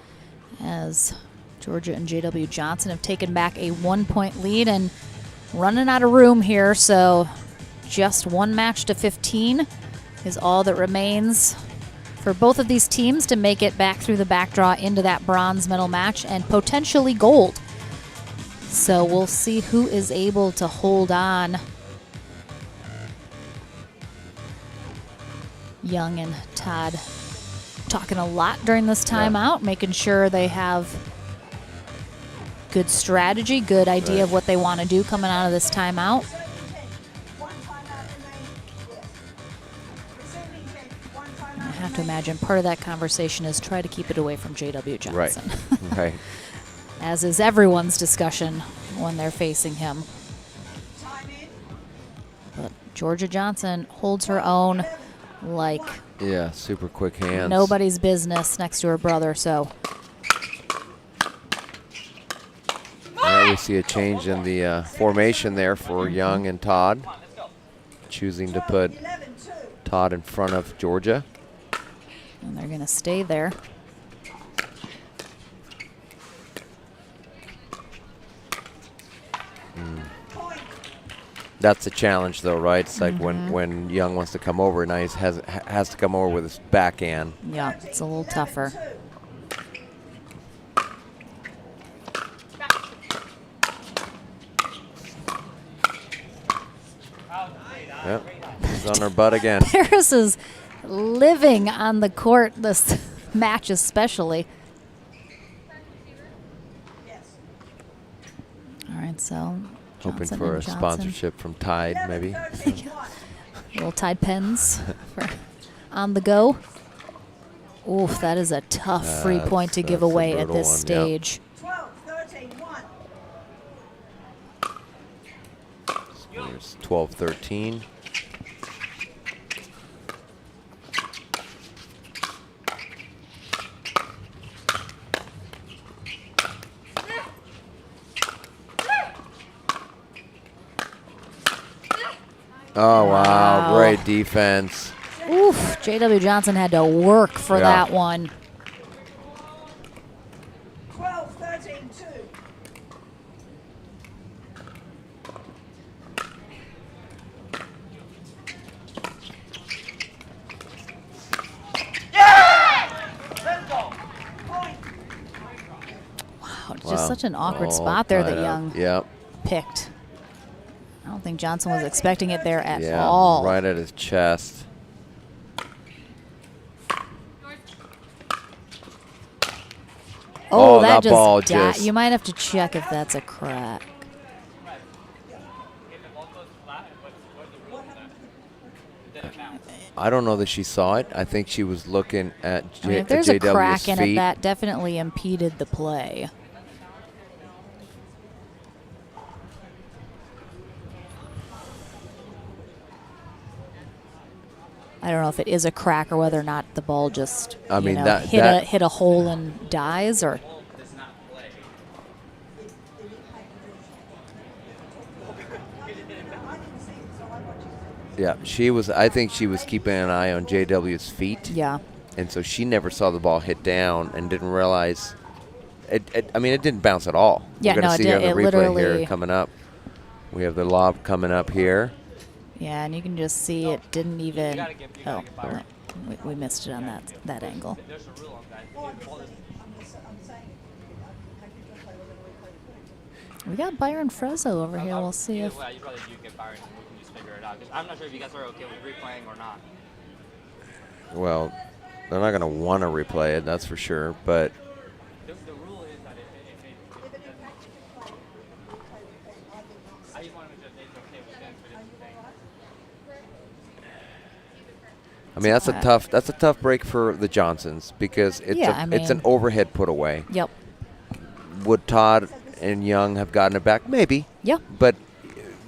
as Georgia and JW Johnson have taken back a 1-point lead and running out of room here. So just one match to 15 is all that remains for both of these teams to make it back through the back draw into that bronze medal match and potentially gold. So we'll see who is able to hold on. Young and Todd talking a lot during this timeout, making sure they have good strategy, good idea of what they want to do coming out of this timeout. I have to imagine part of that conversation is try to keep it away from JW Johnson. Right. As is everyone's discussion when they're facing him. But Georgia Johnson holds her own like Yeah, super quick hands. nobody's business next to her brother, so. Now we see a change in the formation there for Young and Todd, choosing to put Todd in front of Georgia. And they're going to stay there. That's the challenge, though, right? It's like when Young wants to come over, now he has to come over with his backhand. Yeah, it's a little tougher. Yep, he's on her butt again. Paris is living on the court this match especially. All right, so Hoping Johnson for and a Johnson. sponsorship from Tide, maybe. Little Tide pens for on the go. Oof, that is a tough free point to give that's a away at brutal this one, stage. 12, 13, 1. There's 12-13. Oh, wow. Great defense. Oof, J.W. Johnson had to work for that one. 12, 13, 2. Wow, just such an awkward spot there that Young picked. I don't think Johnson was expecting it there at all. Right at his chest. Oh, that ball just you might have to check if that's a crack. I don't know that she saw it. I think she was looking at I mean, if there's a JW's crack in it, feet. that definitely impeded the play. I don't know if it is a crack or whether or not the ball just hit a hole and dies, or. Yeah, she was. I think she was keeping an eye on JW's feet. Yeah. And so she never saw the ball hit down and didn't realize. I mean, it didn't bounce at all. Yeah, We're going to see on the replay literally here coming up. We have the lob coming up here. Yeah, and you can just see it didn't even. Oh, we missed it on that angle. We got Byron Frezzo over here. We'll see if. Well, you probably do get Byron, and we can just figure it out. 'Cause I'm not sure if you guys are okay with replaying or not. Well, they're not going to want to replay it, that's for sure. But The rule is that if I just wanted to just it's okay with them, but I mean, that's a tough break for the Johnsons because it's it's an overhead put away. Yep. Would Todd and Young have gotten it back? Maybe. Yeah. But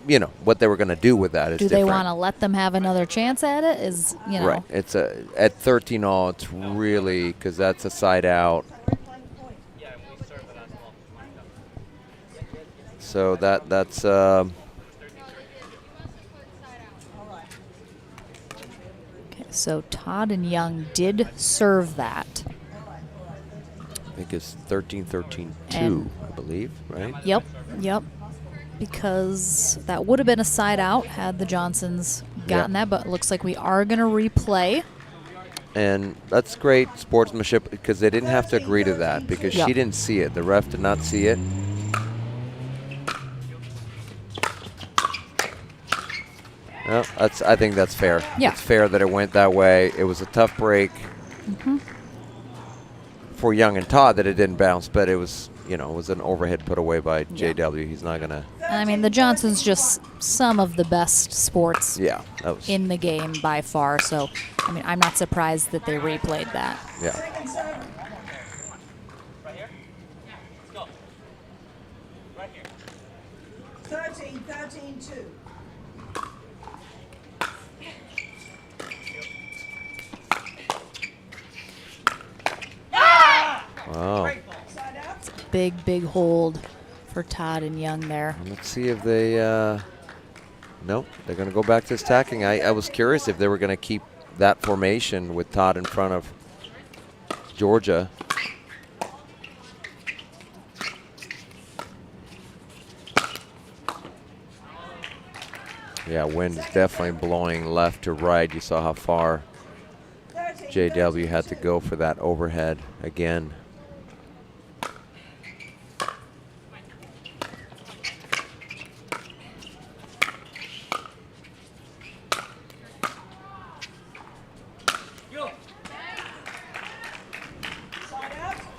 you know what they were going to do with that is Do different. they want to let them have another chance at it? Is Right. It's at 13-all. It's really because that's a side out. So that's. Okay, so Todd and Young did serve that. I think it's 13-13-2, I believe, right? Yep. Because that would have been a side out had the Johnsons gotten that, but it looks like we are going to replay. And that's great sportsmanship because they didn't have to agree to that because she didn't see it. The ref did not see it. Well, I think that's fair. Yeah. It's fair that it went that way. It was a tough break for Young and Todd that it didn't bounce, but it was, it was an overhead put away by JW. He's not going to. I mean, the Johnsons just some of the best sports in the game by far. So, I mean, I'm not surprised that they replayed that. Yeah. 13-13-2. Wow. It's a big, big hold for Todd and Young there. Let's see if they, nope, they're going to go back to stacking. I was curious if they were going to keep that formation with Todd in front of Georgia. Yeah, wind is definitely blowing left to right. You saw how far JW had to go for that overhead again.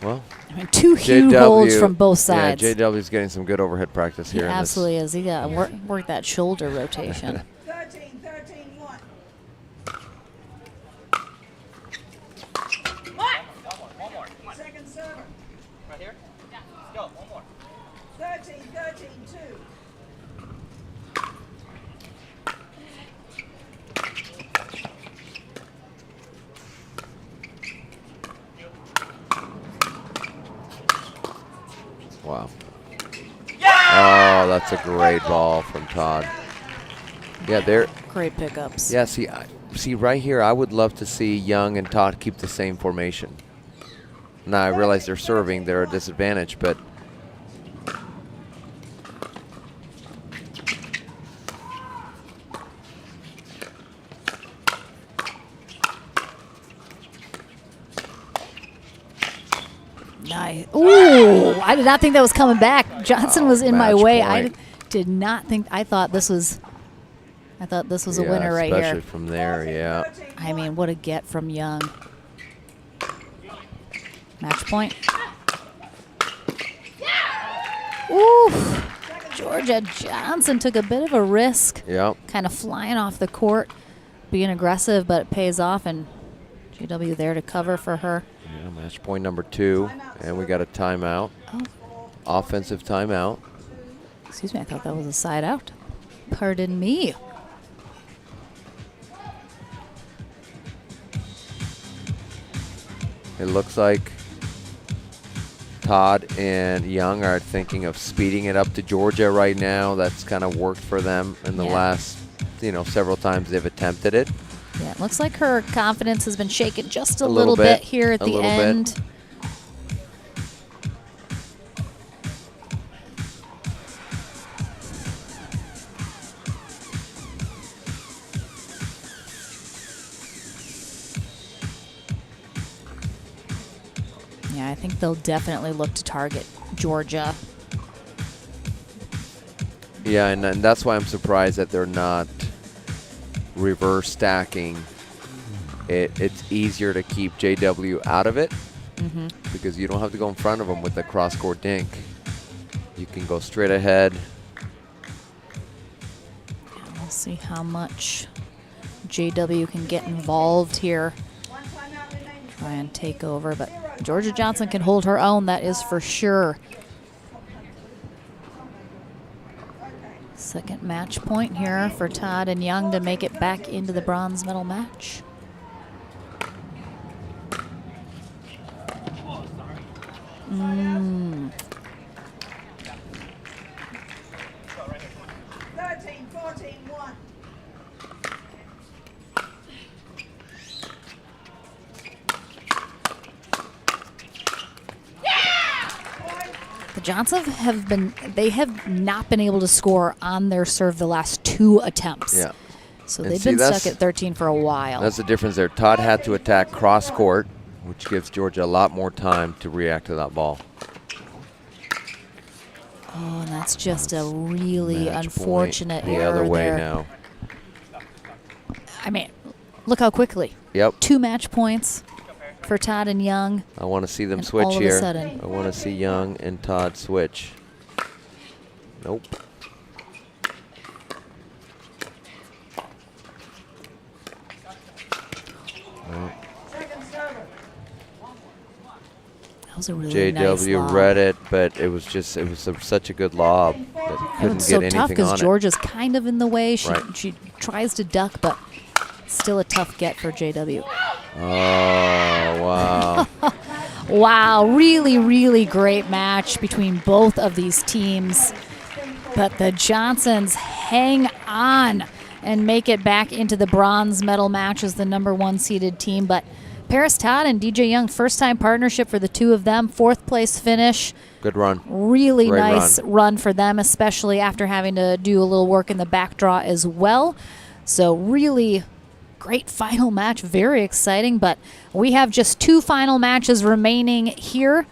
Well, I mean, two huge holds from both sides. Yeah, JW's getting some good overhead practice here. He absolutely is. He got to work that shoulder rotation. 13-13-1. Second server. Right here? Yeah. Let's go. One more. 13-13-2. Wow. Oh, that's a great ball from Todd. Yeah, they're great pickups. Yeah, see right here, I would love to see Young and Todd keep the same formation. Now I realize they're serving, they're a disadvantage, but nice. Ooh, I did not think that was coming back. Johnson was in my way. point. I did not think. I thought this was a winner right here. Especially from there, yeah. I mean, what a get from Young. Match point. Ooh, Georgia Johnson took a bit of a risk. Yep. Kind of flying off the court, being aggressive, but it pays off, and GW there to cover for her. Yeah, match point number 2, and we got a timeout. Oh. Offensive timeout. Excuse me, I thought that was a side out. Pardon me. It looks like Todd and Young are thinking of speeding it up to Georgia right now. That's kind of worked for them in the last, several times they've attempted it. Yeah, it looks like her confidence has been shaken just a little bit here at the end. Yeah, I think they'll definitely look to target Georgia. Yeah, and that's why I'm surprised that they're not reverse stacking. It's easier to keep JW out of it because you don't have to go in front of them with the cross-court dink. You can go straight ahead. We'll see how much JW can get involved here. Try and take over, but Georgia Johnson can hold her own, that is for sure. Second match point here for Todd and Young to make it back into the bronze medal match. Mm. 13-14-1. The Johnsons have not been able to score on their serve the last 2 attempts. Yeah. So And they've see, been stuck at 13 for a while. That's the difference there. Todd had to attack cross-court, which gives Georgia a lot more time to react to that ball. Oh, and that's just a really Match unfortunate point. The error other way there. now. I mean, look how quickly. Yep. 2 match points for Todd and Young. I want to see them And switch all of a here. sudden- I want to see Young and Todd switch. Nope. was a really nice JW lob. read it, but it was such a good lob that he couldn't It's get so anything tough on because it. Georgia's kind of in the way. Right. She tries to duck, but still a tough get for JW. Oh, wow. Wow, really, really great match between both of these teams. But the Johnsons hang on and make it back into the bronze medal match as the #1 seeded team. But Paris Todd and DJ Young, first-time partnership for the two of them, 4th place finish. Good run. Really Great nice run for them, especially after having to do a little work in the back draw as well. So really great final match, very exciting. But we have just 2 final matches remaining here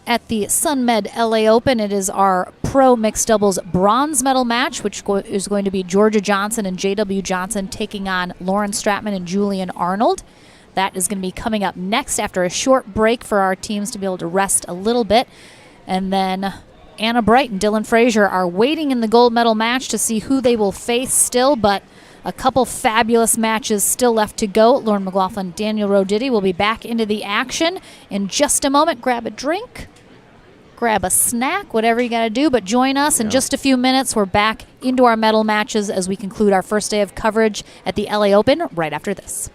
at the Sunmed LA Open. It is our pro mixed doubles bronze medal match, which is going to be Georgia Johnson and JW Johnson taking on Lauren Stratman and Julian Arnold. That is going to be coming up next after a short break for our teams to be able to rest a little bit. And then Anna Bright and Dylan Frazier are waiting in the gold medal match to see who they will face still, but a couple fabulous matches still left to go. Lauren McLaughlin, Daniel Roditi will be back into the action in just a moment. Grab a drink, grab a snack, whatever you got to do, but join us in just a few minutes. We're back into our medal matches as we conclude our first day of coverage at the LA Open right after this.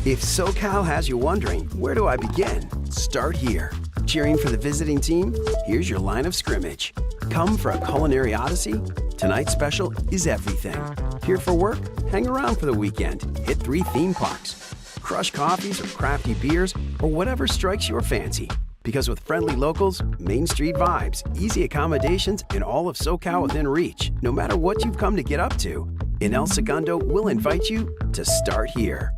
If SoCal has you wondering, where do I begin? Start here. Cheering for the visiting team? Here's your line of scrimmage. Come for a culinary odyssey? Tonight's special is everything. Here for work? Hang around for the weekend. Hit 3 theme parks. Crush coffees or crafty beers or whatever strikes your fancy. Because with friendly locals, Main Street vibes, easy accommodations, and all of SoCal within reach, no matter what you've come to get up to, in El Segundo, we'll invite you to start here.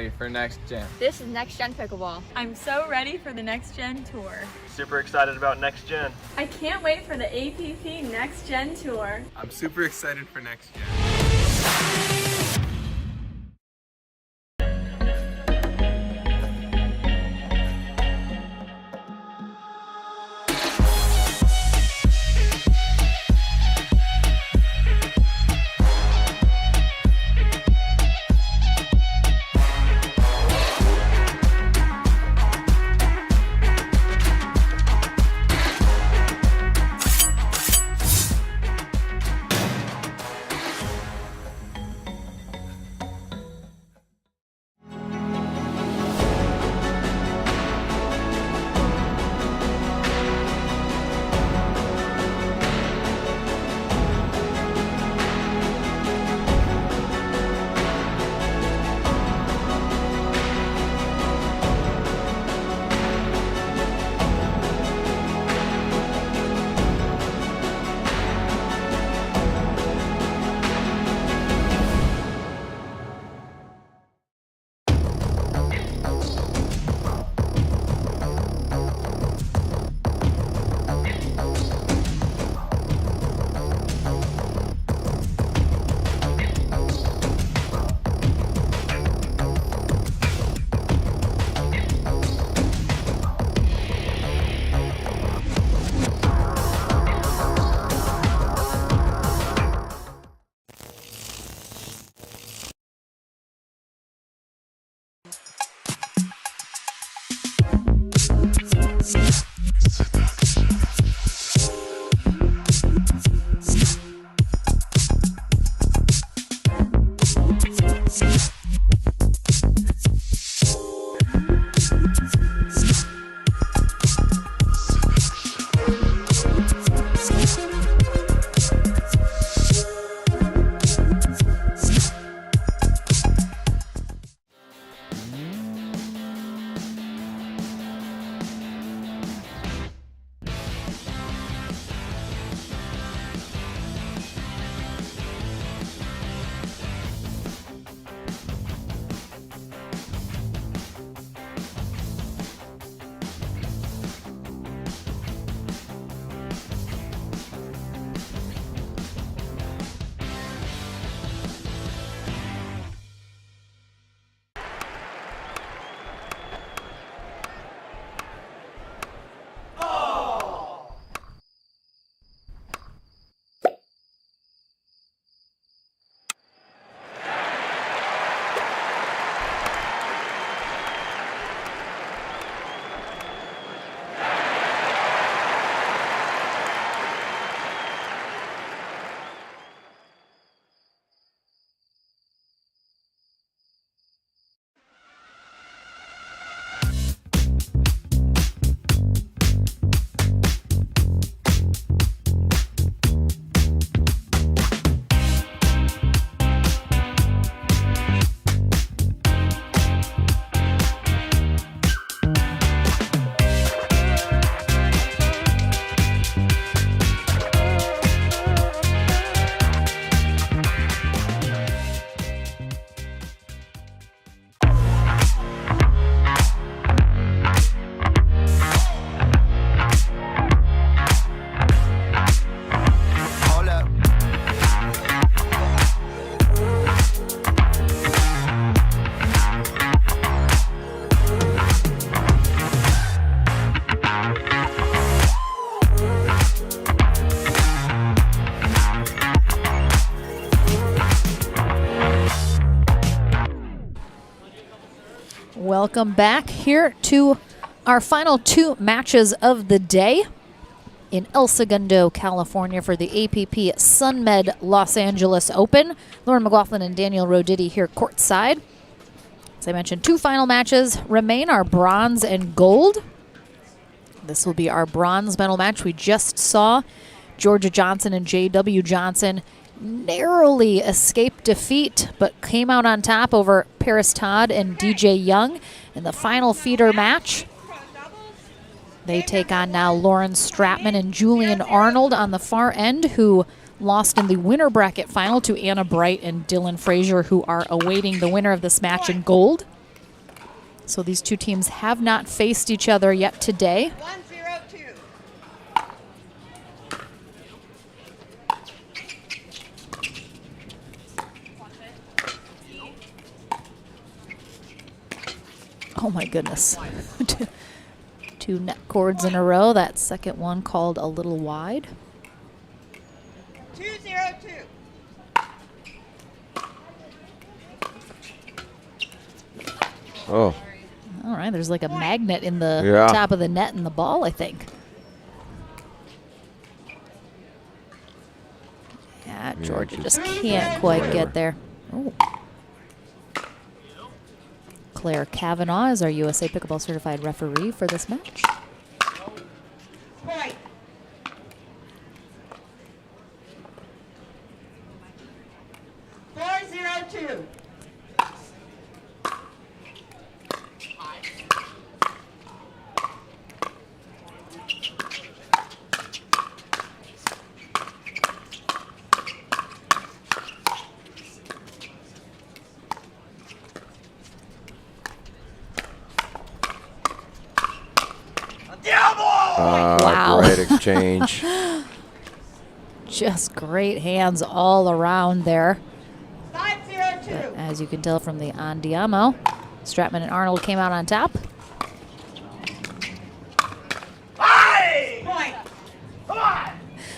ready for next gen. This is Next Gen Pickleball. I'm so ready for the Next Gen Tour. Super excited about next gen. I can't wait for the APP Next Gen Tour. I'm super excited for next gen. Welcome back here to our final two matches of the day in El Segundo, California for the APP Sunmed Los Angeles Open. Lauren McLaughlin and Daniel Roditi here courtside. As I mentioned, two final matches remain, our bronze and gold. This will be our bronze medal match. We just saw Georgia Johnson and J.W. Johnson narrowly escaped defeat, but came out on top over Paris Todd and DJ Young in the final feeder match. They take on now Lauren Stratman and Julian Arnold on the far end, who lost in the winner bracket final to Anna Bright and Dylan Frazier, who are awaiting the winner of this match in gold. So these two teams have not faced each other yet today. 1-0-2. Oh my goodness. Two net cords in a row. That second one called a little wide. 2-0-2. Oh. All right, there's like a magnet in the Yeah. top of the net and the ball, I think. Yeah, Georgia just can't quite get there. Oh. Claire Kavanaugh is our USA Pickleball Certified referee for this match. Point. 4-0-2. Wow. Great exchange. Just great hands all around there. 5-0-2. But as you can tell from the Andiamo, Stratman and Arnold came out on top. Point.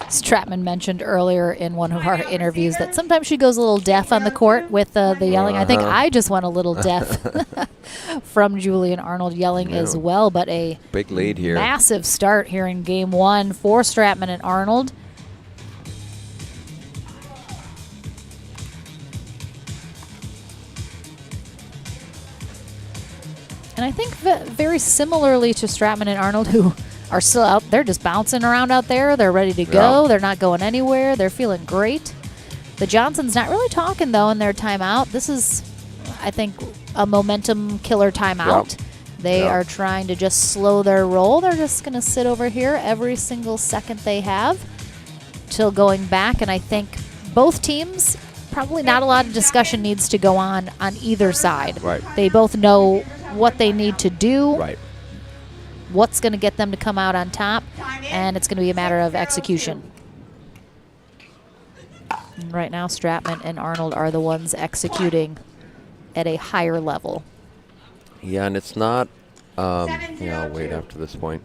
Stratman mentioned earlier in one of our interviews that sometimes she goes a little deaf on the court with the yelling. I think I just went a little deaf from Julian Arnold yelling as well, but a big lead here. Massive start here in game one for Stratman and Arnold. And I think very similarly to Stratman and Arnold, who are still out, they're just bouncing around out there. They're ready to go. Yeah. They're not going anywhere. They're feeling great. The Johnsons not really talking, though, in their timeout. This is, I think, a momentum killer timeout. Yep. They are trying to just slow their roll. They're just going to sit over here every single second they have till going back. And I think both teams, probably not a lot of discussion needs to go on either side. Right. They both know what they need to do. Right. What's going to get them to come out on top, and it's going to be a matter of execution. And right now, Stratman and Arnold are the ones executing at a higher level. Yeah, and it's not, yeah, I'll wait after this point.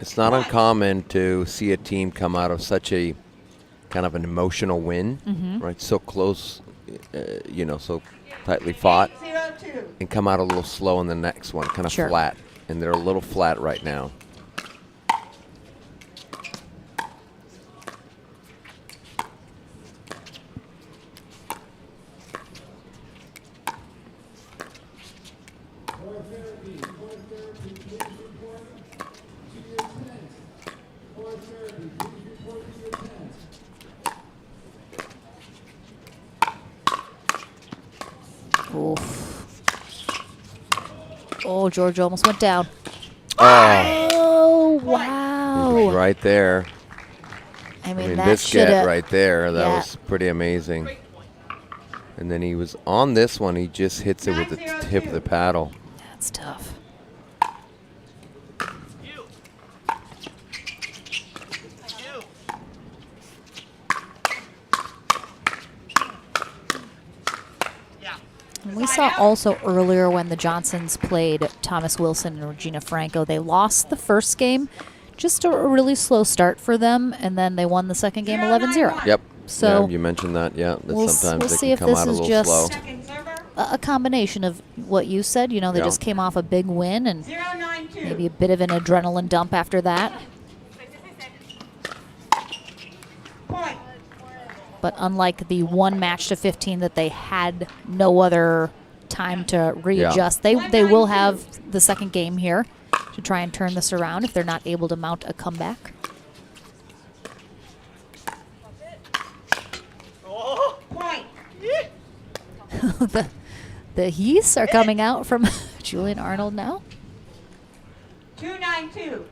It's not uncommon to see a team come out of such a kind of an emotional win, right? So close, you know, so tightly fought, and come out a little slow in the next one, kind of flat. And they're a little flat right now. Oh, Georgia almost went down. Oh, wow. Right there. I mean, that this should get right there, that yeah. was pretty amazing. And then he was on this one, he just hits it with the tip of the paddle. That's tough. And we saw also earlier when the Johnsons played Thomas Wilson and Regina Franco, they lost the first game. Just a really slow start for them, and then they won the second game 11-0. Yep. So yeah, you mentioned that, yeah. That we'll sometimes see they if can come this out a is little slow. just a combination of what you said. You know, they Yeah. just came off a big win and maybe a bit of an adrenaline dump after that. But unlike the one match to 15 that they had no other time to readjust, they will have the second game here to try and turn this around if they're not able to mount a comeback. the heaths are coming out from Julian Arnold now. 2-9-2.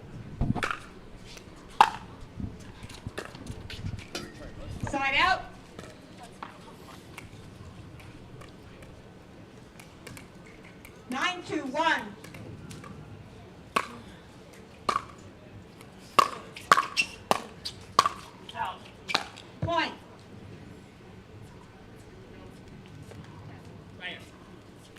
Side out. 10-2-1. Point.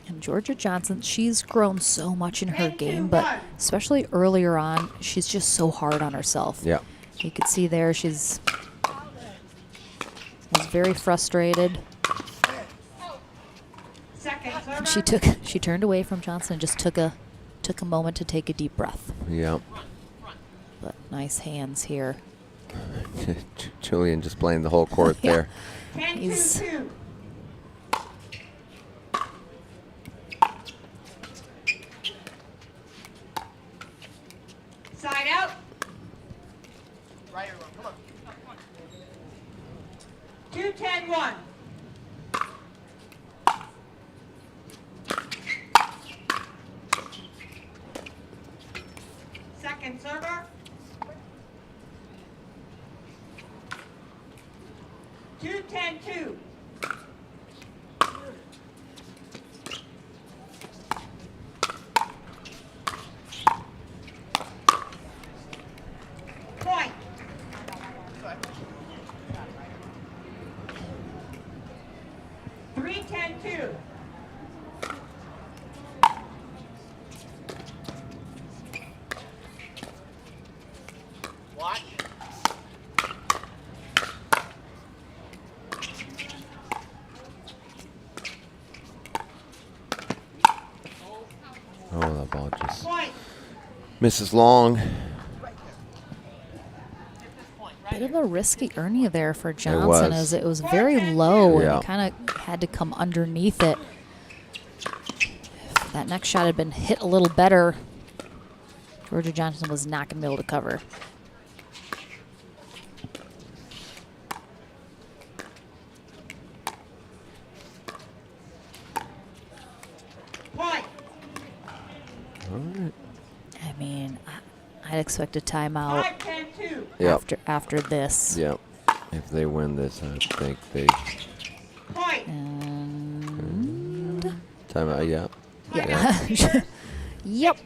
And Georgia Johnson, she's grown so much in her game, but especially earlier on, she's just so hard on herself. Yeah. You could see there was very frustrated. And she turned away from Johnson and just took a moment to take a deep breath. Yeah. But nice hands here. Julian just playing the whole court there. He's Side out. Right, everyone, come on. 2-10-1. Second server. 2-10-2. Point. Three, 10-2. Watch. Oh, that ball just misses long. bit of a risky Ernie there for Johnson, as it was very low and he kind of had to come underneath it. If that next shot had been hit a little better, Georgia Johnson was not going to be able to cover. All right. I mean, I'd expect a timeout after this. Yeah. If they win this, I think they. And Timeout, yeah. Yeah. Yep.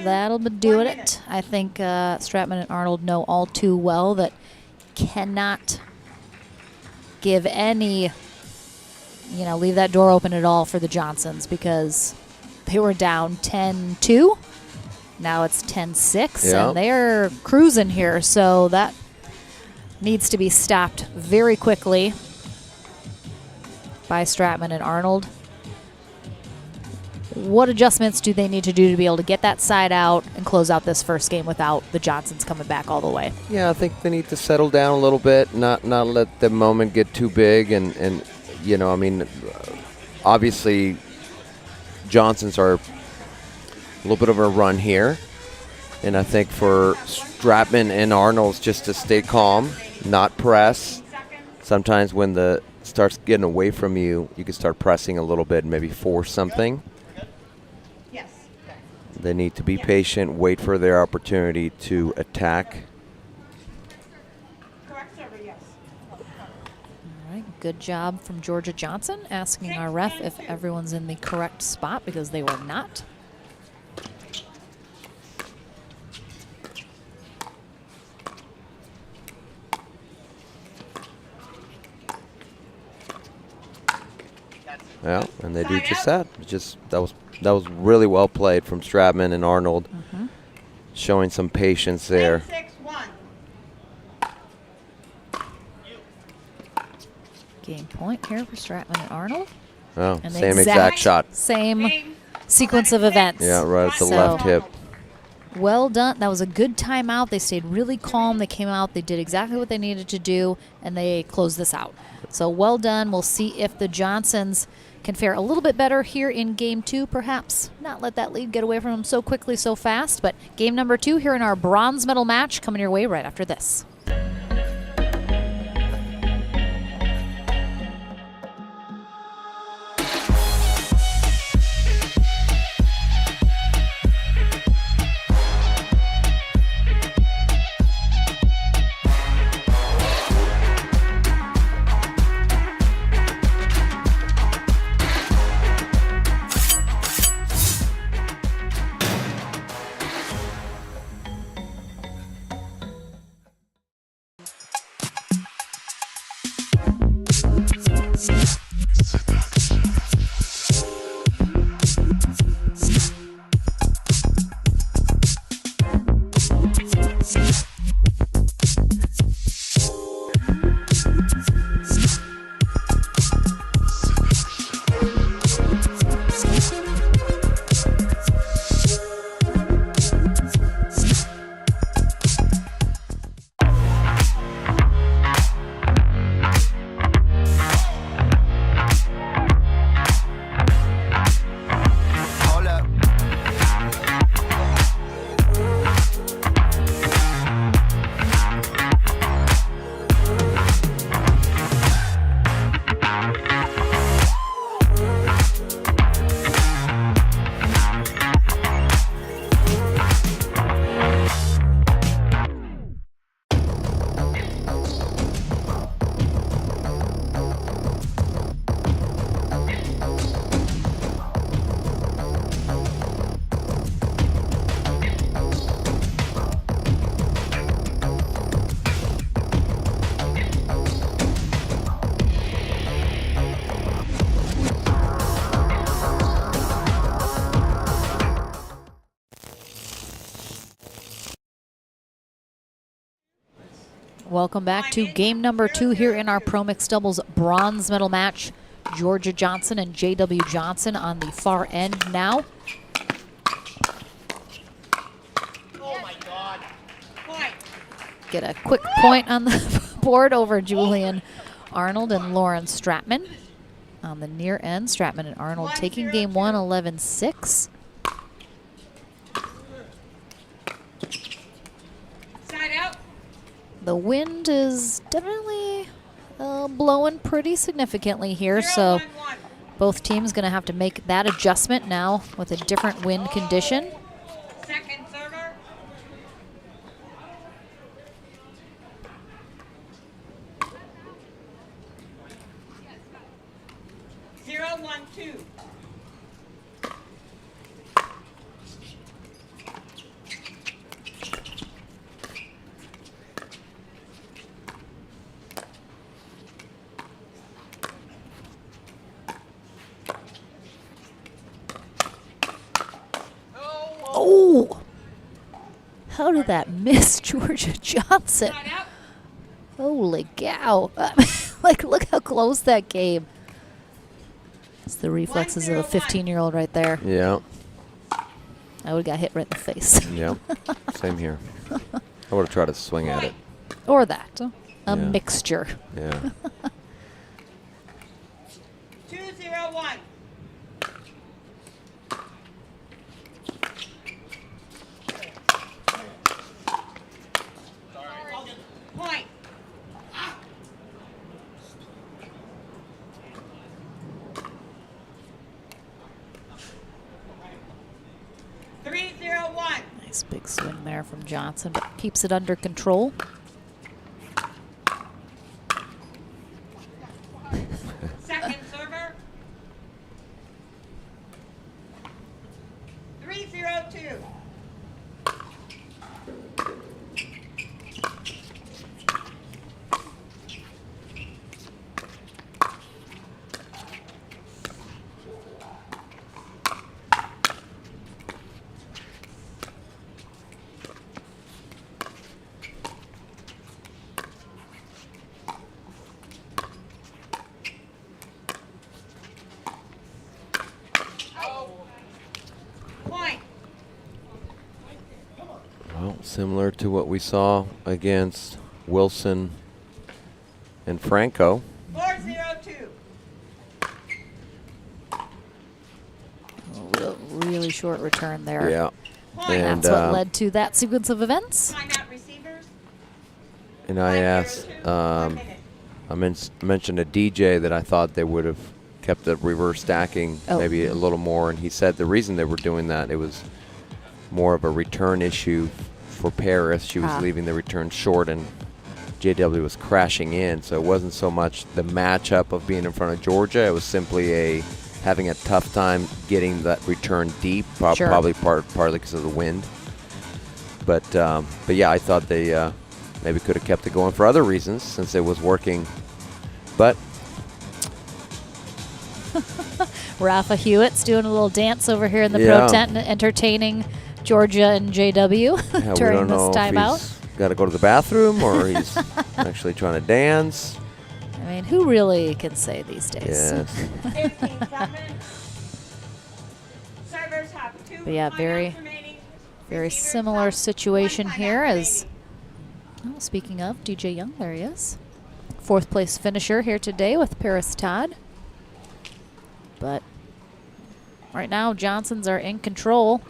That'll be doing it. I think Stratman and Arnold know all too well that cannot give any, leave that door open at all for the Johnsons, because they were down 10-2. Now it's 10-6, and they're cruising here. So that needs to be stopped very quickly by Stratman and Arnold. What adjustments do they need to do to be able to get that side out and close out this first game without the Johnsons coming back all the way? Yeah, I think they need to settle down a little bit, not let the moment get too big, and I mean, obviously Johnsons are a little bit of a run here, and I think for Stratman and Arnold just to stay calm, not press. Sometimes when the starts getting away from you, you can start pressing a little bit and maybe force something. They need to be patient, wait for their opportunity to attack. All right, good job from Georgia Johnson asking our ref if everyone's in the correct spot, because they were not. Yeah, and they do just that. That was really well played from Stratman and Arnold, showing some patience there. Game point here for Stratman and Arnold. Oh, and same exact shot. Same sequence of events. Yeah, right at the left hip. Well done. That was a good timeout. They stayed really calm. They came out. They did exactly what they needed to do, and they closed this out. So well done. We'll see if the Johnsons can fare a little bit better here in game two, perhaps. Not let that lead get away from them so quickly, so fast. But game number 2 here in our bronze medal match coming your way right after this. Welcome back to game number 2 here in our Pro Mixed Doubles bronze medal match. Georgia Johnson and J.W. Johnson on the far end now. Oh my God. Point. Get a quick point on the board over Julian Arnold and Lauren Stratman. On the near end, Stratman and Arnold taking game 1, 11-6. Side out. The wind is definitely blowing pretty significantly here, so both teams going to have to make that adjustment now with a different wind condition. Second server. 0-1-2. Oh! How did that miss Georgia Johnson? Holy cow. Like, look how close that came. It's the reflexes of a 15-year-old right there. Yeah. I would have got hit right in the face. Yeah. Same here. I would have tried to swing at it. Or that. A Yeah. mixture. Yeah. 2-0-1. Point. 3-0-1. Nice big swing there from Johnson, but keeps it under control. Second server. 3-0-2. Point. Well, similar to what we saw against Wilson and Franco. 4-0-2. Really short return there. Yeah. And that's what led to that sequence of events. Timeout receivers. And I asked, I mentioned to DJ that I thought they would have kept the reverse stacking maybe a little more, and he said the reason they were doing that, it was more of a return issue for Paris. She was leaving the return short, and JW was crashing in, so it wasn't so much the matchup of being in front of Georgia. It was simply having a tough time getting that return deep, probably partly because of the wind. But yeah, I thought they maybe could have kept it going for other reasons since it was working. But Rafa Hewitt's doing a little dance over here in the pro tent, entertaining Georgia and JW during this timeout. He's got to go to the bathroom or he's actually trying to dance. I mean, who really can say these days? Yes. 15-7. Servers have 2 But yeah, very similar situation here as, well, speaking of DJ Young, there he is. 4th place finisher here today with Paris Todd. But right now, Johnsons are in control.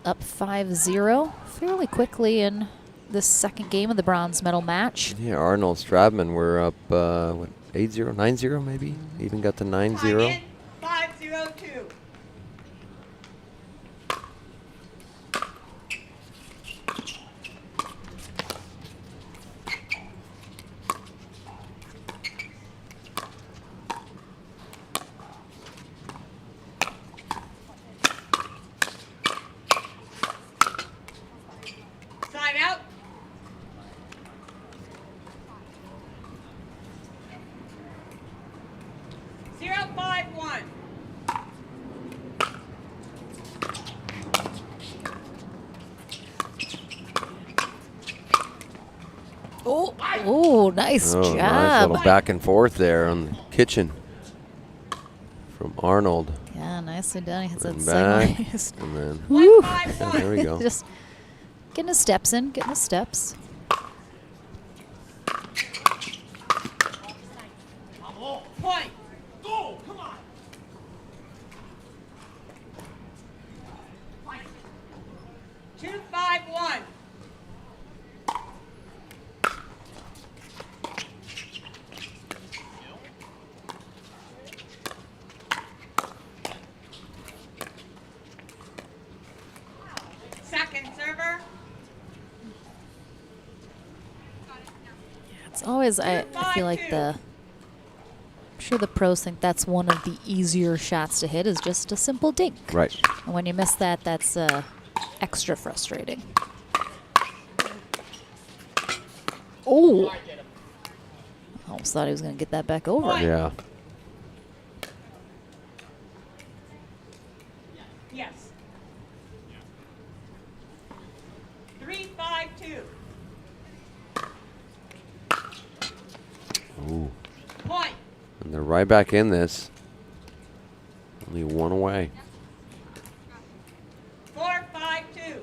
Up 5-0 fairly quickly in this second game of the bronze medal match. Yeah, Arnold, Stratman were up, 8-0, 9-0 maybe? Even got to 9-0. 5-0-2. Side out. 0-5-1. nice Nice job. little back and forth there on the kitchen from Arnold. Yeah, nicely done. He hits that Back, sideways. and then Woo. yeah, there we go. Just getting his steps in, getting his steps. Point. Go. Come on. 2-5-1. Second server. It's always, I feel like I'm sure the pros think that's one of the easier shots to hit is just a simple dink. Right. And when you miss that, that's extra frustrating. Oh. Almost thought he was going to get that back over. Yeah. Yes. 3-5-2. Ooh. Point. And they're right back in this. Only one away. 4-5-2.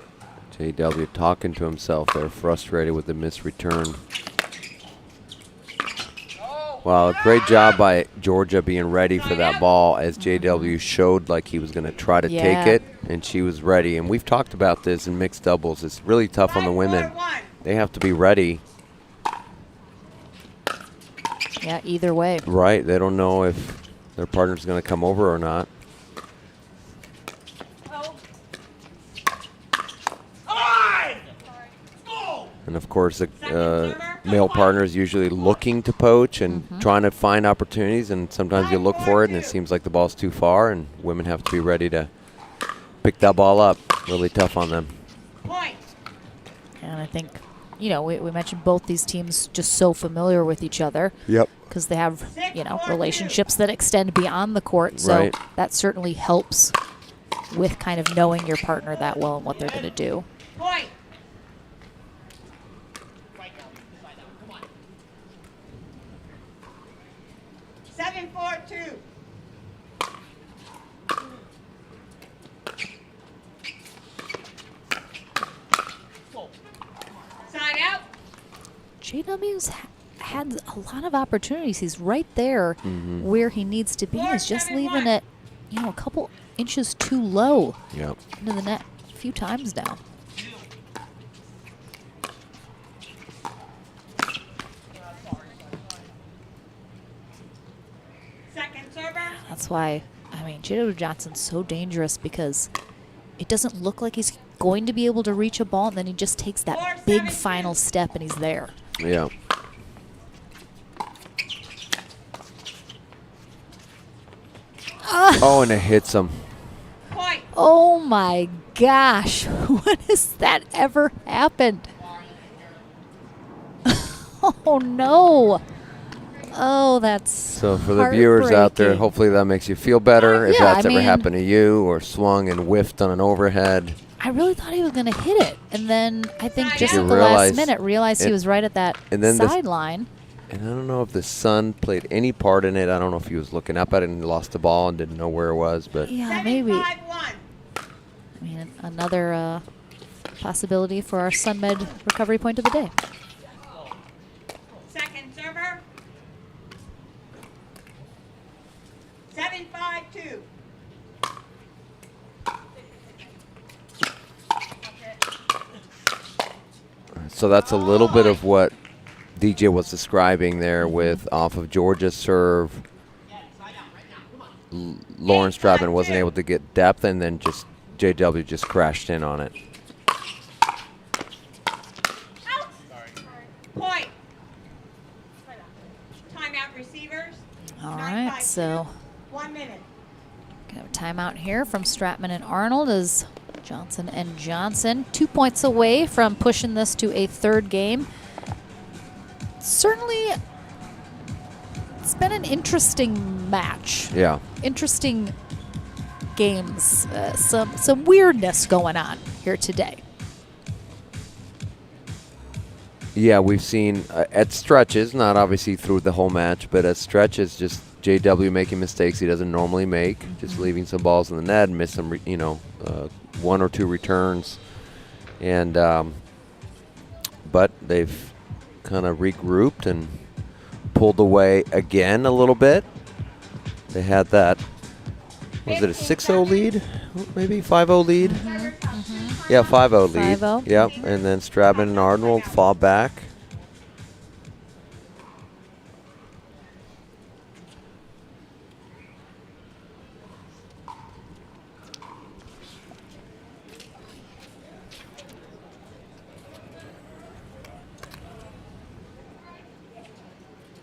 JW talking to himself there, frustrated with the missed return. Wow, great job by Georgia being ready for that ball as JW showed like he was going to try to take it, and she was ready. And we've talked about this in mixed doubles. It's really tough on the women. They have to be ready. Yeah, either way. Right, they don't know if their partner's going to come over or not. And of course, the male partner is usually looking to poach and trying to find opportunities, and sometimes you look for it and it seems like the ball's too far, and women have to be ready to pick that ball up. Really tough on them. And I think, you know, we mentioned both these teams just so familiar with each other. Yep. Because they have, you know, relationships that extend beyond the court. So Right. that certainly helps with kind of knowing your partner that well and what they're going to do. Point. 7-4-2. Side out. JW's had a lot of opportunities. He's right there where he needs to be. He's just leaving it, you know, a couple inches too low Yep. into the net a few times now. Second server. That's why, I mean, JW Johnson's so dangerous because it doesn't look like he's going to be able to reach a ball, and then he just takes that big final step and he's there. Yeah. Oh, and it hits him. Oh my gosh. When has that ever happened? Oh no. Oh, that's So for the viewers out there, heartbreaking. hopefully that makes you feel better if Yeah, that's I ever mean- happened to you or swung and whiffed on an overhead. I really thought he was going to hit it. And then I think just You at the realize last minute realized he it- was right at that and then the- sideline. And I don't know if the sun played any part in it. I don't know if he was looking up at it and lost the ball and didn't know where it was. But Yeah, maybe. I mean, another possibility for our Sunmed recovery point of the day. Second server. 7-5-2. so that's a little bit of what DJ was describing there with off of Georgia's serve. Lauren Stratman wasn't able to get depth, and then just JW just crashed in on it. Point. Timeout receivers. All right, so 1 minute. gonna have a timeout here from Stratman and Arnold as Johnson and Johnson 2 points away from pushing this to a third game. Certainly, it's been an interesting match. Yeah. Interesting games. Some weirdness going on here today. Yeah, we've seen at stretches, not obviously through the whole match, but at stretches, just JW making mistakes he doesn't normally make, just leaving some balls in the net, miss some, one or two returns, and but they've kind of regrouped and pulled away again a little bit. They had that. Was it a 6-0 lead? Maybe 5-0 lead? Yeah, 5-0 lead. 5-0. Yep, and then Stratman and Arnold fall back.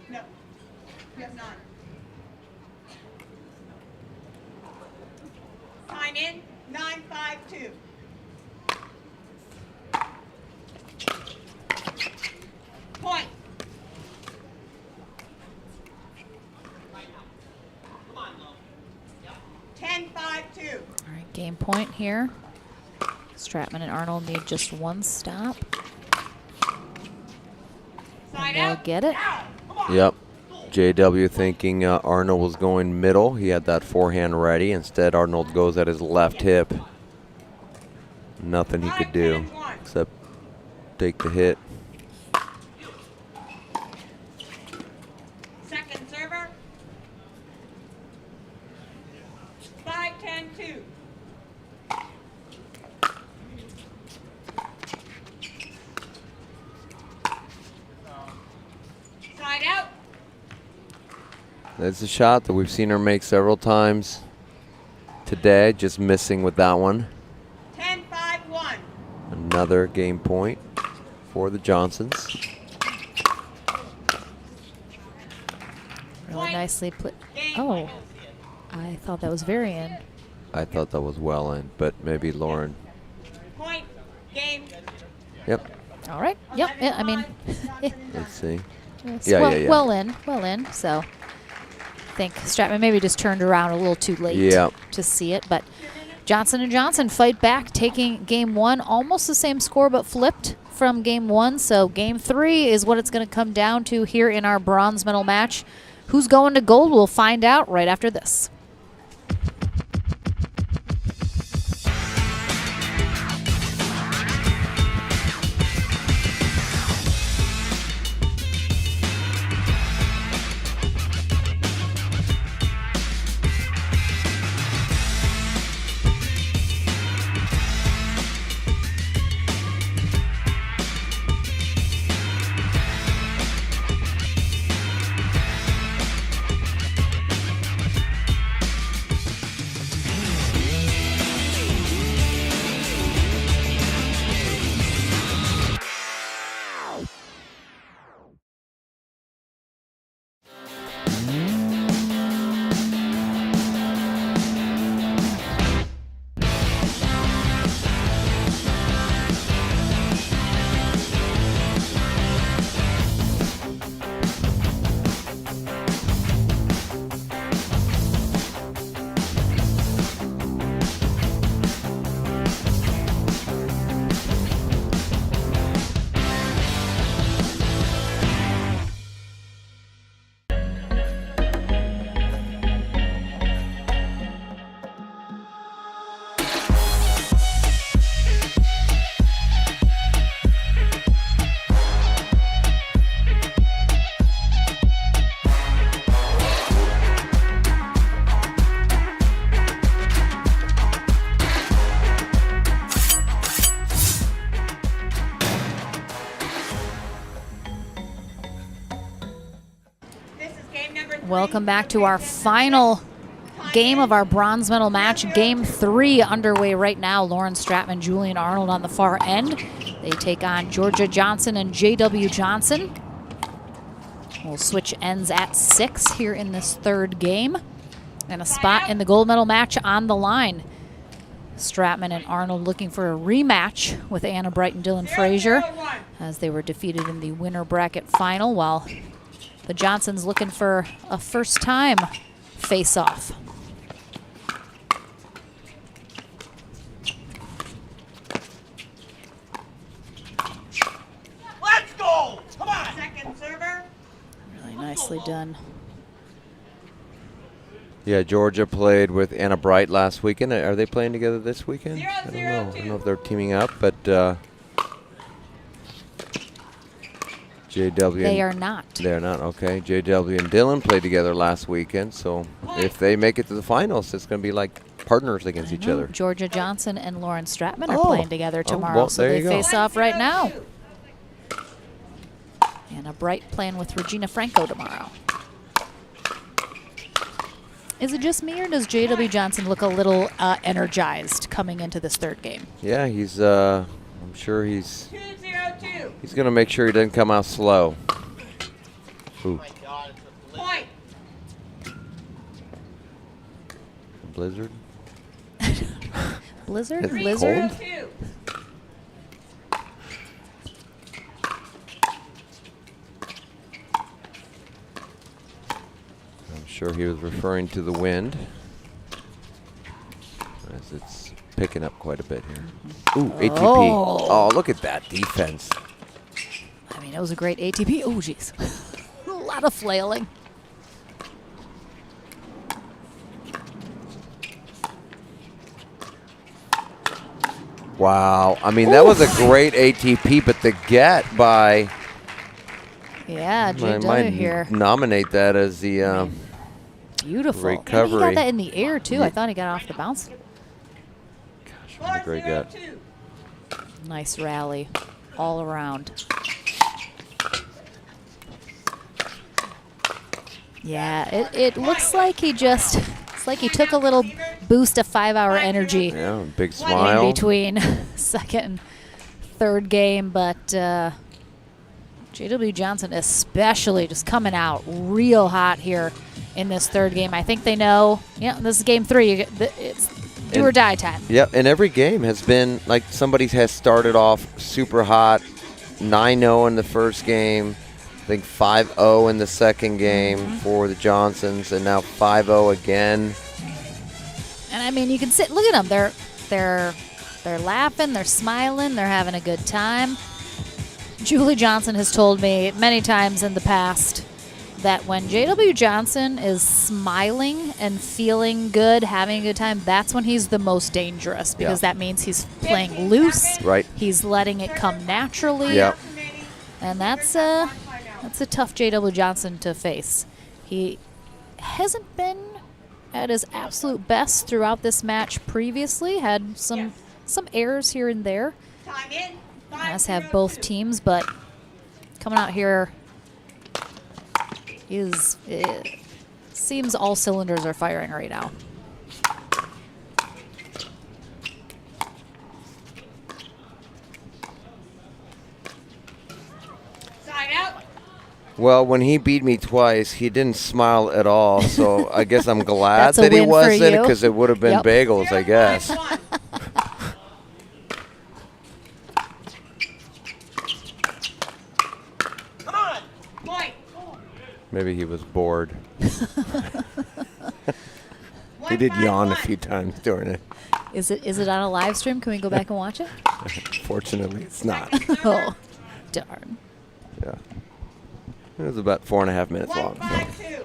No. You have none. Sign in 952. Point. 10-5-2. All right, game point here. Stratman and Arnold need just one stop. And they'll get it. Yep. JW thinking Arnold was going middle. He had that forehand ready. Instead, Arnold goes at his left hip. Nothing he could do except take the hit. Second server. 5-10-2. Side out. That's a shot that we've seen her make several times today, just missing with that one. 10-5-1. Another game point for the Johnsons. Really nicely put. Oh, I thought that was very in. I thought that was well in, but maybe Lauren. Point. Game. Yep. All right. Yep. Yeah, I mean, Let's see. yes, Yeah, well, yeah, yeah. well in. So I think Stratman maybe just turned around a little too late to see it. But Johnson & Johnson fight back, taking game one, almost the same score, but flipped from game one. So game three is what it's going to come down to here in our bronze medal match. Who's going to gold? We'll find out right after this. Welcome back to our final game of our bronze medal match. Game three underway right now. Lauren Stratman, Julian Arnold on the far end. They take on Georgia Johnson and JW Johnson. We'll switch ends at 6 here in this third game. And a spot in the gold medal match on the line. Stratman and Arnold looking for a rematch with Anna Bright and Dylan Frazier as they were defeated in the winner bracket final, while the Johnsons looking for a first-time face-off. Let's go! you done? Yeah, Georgia played with Anna Bright last weekend. Are they playing together this weekend? I don't know. I don't know if they're teaming up, but JW. They are not. They're not, okay. JW and Dylan played together last weekend, so if they make it to the finals, it's going to be like partners against each other. Georgia Johnson and Lauren Stratman are playing together tomorrow, well, so there they you go. face off right now. And a Bright playing with Regina Franco tomorrow. Is it just me, or does J.W. Johnson look a little energized coming into this third game? Yeah, he's, I'm sure he's going to make sure he doesn't come out slow. Ooh. Point. Blizzard? Blizzard? It's Blizzard? cold? I'm sure he was referring to the wind, as it's picking up quite a bit here. Ooh, ATP. Oh, look at that defense. I mean, it was a great ATP. Oh, jeez. A lot of flailing. Wow. I mean, that was a great ATP, but the get by... Yeah, I JW might here. nominate that as the Beautiful. recovery. And he got that in the air, too. I thought he got off the bounce. What a great gut. Nice rally all around. Yeah, it looks like he just, it's like he took a little boost of 5-hour energy. Yeah, big smile. In between second and third game, but J.W. Johnson especially just coming out real hot here in this third game. I think they know, this is game 3. It's do or die time. Yep, and every game has been like somebody has started off super hot, 9-0 in the first game, I think 5-0 in the second game for the Johnsons, and now 5-0 again. And I mean, you can look at them. They're laughing, they're smiling, they're having a good time. Julie Johnson has told me many times in the past that when J.W. Johnson is smiling and feeling good, having a good time, that's when he's the most dangerous, because that means he's playing loose. Right. He's letting it come naturally. Yep. And that's a tough J.W. Johnson to face. He hasn't been at his absolute best throughout this match previously. Had some errors here and there, as have both teams, but coming out here, it seems all cylinders are firing right now. Side out. Well, when he beat me twice, he didn't smile at all, so I guess I'm glad That's a that he win for wasn't, you. because it would have been Yep. bagels, I guess. Come on. Point. Maybe he was bored. He did yawn a few times during it. Is it on a live stream? Can we go back and watch it? Fortunately, it's not. Oh, darn. Yeah. It was about 4.5 minutes long. So. 1-5-2.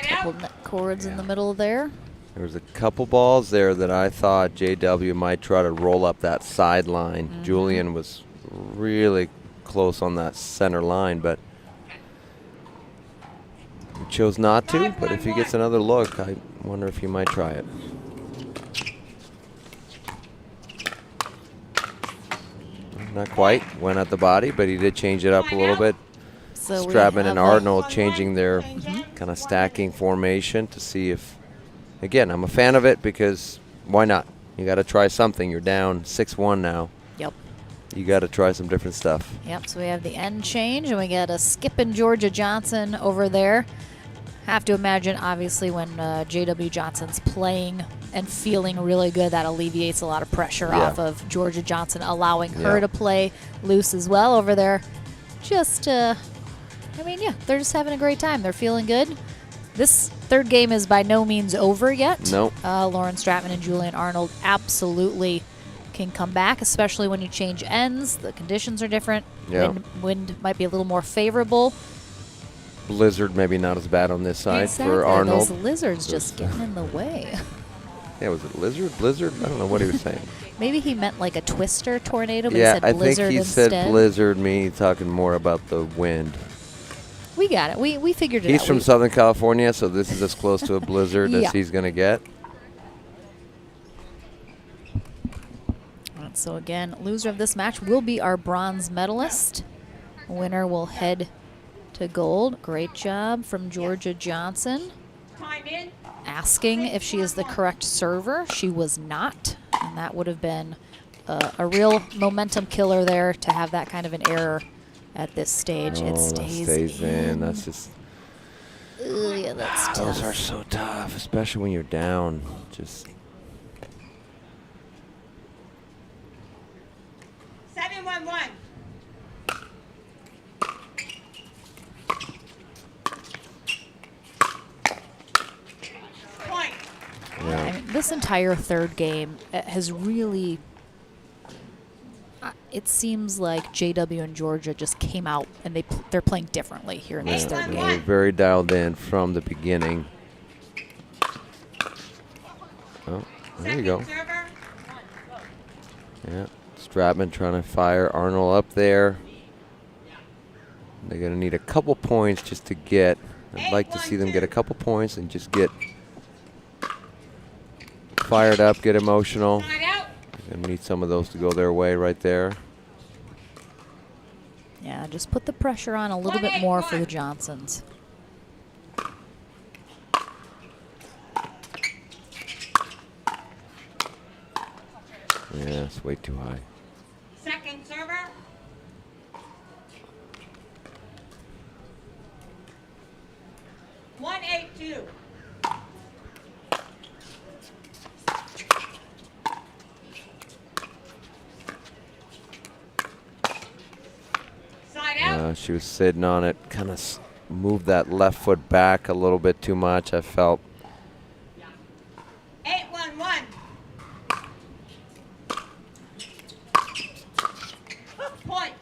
Couple net cords in the middle there. There was a couple balls there that I thought JW might try to roll up that sideline. Julian was really close on that center line, but he chose not to. But if he gets another look, I wonder if he might try it. Not quite. Went at the body, but he did change it up a little bit. So we Stratman have and a- Arnold changing their kind of stacking formation to see if, again, I'm a fan of it because why not? You got to try something. You're down 6-1 now. Yep. You got to try some different stuff. Yep, so we have the end change, and we got a skipping Georgia Johnson over there. Have to imagine, obviously, when J.W. Johnson's playing and feeling really good. That alleviates a lot of pressure off of Georgia Johnson, allowing her to play loose as well over there. Just, I mean, yeah, they're just having a great time. They're feeling good. This third game is by no means over yet. Nope. Lauren Stratman and Julian Arnold absolutely can come back, especially when you change ends. The conditions are different. Yep. Wind might be a little more favorable. Blizzard maybe not as bad on this side Exactly. for Arnold. Those lizards just getting in the way. Yeah, was it lizard? Blizzard? I don't know what he was saying. Maybe he meant like a twister tornado, but Yeah, he said I blizzard think he instead. said blizzard, me talking more about the wind. We got it. We figured it out. He's from Southern California, so this is as close to a blizzard Yeah. as he's going to get. Right, so again, loser of this match will be our bronze medalist. Winner will head to gold. Great job from Georgia Johnson. Asking if she is the correct server. She was not, and that would have been a real momentum killer there to have that kind of an error at this stage. It stays in. That's just. Ugh, yeah, that's tough. Those are so tough, especially when you're down. Just. 7-1-1. Point. Yeah. I mean, this entire third game has really. It seems like JW and Georgia just came out and they're playing differently here in this third They were game. very dialed in from the beginning. Oh, there you go. Yeah, Stratman trying to fire Arnold up there. They're going to need a couple points just to get. I'd like to see them get a couple points and just get fired up, get emotional. Going to need some of those to go their way right there. Yeah, just put the pressure on a little bit more for the Johnsons. Yeah, it's way too high. Second server. One 8-2. Side out. She was sitting on it, kind of moved that left foot back a little bit too much, I felt. 8-1-1. Point.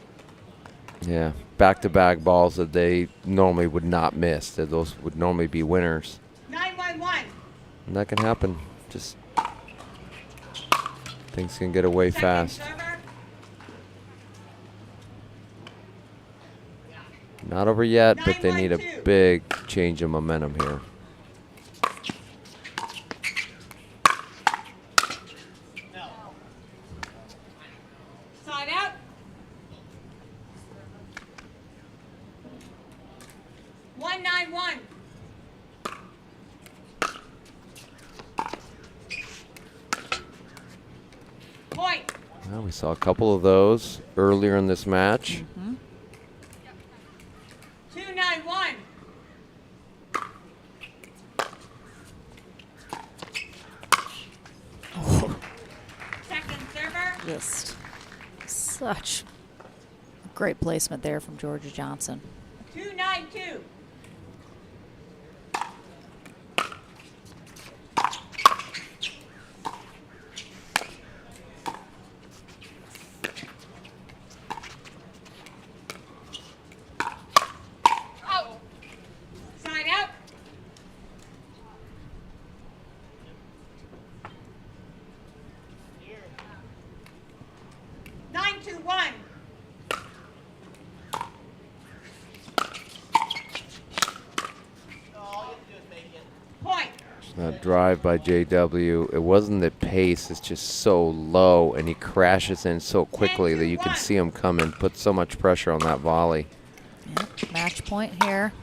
Yeah, back-to-back balls that they normally would not miss. That those would normally be winners. 9-1-1. And that can happen. Just things can get away fast. Not over yet, but they need a big change of momentum here. Side out. One 9-1. Point. Well, we saw a couple of those earlier in this match. 2-9-1. Second server. Just such great placement there from Georgia Johnson. 2-9-2. Oh. Side out. Nine, 2-1. Point. That drive by JW, it wasn't the pace, it's just so low, and he crashes in so quickly that you can see him come and put so much pressure on that volley. Yep, match point here.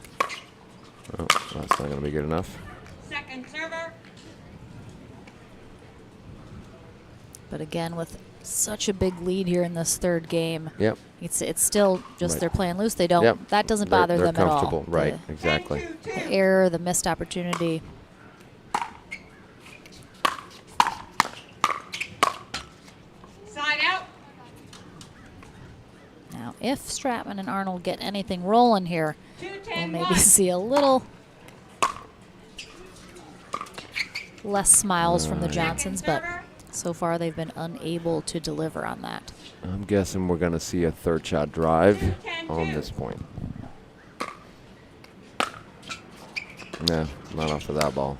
Oh, that's not going to be good enough. Second server. But again, with such a big lead here in this third game, Yep. it's still just Right. they're playing loose. They don't. Yep. That doesn't They're- bother they're them at all. comfortable. Right, exactly. The error, the missed opportunity. if Stratman and Arnold get anything rolling here, we'll maybe see a little less smiles from the Johnsons, but so far they've been unable to deliver on that. I'm guessing we're going to see a third shot drive on this point. No, not off of that ball.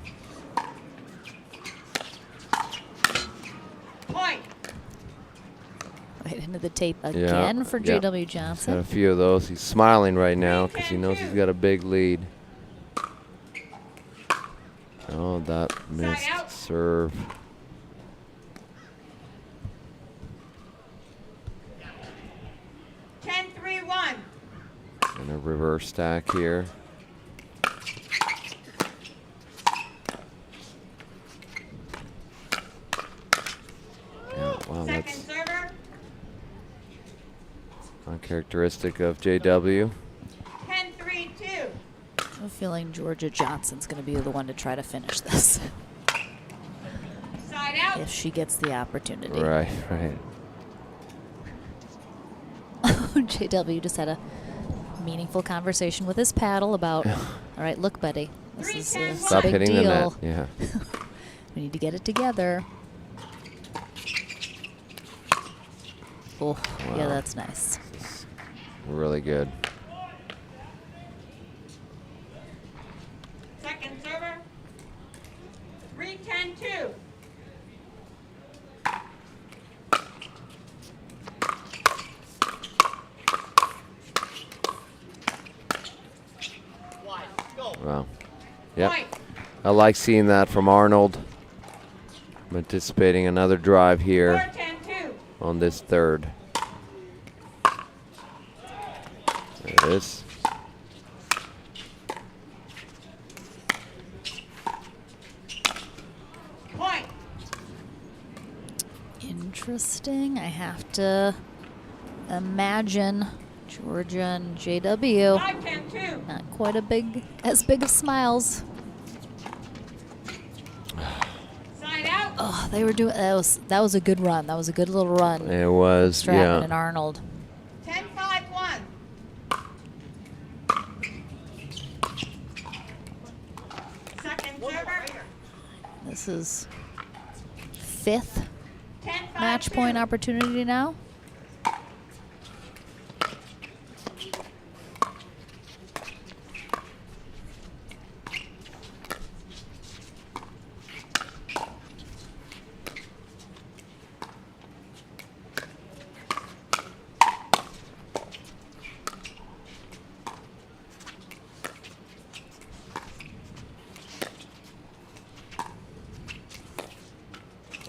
Point. Right into the tape again for J.W. Johnson. Had a few of those. He's smiling right now because he knows he's got a big lead. Oh, that missed serve. And a reverse stack here. Yeah, wow, that's uncharacteristic of JW. 10-3-2. I have a feeling Georgia Johnson's going to be the one to try to finish this. Side out. If she gets the opportunity. Right, right. JW just had a meaningful conversation with his paddle about, all right, look, buddy, this is Stop a big hitting deal. the net. Yeah. We need to get it together. Oh, yeah, that's nice. Really good. Second server. 3-10-2. Wow. Yep. I like seeing that from Arnold. I'm anticipating another drive here on this third. There it is. Point. Interesting. I have to imagine Georgia and JW. 5-10-2. Not quite as big of smiles. Side out. Oh, they were doing that was a good run. That was a good little run. It was, Stratman yeah. and Arnold. 10-5-1. Second server. This is 5th match point opportunity now.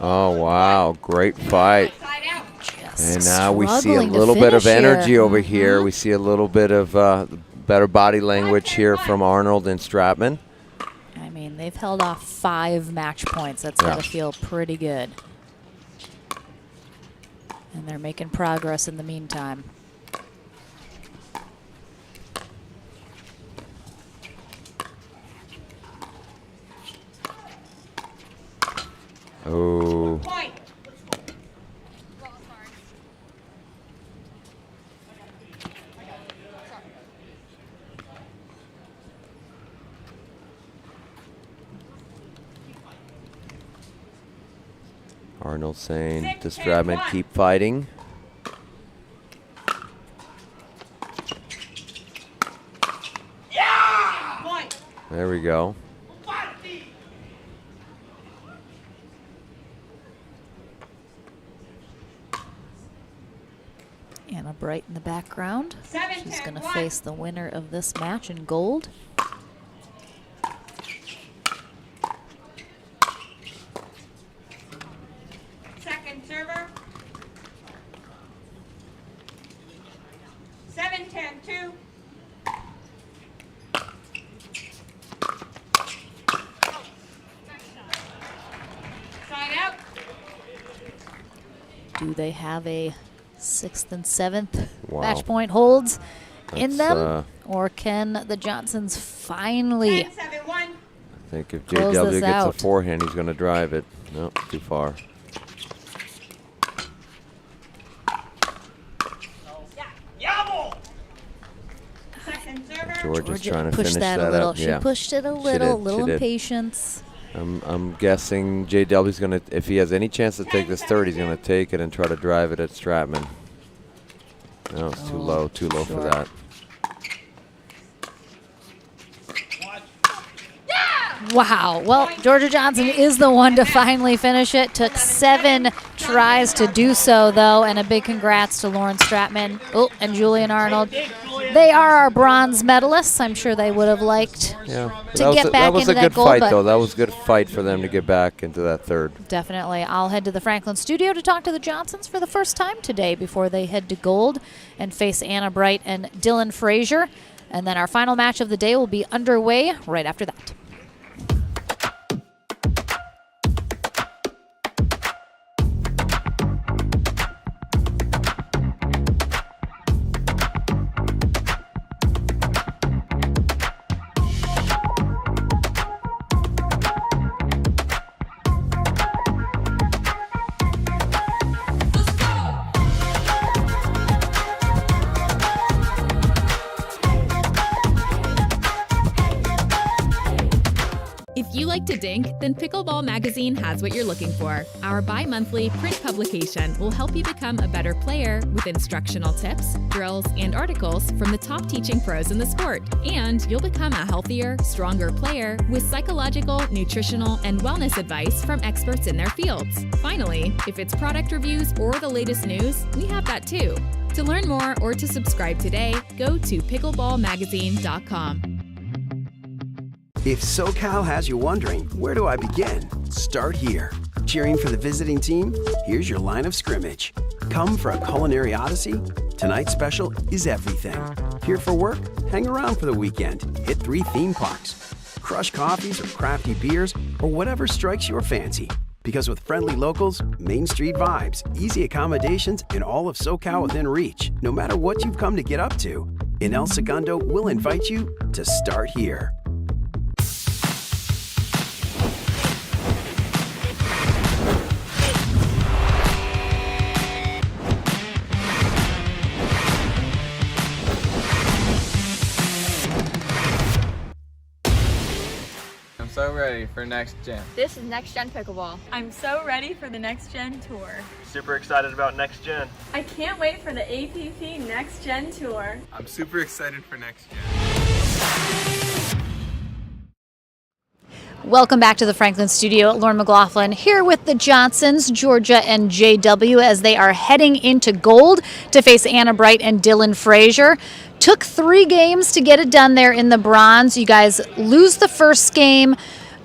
Oh, wow. Great fight. And now we see a struggling to little bit of finish energy here. over here. We see a little bit of better body language here from Arnold and Stratman. I mean, they've held off 5 match points. That's got to feel pretty good. And they're making progress in the meantime. Oh. Arnold saying to Stratman, keep fighting. There we go. Anna Bright in the background. She's going to face the winner of this match in gold. Second server. 7-10-2. Side out. Do they have a 6th and 7th Wow. match point holds in That's, them? Or can the Johnsons finally 10-7-1. I think if close JW this gets a out? forehand, he's going to drive it. Nope, too far. Yeah, boy. Georgia's trying to pushed finish that that a little. up. She Yeah. pushed it a She little, did, little she did. impatience. I'm guessing JW's going to, if he has any chance to take this third, he's going to take it and try to drive it at Stratman. No, it's too low for that. Wow. Well, Georgia Johnson is the one to finally finish it. Took 7 tries to do so, though, and a big congrats to Lauren Stratman and Julian Arnold. They are our bronze medalists. I'm sure they would have liked to get back into that gold. That was a good fight, though. That was a good fight for them to get back into that third. Definitely. I'll head to the Franklin studio to talk to the Johnsons for the first time today before they head to gold and face Anna Bright and Dylan Frazier. And then our final match of the day will be underway right after that. If you like to dink, then Pickleball Magazine has what you're looking for. Our bi-monthly print publication will help you become a better player with instructional tips, drills, and articles from the top teaching pros in the sport. And you'll become a healthier, stronger player with psychological, nutritional, and wellness advice from experts in their fields. Finally, if it's product reviews or the latest news, we have that too. To learn more or to subscribe today, go to pickleballmagazine.com. If SoCal has you wondering, where do I begin? Start here. Cheering for the visiting team? Here's your line of scrimmage. Come for a culinary odyssey? Tonight's special is everything. Here for work? Hang around for the weekend. Hit 3 theme parks. Crush coffees or crafty beers or whatever strikes your fancy. Because with friendly locals, Main Street vibes, easy accommodations, and all of SoCal within reach, no matter what you've come to get up to, in El Segundo, we'll invite you to start here. I'm so ready for next gen. This is Next Gen Pickleball. I'm so ready for the Next Gen Tour. Super excited about next gen. I can't wait for the APP Next Gen Tour. I'm super excited for next gen. Welcome back to the Franklin studio. Lauren McLaughlin here with the Johnsons, Georgia and JW, as they are heading into gold to face Anna Bright and Dylan Frazier. Took 3 games to get it done there in the bronze. You guys lose the first game.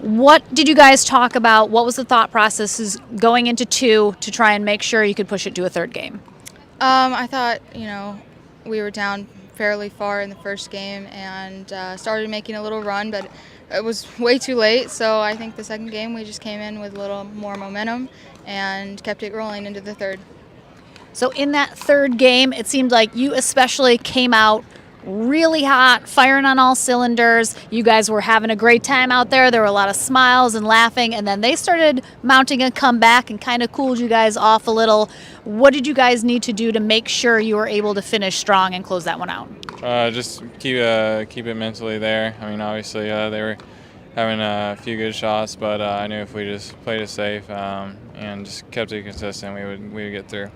What did you guys talk about? What was the thought process going into 2 to try and make sure you could push it to a third game? I thought, we were down fairly far in the first game and started making a little run, but it was way too late. So I think the second game we just came in with a little more momentum and kept it rolling into the third. So in that third game, it seemed like you especially came out really hot, firing on all cylinders. You guys were having a great time out there. There were a lot of smiles and laughing, and then they started mounting a comeback and kind of cooled you guys off a little. What did you guys need to do to make sure you were able to finish strong and close that one out? Just keep it mentally there. I mean, obviously they were having a few good shots, but I knew if we just played it safe and just kept it consistent, we would get through.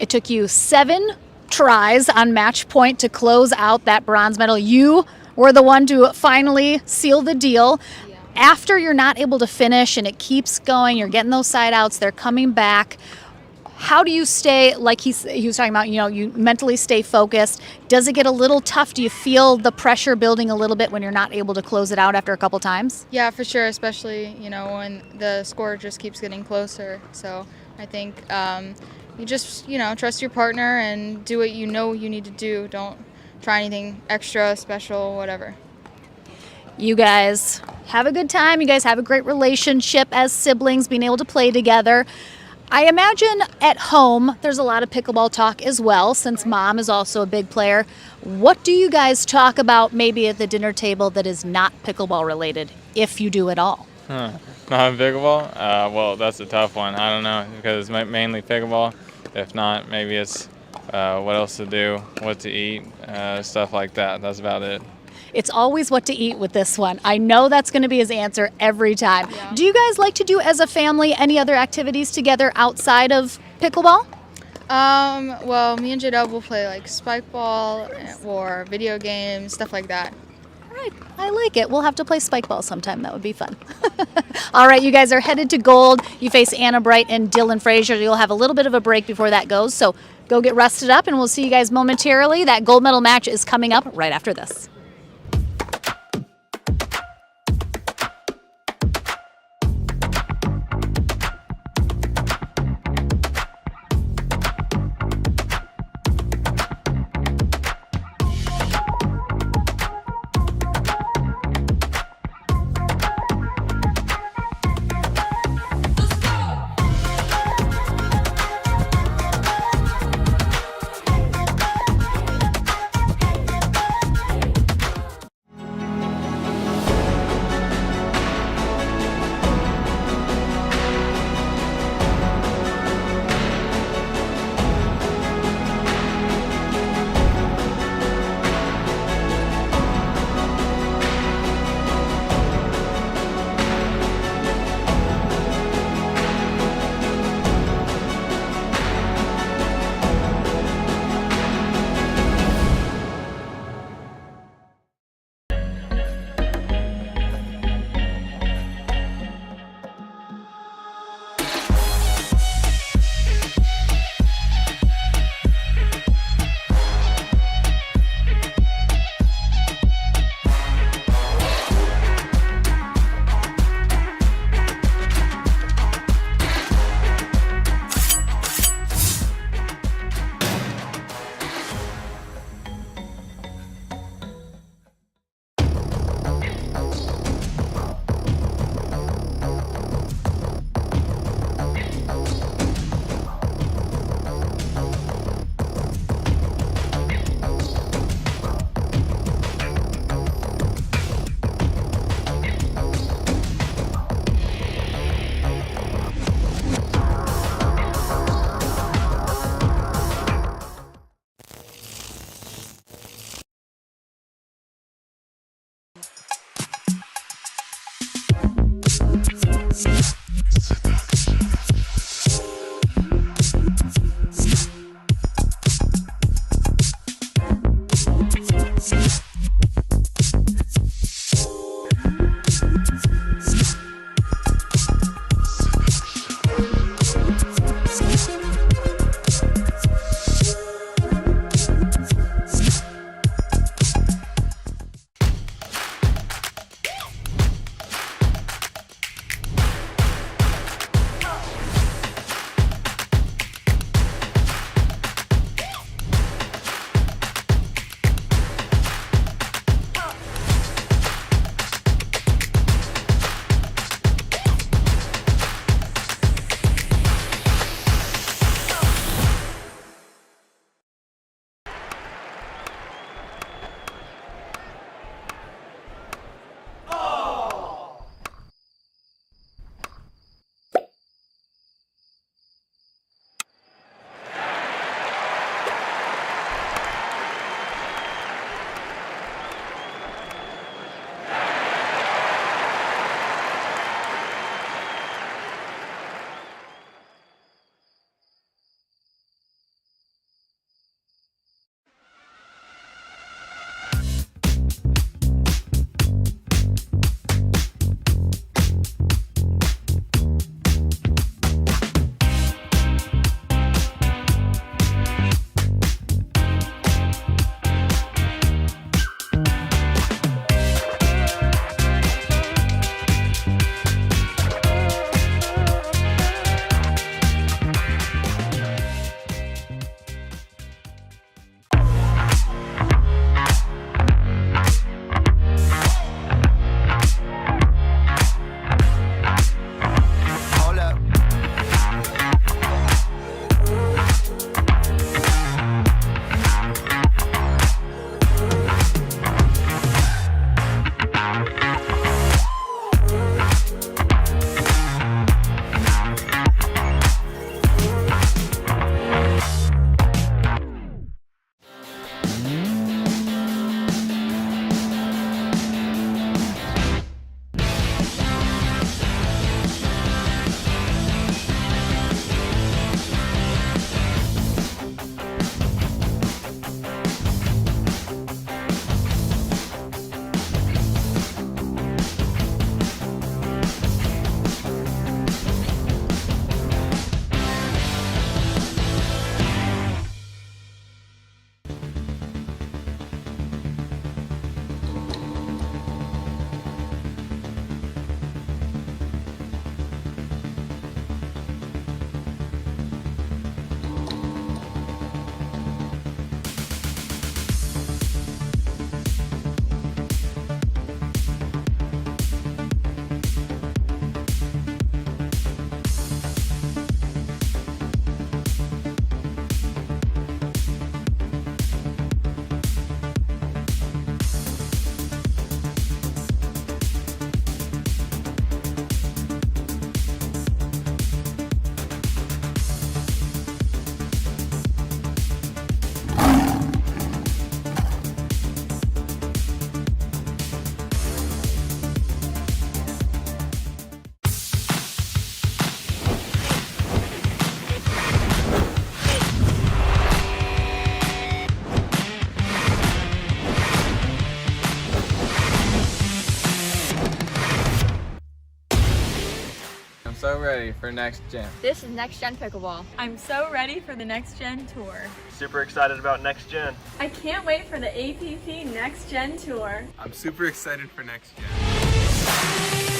It took you 7 tries on match point to close out that bronze medal. You were the one to finally seal the deal. Yeah. After you're not able to finish and it keeps going, you're getting those side outs, they're coming back. How do you stay, like he was talking about, you mentally stay focused? Does it get a little tough? Do you feel the pressure building a little bit when you're not able to close it out after a couple times? Yeah, for sure, especially, when the score just keeps getting closer. So I think you just, trust your partner and do what you know you need to do. Don't try anything extra, special, whatever. You guys have a good time. You guys have a great relationship as siblings, being able to play together. I imagine at home there's a lot of pickleball talk as well, since Mom is also a big player. What do you guys talk about maybe at the dinner table that is not pickleball related, if you do at all? Not pickleball? Well, that's a tough one. I don't know, because it's mainly pickleball. If not, maybe it's what else to do, what to eat, stuff like that. That's about it. It's always what to eat with this one. I know that's going to be his answer every time. Yeah. Do you guys like to do as a family any other activities together outside of pickleball? Well, me and J-Dub will play like spike ball or video games, stuff like that. All right, I like it. We'll have to play spike ball sometime. That would be fun. All right, you guys are headed to gold. You face Anna Bright and Dylan Frazier. You'll have a little bit of a break before that goes, so go get rested up, and we'll see you guys momentarily. That gold medal match is coming up right after this. so ready for next gen. This is Next Gen Pickleball. I'm so ready for the Next Gen Tour. Super excited about next gen. I can't wait for the APP Next Gen Tour. I'm super excited for next gen.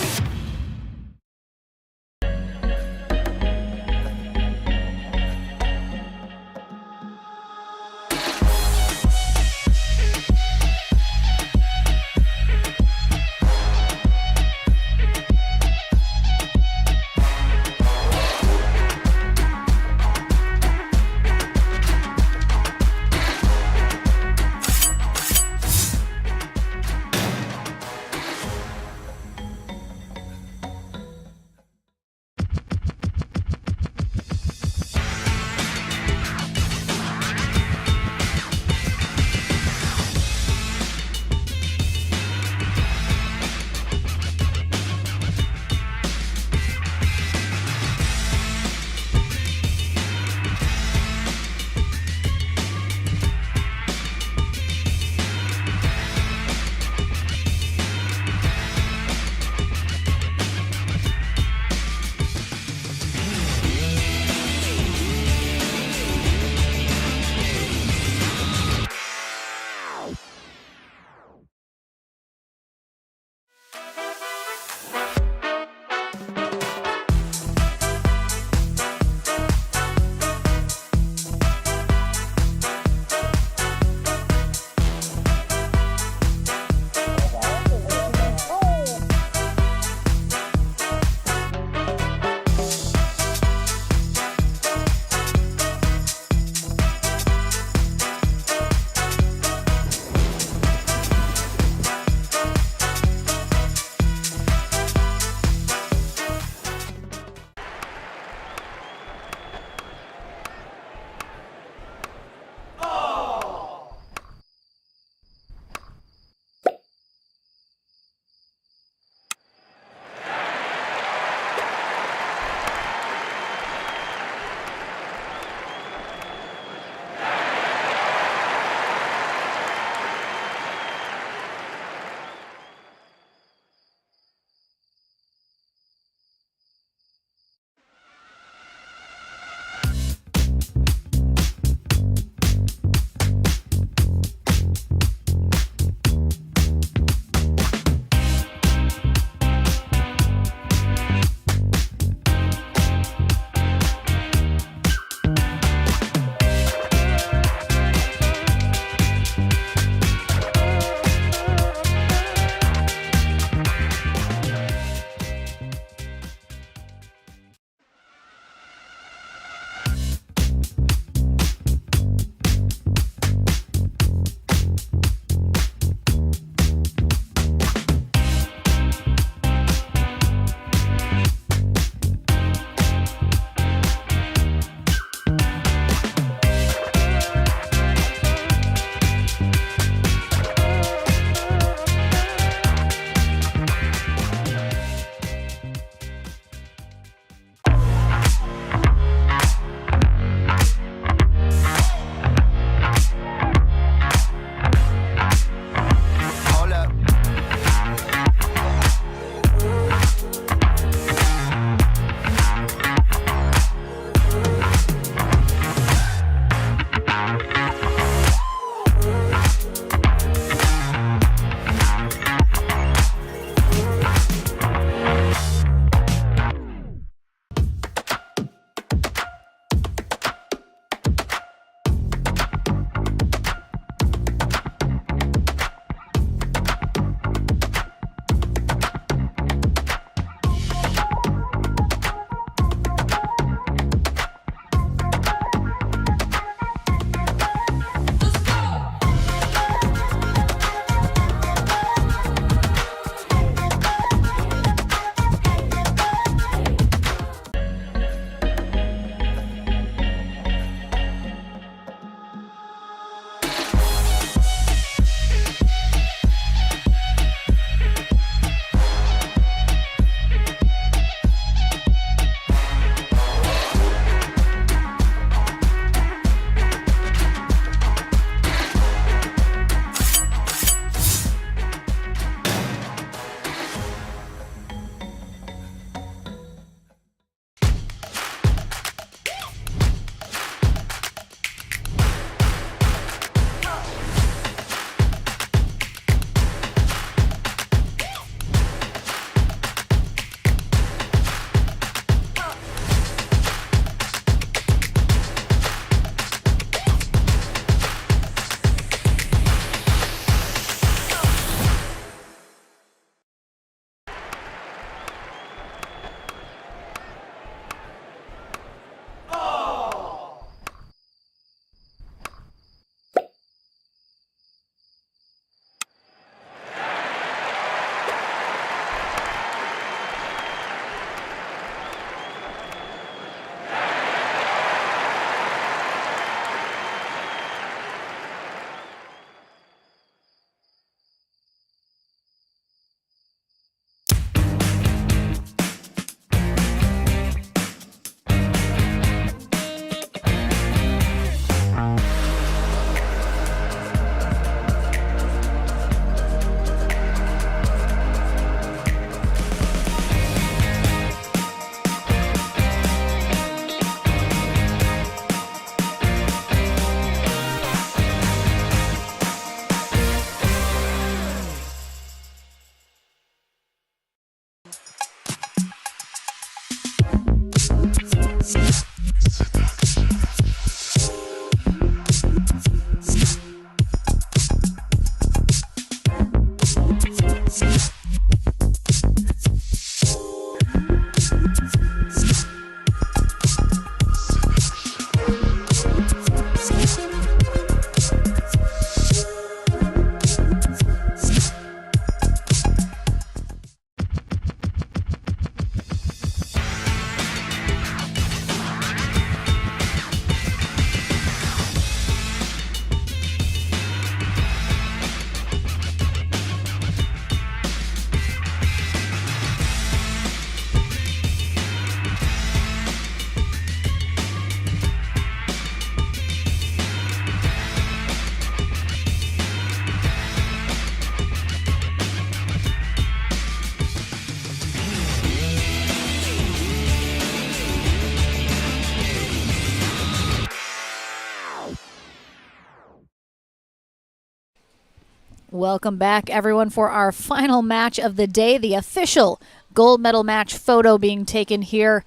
Welcome back, everyone, for our final match of the day, the official gold medal match photo being taken here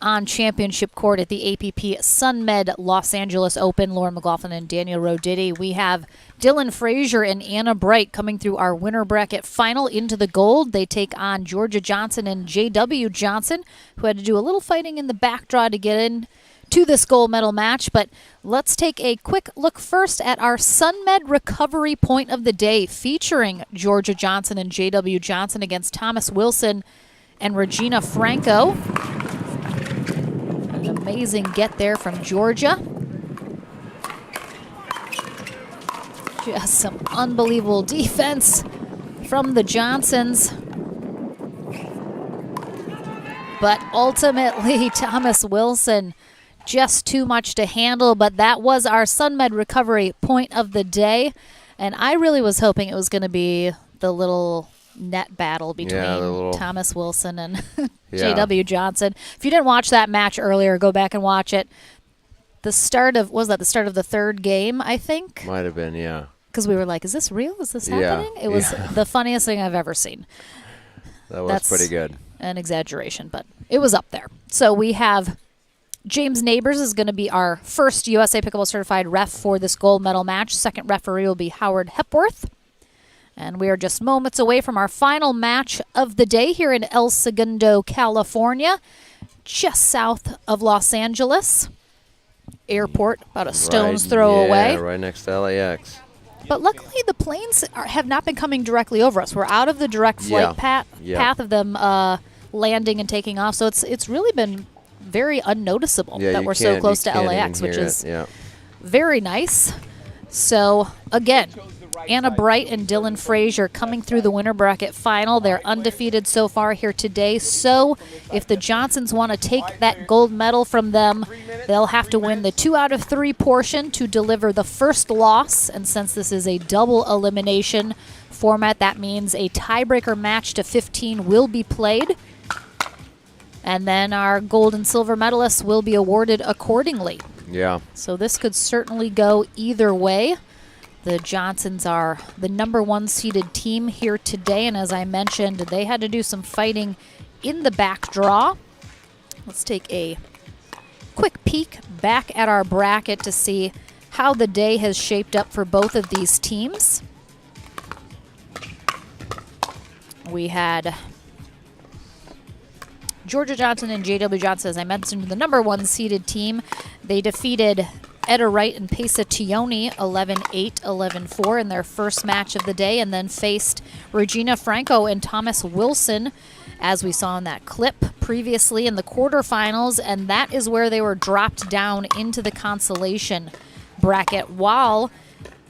on Championship Court at the APP Sunmed Los Angeles Open. Lauren McLaughlin and Daniel Roditi. We have Dylan Frazier and Anna Bright coming through our winner bracket final into the gold. They take on Georgia Johnson and J.W. Johnson, who had to do a little fighting in the back draw to get in to this gold medal match. But let's take a quick look first at our Sunmed recovery point of the day, featuring Georgia Johnson and J.W. Johnson against Thomas Wilson and Regina Franco. An amazing get there from Georgia. Just some unbelievable defense from the Johnsons. But ultimately, Thomas Wilson, just too much to handle. But that was our Sunmed recovery point of the day. And I really was hoping it was going to be the little net battle between Thomas Wilson and J.W. Johnson. If you didn't watch that match earlier, go back and watch it. The start of, was that the start of the third game, I think? Might have been, yeah. Because we were like, is this real? Is this happening? It was the funniest thing I've ever seen. That's pretty good. An exaggeration, but it was up there. So we have James Neighbors is going to be our first USA Pickleball Certified ref for this gold medal match. Second referee will be Howard Hepworth. And we are just moments away from our final match of the day here in El Segundo, California, just south of Los Angeles. Airport, about a stone's throw away. Right next to LAX. But luckily, the planes have not been coming directly over us. We're out of the direct flight path of them landing and taking off. So it's really been very unnoticeable that we're so close to LAX, which is very nice. So, again, Anna Bright and Dylan Frazier coming through the winner bracket final. They're undefeated so far here today. So if the Johnsons want to take that gold medal from them, they'll have to win the 2 out of 3 portion to deliver the first loss. And since this is a double elimination format, that means a tiebreaker match to 15 will be played. And then our gold and silver medalists will be awarded accordingly. Yeah. So this could certainly go either way. The Johnsons are the #1 seeded team here today, and as I mentioned, they had to do some fighting in the back draw. Let's take a quick peek back at our bracket to see how the day has shaped up for both of these teams. We had Georgia Johnson and J.W. Johnson, as I mentioned, the #1 seeded team. They defeated Etta Wright and Pesa Tioni 11-8, 11-4 in their first match of the day, and then faced Regina Franco and Thomas Wilson, as we saw in that clip previously, in the quarterfinals, and that is where they were dropped down into the consolation bracket, while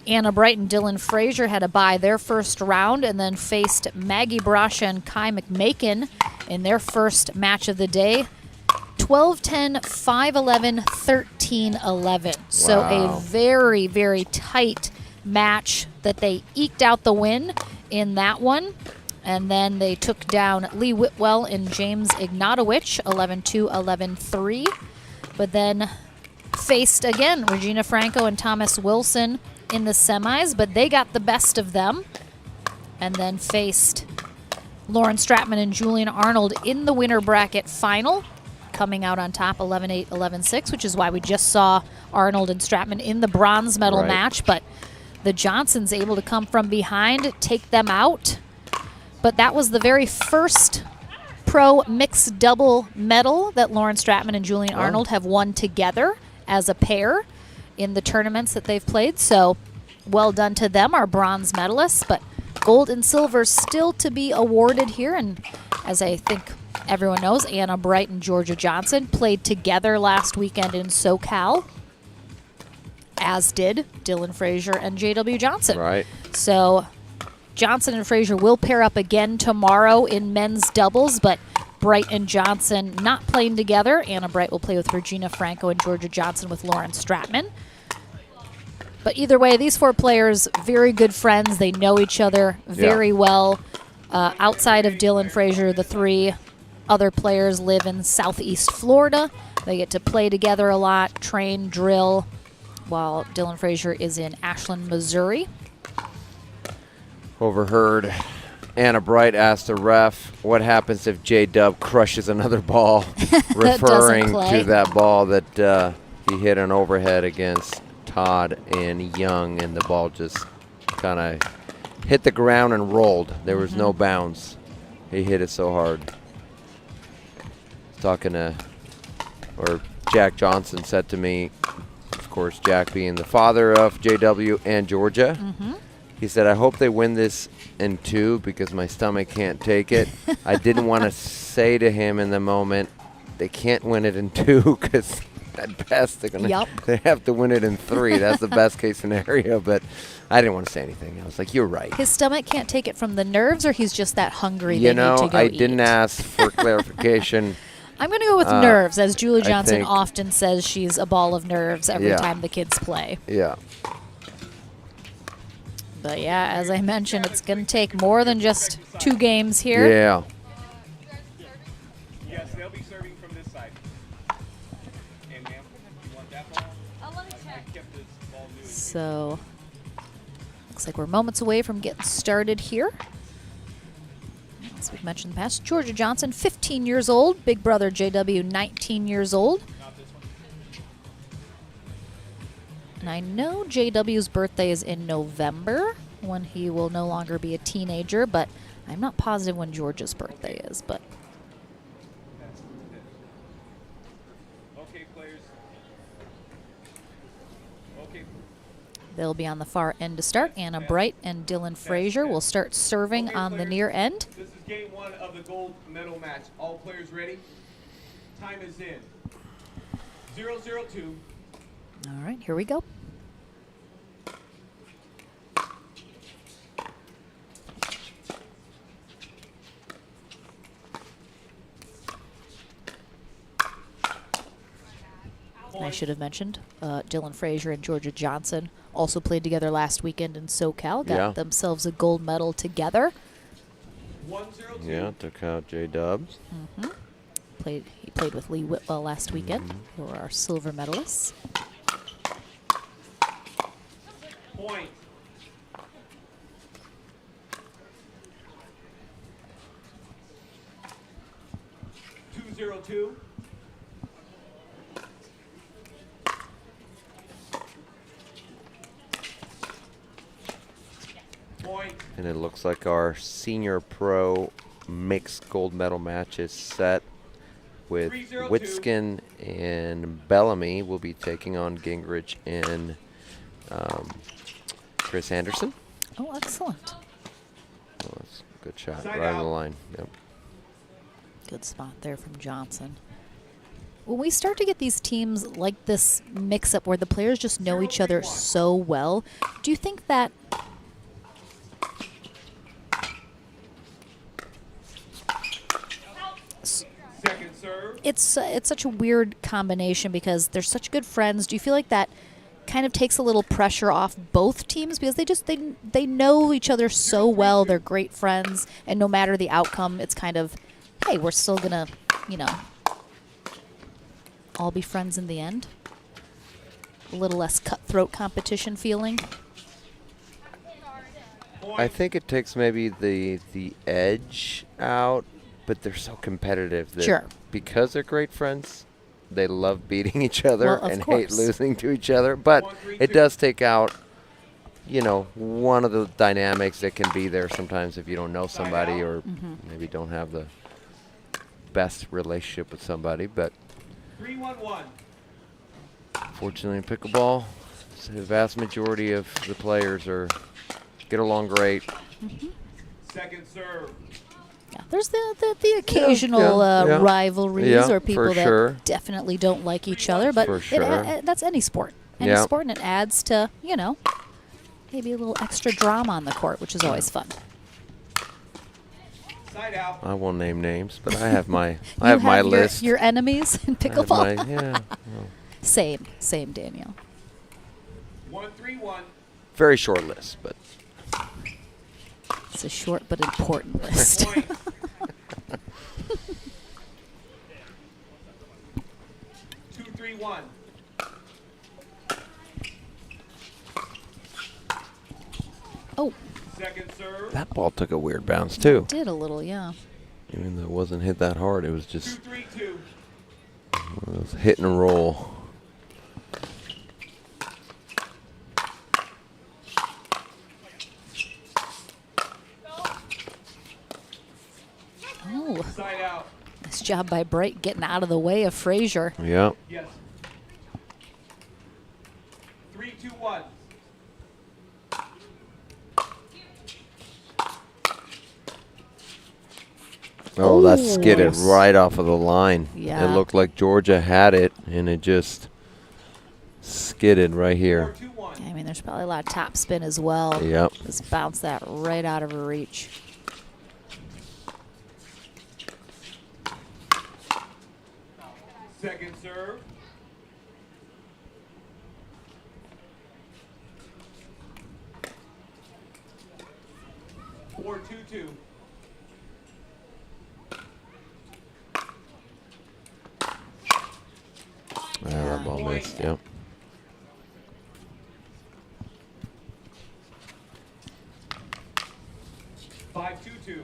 Anna Bright and Dylan Frazier had to bye their first round and then faced Maggie Brasha and Kai McMakin in their first match of the day. 12-10, 5-11, 13-11. So a very, very tight match that they eked out the win in that one. And then they took down Lee Whitwell and James Ignatowicz, 11-2, 11-3. But then faced again Regina Franco and Thomas Wilson in the semis, but they got the best of them. And then faced Lauren Stratman and Julian Arnold in the winner bracket final, coming out on top 11-8, 11-6, which is why we just saw Arnold and Stratman in the bronze medal match. But the Johnsons able to come from behind, take them out. But that was the very first pro mixed double medal that Lauren Stratman and Julian Arnold have won together as a pair in the tournaments that they've played. So well done to them, our bronze medalists. But gold and silver still to be awarded here. And as I think everyone knows, Anna Bright and Georgia Johnson played together last weekend in SoCal, as did Dylan Frazier and J.W. Johnson. Right. So Johnson and Frazier will pair up again tomorrow in men's doubles, but Bright and Johnson not playing together. Anna Bright will play with Regina Franco and Georgia Johnson with Lauren Stratman. But either way, these 4 players, very good friends. They know each other very well. Outside of Dylan Frazier, the 3 other players live in Southeast Florida. They get to play together a lot, train, drill, while Dylan Frazier is in Ashland, Missouri. Overheard Anna Bright asked the ref, what happens if J-Dub crushes another ball, referring to that ball that he hit an overhead against Todd and Young, and the ball just kind of hit the ground and rolled. There was no bounce. He hit it so hard. Talking to, or Jack Johnson said to me, of course, Jack being the father of JW and Georgia, he said, I hope they win this in 2 because my stomach can't take it. I didn't want to say to him in the moment, they can't win it in 2 because at best they have to win it in 3. That's the best case scenario, but I didn't want to say anything. I was like, you're right. His stomach can't take it from the nerves, or he's just that hungry You they know, need to go I didn't ask for clarification. I'm going to go with nerves, as Julie I Johnson think- often says she's a ball of nerves every time the kids play. Yeah. But yeah, as I mentioned, it's going to take more than just 2 games here. Yeah. Yes, they'll be serving from this side. And ma'am, you want that ball? I kept this ball new. So, looks like we're moments away from getting started here. As we've mentioned in the past, Georgia Johnson, 15 years old. Big brother JW, 19 years old. And I know JW's birthday is in November, when he will no longer be a teenager, but I'm not positive when Georgia's birthday is. But Okay, players. Okay. they'll be on the far end to start. Anna Bright and Dylan Frazier will start serving on the near end. This is game 1 of the gold medal match. All players ready? Time is in. 0-0-2. All right, here we go. I should have mentioned Dylan Frazier and Georgia Johnson also played together last weekend in SoCal. Got themselves a gold medal together. 1-0-2. Yeah, took out J-Dubs. He played with Lee Whitwell last weekend, who were our silver medalists. Point. Two. Point. And it looks like our senior pro mixed gold medal match is set with 3-0-2. Witskin and Bellamy will be taking on Gingrich and Chris Anderson. Oh, excellent. Oh, that's a good shot. Side Right on out. the line. Yep. Good spot there from Johnson. When we start to get these teams like this mix-up where the players just know each other so well, do you think that Second serve. it's such a weird combination because they're such good friends? Do you feel like that kind of takes a little pressure off both teams because they know each other so well, they're great friends, and no matter the outcome, it's kind of, hey, we're still gonna, all be friends in the end? A little less cutthroat competition feeling? I think it takes maybe the edge out, but they're so competitive that Sure. because they're great friends, they love beating each other Well, of and hate course. losing to each other. But it does take out, one of the dynamics that can be there sometimes if you don't know somebody or maybe don't have the best relationship with somebody. But 3-1-1. fortunately in pickleball, the vast majority of the players get along great. Second serve. Yeah, there's the occasional rivalries or people that definitely don't like each other, but For sure. that's any sport. Any sport, and it adds to, maybe a little extra drama on the court, which is always fun. Side out. I won't name names, but I have my Your- list. Your enemies in I have pickleball. well, Same, Daniel. 1-3-1. very short list, but It's a short but important list. Point. Two, 3-1. Oh, Second serve. That ball took a weird bounce, too. Did a little, yeah. Even though it wasn't hit that hard, it was just it was hit and roll. Oh, nice job by Bright getting out of the way of Frazier. Yeah. Yes. 3-2-1. Oh, that Ooh. skidded right off of the line. Yeah. It looked like Georgia had it, and it just skidded right here. I mean, there's probably a lot of top spin as well. Yep. Just bounce that right out of her reach. Second serve. Four, 2-2. That ball missed, yep. Five, 2-2.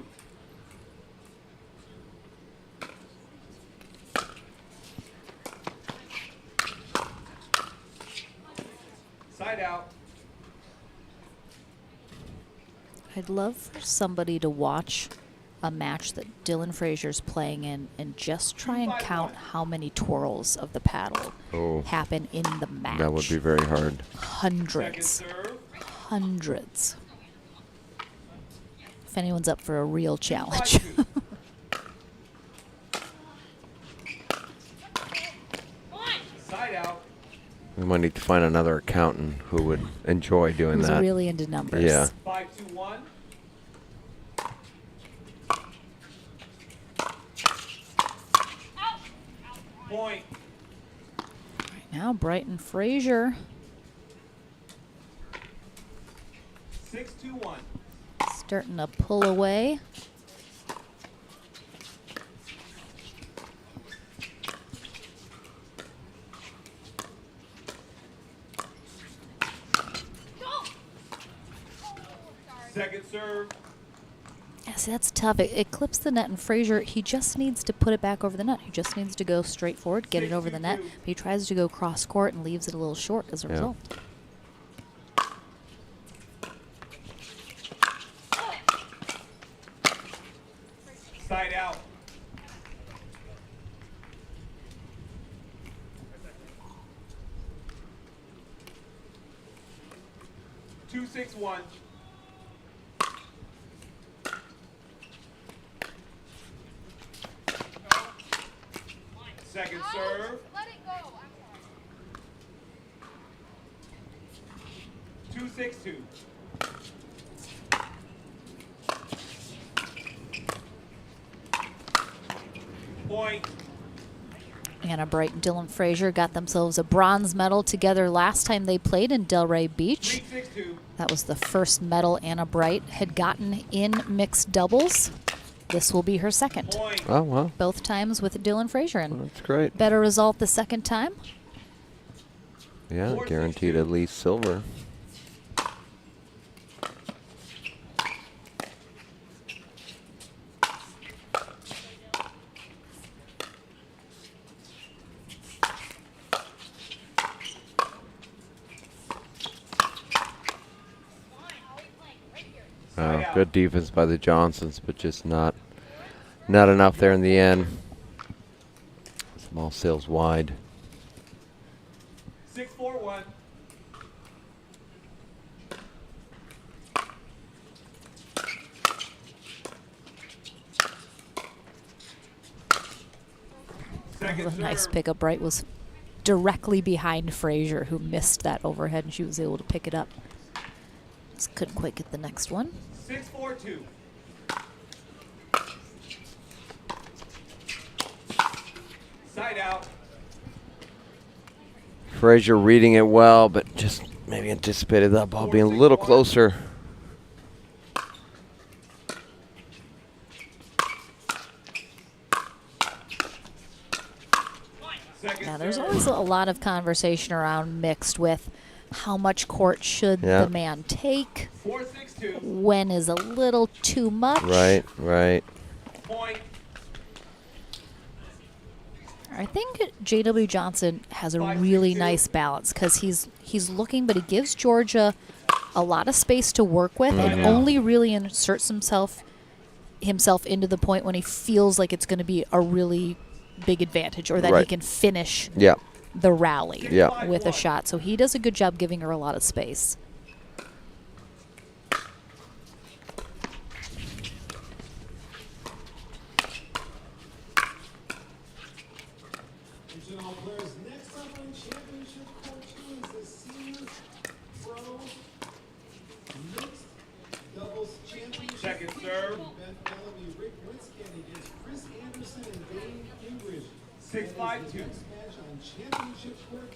Side out. I'd love for somebody to watch a match that Dylan Frazier's playing in and just try and count how many twirls of the paddle happen in the match. That would be very hard. Hundreds. Hundreds. If anyone's up for a real challenge. Side out. We might need to find another accountant who would enjoy doing Who's that. really into numbers. Yeah. 5-2-1. Point. Right now, Brighton Frazier 6-2-1. starting to pull away. Second serve. Yeah, see, that's tough. It clips the net, and Frazier, he just needs to put it back over the net. He just needs to go straight forward, get it over the net. But he tries to go cross court and leaves it a little short as a result. Side out. Two, 6-1. Second serve. Let it go. 2-6-2. Point. Anna Bright and Dylan Frazier got themselves a bronze medal together last time they played in Delray Beach. 3-6-2. That was the first medal Anna Bright had gotten in mixed doubles. This will be her second. Oh, wow. Both times with Dylan Frazier. And That's great. better result the second time. Yeah, guaranteed at least silver. Good defense by the Johnsons, but just not enough there in the end. Small sails wide. 6-4-1. That was a nice pickup. Bright was directly behind Frazier, who missed that overhead, and she was able to pick it up. Just couldn't quite get the next one. 6-4-2. Side out. Frazier reading it well, but just maybe anticipated that ball being a little closer. Yeah, there's always a lot of conversation around mixed with how much court should Yeah. the man take? When is a little too much? Right, right. I think J.W. Johnson has a really nice balance because he's looking, but he gives Georgia a lot of space to work with and only really inserts himself into the point when he feels like it's going to be a really big advantage or that he can finish the rally with a shot. So he does a good job giving her a lot of space. Regional players next up on championship court 2 is the senior pro mixed doubles championship. Second serve. Beth Bellamy, Rick Winskin against Chris Anderson and Dane Ingrid. 6-5-2. Next match on championship court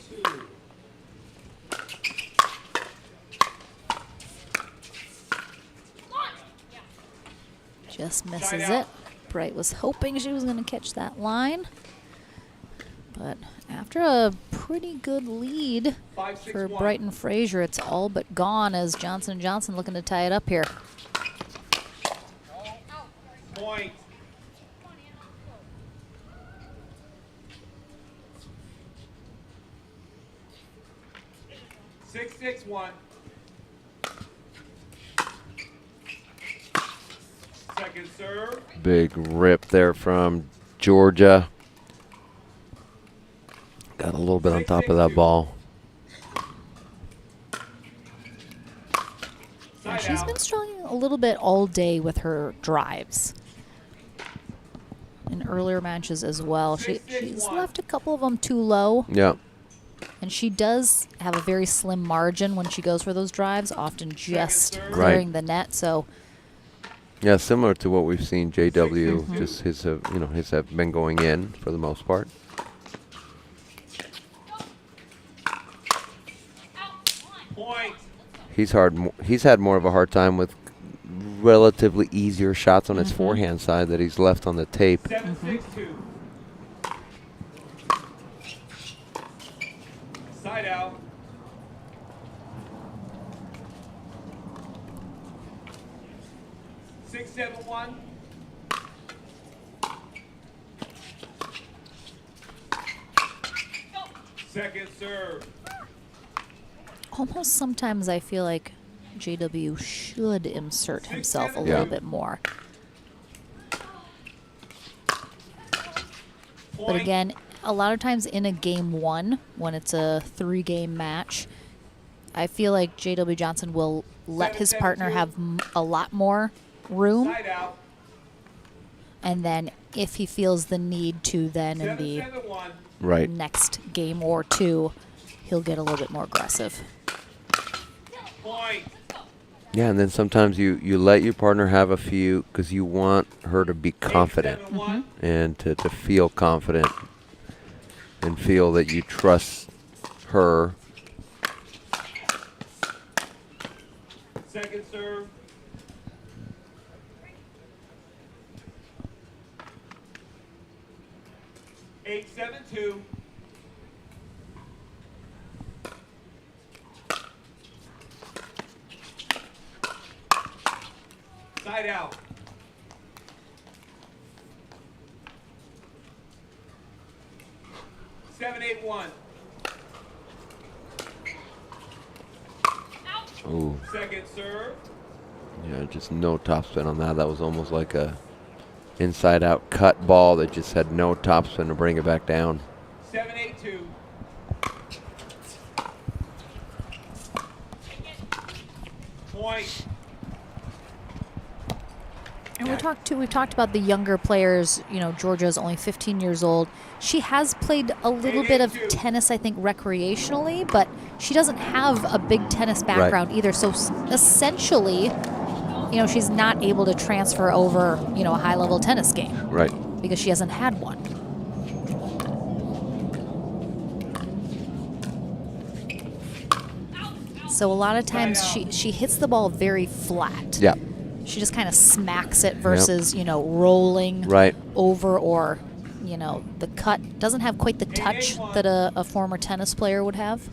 2. Just misses it. Bright was hoping she was going to catch that line. But after a pretty good lead for Bright and Frazier, it's all but gone as Johnson & Johnson looking to tie it up here. Point. Six, 6-1. Second serve. Big rip there from Georgia. Got a little bit on top of that ball. Yeah, she's been struggling a little bit all day with her drives. In earlier matches as well. She's left a couple of them too low. Yeah. And she does have a very slim margin when she goes for those drives, often just clearing the net. So yeah, similar to what we've seen JW, just his have been going in for the most part. Point. He's had more of a hard time with relatively easier shots on his forehand side that he's left on the tape. 7-6-2. Side out. Six, 7-1. Second serve. almost sometimes I feel like JW should insert himself a little bit more. But again, a lot of times in a game one, when it's a 3-game match, I feel like J.W. Johnson will let his partner have a lot more room. And then if he feels the need to then in the next game or two, he'll get a little bit more aggressive. Yeah, and then sometimes you let your partner have a few because you want her to be confident and to feel confident and feel that you trust her. Second serve. Eight, 7-2. Side out. Seven, 8-1. Ooh. Second serve. Yeah, just no topspin on that. That was almost like a inside-out cut ball that just had no topspin to bring it back down. 7-8-2. Point. And we've talked about the younger players. You know, Georgia's only 15 years old. She has played a little bit of tennis, I think, recreationally, but she doesn't have a big tennis background either. So essentially, you know, she's not able to transfer over, you know, a high-level tennis game. Right. Because she hasn't had one. So a lot of times she hits the ball very flat. Yeah. She just kind of smacks it versus, you know, rolling over or, you know, the cut doesn't have quite the touch that a former tennis player would have.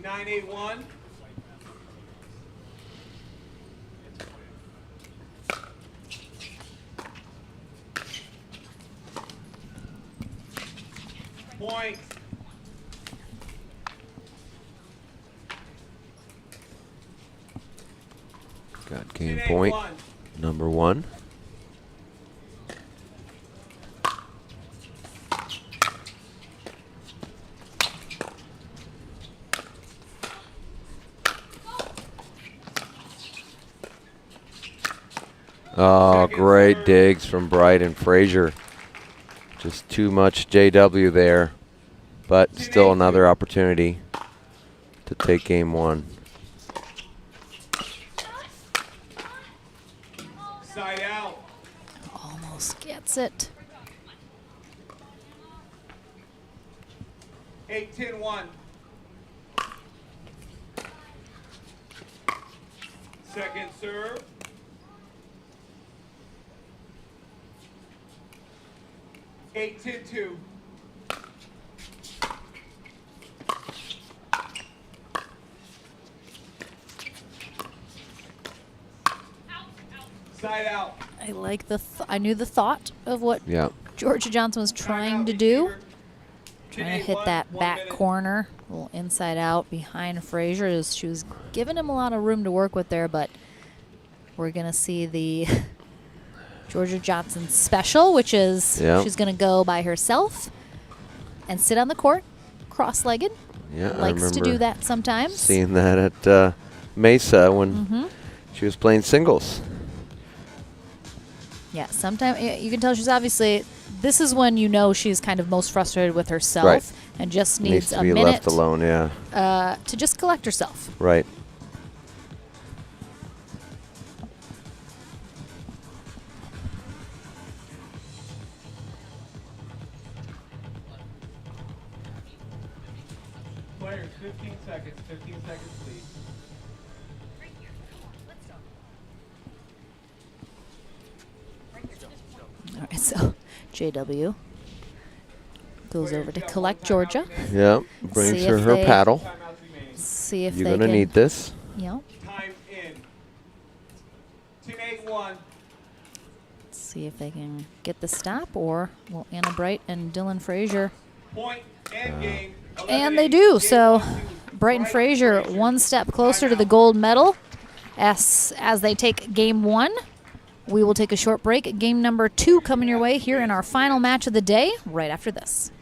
9-8-1. Point. Got game point number 1. Oh, great digs from Bright and Frazier. Just too much JW there, but still another opportunity to take game 1. Side out. Almost gets it. 8-10-1. Second serve. 8-10-2. Side out. I like I knew the thought of what Georgia Johnson was trying to do. Trying to hit that back corner, a little inside out behind Frazier. She was giving him a lot of room to work with there, but we're going to see the Georgia Johnson special, which is she's going to go by herself and sit on the court, cross-legged. Yeah, likes to do that sometimes. Seeing that at Mesa when she was playing singles. Yeah, sometimes you can tell she's obviously, this is when you know she's kind of most frustrated with herself and just needs to a be minute left alone, to just collect herself. Right. Players, 15 seconds. 15 seconds, please. All right, so JW goes over to collect Georgia. Yeah, brings her her paddle. See if you're they gonna can need this. Yep. Time in. 10-8-1. See if they can get the stop, or will Anna Bright and Dylan Frazier. Point and game. And they do. So Bright and Frazier one step closer to the gold medal as they take game 1. We will take a short break. Game number 2 coming your way here in our final match of the day right after this.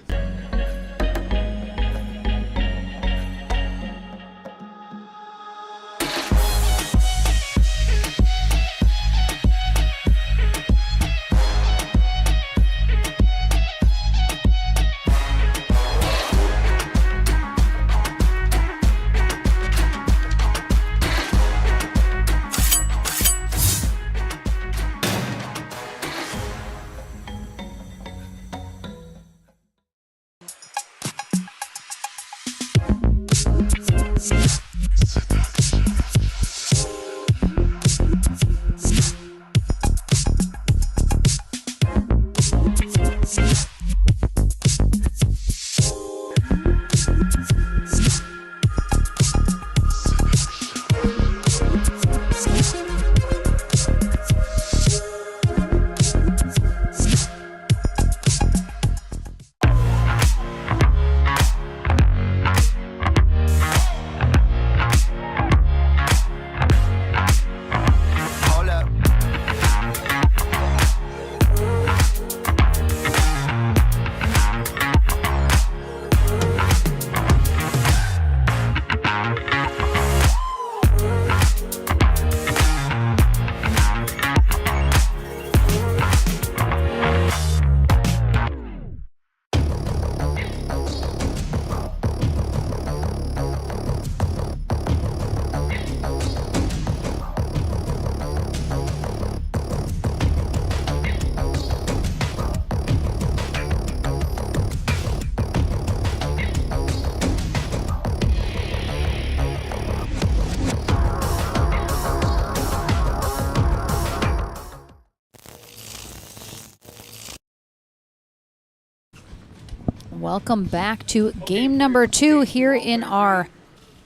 Welcome back to game number 2 here in our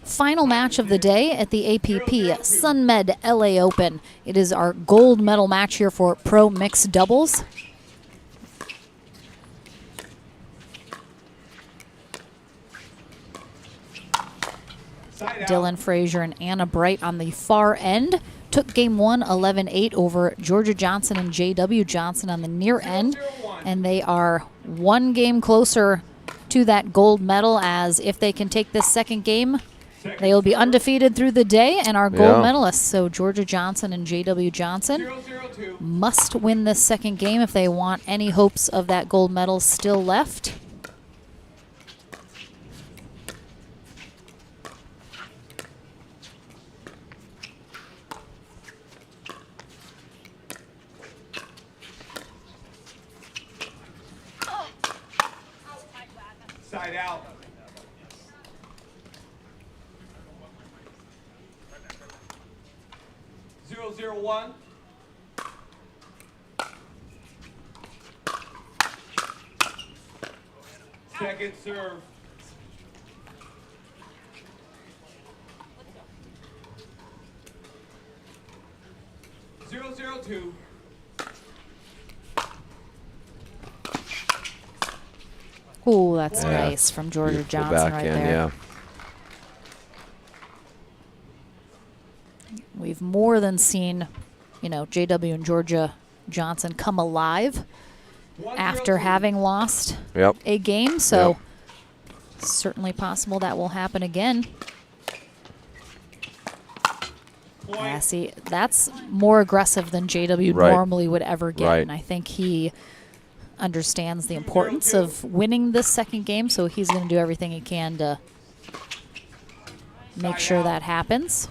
final match of the day at the APP Sunmed LA Open. It is our gold medal match here for pro mixed doubles. Dylan Frazier and Anna Bright on the far end took game 1 11-8 over Georgia Johnson and JW Johnson on the near end, and they are one game closer to that gold medal, as if they can take this second game, they will be undefeated through the day and are gold medalists. So Georgia Johnson and JW Johnson must win this second game if they want any hopes of that gold medal still left. Side out. Zero, 0-1. Second serve. 0-0-2. Ooh, that's nice from Georgia Johnson right there. Yeah. We've more than seen, you know, JW and Georgia Johnson come alive after having lost a game, so certainly possible that will happen again. Yeah, see, that's more aggressive than JW normally would ever get, and I think he understands the importance of winning this second game, so he's going to do everything he can to make sure that happens.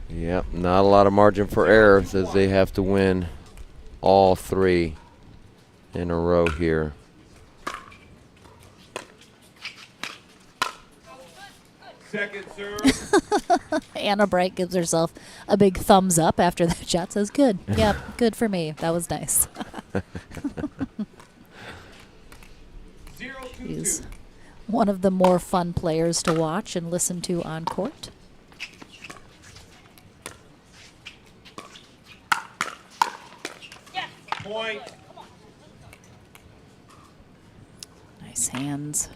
Yep, not a lot of margin for error as they have to win all 3 in a row here. Second serve. Anna Bright gives herself a big thumbs up after that shot. Says, good. Yep, good for me. That was nice. He's one of the more fun players to watch and listen to on court. Point. Nice hands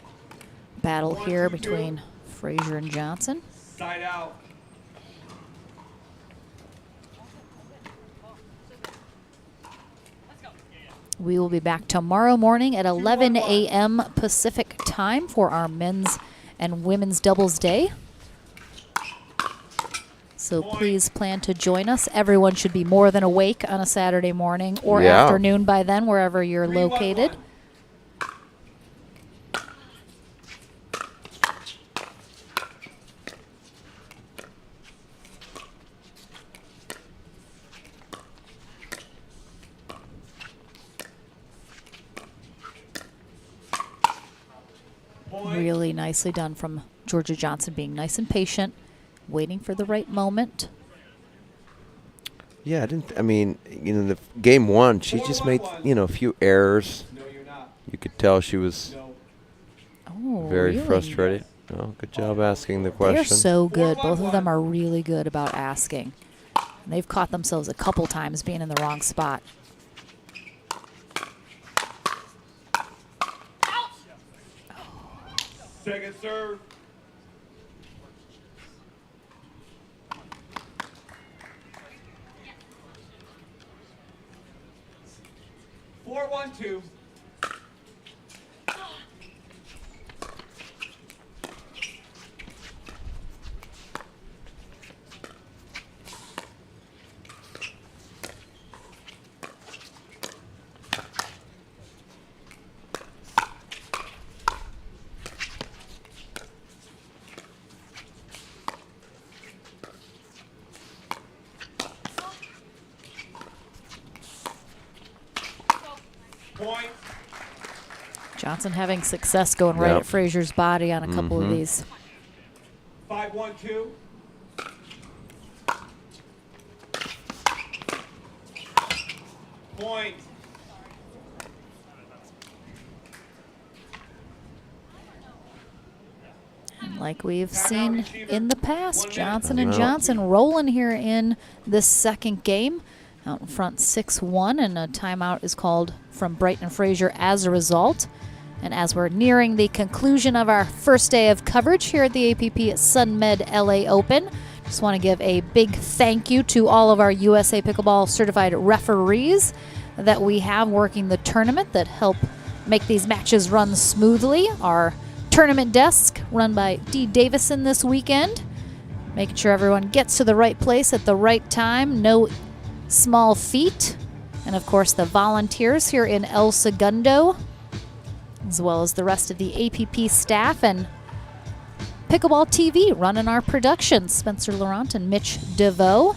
battle here between Frazier and Johnson. Side out. We will be back tomorrow morning at 11 a.m. Pacific time for our men's and women's doubles day. So please plan to join us. Everyone should be more than awake on a Saturday morning or afternoon by then, wherever you're located. Really nicely done from Georgia Johnson, being nice and patient, waiting for the right moment. Yeah, I mean, you know, the game 1, she just made, you know, a few errors. You could tell she was very frustrated. Oh, good job asking the question. They're so good. Both of them are really good about asking. And they've caught themselves a couple times being in the wrong spot. Second serve. Four, 1-2. Point. Johnson having success going right at Frazier's body on a couple of these. 5-1-2. Point. like we've seen in the past. Johnson and Johnson rolling here in this second game. Out in front 6-1, and a timeout is called from Brighton and Frazier as a result. And as we're nearing the conclusion of our first day of coverage here at the APP Sunmed LA Open, just want to give a big thank you to all of our USA Pickleball certified referees that we have working the tournament that help make these matches run smoothly. Our tournament desk run by D. Davison this weekend, making sure everyone gets to the right place at the right time. No small feat. And of course the volunteers here in El Segundo, as well as the rest of the APP staff and Pickleball TV running our production. Spencer Laurent and Mitch DeVoe.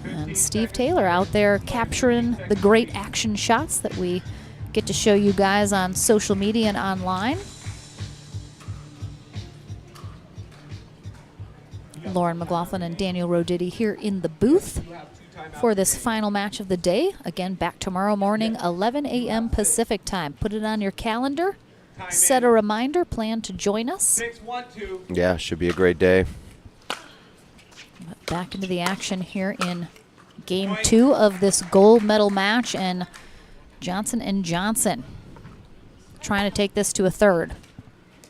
And Steve Taylor out there capturing the great action shots that we get to show you guys on social media and online. Lauren McLaughlin and Daniel Roditi here in the booth for this final match of the day. Again, back tomorrow morning, 11 a.m. Pacific time. Put it on your calendar. Set a reminder. Plan to join us. Yeah, should be a great day. Back into the action here in Game 2 of this gold medal match, and Johnson and Johnson trying to take this to a third.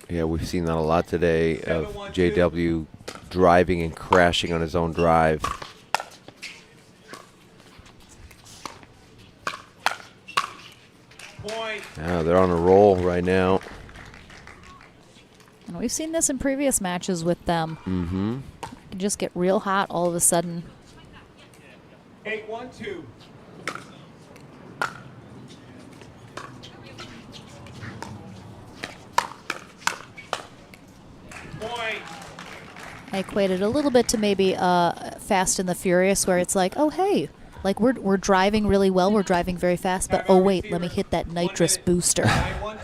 Yeah, we've seen that a lot today of JW driving and crashing on his own drive. Yeah, they're on a roll right now. And we've seen this in previous matches with them. Mm-hmm. It can just get real hot all of a sudden. 8-1-2. I equated a little bit to maybe Fast and the Furious, where it's like, oh, hey, like we're driving really well, we're driving very fast, but oh, wait, let me hit that nitrous booster.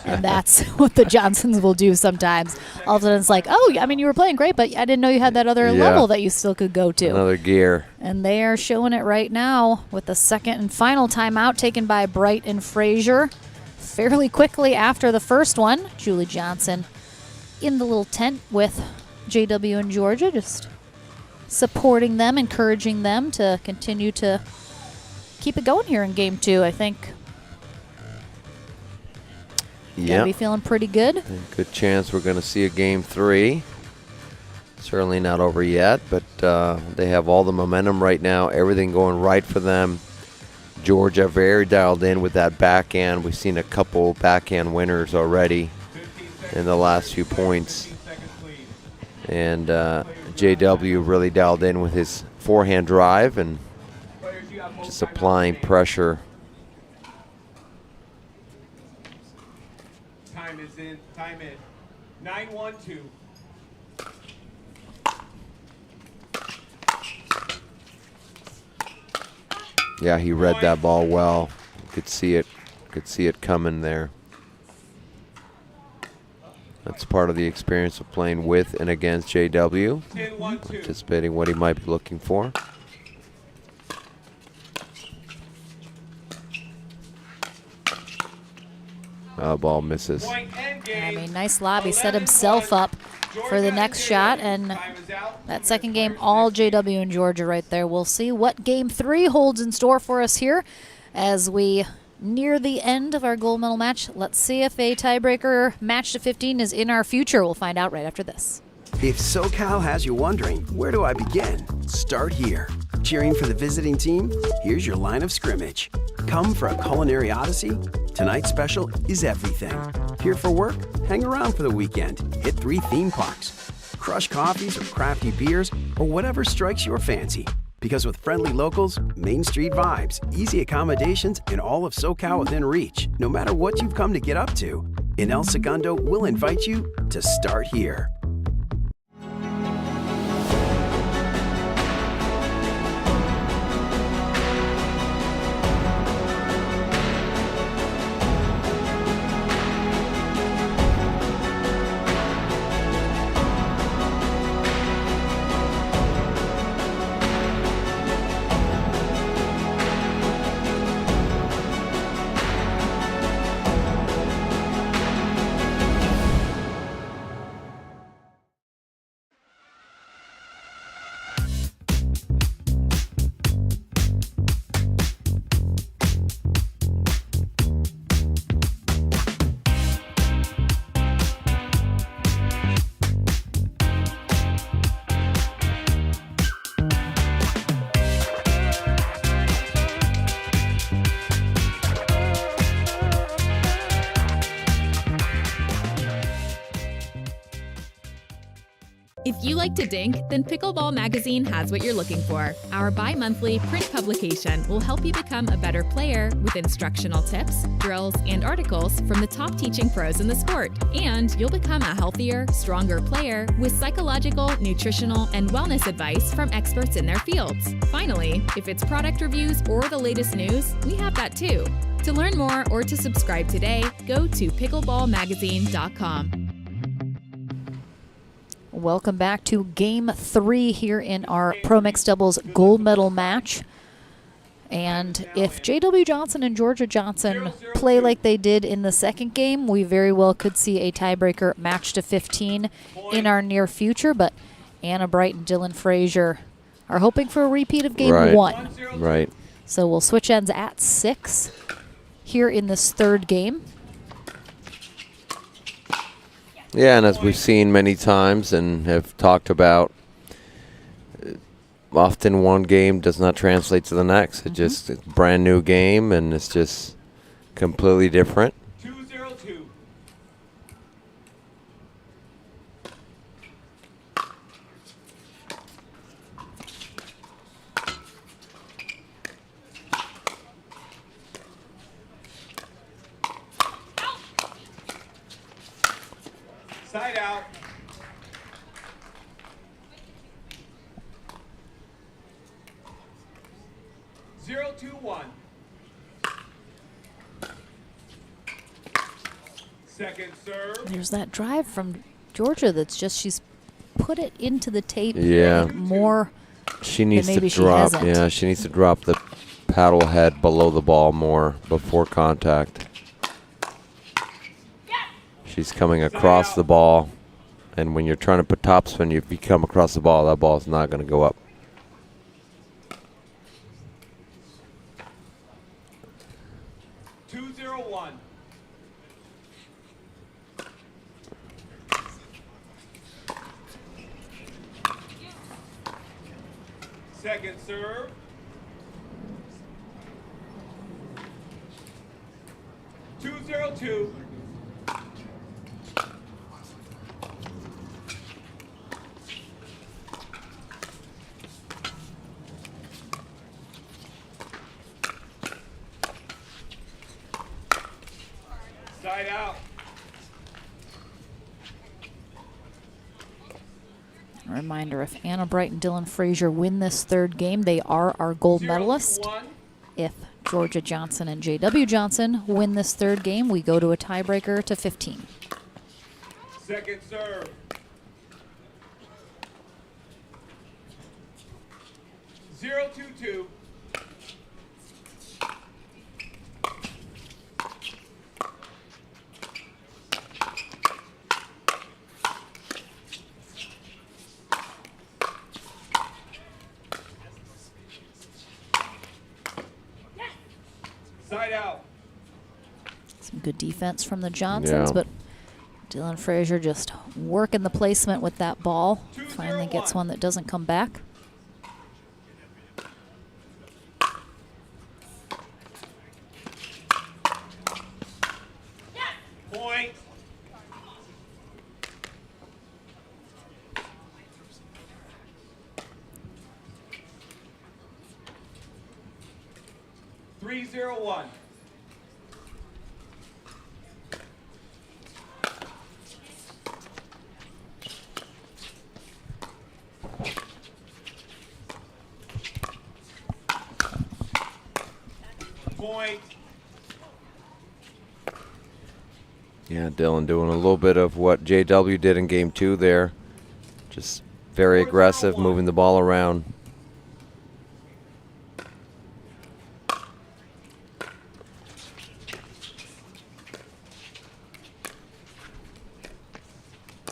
And that's what the Johnsons will do sometimes. All of a sudden it's like, oh, I mean, you were playing great, but I didn't know you had that other level that you still could go to. Another gear. And they are showing it right now with the second and final timeout taken by Bright and Frazier fairly quickly after the first one. Julie Johnson in the little tent with JW and Georgia, just supporting them, encouraging them to continue to keep it going here in Game 2, I think. Yeah, be feeling pretty good. Good chance we're going to see a Game 3. Certainly not over yet, but they have all the momentum right now. Everything going right for them. Georgia very dialed in with that backhand. We've seen a couple backhand winners already in the last few points. And JW really dialed in with his forehand drive and just applying pressure. Time is in. Time in. 9-1-2. Yeah, he read that ball well. Could see it. Could see it coming there. That's part of the experience of playing with and against JW. Anticipating what he might be looking for. Ball misses. I mean, nice lob. He set himself up for the next shot, and that second game, all JW and Georgia right there. We'll see what Game 3 holds in store for us here as we near the end of our gold medal match. Let's see if a tiebreaker match to 15 is in our future. We'll find out right after this. If SoCal has you wondering, where do I begin? Start here. Cheering for the visiting team? Here's your line of scrimmage. Come for a culinary odyssey? Tonight's special is everything. Here for work? Hang around for the weekend. Hit 3 theme parks. Crush coffees or crafty beers or whatever strikes your fancy. Because with friendly locals, Main Street vibes, easy accommodations, and all of SoCal within reach, no matter what you've come to get up to, in El Segundo, we'll invite you to start here. If you like to dink, then Pickleball Magazine has what you're looking for. Our bi-monthly print publication will help you become a better player with instructional tips, drills, and articles from the top teaching pros in the sport. And you'll become a healthier, stronger player with psychological, nutritional, and wellness advice from experts in their fields. Finally, if it's product reviews or the latest news, we have that too. To learn more or to subscribe today, go to pickleballmagazine.com. Welcome back to Game 3 here in our Pro Mixed Doubles gold medal match. And if J.W. Johnson and Georgia Johnson play like they did in the second game, we very well could see a tiebreaker match to 15 in our near future. But Anna Bright and Dylan Frazier are hoping for a repeat of Game 1. Right. So we'll switch ends at 6 here in this third game. Yeah, and as we've seen many times and have talked about, often one game does not translate to the next. It just, it's a brand new game, and it's just completely different. 2-0-2. Side out. Zero, 2-1. Second serve. There's that drive from Georgia that's just, she's put it into the tape more She needs than to maybe she drop, hasn't. she needs to drop the paddle head below the ball more before contact. She's coming across the ball, and when you're trying to put topspin, if you come across the ball, that ball is not going to go up. Second serve. Two, 2-0-2. Side out. A reminder, if Anna Bright and Dylan Frazier win this third game, they are our gold medalist. If Georgia Johnson and J.W. Johnson win this third game, we go to a tiebreaker to 15. Second serve. Zero, 2-2. Side out. Some good defense from the Johnsons, but Dylan Frazier just working the placement with that ball. Finally gets one that doesn't come back. Point. Three, 0-1. Point. Yeah, Dylan doing a little bit of what JW did in game 2 there. Just very aggressive, moving the ball around.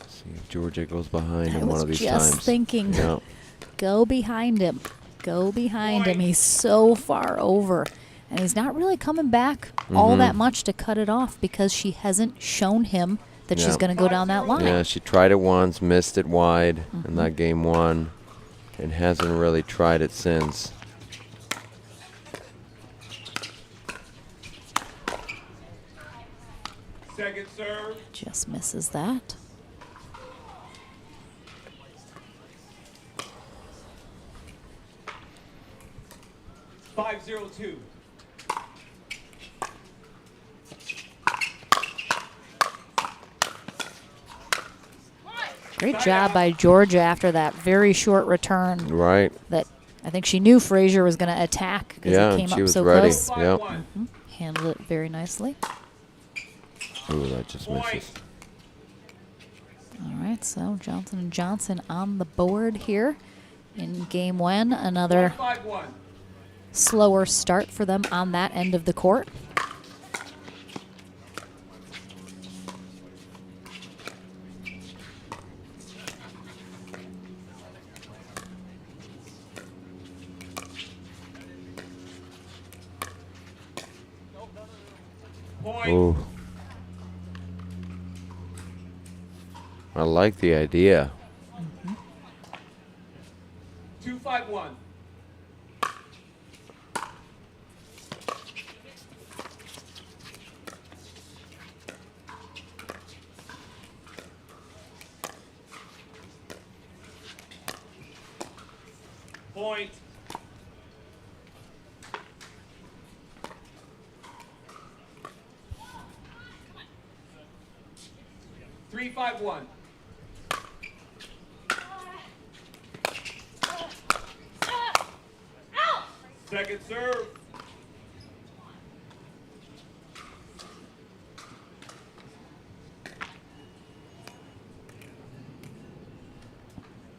See if Georgia goes behind him one of these times. I was just thinking, go behind him. Go behind him. He's so far over. And he's not really coming back all that much to cut it off because she hasn't shown him that she's going to go down that line. Yeah, she tried it once, missed it wide in that game 1, and hasn't really tried it since. Second serve. Just misses that. 5-0-2. Great job by Georgia after that very short return. Right. That I think she knew Frazier was going to attack because Yeah, he came she up was so ready. close. Yep. Handled it very nicely. Ooh, that just misses. All right, so Johnson & Johnson on the board here in game one. Another slower start for them on that end of the court. Ooh. I like the idea. 2-5-1. Point. 3-5-1. Second serve.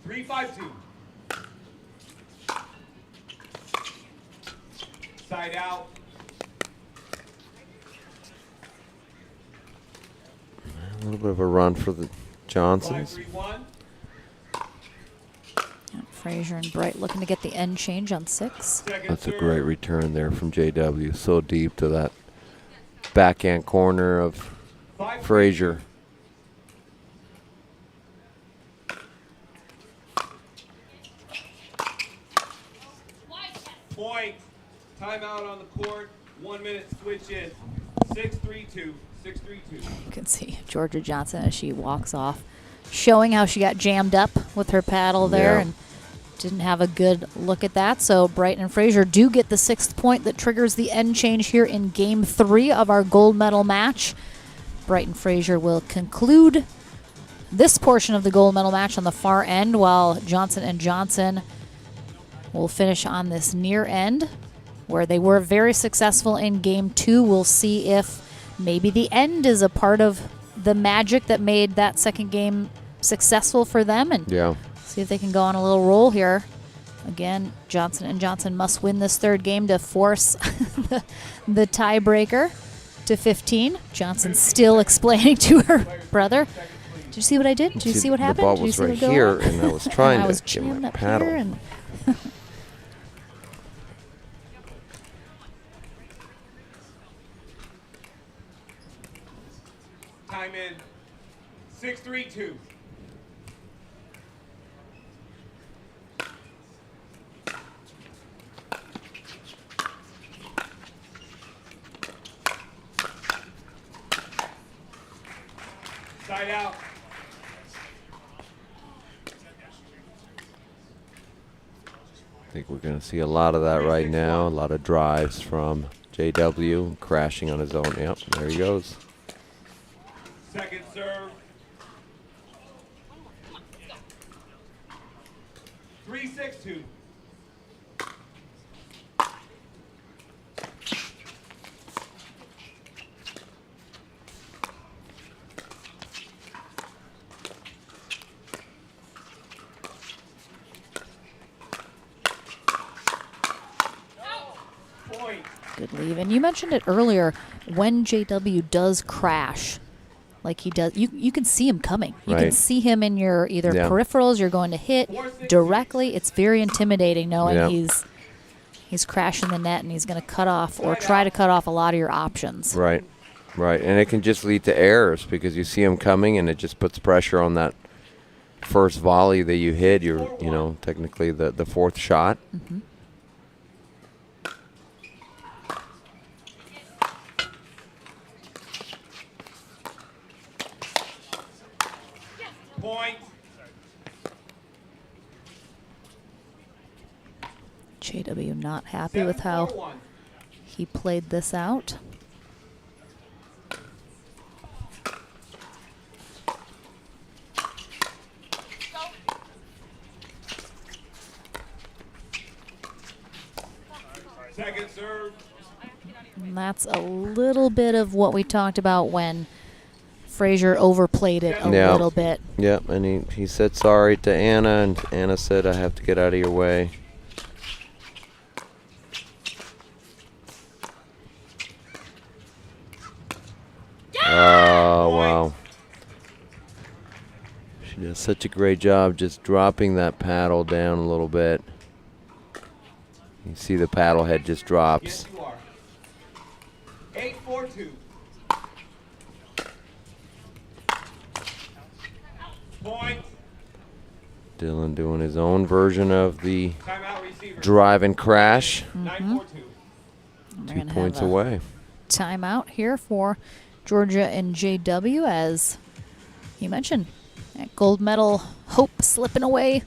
Three, 5-2. Side out. A little bit of a run for the Johnsons. 5-3-1. Frazier and Bright looking to get the end change on 6. That's a great return there from JW. So deep to that backhand corner of Frazier. Point. Timeout on the court. 1 minute switch in. 6-3-2. 6-3-2. You can see Georgia Johnson as she walks off, showing how she got jammed up with her paddle there. Yeah. And didn't have a good look at that. So Brighton and Frazier do get the 6th point that triggers the end change here in game 3 of our gold medal match. Brighton Frazier will conclude this portion of the gold medal match on the far end, while Johnson & Johnson will finish on this near end, where they were very successful in game 2. We'll see if maybe the end is a part of the magic that made that second game successful for them, and see if they can go on a little roll here. Again, Johnson & Johnson must win this 3rd game to force the tiebreaker to 15. Johnson still explaining to her brother, "Did you see what I did? Did you see what happened? The ball Did you was see right what going here, on?" and I was trying And I to was get jammed my up paddle. here and Time in. 6-3-2. Side out. I think we're going to see a lot of that right now. A lot of drives from JW, crashing on his own. Yep, there he goes. Second serve. 3-6-2. good leave. And you mentioned it earlier, when JW does crash, like he does, you can see him coming. You can see him in your either peripherals you're going to hit directly. It's very intimidating knowing he's crashing the net and he's going to cut off or try to cut off a lot of your options. Right, right. And it can just lead to errors because you see him coming and it just puts pressure on that first volley that you hit. You're, you know, technically the fourth shot. Mm-hmm. Point. JW not happy with how he played this out. Second serve. And that's a little bit of what we talked about when Frazier overplayed it a little bit. Yep, and he said sorry to Anna, and Anna said, I have to get out of your way. Oh, wow. She does such a great job just dropping that paddle down a little bit. You see the paddle head just drops. Yes, you are. 8-4-2. Point. Dylan doing his own version of the drive and crash. 9-4-2. 2 points away. Timeout here for Georgia and JW, as you mentioned, that gold medal hope slipping away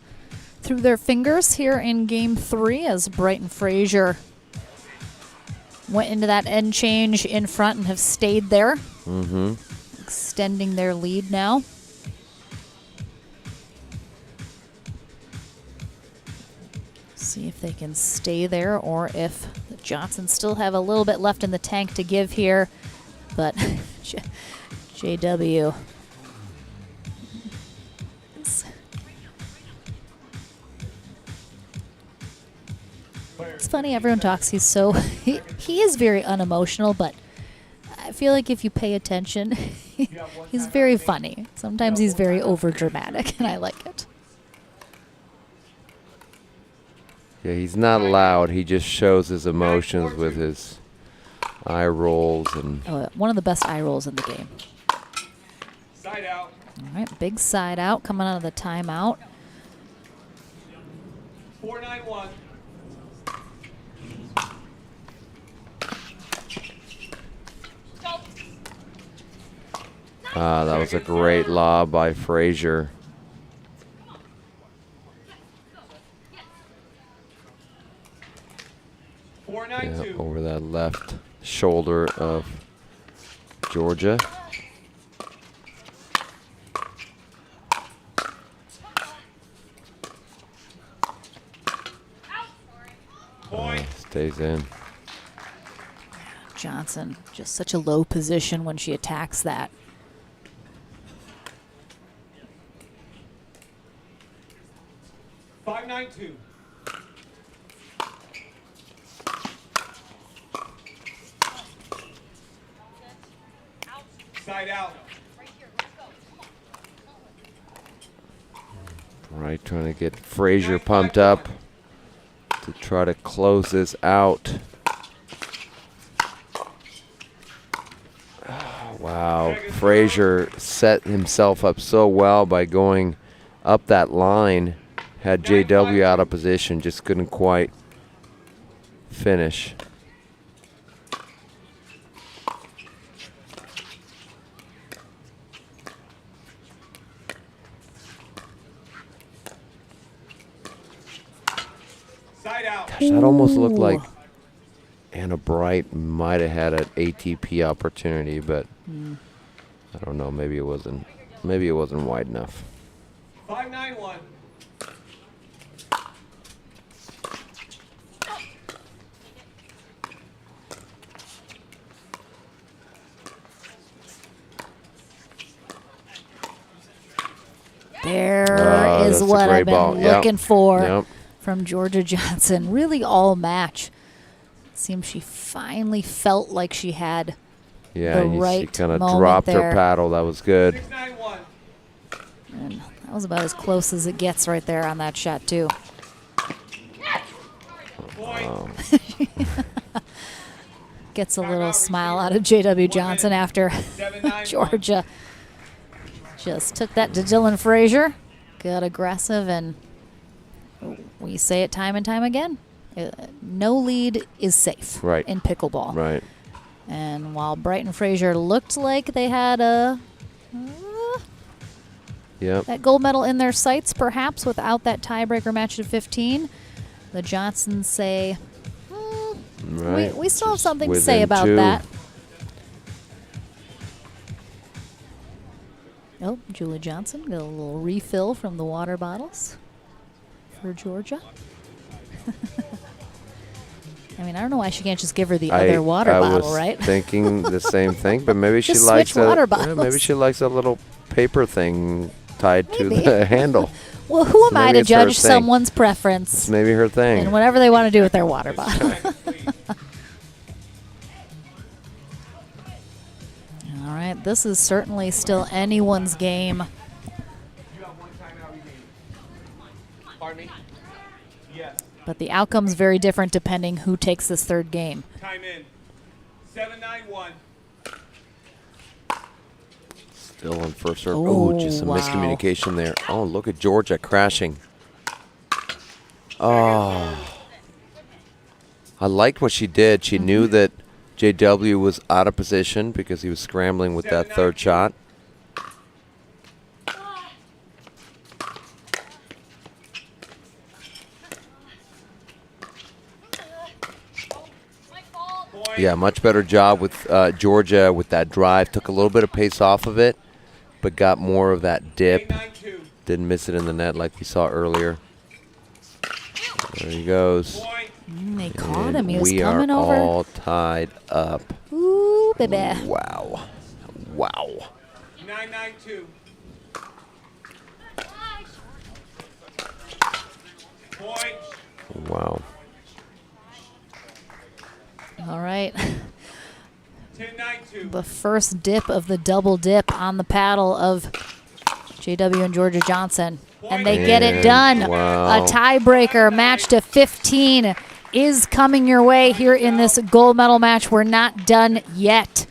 through their fingers here in Game 3 as Bright and Frazier went into that end change in front and have stayed there, extending their lead now. See if they can stay there or if the Johnsons still have a little bit left in the tank to give here. But JW. It's funny, everyone talks, he is very unemotional, but I feel like if you pay attention, he's very funny. Sometimes he's very overdramatic, and I like it. Yeah, he's not loud. He just shows his emotions with his eye rolls and. One of the best eye rolls in the game. Side out. All right, big side out coming out of the timeout. 4-9-1. That was a great lob by Frazier. Yeah, over that left shoulder of Georgia. Stays in. Johnson, just such a low position when she attacks that. Five, 9-2. Side out. Right, trying to get Frazier pumped up to try to close this out. Wow, Frazier set himself up so well by going up that line. Had JW out of position, just couldn't quite finish. Gosh, that almost looked like Anna Bright might have had an ATP opportunity, but I don't know. Maybe it wasn't. Maybe it wasn't wide enough. 5-9-1. There is what I've been looking for from Georgia Johnson. Really all match. It seems she finally felt like she had the right she kind of dropped her paddle. That was good. 6-9-1. And that was about as close as it gets right there on that shot, too. Gets a little smile out of JW Johnson after Georgia just took that to Dylan Frazier. Got aggressive, and we say it time and time again. No lead is safe in pickleball. Right. And while Bright and Frazier looked like they had that gold medal in their sights, perhaps without that tiebreaker match at 15, The Johnsons say, Right. we still have Just something to say within about 2. that. Oh, Julie Johnson got a little refill from the water bottles for Georgia. I mean, I don't know why she can't just give her the other water bottle, right? I was thinking the same thing, but maybe she Just likes switch water maybe bottles. she likes a little paper thing tied to the handle. Well, who am I Maybe to it's her judge thing. someone's preference? It's maybe her thing. And whatever they want to do with their water bottle. All right, this is certainly still anyone's game. Pardon me? Yes. But the outcome's very different depending who takes this third game. Time in. 7-9-1. Still in first serve. Oh, just some wow. miscommunication there. Oh, look at Georgia crashing. Oh. I liked what she did. She knew that JW was out of position because he was scrambling with that third shot. Yeah, much better job with Georgia with that drive. Took a little bit of pace off of it, but got more of that dip. Didn't miss it in the net like we saw earlier. There he goes. They caught him. He was we coming are over. all tied up. Ooh, baby. Wow. Wow. 9-9-2. Point. Wow. All right. 10-9-2. The first dip of the double dip on the paddle of JW and Georgia Johnson. And they get it done. Wow. A tiebreaker match to 15 is coming your way here in this gold medal match. We're not done yet.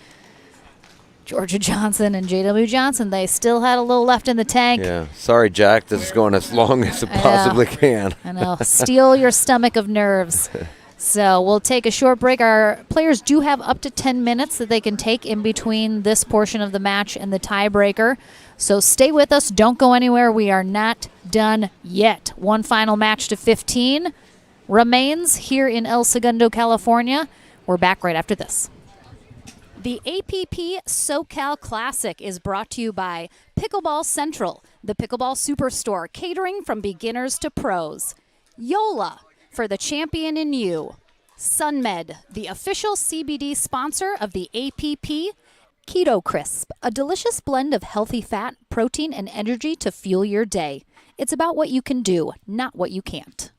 Georgia Johnson and JW Johnson, they still had a little left in the tank. Yeah. Sorry, Jack. This is going as long as it possibly can. I know. Steel your stomach of nerves. So we'll take a short break. Our players do have up to 10 minutes that they can take in between this portion of the match and the tiebreaker. So stay with us. Don't go anywhere. We are not done yet. One final match to 15 remains here in El Segundo, California. We're back right after this. The APP SoCal Classic is brought to you by Pickleball Central, the Pickleball Superstore, catering from beginners to pros. Yola, for the champion in you. Sunmed, the official CBD sponsor of the APP. Keto Crisp, a delicious blend of healthy fat, protein, and energy to fuel your day. It's about what you can do, not what you can't.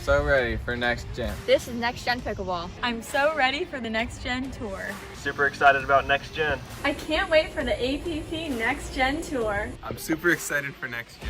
so ready for next gen. This is Next Gen Pickleball. I'm so ready for the Next Gen Tour. Super excited about next gen. I can't wait for the APP Next Gen Tour. I'm super excited for next gen.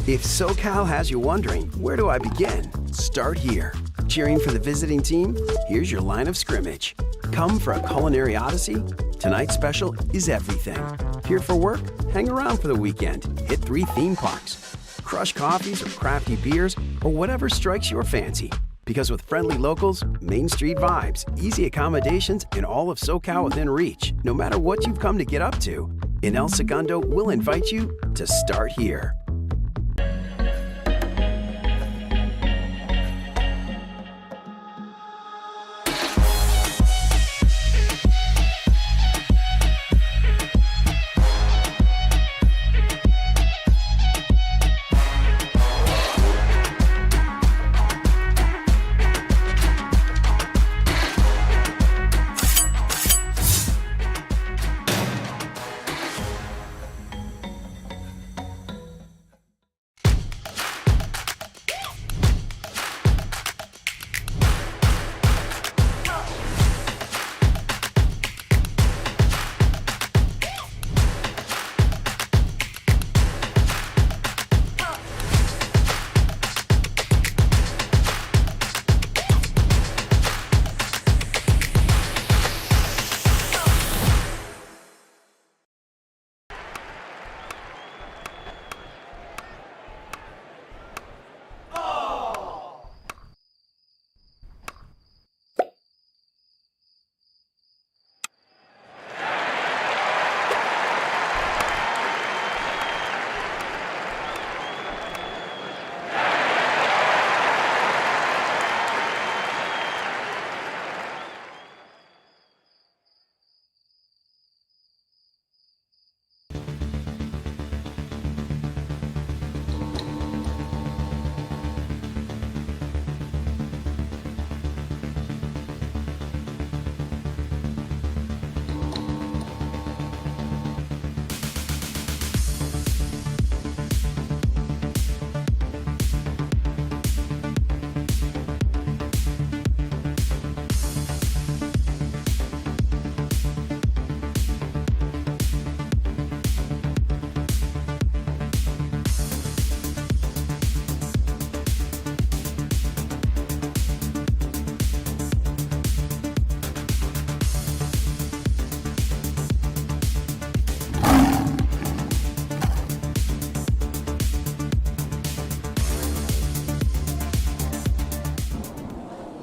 If SoCal has you wondering, where do I begin? Start here. Cheering for the visiting team? Here's your line of scrimmage. Come for a culinary odyssey? Tonight's special is everything. Here for work? Hang around for the weekend. Hit 3 theme parks. Crush coffees or crafty beers or whatever strikes your fancy. Because with friendly locals, Main Street vibes, easy accommodations, and all of SoCal within reach, no matter what you've come to get up to, in El Segundo, we'll invite you to start here.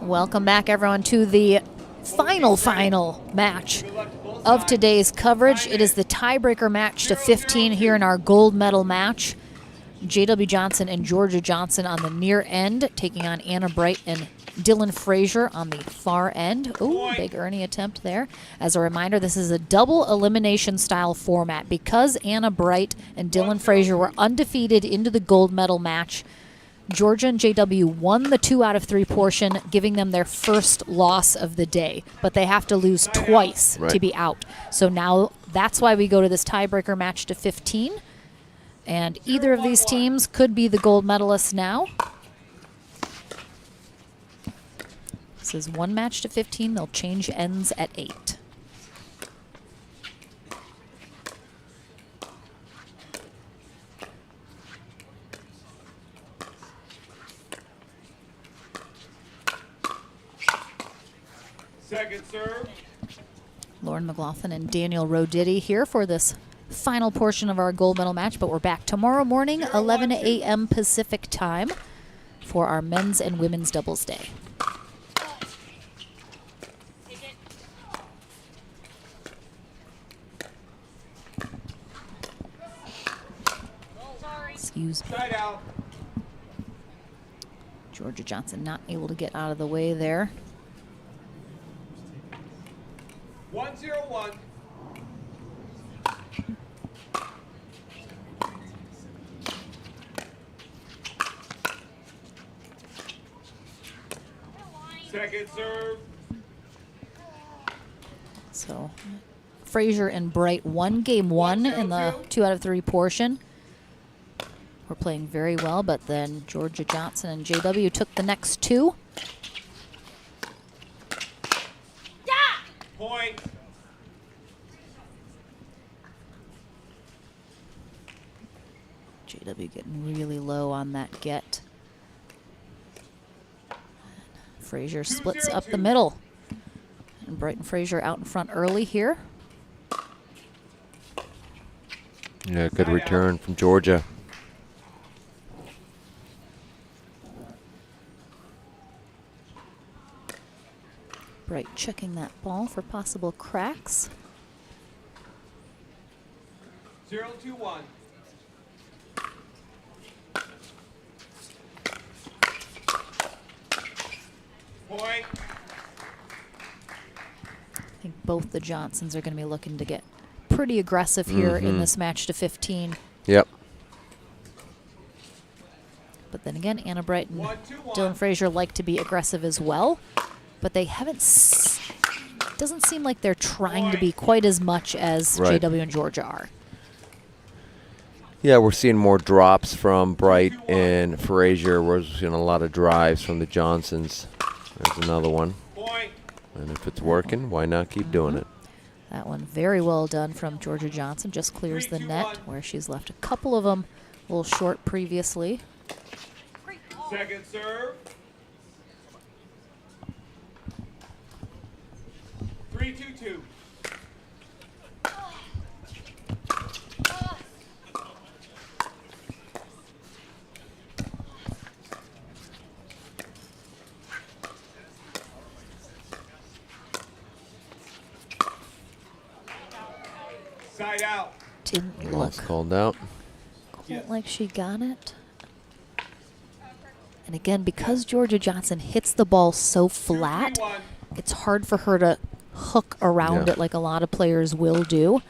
Welcome back, everyone, to the final match of today's coverage. It is the tiebreaker match to 15 here in our gold medal match. J.W. Johnson and Georgia Johnson on the near end, taking on Anna Bright and Dylan Frazier on the far end. Ooh, big Ernie attempt there. As a reminder, this is a double elimination style format. Because Anna Bright and Dylan Frazier were undefeated into the gold medal match, Georgia and JW won the 2 out of 3 portion, giving them their first loss of the day. But they have to lose twice to be out. So now that's why we go to this tiebreaker match to 15. And either of these teams could be the gold medalists now. This is one match to 15. They'll change ends at 8. serve. Lauren McLaughlin and Daniel Roditi here for this final portion of our gold medal match, but we're back tomorrow morning, 11 a.m. Pacific time for our men's and women's doubles day. Excuse me. Georgia Johnson not able to get out of the way there. 1-0-1. Second serve. So Frazier and Bright won game one in the 2 out of 3 portion. We're playing very well, but then Georgia Johnson and JW took the next 2. Point. JW getting really low on that get. Frazier splits up the middle. And Bright and Frazier out in front early here. Yeah, good return from Georgia. Bright checking that ball for possible cracks. 0-2-1. Point. I think both the Johnsons are going to be looking to get pretty aggressive here in this match to 15. Yep. But then again, Anna Bright and Dylan Frazier like to be aggressive as well. But they haven't, doesn't seem like they're trying to be quite as much as JW and Georgia are. Yeah, we're seeing more drops from Bright and Frazier. We're seeing a lot of drives from the Johnsons. There's another one. And if it's working, why not keep doing it? That one very well done from Georgia Johnson. Just clears the net where she's left a couple of them a little short previously. Second serve. 3-2-2. Side out. Didn't look Lost called out. quite like she got it. And again, because Georgia Johnson hits the ball so flat, it's hard for her to hook around it like a lot of players will do.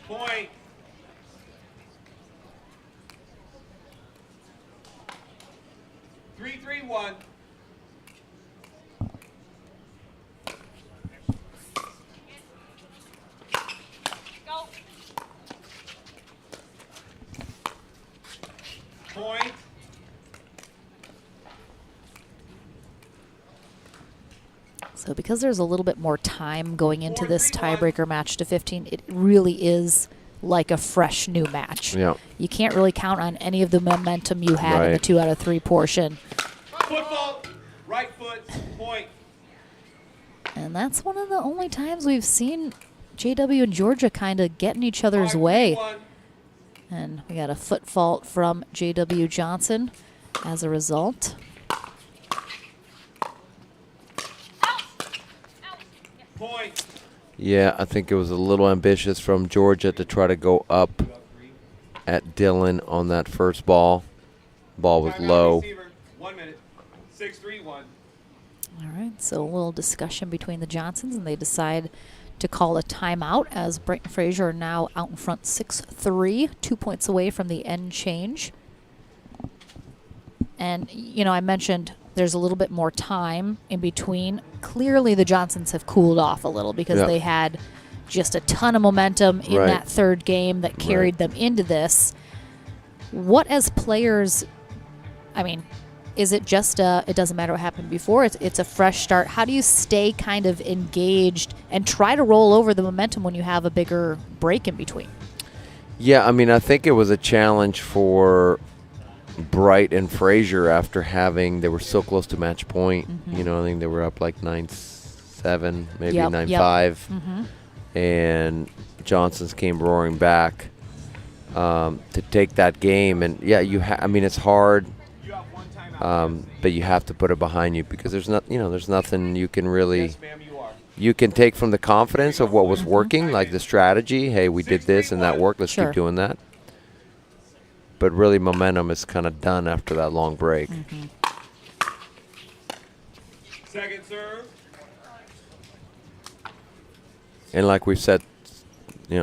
Point. Three, 3-1. Point. So because there's a little bit more time going into this tiebreaker match to 15, it really is like a fresh new match. Yeah. You can't really count on any of the momentum you had in the 2 out of 3 portion. Football. Right foot. Point. And that's one of the only times we've seen JW and Georgia kind of get in each other's way. And we got a foot fault from JW Johnson as a result. Point. Yeah, I think it was a little ambitious from Georgia to try to go up at Dylan on that first ball. Ball was low. 1 minute. 6-3-1. All right, so a little discussion between the Johnsons, and they decide to call a timeout as Bright and Frazier are now out in front 6-3, 2 points away from the end change. And, you know, I mentioned there's a little bit more time in between. Clearly the Johnsons have cooled off a little because they had just a ton of momentum in that third game that carried them into this. What as players, I mean, is it just it doesn't matter what happened before, it's a fresh start? How do you stay kind of engaged and try to roll over the momentum when you have a bigger break in between? Yeah, I mean, I think it was a challenge for Bright and Frazier after they were so close to match point. You know, I think they were up like 9-7, maybe 9-5. And Johnson's came roaring back to take that game. And yeah, I mean, it's hard, but you have to put it behind you because there's nothing you can really you can take from the confidence of what was working, like the strategy. Hey, we did this and that worked. Let's keep doing that. But really, momentum is kind of done after that long break. Second serve. And like we've said,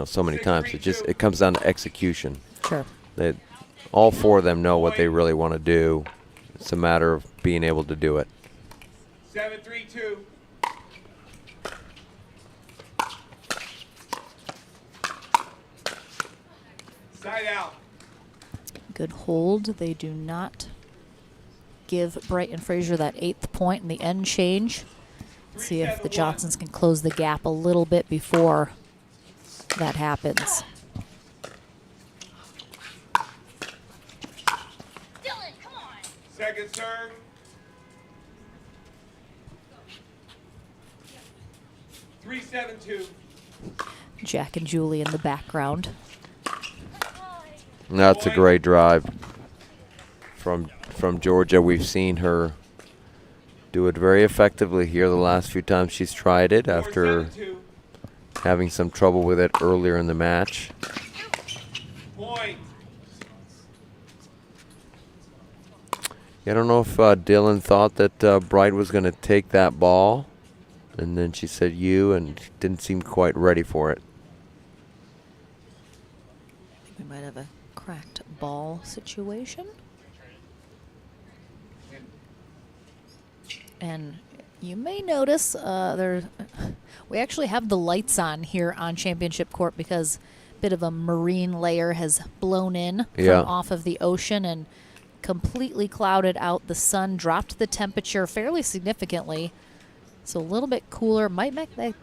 so many times, it comes down to execution. Sure. All four of them know what they really want to do. It's a matter of being able to do it. 7-3-2. Side out. Good hold. They do not give Bright and Frazier that 8th point in the end change. Let's see if the Johnsons can close the gap a little bit before that happens. Second serve. Three, 7-2. Jack and Julie in the background. That's a great drive from Georgia. We've seen her do it very effectively here the last few times she's tried it after having some trouble with it earlier in the match. Point. I don't know if Dylan thought that Bright was going to take that ball, and then she said and didn't seem quite ready for it. I think we might have a cracked ball situation. And you may notice we actually have the lights on here on Championship Court because a bit of a marine layer has blown in from off of the ocean and completely clouded out. The sun dropped the temperature fairly significantly. So a little bit cooler. Might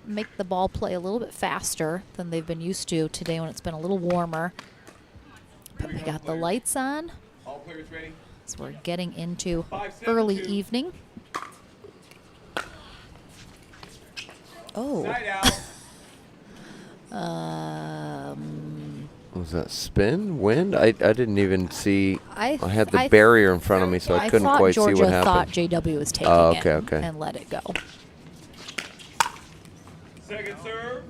make the ball play a little bit faster than they've been used to today when it's been a little warmer. But we got the lights on. All players ready. So we're getting into early evening. Oh. Was that spin? Wind? I didn't even see. I had the I barrier in front of me, so I couldn't quite Georgia see what happened. thought JW was taking it and let it go. Second serve.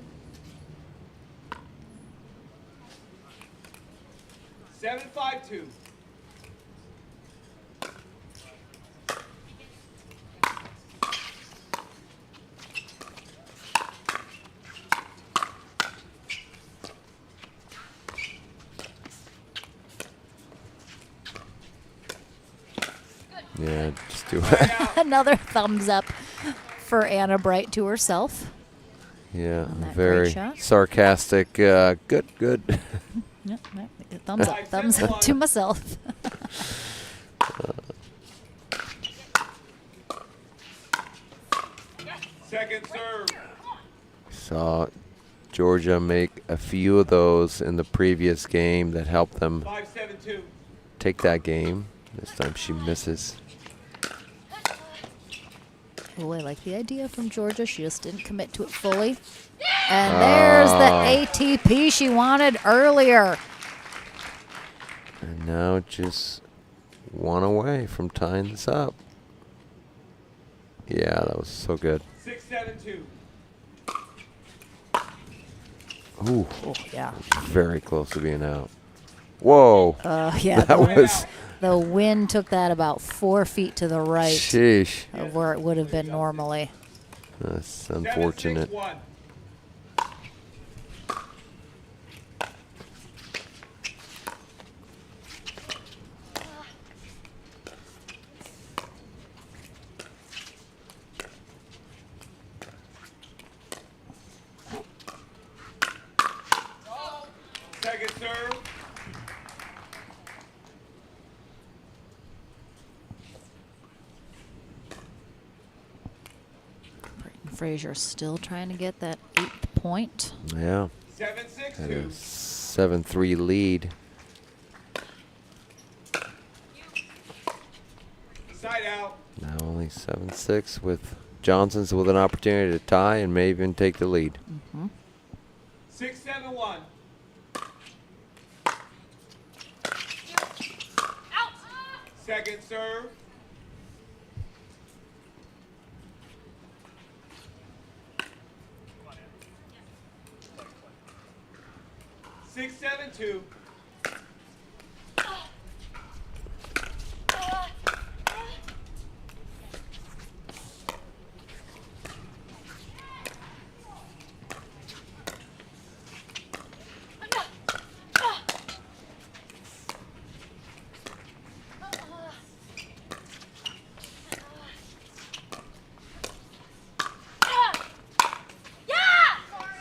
7-5-2. Yeah, just do it. Another thumbs up for Anna Bright to herself. Yeah, very sarcastic. Good. Yep, thumbs up to myself. Second serve. Saw Georgia make a few of those in the previous game that helped them 5-7-2. take that game. This time she misses. Oh, I like the idea from Georgia. She just didn't commit to it fully. And there's the ATP she wanted earlier. And now just one away from tying this up. Yeah, that was so good. 6-7-2. Ooh. Oh, yeah. Very close to being out. Whoa. Yeah. That was. The wind took that about 4 feet to the right of where it would have been normally. That's unfortunate. 7-6-1. Second serve. Frazier still trying to get that 8th point. Yeah. 7-6-2. 7-3 lead. Side out. Now only 7-6 with Johnson's with an opportunity to tie and may even take the lead. 6-7-1. Second serve. Six, 7-2.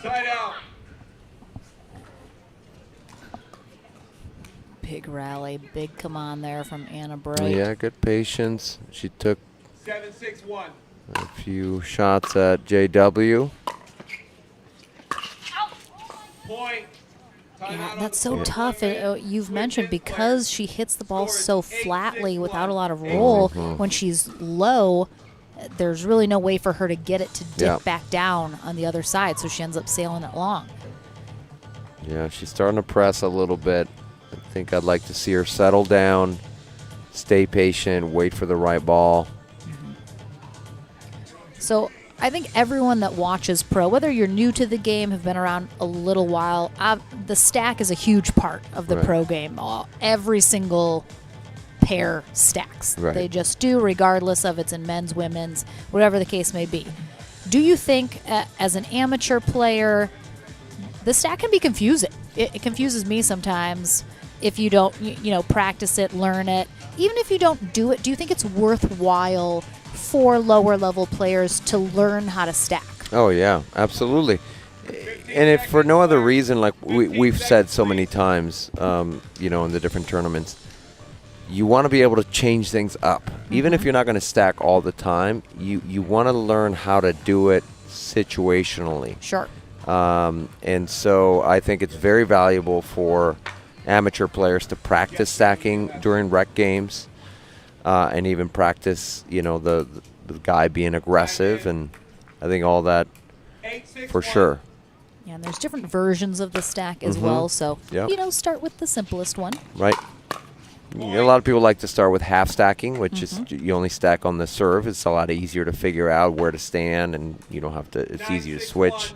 Side out. Big rally, big come on there from Anna Bright. Yeah, good patience. She took 7-6-1. a few shots at JW. Point. Yeah, that's so tough. You've mentioned because she hits the ball so flatly without a lot of roll, when she's low, there's really no way for her to get it to dip back down on the other side, so she ends up sailing it long. Yeah, she's starting to press a little bit. I think I'd like to see her settle down, stay patient, wait for the right ball. So I think everyone that watches pro, whether you're new to the game, have been around a little while, the stack is a huge part of the pro game. Every single pair stacks. Right. They just do, regardless of it's in men's, women's, whatever the case may be. Do you think, as an amateur player, the stack can be confusing? It confuses me sometimes if you don't, practice it, learn it. Even if you don't do it, do you think it's worthwhile for lower level players to learn how to stack? Oh, yeah, absolutely. And if for no other reason, like we've said so many times, in the different tournaments, you want to be able to change things up. Even if you're not going to stack all the time, you want to learn how to do it situationally. Sure. And so I think it's very valuable for amateur players to practice stacking during rec games, and even practice, the guy being aggressive, and I think all that for sure. Yeah, and there's different versions of the stack as well, so, start with the simplest one. Right. A lot of people like to start with half stacking, which is you only stack on the serve. It's a lot easier to figure out where to stand, and you don't have to, it's easy to switch.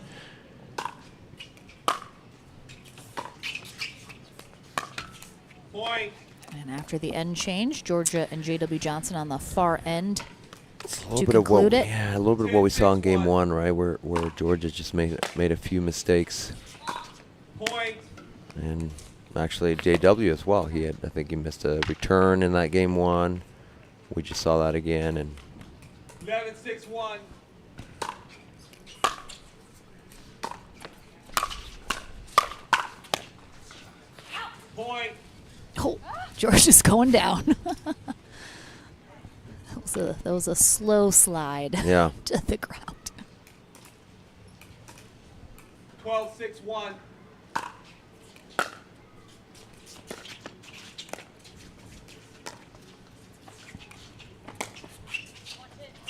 Point. And after the end change, Georgia and JW Johnson on the far end to A conclude it. Yeah, a little bit of what we saw in game one, right, where Georgia just made a few mistakes. Point. And actually JW as well. I think he missed a return in that game one. We just saw that again, and 11-6-1. Point. Oh, George is going down. That was a slow slide Yeah. to the ground. 12-6-1.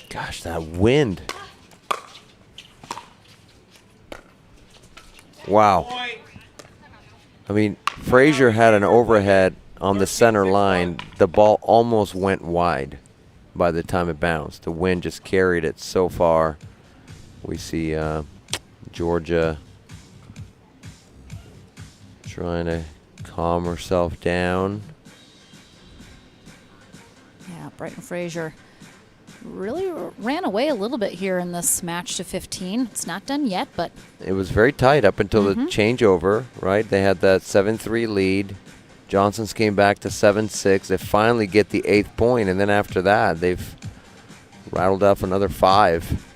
Gosh, that wind. Wow. I mean, Frazier had an overhead on the center line. The ball almost went wide by the time it bounced. The wind just carried it so far. We see Georgia trying to calm herself down. Yeah, Brighton Frazier really ran away a little bit here in this match to 15. It's not done yet, but It was very tight up until the changeover, right? They had that 7-3 lead. Johnson's came back to 7-6. They finally get the 8th point, and then after that, they've rattled off another 5.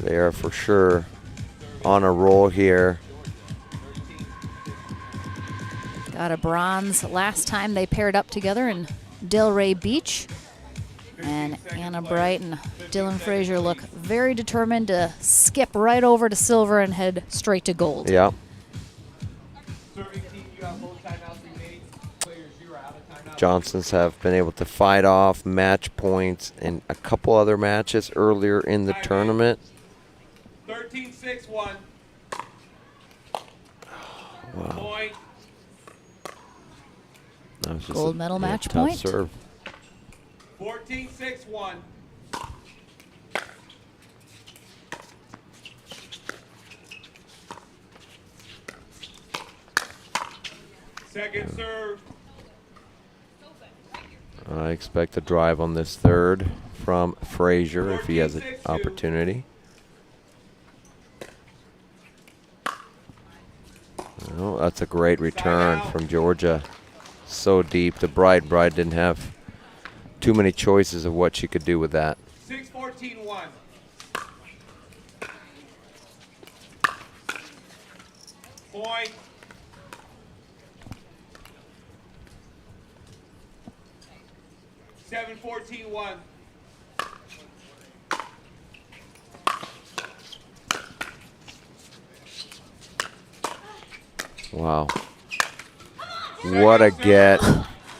They are for sure on a roll here. got a bronze last time they paired up together in Delray Beach. And Anna Bright and Dylan Frazier look very determined to skip right over to silver and head straight to gold. Yeah. Johnsons have been able to fight off match points in a couple other matches earlier in the tournament. 13-6-1. Wow. Point. That was just Gold medal match tough point. Serve. 14-6-1. Second serve. I expect a drive on this third from Frazier if he has an opportunity. Oh, that's a great return from Georgia. So deep to Bright. Bright didn't have too many choices of what she could do with that. 6-14-1. Point. Seven 14-1. Wow. What a get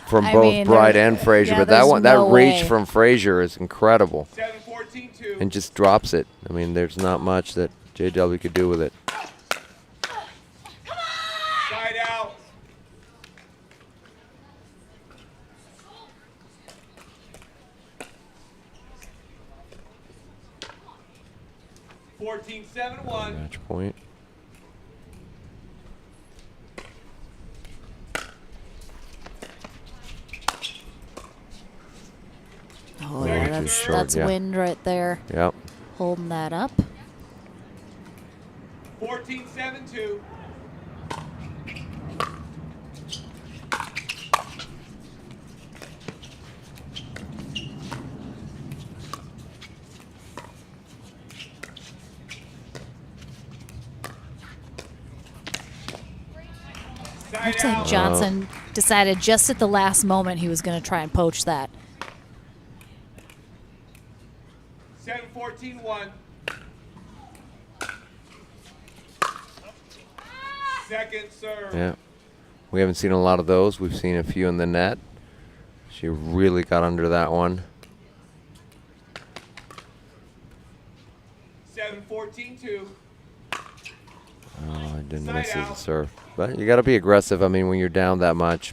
from I both mean, Bright there- and Frazier. yeah, But that there's one, that no reach way. from Frazier is incredible. 7-14-2. And just drops it. I mean, there's not much that JW could do with it. Side out. Match point. Oh, Yeah, yeah, too that's, short, that's yeah. wind right there. Yep. Holding that up. 14-7-2. Looks like Johnson decided just at the last moment he was going to try and poach that. 7-14-1. Second serve. Yeah. We haven't seen a lot of those. We've seen a few in the net. She really got under that one. 7-14-2. Oh, I didn't miss the serve. But you got to be aggressive. I mean, when you're down that much,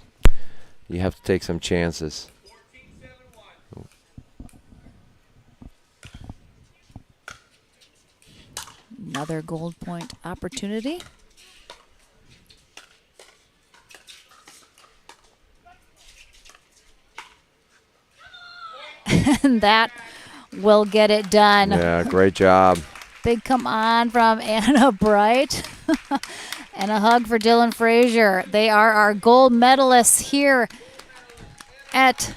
you have to take some chances. Another gold point opportunity. And that will get it done. Yeah, great job. Big come on from Anna Bright. And a hug for Dylan Frazier. They are our gold medalists here at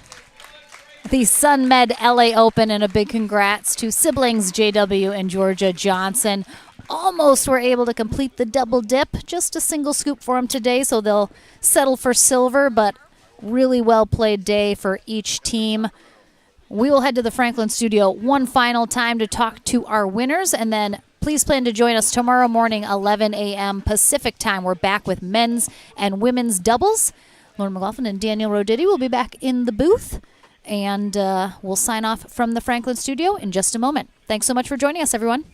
the Sunmed LA Open, and a big congrats to siblings JW and Georgia Johnson. Almost were able to complete the double dip. Just a single scoop for them today, so they'll settle for silver, but really well played day for each team. We will head to the Franklin studio one final time to talk to our winners, and then please plan to join us tomorrow morning, 11 a.m. Pacific time. We're back with men's and women's doubles. Lauren McLaughlin and Daniel Roditi will be back in the booth, and we'll sign off from the Franklin studio in just a moment. Thanks so much for joining us, everyone.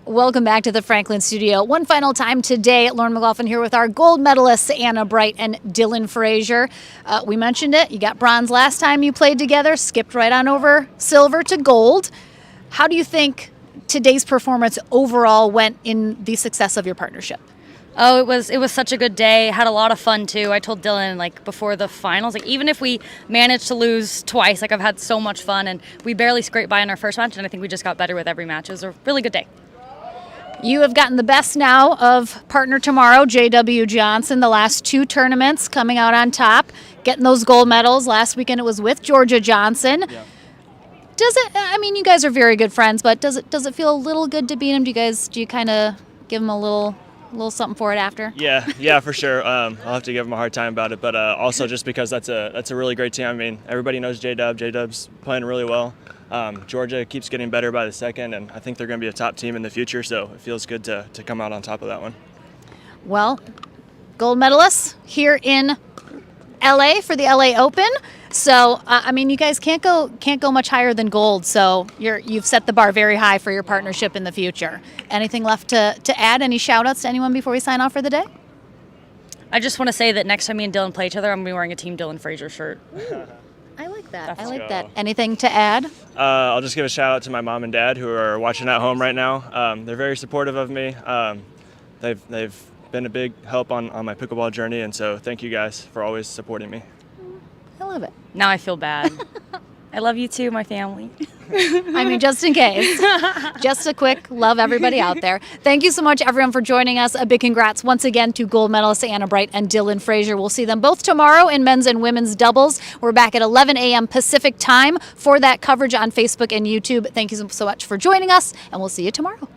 Welcome back to the Franklin studio. One final time today, Lauren McLaughlin here with our gold medalists, Anna Bright and Dylan Frazier. We mentioned it. You got bronze last time you played together, skipped right on over silver to gold. How do you think today's performance overall went in the success of your partnership? Oh, it was such a good day. Had a lot of fun too. I told Dylan before the finals, even if we managed to lose twice, I've had so much fun, and we barely scraped by in our first match, and I think we just got better with every match. It was a really good day. You have gotten the best now of partner tomorrow, J.W. Johnson, the last 2 tournaments coming out on top, getting those gold medals. Last weekend it was with Georgia Johnson. Yeah. You guys are very good friends, but does it feel a little good to beat him? Do you kind of give him a little something for it after? Yeah, for sure. I'll have to give him a hard time about it, but also just because that's a really great team. I mean, everybody knows J-Dub. J-Dub's playing really well. Georgia keeps getting better by the second, and I think they're going to be a top team in the future, so it feels good to come out on top of that one. Well, gold medalists here in LA for the LA Open. So, you guys can't go much higher than gold. So you've set the bar very high for your partnership in the future. Anything left to add? Any shout outs to anyone before we sign off for the day? I just want to say that next time me and Dylan play each other, I'm going to be wearing a Team Dylan Frazier shirt. I like that. That. Anything to add? I'll just give a shout out to my mom and dad who are watching at home right now. They're very supportive of me. They've been a big help on my pickleball journey, and so thank you guys for always supporting me. I love it. Now I feel bad. I love you too, my family. Just in case. Just a quick love everybody out there. Thank you so much, everyone, for joining us. A big congrats once again to gold medalists Anna Bright and Dylan Frazier. We'll see them both tomorrow in men's and women's doubles. We're back at 11 a.m. Pacific time for that coverage on Facebook and YouTube. Thank you so much for joining us, and we'll see you tomorrow.